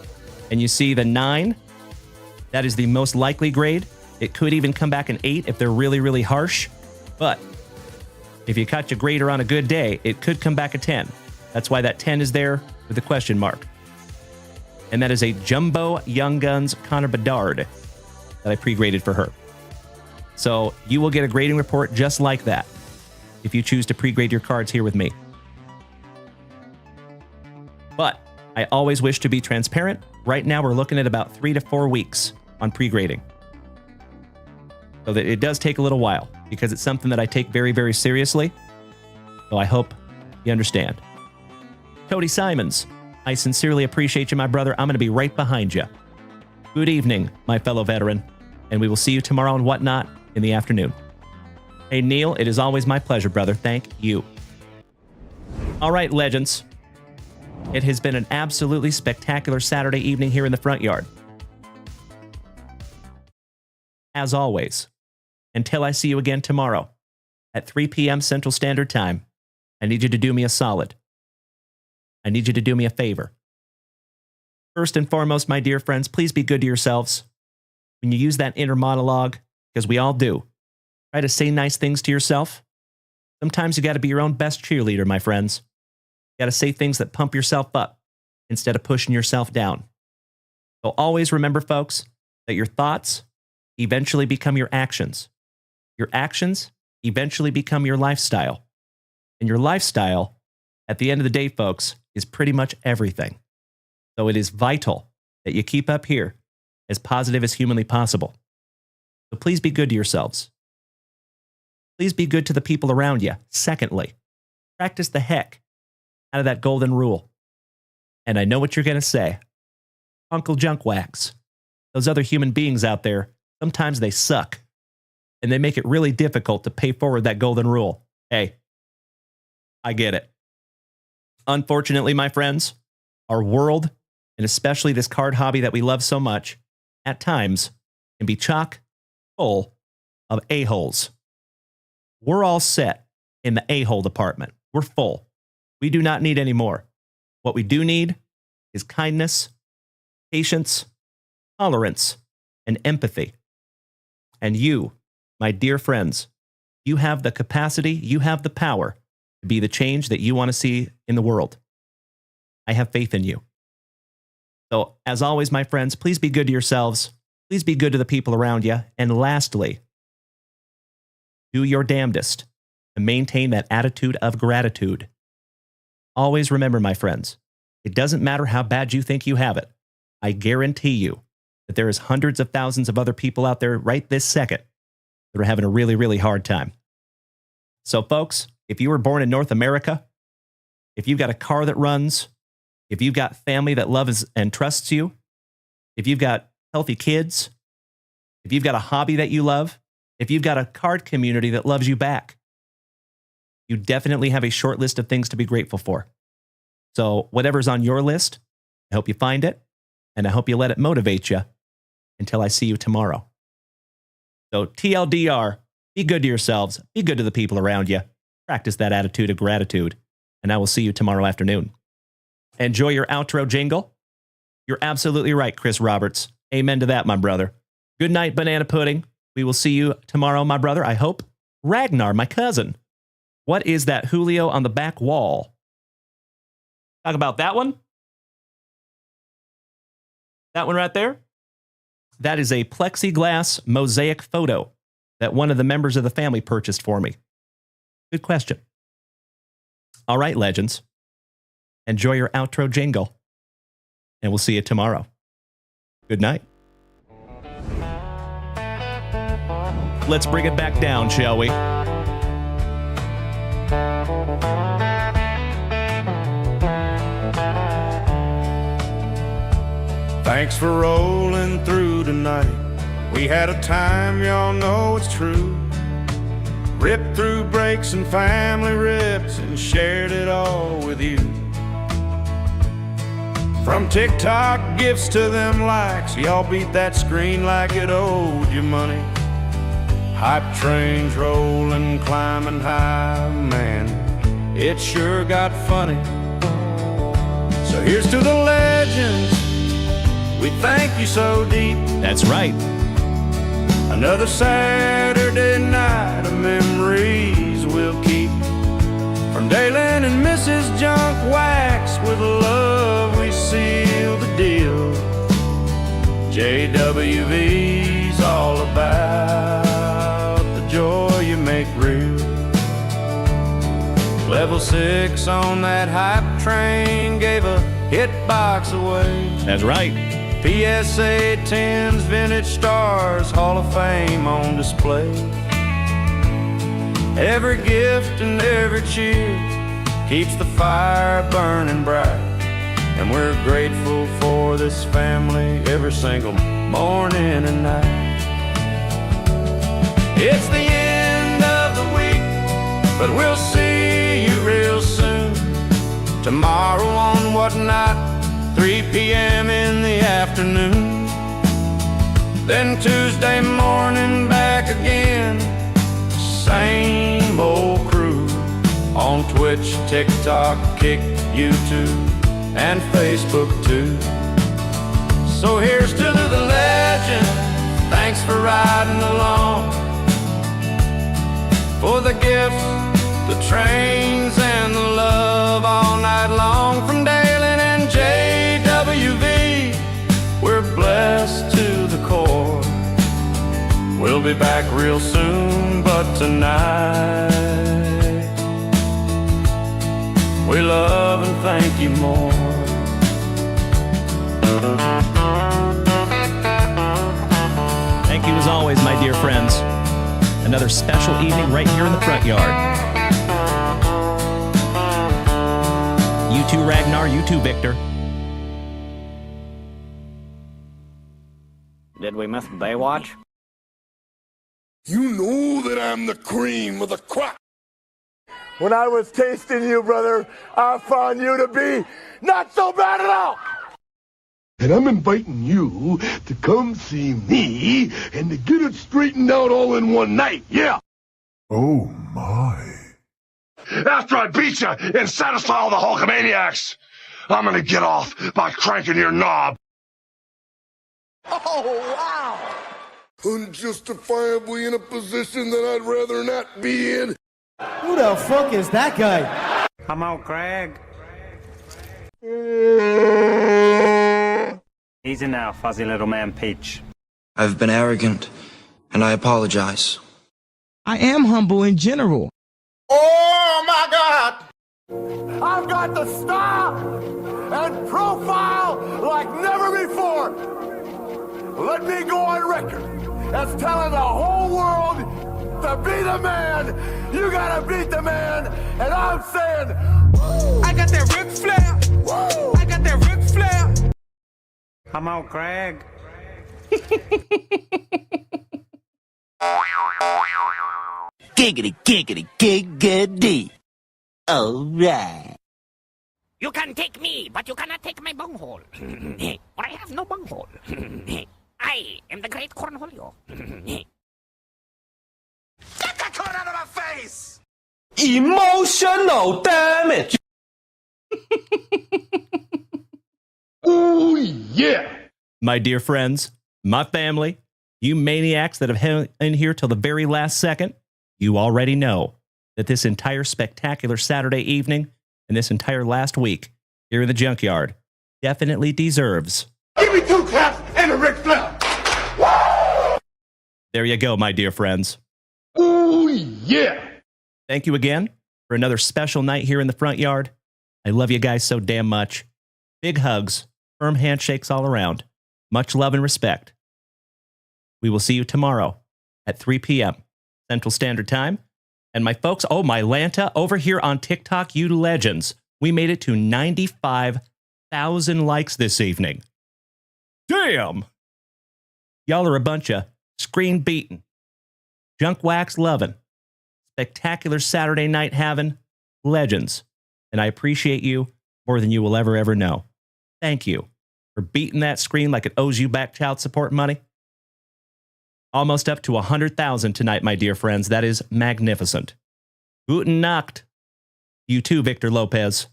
and you see the 9, that is the most likely grade. It could even come back an 8 if they're really, really harsh. But if you catch a grader on a good day, it could come back a 10. That's why that 10 is there with a question mark. And that is a Jumbo Young Guns Connor Bedard that I pre-graded for her. So you will get a grading report just like that if you choose to pre-grade your cards here with me. But I always wish to be transparent. Right now, we're looking at about 3 to 4 weeks on pre-grading. So that it does take a little while because it's something that I take very, very seriously. So I hope you understand. Cody Simons, I sincerely appreciate you, my brother. I'm going to be right behind you. Good evening, my fellow veteran, and we will see you tomorrow on Whatnot in the afternoon. Hey, Neil, it is always my pleasure, brother. Thank you. All right, legends. It has been an absolutely spectacular Saturday evening here in the front yard. As always, until I see you again tomorrow at 3 p.m. Central Standard Time, I need you to do me a solid. I need you to do me a favor. First and foremost, my dear friends, please be good to yourselves. When you use that inner monologue, because we all do, try to say nice things to yourself. Sometimes you got to be your own best cheerleader, my friends. You got to say things that pump yourself up instead of pushing yourself down. So always remember, folks, that your thoughts eventually become your actions. Your actions eventually become your lifestyle. And your lifestyle, at the end of the day, folks, is pretty much everything. So it is vital that you keep up here as positive as humanly possible. So please be good to yourselves. Please be good to the people around you. Secondly, practice the heck out of that golden rule. And I know what you're going to say. Uncle Junkwax, those other human beings out there, sometimes they suck. And they make it really difficult to pay forward that golden rule. Hey, I get it. Unfortunately, my friends, our world, and especially this card hobby that we love so much, at times can be chock full of a-holes. We're all set in the a-hole department. We're full. We do not need any more. What we do need is kindness, patience, tolerance, and empathy. And you, my dear friends, you have the capacity, you have the power to be the change that you want to see in the world. I have faith in you. So, as always, my friends, please be good to yourselves. Please be good to the people around you. And lastly, do your damnedest to maintain that attitude of gratitude. Always remember, my friends, it doesn't matter how bad you think you have it. I guarantee you that there is hundreds of thousands of other people out there right this second that are having a really, really hard time. So, folks, if you were born in North America, if you've got a car that runs, if you've got family that loves and trusts you, if you've got healthy kids, if you've got a hobby that you love, if you've got a card community that loves you back, you definitely have a short list of things to be grateful for. So whatever's on your list, I hope you find it, and I hope you let it motivate you until I see you tomorrow. So TLDR, be good to yourselves, be good to the people around you, practice that attitude of gratitude, and I will see you tomorrow afternoon. Enjoy your outro jingle. You're absolutely right, Chris Roberts. Amen to that, my brother. Good night, Banana Pudding. We will see you tomorrow, my brother, I hope. Ragnar, my cousin. What is that Julio on the back wall? Talk about that one? That one right there? That is a plexiglass mosaic photo that one of the members of the family purchased for me. Good question. All right, legends. Enjoy your outro jingle, and we'll see you tomorrow. Good night. Let's bring it back down, shall we? Thanks for rolling through tonight. We had a time, y'all know it's true. Ripped through breaks and family rips and shared it all with you. From TikTok gifts to them likes, y'all beat that screen like it owed you money. Hype trains rolling, climbing high, man, it sure got funny. So here's to the legends, we thank you so deep. That's right. Another Saturday night of memories we'll keep. From Dalen and Mrs. Junk Wax, with love we seal the deal. JWV's all about the joy you make real. Level 6 on that hype train gave a hit box away. That's right. PSA 10s, vintage stars, Hall of Fame on display. Every gift and every cheer keeps the fire burning bright, and we're grateful for this family every single morning and night. It's the end of the week, but we'll see you real soon. Tomorrow on whatnot, 3 p.m. in the afternoon. Then Tuesday morning back again, same old crew on Twitch, TikTok, Kick, YouTube, and Facebook too. So here's to the legend, thanks for riding along. For the gifts, the trains, and the love all night long. From Dalen and JWV, we're blessed to the core. We'll be back real soon, but tonight we love and thank you more. Thank you as always, my dear friends. Another special evening right here in the front yard. You too, Ragnar. You too, Victor. Did we miss Baywatch? You know that I'm the cream of the crop. When I was tasting you, brother, I found you to be not so bad at all. And I'm inviting you to come see me and to get it straightened out all in one night, yeah. Oh, my. After I beat you and satisfy all the Hulkamaniacs, I'm gonna get off by cranking your knob. Oh, wow. Unjustifiably in a position that I'd rather not be in. Who the fuck is that guy? Come on, Craig. Easy now, fuzzy little man Peach. I've been arrogant, and I apologize. I am humble in general. Oh, my God. I've got the style and profile like never before. Let me go on record as telling the whole world to be the man, you gotta beat the man. And I'm saying, I got that Ric Flair. Woo! I got that Ric Flair. Come on, Craig. Giggity, giggity, giggity. All right. You can take me, but you cannot take my bunghole. For I have no bunghole. I am the great Cornholio. Get that corn out of my face! Emotional damage. Ooh, yeah. My dear friends, my family, you maniacs that have hung in here till the very last second, you already know that this entire spectacular Saturday evening and this entire last week here in the junkyard definitely deserves. Give me 2 claps and a Ric Flair. There you go, my dear friends. Ooh, yeah. Thank you again for another special night here in the front yard. I love you guys so damn much. Big hugs, firm handshakes all around. Much love and respect. We will see you tomorrow at 3 p.m. Central Standard Time. And my folks, oh, my Lanta, over here on TikTok, you legends. We made it to 95,000 likes this evening. Damn! Y'all are a bunch of screen beating, junk wax loving, spectacular Saturday night having legends. And I appreciate you more than you will ever know. Thank you for beating that screen like it owes you back child support money. Almost up to 100,000 tonight, my dear friends. That is magnificent. Guten Nacht. You too, Victor Lopez.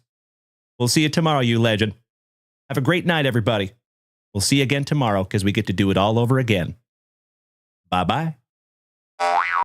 We'll see you tomorrow, you legend. Have a great night, everybody. We'll see you again tomorrow because we get to do it all over again. Bye-bye.